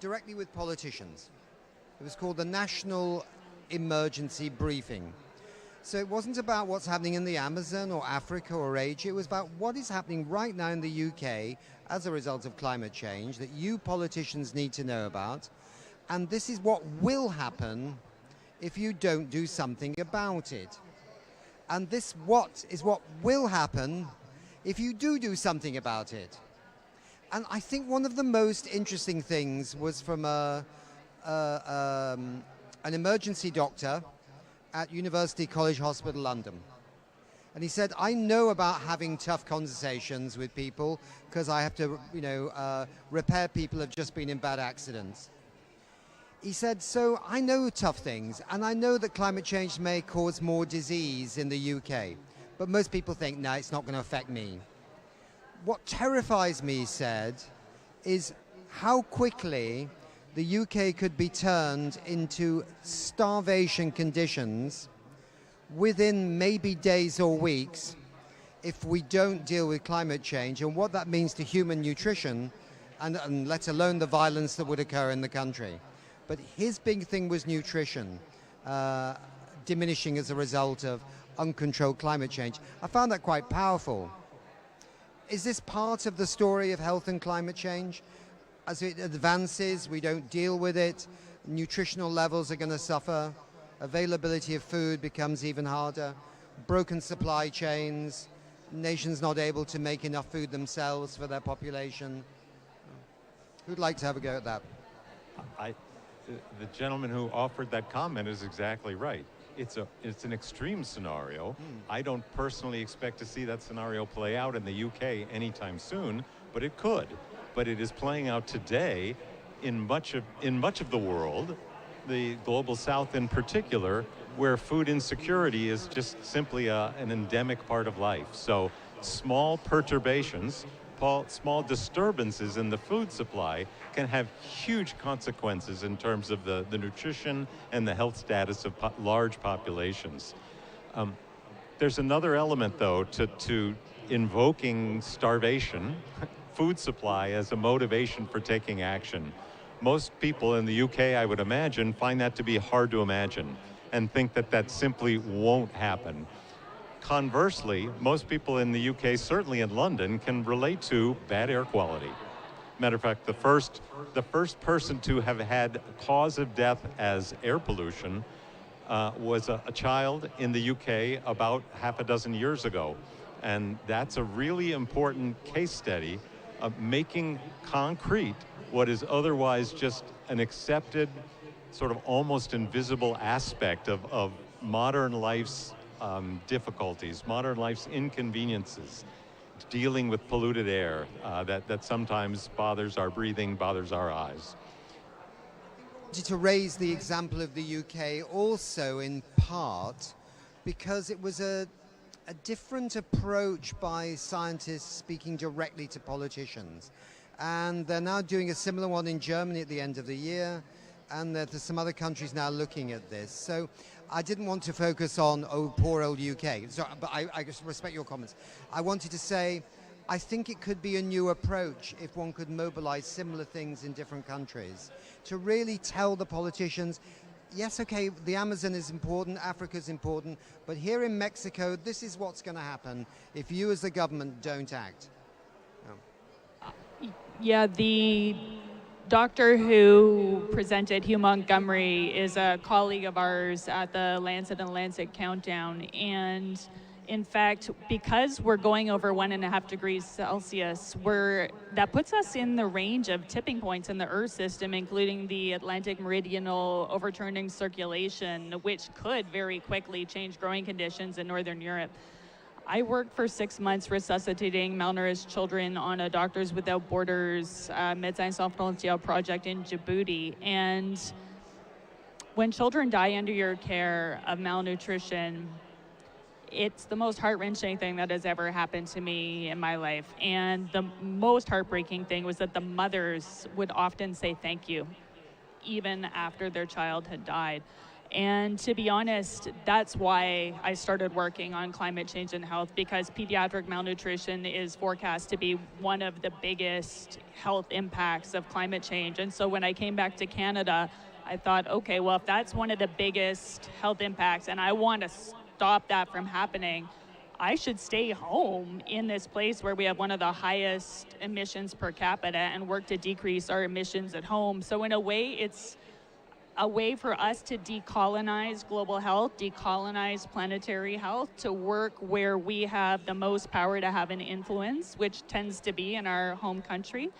Speaker 21: directly with politicians. It was called the National Emergency Briefing. So it wasn't about what's happening in the Amazon or Africa or Asia. It was about what is happening right now in the UK as a result of climate change that you politicians need to know about. And this is what will happen if you don't do something about it. And this is what will happen if you do something about it. And I think one of the most interesting things was from an emergency doctor at University College Hospital, London. And he said, I know about having tough conversations with people because I have to, repair people who have just been in bad accidents. He said, so I know tough things, and I know that climate change may cause more disease in the UK, but most people think, no, it's not going to affect me. What terrifies me, he said, is how quickly the UK could be turned into starvation conditions within maybe days or weeks if we don't deal with climate change and what that means to human nutrition, and let alone the violence that would occur in the country. But his big thing was nutrition, diminishing as a result of uncontrolled climate change. I found that quite powerful. Is this part of the story of health and climate change? As it advances, we don't deal with it, nutritional levels are going to suffer, availability of food becomes even harder, broken supply chains, nations not able to make enough food themselves for their population. Who'd like to have a go at that?
Speaker 14: The gentleman who offered that comment is exactly right. It's an extreme scenario. I don't personally expect to see that scenario play out in the UK anytime soon, but it could. But it is playing out today in much of the world, the global south in particular, where food insecurity is just simply an endemic part of life. So small perturbations, small disturbances in the food supply can have huge consequences in terms of the nutrition and the health status of large populations. There's another element, though, to invoking starvation, food supply as a motivation for taking action. Most people in the UK, I would imagine, find that to be hard to imagine and think that that simply won't happen. Conversely, most people in the UK, certainly in London, can relate to bad air quality. Matter of fact, the first person to have had cause of death as air pollution was a child in the UK about half a dozen years ago. And that's a really important case study of making concrete what is otherwise just an accepted, sort of almost invisible aspect of modern life's difficulties, modern life's inconveniences, dealing with polluted air that sometimes bothers our breathing, bothers our eyes.
Speaker 21: To raise the example of the UK also in part because it was a a different approach by scientists speaking directly to politicians. And they're now doing a similar one in Germany at the end of the year, and there's some other countries now looking at this. So I didn't want to focus on, oh, poor old UK, but I respect your comments. I wanted to say, I think it could be a new approach if one could mobilize similar things in different countries to really tell the politicians, yes, okay, the Amazon is important, Africa is important, but here in Mexico, this is what's going to happen if you as the government don't act.
Speaker 10: Yeah, the doctor who presented, Hugh Montgomery, is a colleague of ours at the Lancet and Lancet Countdown. And in fact, because we're going over 1.5 degrees Celsius, that puts us in the range of tipping points in the Earth system, including the Atlantic meridional overturning circulation, which could very quickly change growing conditions in Northern Europe. I worked for 6 months resuscitating malnourished children on a Doctors Without Borders Médecins Sans Frontières project in Djibouti. And when children die under your care of malnutrition, it's the most heart-wrenching thing that has ever happened to me in my life. And the most heartbreaking thing was that the mothers would often say thank you, even after their child had died. And to be honest, that's why I started working on climate change and health, because pediatric malnutrition is forecast to be one of the biggest health impacts of climate change. And so when I came back to Canada, I thought, okay, well, if that's one of the biggest health impacts and I want to stop that from happening, I should stay home in this place where we have one of the highest emissions per capita and work to decrease our emissions at home. So in a way, it's a way for us to decolonize global health, decolonize planetary health, to work where we have the most power to have an influence, which tends to be in our home country.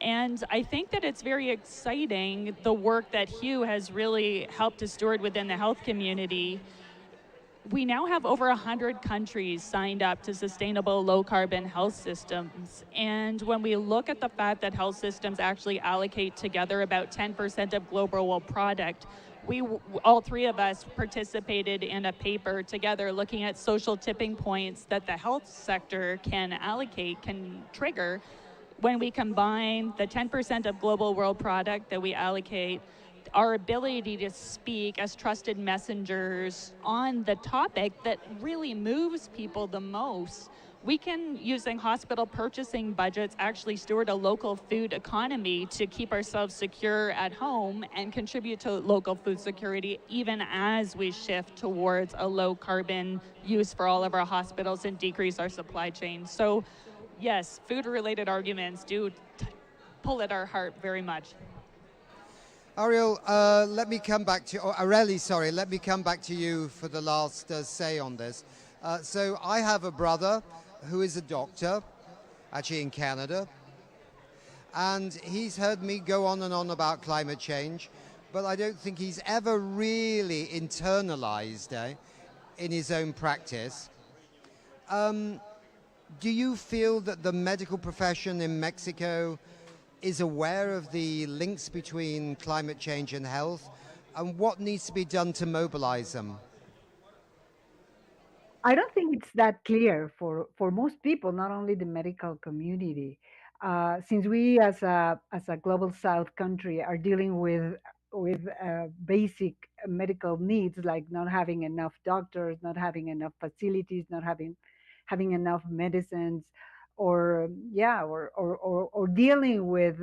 Speaker 10: And I think that it's very exciting, the work that Hugh has really helped to steward within the health community. We now have over 100 countries signed up to sustainable low-carbon health systems. And when we look at the fact that health systems actually allocate together about 10% of global world product, all three of us participated in a paper together looking at social tipping points that the health sector can trigger when we combine the 10% of global world product that we allocate, our ability to speak as trusted messengers on the topic that really moves people the most. We can, using hospital purchasing budgets, actually steward a local food economy to keep ourselves secure at home and contribute to local food security, even as we shift towards a low carbon use for all of our hospitals and decrease our supply chain. So yes, food-related arguments do pull at our heart very much.
Speaker 21: Ariel, let me come back to, Areli, sorry, let me come back to you for the last say on this. So I have a brother who is a doctor, actually in Canada, and he's heard me go on and on about climate change, but I don't think he's ever really internalized in his own practice. Do you feel that the medical profession in Mexico is aware of the links between climate change and health, and what needs to be done to mobilize them?
Speaker 12: I don't think it's that clear for most people, not only the medical community. Since we, as a global South country, are dealing with basic medical needs like not having enough doctors, not having enough facilities, not having enough medicines, or dealing with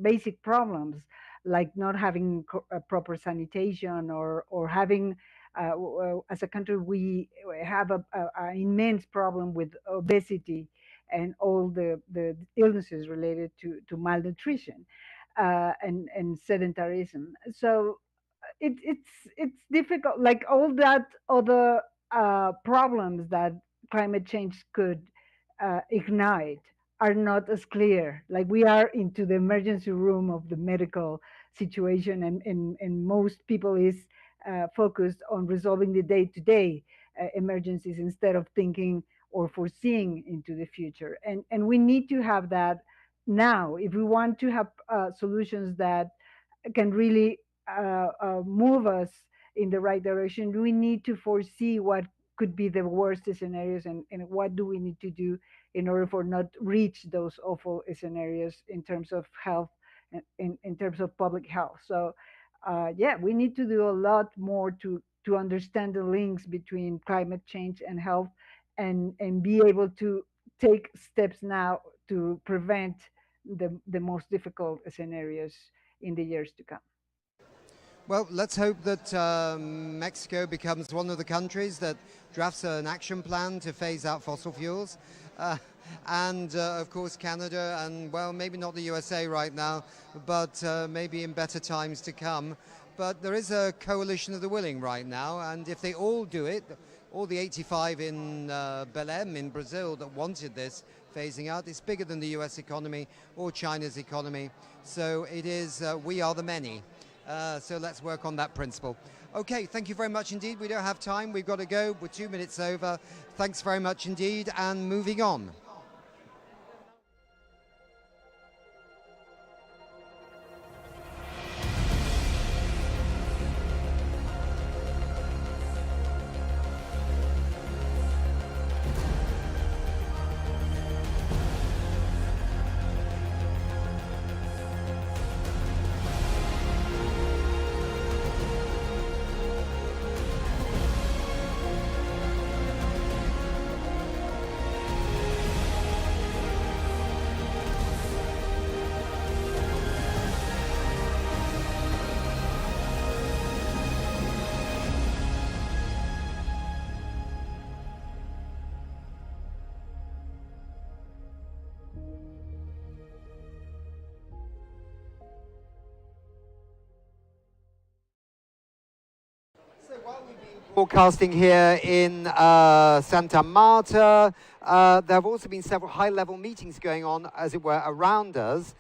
Speaker 12: basic problems like not having proper sanitation, or having as a country we have an immense problem with obesity and all the illnesses related to malnutrition and sedentarism. So it's difficult, like all that other problems that climate change could ignite are not as clear. Like we are into the emergency room of the medical situation, and most people is focused on resolving the day-to-day emergencies instead of thinking or foreseeing into the future. And we need to have that now if we want to have solutions that can really move us in the right direction. We need to foresee what could be the worst scenarios, and what do we need to do in order for not reach those awful scenarios in terms of health and in terms of public health. So yeah, we need to do a lot more to understand the links between climate change and health, and be able to take steps now to prevent the most difficult scenarios in the years to come.
Speaker 21: Well, let's hope that Mexico becomes one of the countries that drafts an action plan to phase out fossil fuels. And of course Canada, and well, maybe not the USA right now, but maybe in better times to come. But there is a coalition of the willing right now, and if they all do it, all the 85 in Belém in Brazil that wanted this phasing out, it's bigger than the US economy or China's economy. So it is, we are the many. So let's work on that principle. Okay, thank you very much indeed. We don't have time. We've got to go. We're 2 minutes over. Thanks very much indeed, and moving on. Broadcasting here in Santa Marta. There have also been several high-level meetings going on, as it were, around us.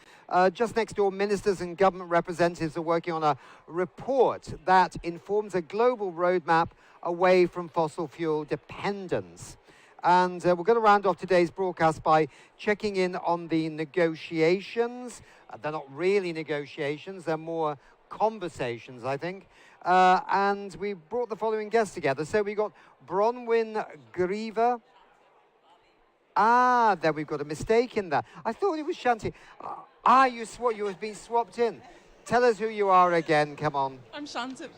Speaker 21: Just next door, ministers and government representatives are working on a report that informs a global roadmap away from fossil fuel dependence. And we're going to round off today's broadcast by checking in on the negotiations. They're not really negotiations, they're more conversations, I think. And we brought the following guests together. So we got Bronwyn Grieve. There we've got a mistake in there. I thought it was Shanti. You have been swapped in. Tell us who you are again, come on.
Speaker 9: I'm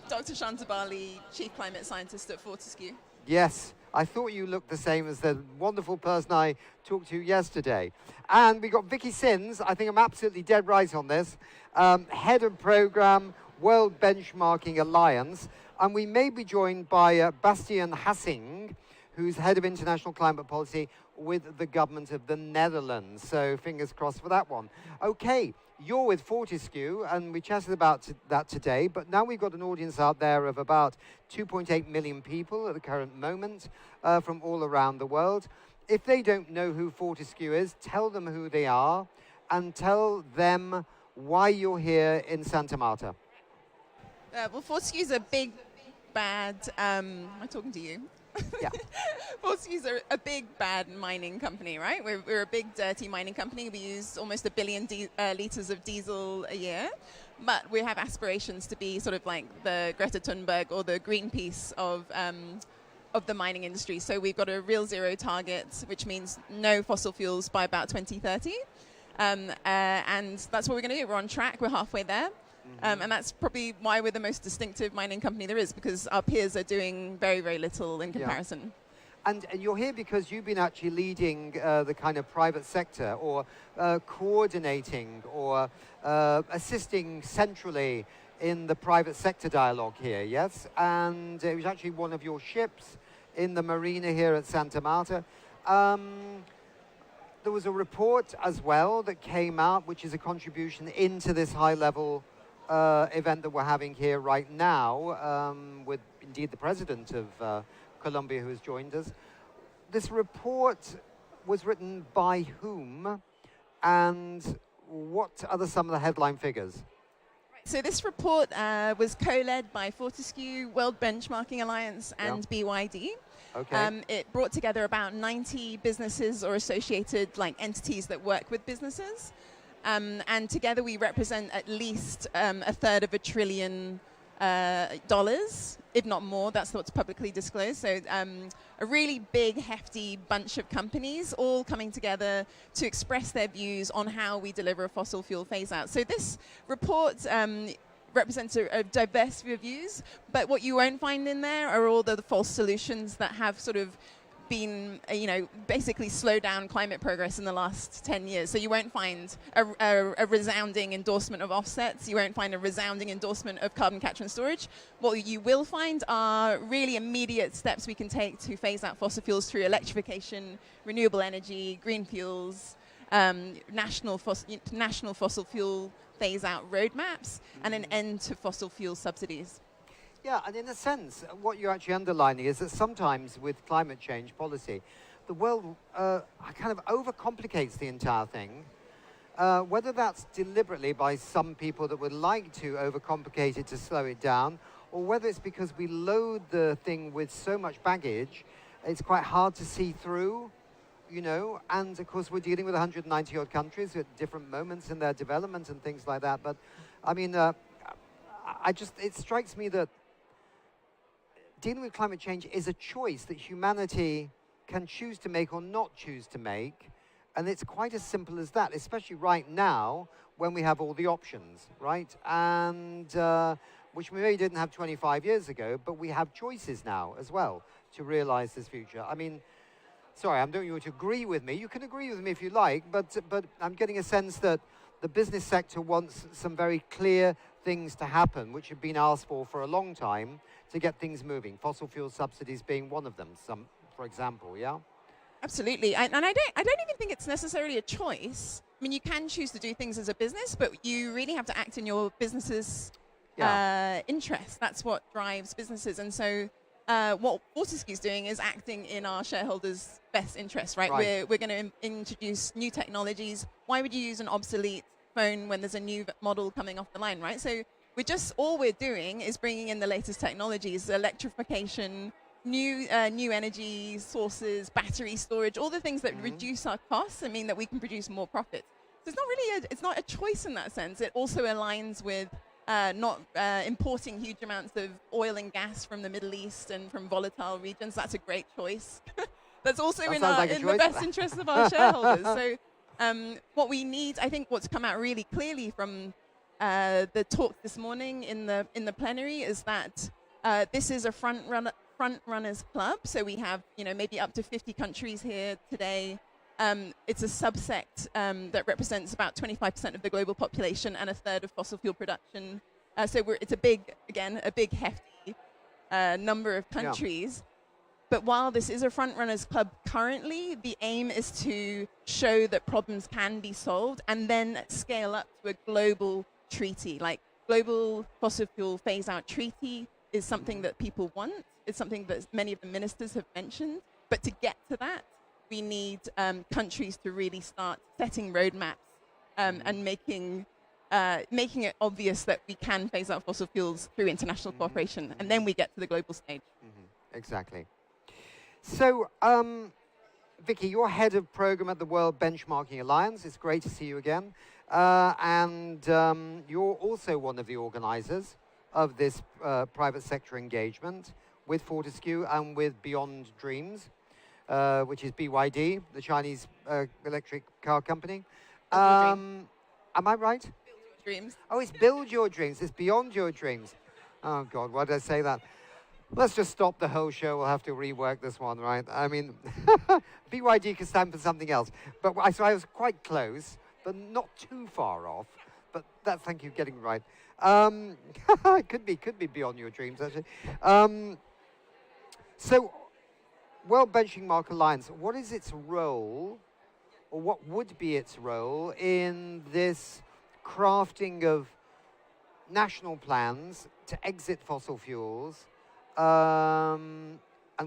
Speaker 9: Dr. Shanta Bali, Chief Climate Scientist at Fortescue.
Speaker 21: Yes, I thought you looked the same as the wonderful person I talked to yesterday. And we got Vicky Sins, I think I'm absolutely dead right on this, Head of Programme, World Benchmarking Alliance, and we may be joined by Bastian Hassing, who's Head of International Climate Policy with the government of the Netherlands. So fingers crossed for that one. Okay, you're with Fortescue, and we chatted about that today, but now we've got an audience out there of about 2.8 million people at the current moment from all around the world. If they don't know who Fortescue is, tell them who they are, and tell them why you're here in Santa Marta.
Speaker 9: Well, Fortescue's a big, bad, am I talking to you?
Speaker 21: Yeah.
Speaker 9: Fortescue's a big, bad mining company, right? We're a big, dirty mining company. We use almost 1 billion litres of diesel a year. But we have aspirations to be sort of like the Greta Thunberg or the Greenpeace of the mining industry. So we've got a real zero target, which means no fossil fuels by about 2030. And that's what we're going to do. We're on track. We're halfway there. And that's probably why we're the most distinctive mining company there is, because our peers are doing very, very little in comparison.
Speaker 21: Yeah. And you're here because you've been actually leading the kind of private sector, or coordinating or assisting centrally in the private sector dialogue here, yes? And it was actually one of your ships in the marina here at Santa Marta. There was a report as well that came out, which is a contribution into this high-level event that we're having here right now, with indeed the president of Colombia who has joined us. This report was written by whom, and what are some of the headline figures?
Speaker 9: So this report was co-led by Fortescue, World Benchmarking Alliance, and BYD.
Speaker 21: Okay.
Speaker 9: It brought together about 90 businesses or associated entities that work with businesses. And together we represent at least $1/3 trillion dollars, if not more. That's what's publicly disclosed. So a really big, hefty bunch of companies all coming together to express their views on how we deliver a fossil fuel phase out. So this report represents a diverse view of views, but what you won't find in there are all the false solutions that have sort of been, basically slowed down climate progress in the last 10 years. So you won't find a resounding endorsement of offsets. You won't find a resounding endorsement of carbon capture and storage. What you will find are really immediate steps we can take to phase out fossil fuels through electrification, renewable energy, green fuels, national fossil fuel phase out roadmaps, and an end to fossil fuel subsidies.
Speaker 21: Yeah, and in a sense, what you're actually underlining is that sometimes with climate change policy, the world kind of overcomplicates the entire thing, whether that's deliberately by some people that would like to overcomplicate it to slow it down, or whether it's because we load the thing with so much baggage, it's quite hard to see through, and of course we're dealing with 190 odd countries at different moments in their development and things like that. But I mean, it strikes me that dealing with climate change is a choice that humanity can choose to make or not choose to make. And it's quite as simple as that, especially right now when we have all the options, right? And which we maybe didn't have 25 years ago, but we have choices now as well to realize this future. I mean, sorry, I don't want you to agree with me. You can agree with me if you like, but I'm getting a sense that the business sector wants some very clear things to happen, which have been asked for a long time, to get things moving. Fossil fuel subsidies being one of them, for example, yeah?
Speaker 9: Absolutely, and I don't even think it's necessarily a choice. I mean, you can choose to do things as a business, but you really have to act in your business's interest. That's what drives businesses. And so what Fortescue's doing is acting in our shareholders' best interest, right? We're going to introduce new technologies. Why would you use an obsolete phone when there's a new model coming off the line, right? So all we're doing is bringing in the latest technologies, electrification, new energy sources, battery storage, all the things that reduce our costs and mean that we can produce more profit. So it's not a choice in that sense. It also aligns with not importing huge amounts of oil and gas from the Middle East and from volatile regions. That's a great choice. That's also in the best interest of our shareholders. So what we need, I think what's come out really clearly from the talk this morning in the plenary is that this is a front runners club. So we have maybe up to 50 countries here today. It's a subsect that represents about 25% of the global population and a third of fossil fuel production. So it's a big hefty number of countries. But while this is a front runners club currently, the aim is to show that problems can be solved and then scale up to a global treaty. Like global fossil fuel phase out treaty is something that people want. It's something that many of the ministers have mentioned. But to get to that, we need countries to really start setting roadmaps and making it obvious that we can phase out fossil fuels through international cooperation. And then we get to the global stage.
Speaker 21: Exactly. So, Vicky, you're head of program at the World Benchmarking Alliance. It's great to see you again. And you're also one of the organizers of this private sector engagement with Fortescue and with Beyond Dreams, which is BYD, the Chinese electric car company. Am I right?
Speaker 9: Build your dreams.
Speaker 21: Oh, it's Build Your Dreams. It's Beyond Your Dreams. Oh, God, why did I say that? Let's just stop the whole show. We'll have to rework this one, right? I mean, BYD could stand for something else. But so I was quite close, but not too far off. But thank you for getting it right. It could be Beyond Your Dreams, actually. So, World Benchmark Alliance, what is its role, or what would be its role in this crafting of national plans to exit fossil fuels? And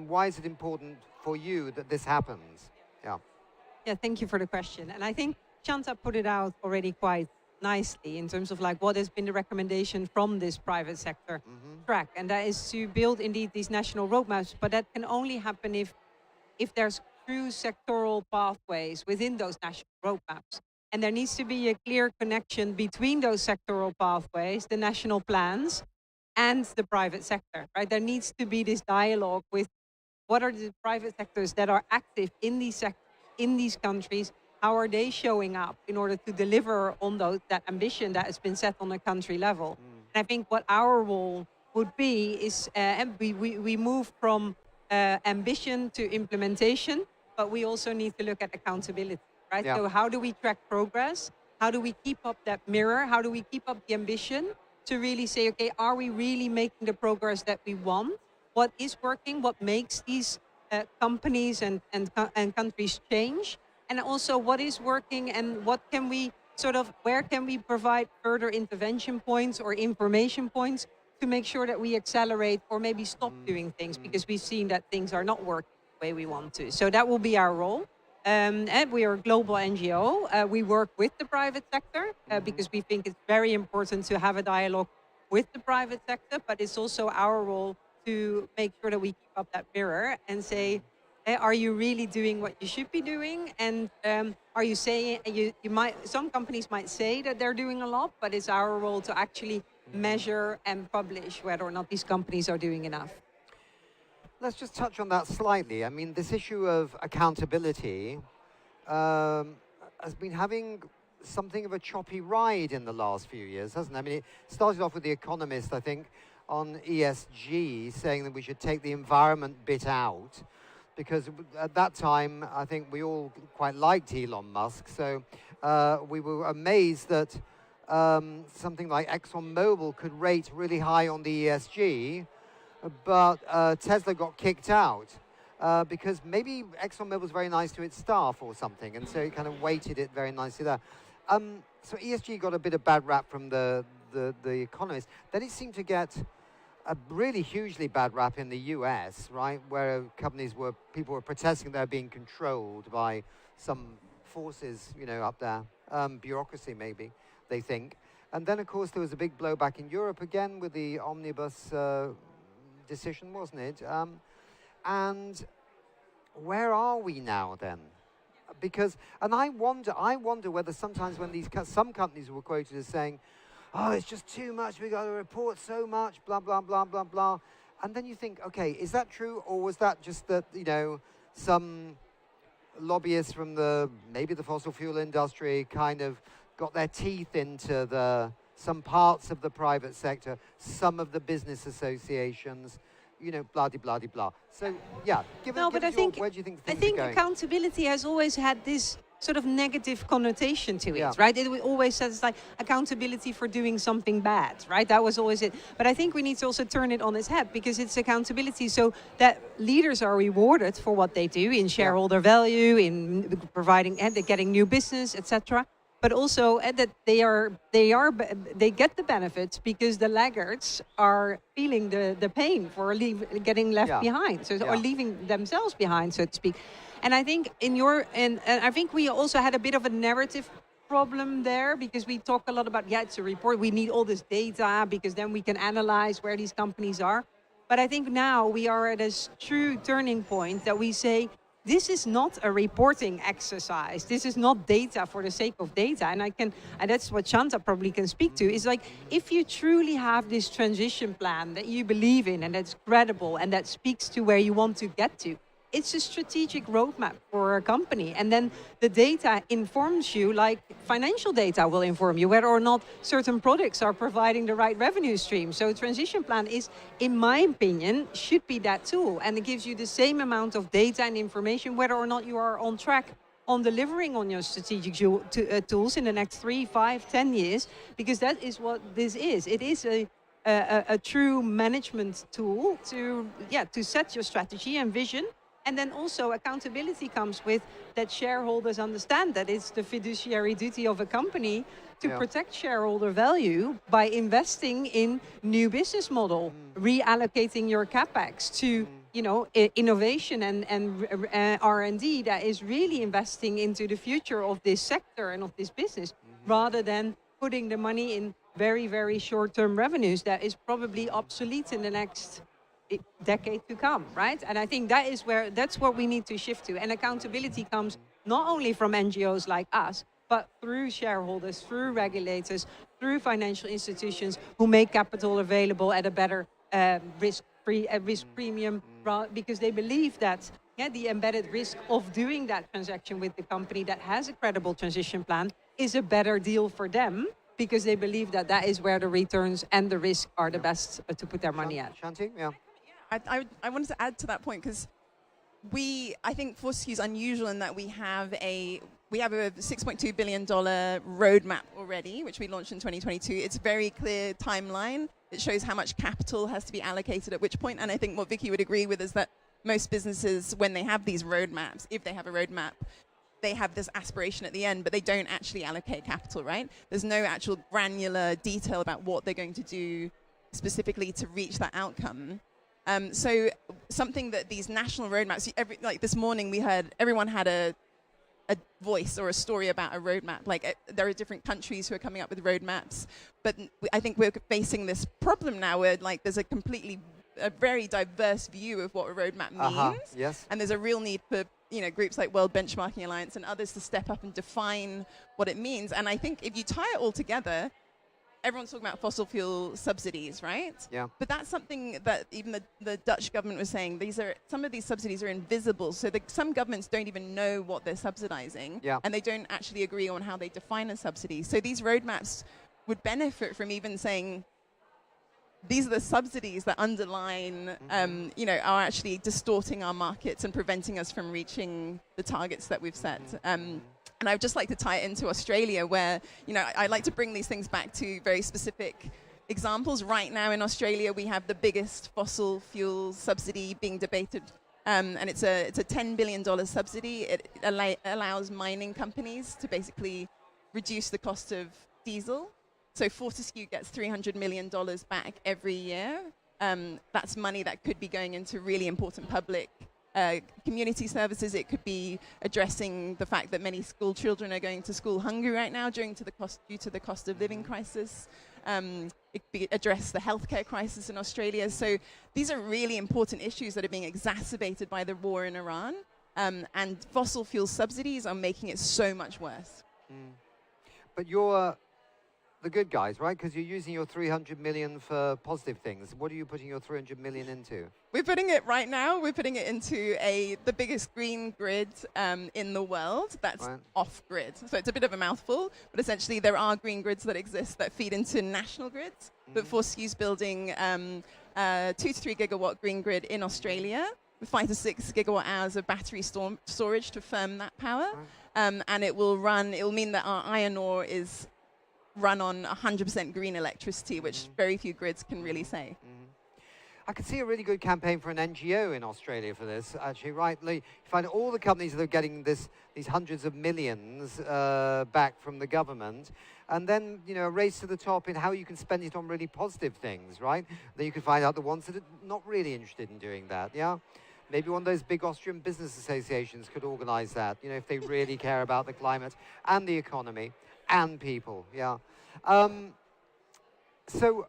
Speaker 21: why is it important for you that this happens?
Speaker 11: Yeah, thank you for the question. And I think Shanta put it out already quite nicely in terms of like what has been the recommendation from this private sector track. And that is to build indeed these national roadmaps, but that can only happen if there's true sectoral pathways within those national roadmaps. And there needs to be a clear connection between those sectoral pathways, the national plans, and the private sector, right? There needs to be this dialogue with what are the private sectors that are active in in these countries. How are they showing up in order to deliver on that ambition that has been set on a country level? And I think what our role would be is, and we move from ambition to implementation, but we also need to look at accountability, right?
Speaker 21: Yeah.
Speaker 11: So how do we track progress? How do we keep up that mirror? How do we keep up the ambition to really say, okay, are we really making the progress that we want? What is working? What makes these companies and countries change? And also what is working and what can we where can we provide further intervention points or information points to make sure that we accelerate or maybe stop doing things because we've seen that things are not working the way we want to. So that will be our role. And we are a global NGO. We work with the private sector because we think it's very important to have a dialogue with the private sector, but it's also our role to make sure that we keep up that mirror and say, are you really doing what you should be doing? And are you saying, some companies might say that they're doing a lot, but it's our role to actually measure and publish whether or not these companies are doing enough.
Speaker 21: Let's just touch on that slightly. I mean, this issue of accountability has been having something of a choppy ride in the last few years, hasn't it? I mean, it started off with The Economist, I think, on ESG, saying that we should take the environment bit out, because at that time, I think we all quite liked Elon Musk, so we were amazed that something like ExxonMobil could rate really high on the ESG, but Tesla got kicked out because maybe ExxonMobil was very nice to its staff or something, and so it kind of weighted it very nicely there. So ESG got a bit of bad rap from the Economist. Then it seemed to get a really hugely bad rap in the US, right, where people were protesting they're being controlled by some forces, you know, up there, bureaucracy maybe, they think. And then, of course, there was a big blowback in Europe again with the omnibus decision, wasn't it? And where are we now then? Because, and I wonder whether sometimes when some companies were quoted as saying, oh, it's just too much, we got to report so much, blah, blah, blah, blah, blah. And then you think, okay, is that true? Or was that just that, you know, some lobbyists from maybe the fossil fuel industry kind of got their teeth into some parts of the private sector, some of the business associations, you know, blah, blah, blah, blah. So, yeah, where do you think things are going?
Speaker 11: Accountability has always had this sort of negative connotation to it, right? It always says like accountability for doing something bad, right? That was always it. But I think we need to also turn it on its head because it's accountability so that leaders are rewarded for what they do in shareholder value, in providing and getting new business, etc. But also that they get the benefits because the laggards are feeling the pain for getting left behind, or leaving themselves behind, so to speak. And I think and I think we also had a bit of a narrative problem there because we talk a lot about, it's a report, we need all this data because then we can analyze where these companies are. But I think now we are at a true turning point that we say, this is not a reporting exercise. This is not data for the sake of data. And that's what Shanta probably can speak to, is like, if you truly have this transition plan that you believe in and that's credible and that speaks to where you want to get to, it's a strategic roadmap for a company. And then the data informs you, like financial data will inform you whether or not certain products are providing the right revenue stream. So transition plan is, in my opinion, should be that tool. And it gives you the same amount of data and information whether or not you are on track on delivering on your strategic tools in the next 3, 5, 10 years, because that is what this is. It is a true management tool to set your strategy and vision. And then also accountability comes with that shareholders understand that it's the fiduciary duty of a company to protect shareholder value by investing in new business model, reallocating your capex to innovation and R&D that is really investing into the future of this sector and of this business, rather than putting the money in very, very short-term revenues that is probably obsolete in the next decade to come, right? And I think that's what we need to shift to. And accountability comes not only from NGOs like us, but through shareholders, through regulators, through financial institutions who make capital available at a better risk premium, because they believe that the embedded risk of doing that transaction with the company that has a credible transition plan is a better deal for them, because they believe that that is where the returns and the risk are the best to put their money at.
Speaker 21: Shanti, yeah.
Speaker 9: I wanted to add to that point because I think Fortescue is unusual in that we have a $6.2 billion roadmap already, which we launched in 2022. It's a very clear timeline. It shows how much capital has to be allocated at which point. And I think what Vicky would agree with is that most businesses, when they have these roadmaps, if they have a roadmap, they have this aspiration at the end, but they don't actually allocate capital, right? There's no actual granular detail about what they're going to do specifically to reach that outcome. So something that these national roadmaps, like this morning we heard, everyone had a voice or a story about a roadmap. Like there are different countries who are coming up with roadmaps, but I think we're facing this problem now where like there's a very diverse view of what a roadmap means.
Speaker 21: Yes.
Speaker 9: And there's a real need for groups like World Benchmarking Alliance and others to step up and define what it means. And I think if you tie it all together, everyone's talking about fossil fuel subsidies, right?
Speaker 21: Yeah.
Speaker 9: But that's something that even the Dutch government was saying. Some of these subsidies are invisible, so some governments don't even know what they're subsidizing, and they don't actually agree on how they define a subsidy. So these roadmaps would benefit from even saying, these are the subsidies that underline, are actually distorting our markets and preventing us from reaching the targets that we've set. And I'd just like to tie it into Australia where, I like to bring these things back to very specific examples. Right now in Australia, we have the biggest fossil fuel subsidy being debated. And it's a $10 billion subsidy. It allows mining companies to basically reduce the cost of diesel. So Fortescue gets $300 million back every year. That's money that could be going into really important public community services. It could be addressing the fact that many school children are going to school hungry right now due to the cost of living crisis. It could be address the healthcare crisis in Australia. So these are really important issues that are being exacerbated by the war in Iran. And fossil fuel subsidies are making it so much worse.
Speaker 21: But you're the good guys, right? Because you're using your 300 million for positive things. What are you putting your 300 million into?
Speaker 9: We're putting it right now. We're putting it into the biggest green grid in the world. That's off-grid. So it's a bit of a mouthful, but essentially there are green grids that exist that feed into national grids. But Fortescue's building 2 to 3 gigawatt green grid in Australia with 5 to 6 gigawatt hours of battery storage to firm that power. And it will mean that our iron ore is run on 100% green electricity, which very few grids can really say.
Speaker 21: I could see a really good campaign for an NGO in Australia for this, actually, right? You find all the companies that are getting these hundreds of millions back from the government, and then, a race to the top in how you can spend it on really positive things, right? Then you can find out the ones that are not really interested in doing that, yeah? Maybe one of those big Austrian business associations could organize that, if they really care about the climate and the economy and people, yeah. So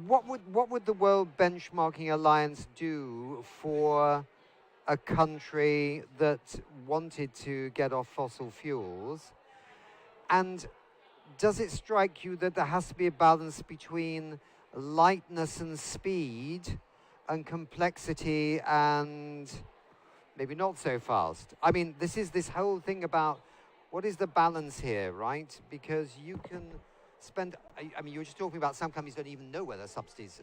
Speaker 21: what would the World Benchmarking Alliance do for a country that wanted to get off fossil fuels? And does it strike you that there has to be a balance between lightness and speed and complexity and maybe not so fast? I mean, this whole thing about what is the balance here, right? Because you can spend, I mean, you were just talking about some companies don't even know where their subsidies,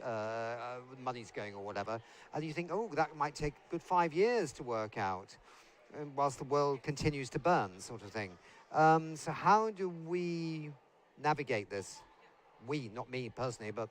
Speaker 21: money's going or whatever. And you think, oh, that might take a good 5 years to work out whilst the world continues to burn, sort of thing. So how do we navigate this? We, not me personally, but,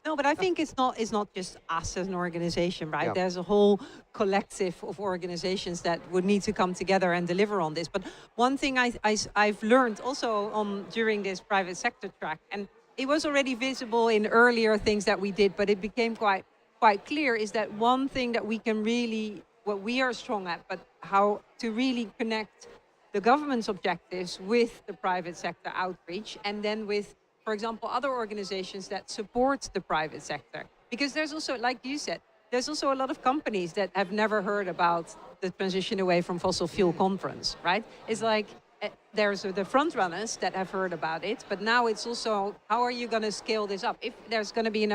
Speaker 11: No, but I think it's not just us as an organization, right?
Speaker 21: Yeah.
Speaker 11: There's a whole collective of organizations that would need to come together and deliver on this. But one thing I've learned also during this private sector track, and it was already visible in earlier things that we did, but it became quite clear, is that one thing that we can really, what we are strong at, but how to really connect the government's objectives with the private sector outreach, and then with, for example, other organizations that support the private sector. Because there's also, like you said, there's also a lot of companies that have never heard about the transition away from fossil fuel conference, right? It's like, there's the front runners that have heard about it, but now it's also how are you going to scale this up? If there's going to be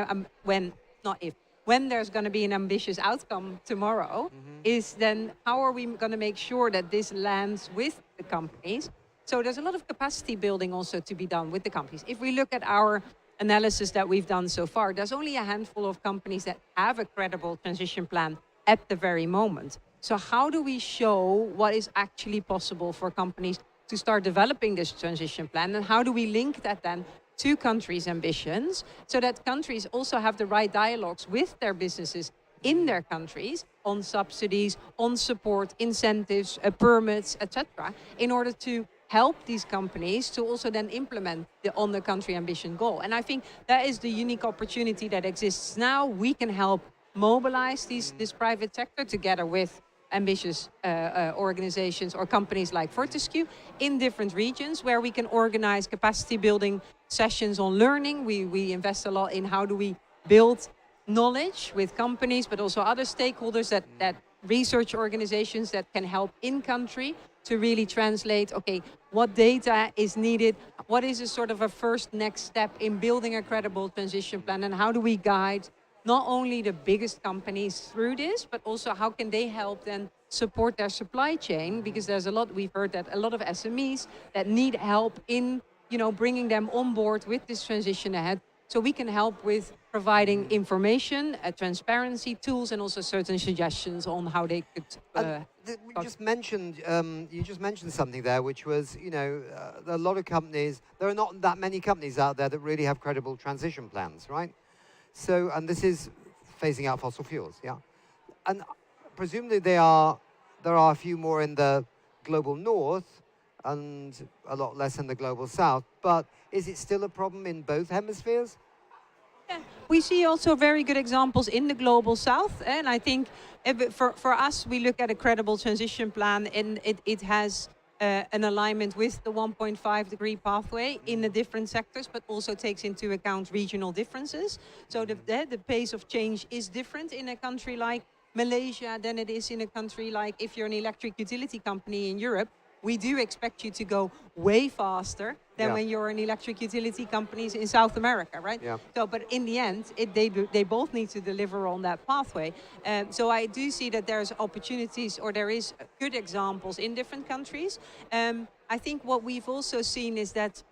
Speaker 11: when there's going to be an ambitious outcome tomorrow, is then how are we going to make sure that this lands with the companies? So there's a lot of capacity building also to be done with the companies. If we look at our analysis that we've done so far, there's only a handful of companies that have a credible transition plan at the very moment. So how do we show what is actually possible for companies to start developing this transition plan, and how do we link that then to countries' ambitions so that countries also have the right dialogues with their businesses in their countries on subsidies, on support, incentives, permits, etc., in order to help these companies to also then implement the on the country ambition goal. And I think that is the unique opportunity that exists now. We can help mobilize this private sector together with ambitious organizations or companies like Fortescue in different regions where we can organize capacity building sessions on learning. We invest a lot in how do we build knowledge with companies, but also other stakeholders that research organizations that can help in country to really translate, okay, what data is needed, what is a sort of a first next step in building a credible transition plan, and how do we guide not only the biggest companies through this, but also how can they help then support their supply chain? Because there's a lot, we've heard that a lot of SMEs that need help in, bringing them on board with this transition ahead. So we can help with providing information, transparency tools, and also certain suggestions on how they could.
Speaker 21: You just mentioned something there, which was, a lot of companies. There are not that many companies out there that really have credible transition plans, right? So, and this is phasing out fossil fuels, yeah. And presumably there are a few more in the global north and a lot less in the global south. But is it still a problem in both hemispheres?
Speaker 11: Yeah, we see also very good examples in the global south. And I think for us, we look at a credible transition plan, and it has an alignment with the 1.5 degree pathway in the different sectors, but also takes into account regional differences. So the pace of change is different in a country like Malaysia than it is in a country like, if you're an electric utility company in Europe, we do expect you to go way faster than when you're an electric utility companies in South America, right? Yeah. So, but in the end, they both need to deliver on that pathway. So I do see that there's opportunities, or there is good examples in different countries. I think what we've also seen is that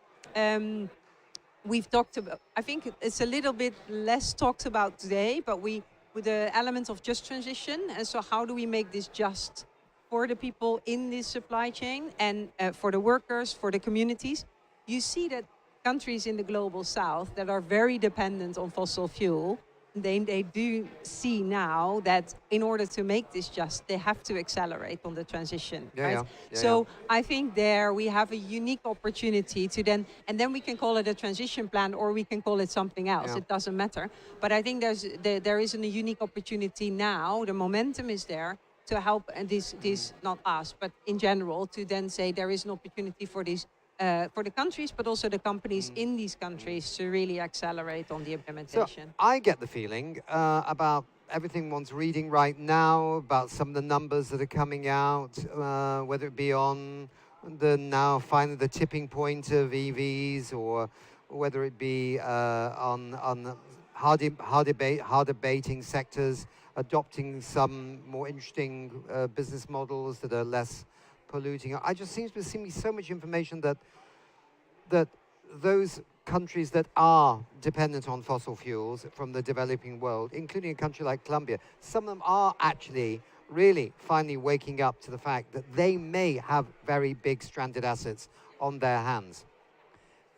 Speaker 11: we've talked about, I think it's a little bit less talked about today, but with the element of just transition, and so how do we make this just for the people in this supply chain and for the workers, for the communities? You see that countries in the global south that are very dependent on fossil fuel, they do see now that in order to make this just, they have to accelerate on the transition, right? So I think there we have a unique opportunity to then, and then we can call it a transition plan or we can call it something else. It doesn't matter. But I think there is a unique opportunity now. The momentum is there to help these not us, but in general, to then say there is an opportunity for these for the countries, but also the companies in these countries to really accelerate on the implementation.
Speaker 21: So I get the feeling about everything one's reading right now, about some of the numbers that are coming out, whether it be on finally the tipping point of EVs, or whether it be on hard debating sectors, adopting some more interesting business models that are less polluting. I just seems to see so much information that those countries that are dependent on fossil fuels from the developing world, including a country like Colombia, some of them are actually really finally waking up to the fact that they may have very big stranded assets on their hands.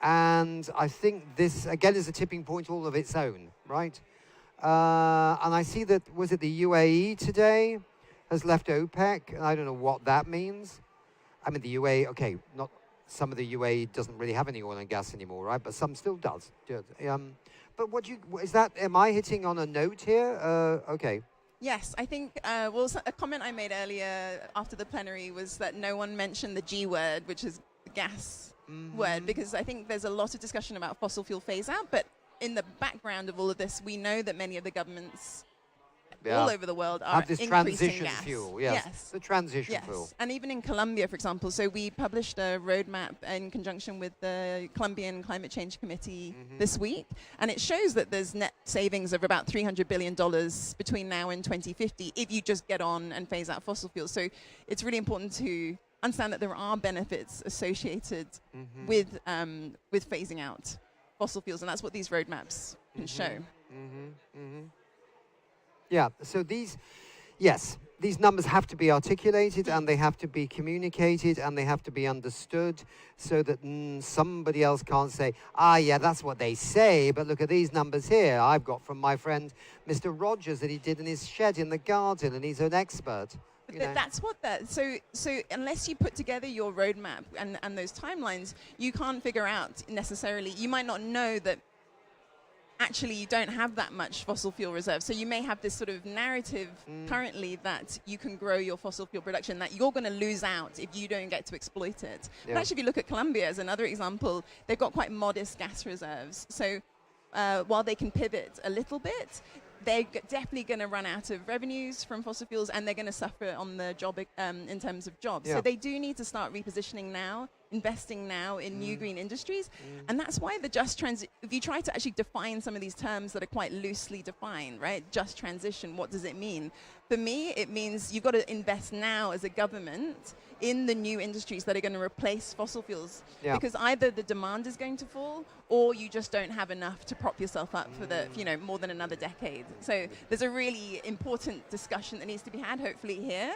Speaker 21: And I think this, again, is a tipping point all of its own, right? And I see that, was it the UAE today has left OPEC? And I don't know what that means. I mean, the UAE, okay, not some of the UAE doesn't really have any oil and gas anymore, right? But some still does. But am I hitting on a note here? Okay.
Speaker 9: Yes, I think, a comment I made earlier after the plenary was that no one mentioned the G word, which is the gas word, because I think there's a lot of discussion about fossil fuel phase out, but in the background of all of this, we know that many of the governments all over the world are
Speaker 21: have this
Speaker 9: increasing
Speaker 21: transition
Speaker 9: gas.
Speaker 21: fuel. Yes. The transition fuel.
Speaker 9: And even in Colombia, for example, so we published a roadmap in conjunction with the Colombian Climate Change Committee this week, and it shows that there's net savings of about $300 billion between now and 2050 if you just get on and phase out fossil fuels. So it's really important to understand that there are benefits associated with phasing out fossil fuels, and that's what these roadmaps can show.
Speaker 21: Yeah, so these numbers have to be articulated and they have to be communicated and they have to be understood so that somebody else can't say, yeah, that's what they say, but look at these numbers here I've got from my friend Mr. Rogers that he did in his shed in the garden, and he's an expert.
Speaker 9: That's what so unless you put together your roadmap and those timelines, you can't figure out necessarily, you might not know that actually you don't have that much fossil fuel reserve. So you may have this sort of narrative currently that you can grow your fossil fuel production, that you're going to lose out if you don't get to exploit it. But actually, if you look at Colombia as another example, they've got quite modest gas reserves. So while they can pivot a little bit, they're definitely going to run out of revenues from fossil fuels, and they're going to suffer on the job in terms of jobs. So they do need to start repositioning now, investing now in new green industries. And that's why the just transition, if you try to actually define some of these terms that are quite loosely defined, right? Just transition, what does it mean? For me, it means you've got to invest now as a government in the new industries that are going to replace fossil fuels. Because either the demand is going to fall, or you just don't have enough to prop yourself up for the, more than another decade. So there's a really important discussion that needs to be had, hopefully here.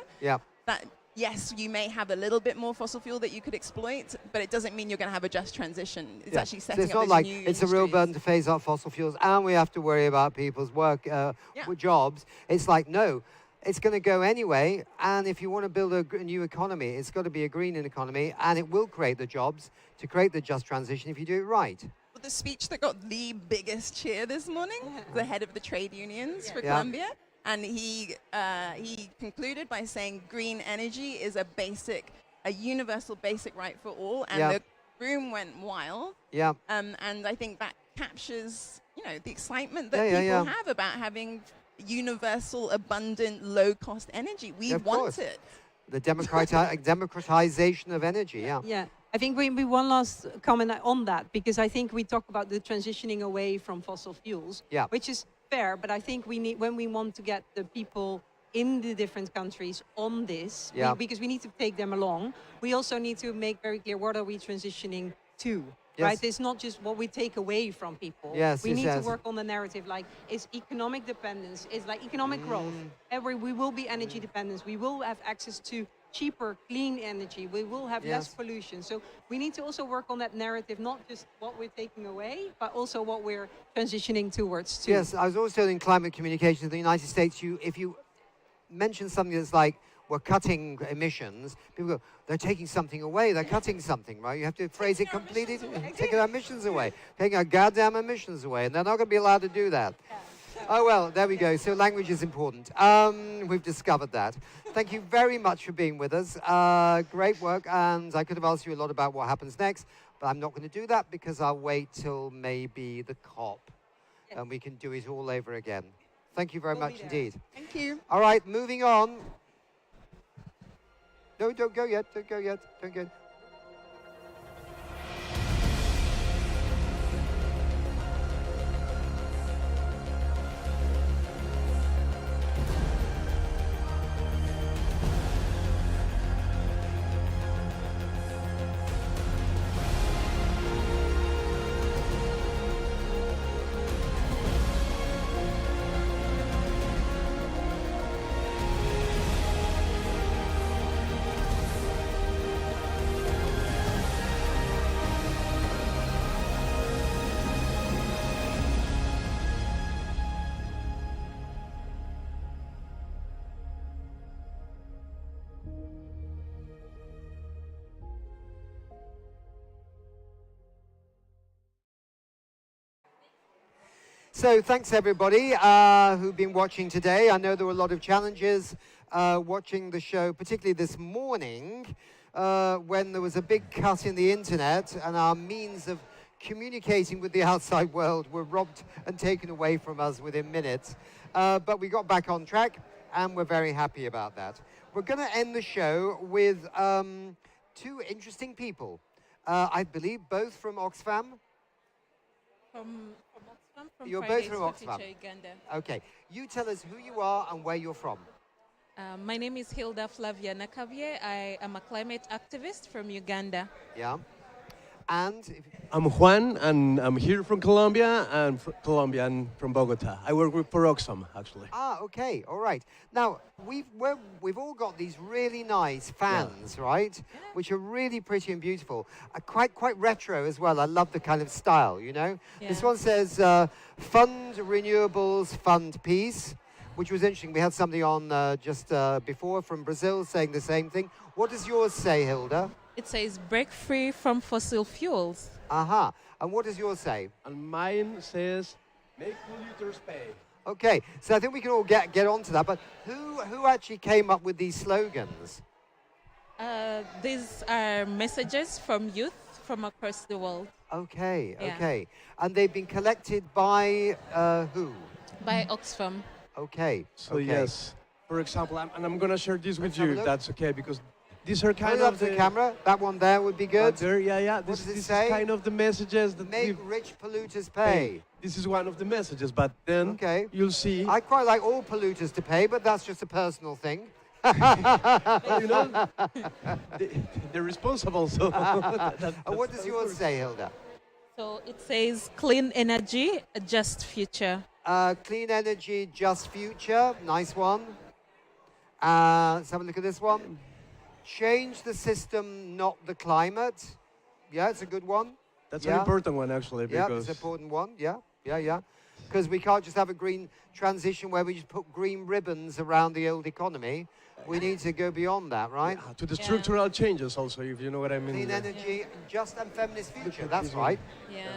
Speaker 9: That yes, you may have a little bit more fossil fuel that you could exploit, but it doesn't mean you're going to have a just transition. It's actually setting up
Speaker 21: it's not
Speaker 9: those
Speaker 21: like
Speaker 9: new
Speaker 21: it's a real burden to phase out fossil fuels and we have to worry about people's work, jobs. It's like, no, it's going to go anyway. And if you want to build a new economy, it's got to be a green economy, and it will create the jobs to create the just transition if you do it right.
Speaker 9: Well, the speech that got the biggest cheer this morning, the head of the trade unions for Colombia, and he concluded by saying green energy is a universal basic right for all, and the room went wild. And I think that captures, the excitement that people have about having universal, abundant, low-cost energy. We want it.
Speaker 21: The democratization of energy,
Speaker 11: Yeah, I think we one last comment on that, because I think we talk about the transitioning away from fossil fuels, which is fair, but I think we need, when we want to get the people in the different countries on this, because we need to take them along, we also need to make very clear what are we transitioning to. Right, it's not just what we take away from people. We need to work on the narrative, like it's economic dependence, it's like economic growth. We will be energy dependent. We will have access to cheaper, clean energy. We will have less pollution. So we need to also work on that narrative, not just what we're taking away, but also what we're transitioning towards too.
Speaker 21: Yes, I was also in climate communications in the United States. If you mention something that's like, we're cutting emissions, people go, they're taking something away, they're cutting something, right? You have to phrase it completely, taking our emissions away, taking our goddamn emissions away, and they're not going to be allowed to do that. Oh, well, there we go. So language is important. We've discovered that. Thank you very much for being with us. Great work, and I could have asked you a lot about what happens next, but I'm not going to do that because I'll wait till maybe the COP, and we can do it all over again. Thank you very much indeed.
Speaker 9: Thank you.
Speaker 21: All right, moving on. No, don't go yet. Don't go yet. Don't go. So thanks everybody who've been watching today. I know there were a lot of challenges watching the show, particularly this morning when there was a big cut in the internet and our means of communicating with the outside world were robbed and taken away from us within minutes. But we got back on track, and we're very happy about that. We're going to end the show with two interesting people. I believe both from Oxfam.
Speaker 15: From Oxfam, from
Speaker 21: You're
Speaker 15: Fridays
Speaker 21: both from
Speaker 15: for
Speaker 21: Oxfam.
Speaker 15: Future Uganda.
Speaker 21: Okay. You tell us who you are and where you're from.
Speaker 15: My name is Hilda Flavia Nakavye. I am a climate activist from Uganda.
Speaker 21: Yeah. And
Speaker 22: I'm Juan, and I'm here from Colombia, and from Bogota. I work for Oxfam, actually.
Speaker 21: Ah, okay, all right. Now we've all got these really nice fans, right? Which are really pretty and beautiful. Quite retro as well. I love the kind of style, you know. This one says "Fund Renewables, Fund Peace," which was interesting. We had somebody on just before from Brazil saying the same thing. What does yours say, Hilda?
Speaker 15: It says break free from fossil fuels.
Speaker 21: Aha. And what does yours say?
Speaker 22: And mine says make polluters pay.
Speaker 21: Okay, so I think we can all get onto that. But who actually came up with these slogans?
Speaker 15: These are messages from youth from across the world.
Speaker 21: Okay,
Speaker 15: Yeah.
Speaker 21: okay. And they've been collected by who?
Speaker 15: By Oxfam.
Speaker 21: Okay.
Speaker 22: So
Speaker 21: okay.
Speaker 22: yes, for example, I'm going to share this with
Speaker 21: Let's have a
Speaker 22: you.
Speaker 21: look.
Speaker 22: That's okay, because these are kind
Speaker 21: Hold
Speaker 22: of
Speaker 21: up to the camera. That one there would be good.
Speaker 22: There, yeah.
Speaker 21: What
Speaker 22: This
Speaker 21: does it
Speaker 22: is
Speaker 21: say?
Speaker 22: kind of the messages that
Speaker 21: Make rich polluters pay.
Speaker 22: This is one of the messages, but then you'll see.
Speaker 21: I quite like all polluters to pay, but that's just a personal thing.
Speaker 22: Well, you know, they're responsible. So.
Speaker 21: And what does yours say, Hilda?
Speaker 15: So it says clean energy, a just future.
Speaker 21: Clean energy, just future. Nice one. Let's have a look at this one. Change the system, not the climate. Yeah, it's a good one.
Speaker 22: That's an important one, actually.
Speaker 21: Yeah,
Speaker 22: Because
Speaker 21: it's an important one. Yeah. Because we can't just have a green transition where we just put green ribbons around the old economy. We need to go beyond that, right?
Speaker 22: to the structural changes also, if you know what I mean.
Speaker 21: Clean energy, just and feminist future. That's right.
Speaker 15: Yeah.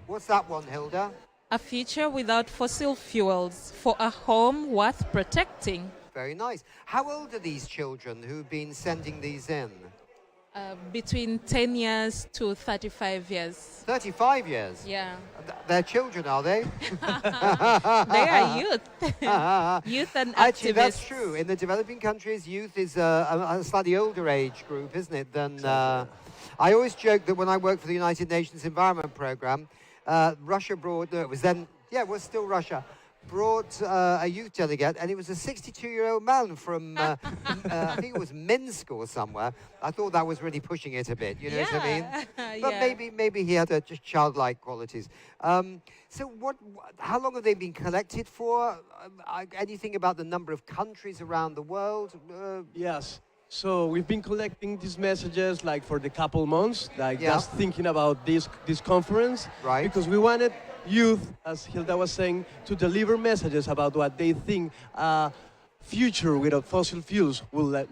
Speaker 21: What's that one, Hilda?
Speaker 15: A future without fossil fuels for a home worth protecting.
Speaker 21: Very nice. How old are these children who've been sending these in?
Speaker 15: Between 10 years to 35 years.
Speaker 21: 35 years?
Speaker 15: Yeah.
Speaker 21: They're children, are they?
Speaker 15: They are youth. Youth and
Speaker 21: Actually, that's
Speaker 15: activists.
Speaker 21: true. In the developing countries, youth is a slightly older age group, isn't it? Than I always joke that when I worked for the United Nations Environment Programme, Russia brought, no, it was then, yeah, it was still Russia, brought a youth delegate, and it was a 62-year-old man from, I think it was Minsk or somewhere. I thought that was really pushing it a bit, you know what I mean? But maybe he had just childlike qualities. So how long have they been collected for? Anything about the number of countries around the world?
Speaker 22: Yes. So we've been collecting these messages like for the couple months, like just thinking about this conference.
Speaker 21: Right.
Speaker 22: Because we wanted youth, as Hilda was saying, to deliver messages about what they think future without fossil fuels will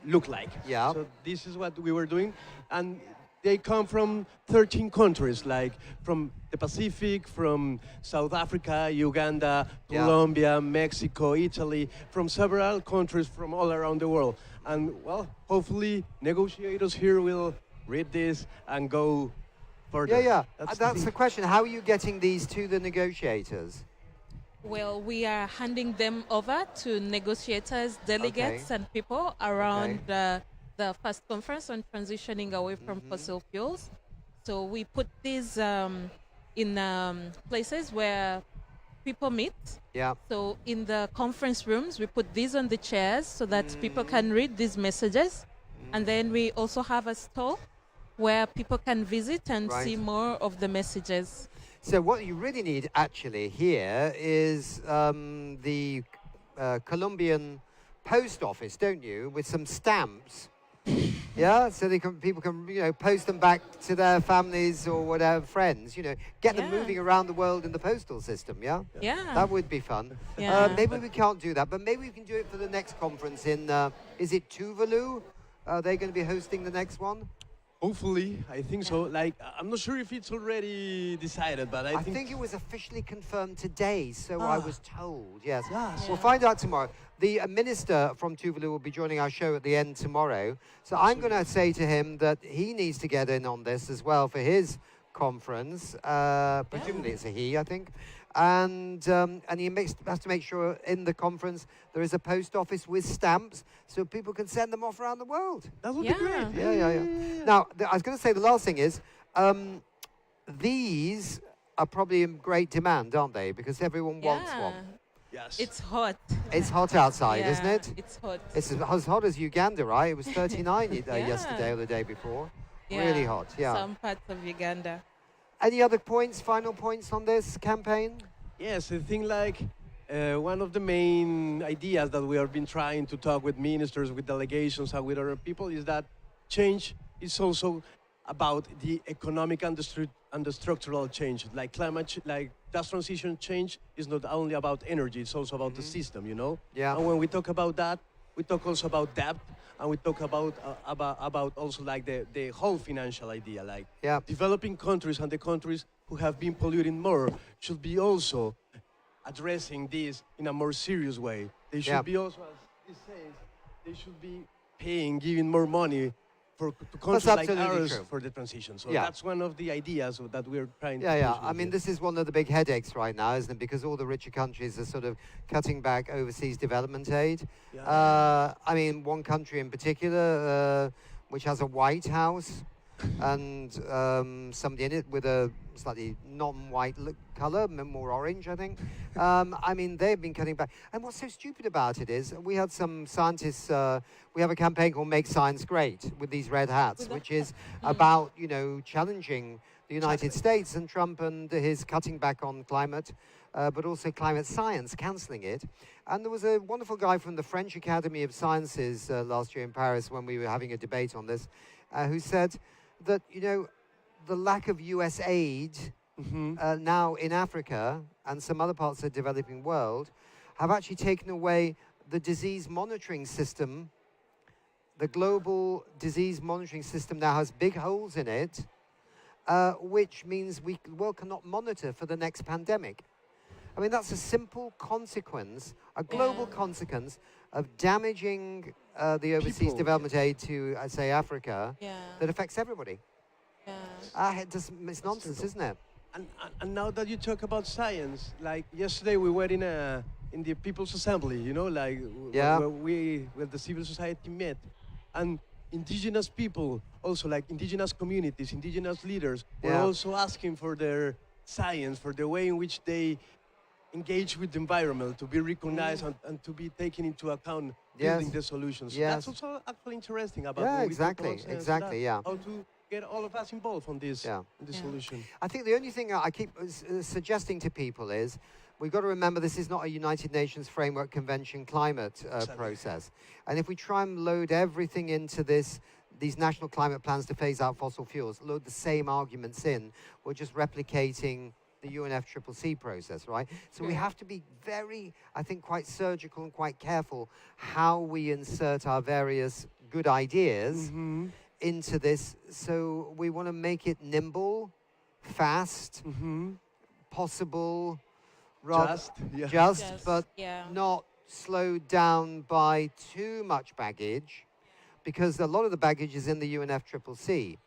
Speaker 22: look like.
Speaker 21: Yeah.
Speaker 22: So this is what we were doing. And they come from 13 countries, like from the Pacific, from South Africa, Uganda, Colombia, Mexico, Italy, from several countries from all around the world. And, well, hopefully negotiators here will read this and go further.
Speaker 21: Yeah.
Speaker 22: That's
Speaker 21: the question. How are you getting these to the negotiators?
Speaker 15: Well, we are handing them over to negotiators, delegates, and people around the first conference on transitioning away from fossil fuels. So we put these in places where people meet.
Speaker 21: Yeah.
Speaker 15: So in the conference rooms, we put these on the chairs so that people can read these messages. And then we also have a stall where people can visit and see more of the messages.
Speaker 21: So what you really need actually here is the Colombian post office, don't you, with some stamps. Yeah, so people can post them back to their families or whatever, friends, get them moving around the world in the postal system, yeah?
Speaker 15: Yeah.
Speaker 21: That would be fun.
Speaker 15: Yeah.
Speaker 21: Maybe we can't do that, but maybe we can do it for the next conference in, is it Tuvalu? Are they going to be hosting the next one?
Speaker 22: Hopefully, I think so. Like, I'm not sure if it's already decided, but I
Speaker 21: think it was officially confirmed today, so I was told, yes.
Speaker 22: Yes.
Speaker 21: We'll find out tomorrow. The minister from Tuvalu will be joining our show at the end tomorrow. So I'm going to say to him that he needs to get in on this as well for his conference. Presumably it's a he, I think. And he has to make sure in the conference there is a post office with stamps so people can send them off around the world.
Speaker 22: That would be great.
Speaker 21: Yeah. Now, I was going to say the last thing is, these are probably in great demand, aren't they? Because everyone wants one.
Speaker 22: Yes.
Speaker 15: It's hot.
Speaker 21: It's hot outside, isn't it?
Speaker 15: It's hot.
Speaker 21: It's as hot as Uganda, right? It was 39 yesterday or the day before. Really hot, yeah.
Speaker 15: Some parts of Uganda.
Speaker 21: Any other points, final points on this campaign?
Speaker 22: Yes, I think like one of the main ideas that we have been trying to talk with ministers, with delegations, and with other people is that change is also about the economic and the structural change. Like that transition change is not only about energy, it's also about the system, you know?
Speaker 21: Yeah.
Speaker 22: And when we talk about that, we talk also about debt, and we talk about also like the whole financial idea, like developing countries and the countries who have been polluting more should be also addressing this in a more serious way. They should be also, as it says, they should be giving more money to countries like ours for the transition. So that's one of the ideas that we're trying to push.
Speaker 21: I mean, this is one of the big headaches right now, isn't it? Because all the richer countries are sort of cutting back overseas development aid. I mean, one country in particular, which has a White House and somebody in it with a slightly non-white color, more orange, I think. I mean, they've been cutting back. And what's so stupid about it is we had some scientists, we have a campaign called Make Science Great with these red hats, which is about, challenging the United States and Trump and his cutting back on climate, but also climate science, cancelling it. And there was a wonderful guy from the French Academy of Sciences last year in Paris when we were having a debate on this, who said that, the lack of US aid now in Africa and some other parts of the developing world have actually taken away the disease monitoring system. The global disease monitoring system now has big holes in it, which means the world cannot monitor for the next pandemic. I mean, that's a simple consequence, a global consequence of damaging the overseas development aid to, say, Africa that affects everybody. It's nonsense, isn't it?
Speaker 22: And now that you talk about science, like yesterday we were in the People's Assembly, where the civil society met, and indigenous people, also like indigenous communities, indigenous leaders, were also asking for their science, for the way in which they engage with the environment, to be recognized and to be taken into account building the solutions. That's also actually interesting about
Speaker 21: exactly,
Speaker 22: how to get all of us involved on this solution.
Speaker 21: I think the only thing I keep suggesting to people is we've got to remember this is not a United Nations Framework Convention climate process. And if we try and load everything into these national climate plans to phase out fossil fuels, load the same arguments in, we're just replicating the UNFCCC process, right? So we have to be very, I think, quite surgical and quite careful how we insert our various good ideas into this. So we want to make it nimble, fast, possible, just, but not slowed down by too much baggage, because a lot of the baggage is in the UNFCCC,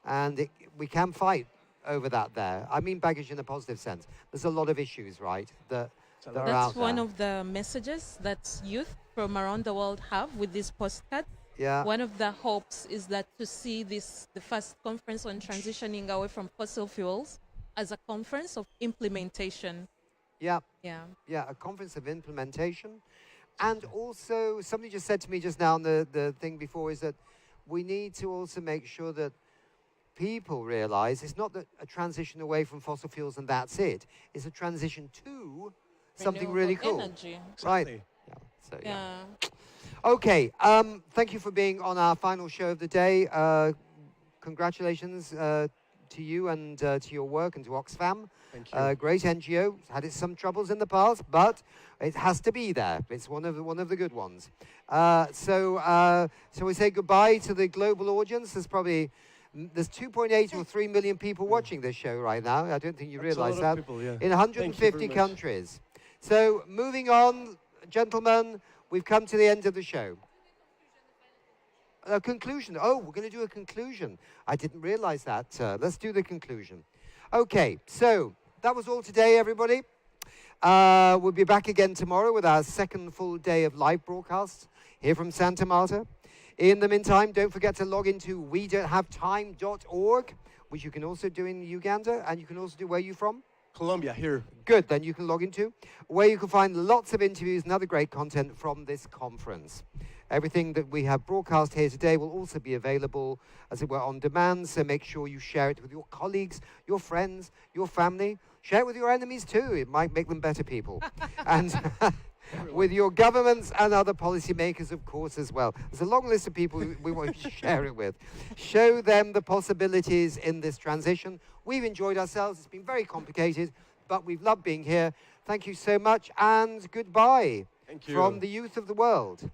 Speaker 21: and we can fight over that there. I mean baggage in a positive sense. There's a lot of issues, right, that are out there.
Speaker 15: That's one of the messages that youth from around the world have with this postcard. One of the hopes is that to see the first conference on transitioning away from fossil fuels as a conference of implementation.
Speaker 21: A conference of implementation. And also, somebody just said to me just now on the thing before, is that we need to also make sure that people realize it's not that a transition away from fossil fuels and that's it. It's a transition to something really cool.
Speaker 15: Energy.
Speaker 21: Right. Okay, thank you for being on our final show of the day. Congratulations to you and to your work and to Oxfam.
Speaker 22: Thank you.
Speaker 21: Great NGO. It's had some troubles in the past, but it has to be there. It's one of the good ones. So we say goodbye to the global audience. There's 2.8 or 3 million people watching this show right now. I don't think you realize that.
Speaker 22: People,
Speaker 21: in 150 countries. So moving on, gentlemen, we've come to the end of the show. A conclusion. Oh, we're going to do a conclusion. I didn't realize that. Let's do the conclusion. Okay, so that was all today, everybody. We'll be back again tomorrow with our second full day of live broadcasts here from Santa Marta. In the meantime, don't forget to log into wedon'thavetime.org, which you can also do in Uganda, and you can also do where you're from?
Speaker 22: Colombia, here.
Speaker 21: Good, then you can log into, where you can find lots of interviews and other great content from this conference. Everything that we have broadcast here today will also be available, as it were, on demand, so make sure you share it with your colleagues, your friends, your family. Share it with your enemies too, it might make them better people. And with your governments and other policymakers, of course, as well. There's a long list of people we want you to share it with. Show them the possibilities in this transition. We've enjoyed ourselves. It's been very complicated, but we've loved being here. Thank you so much, and goodbye.
Speaker 22: Thank you.
Speaker 21: From the youth of the world.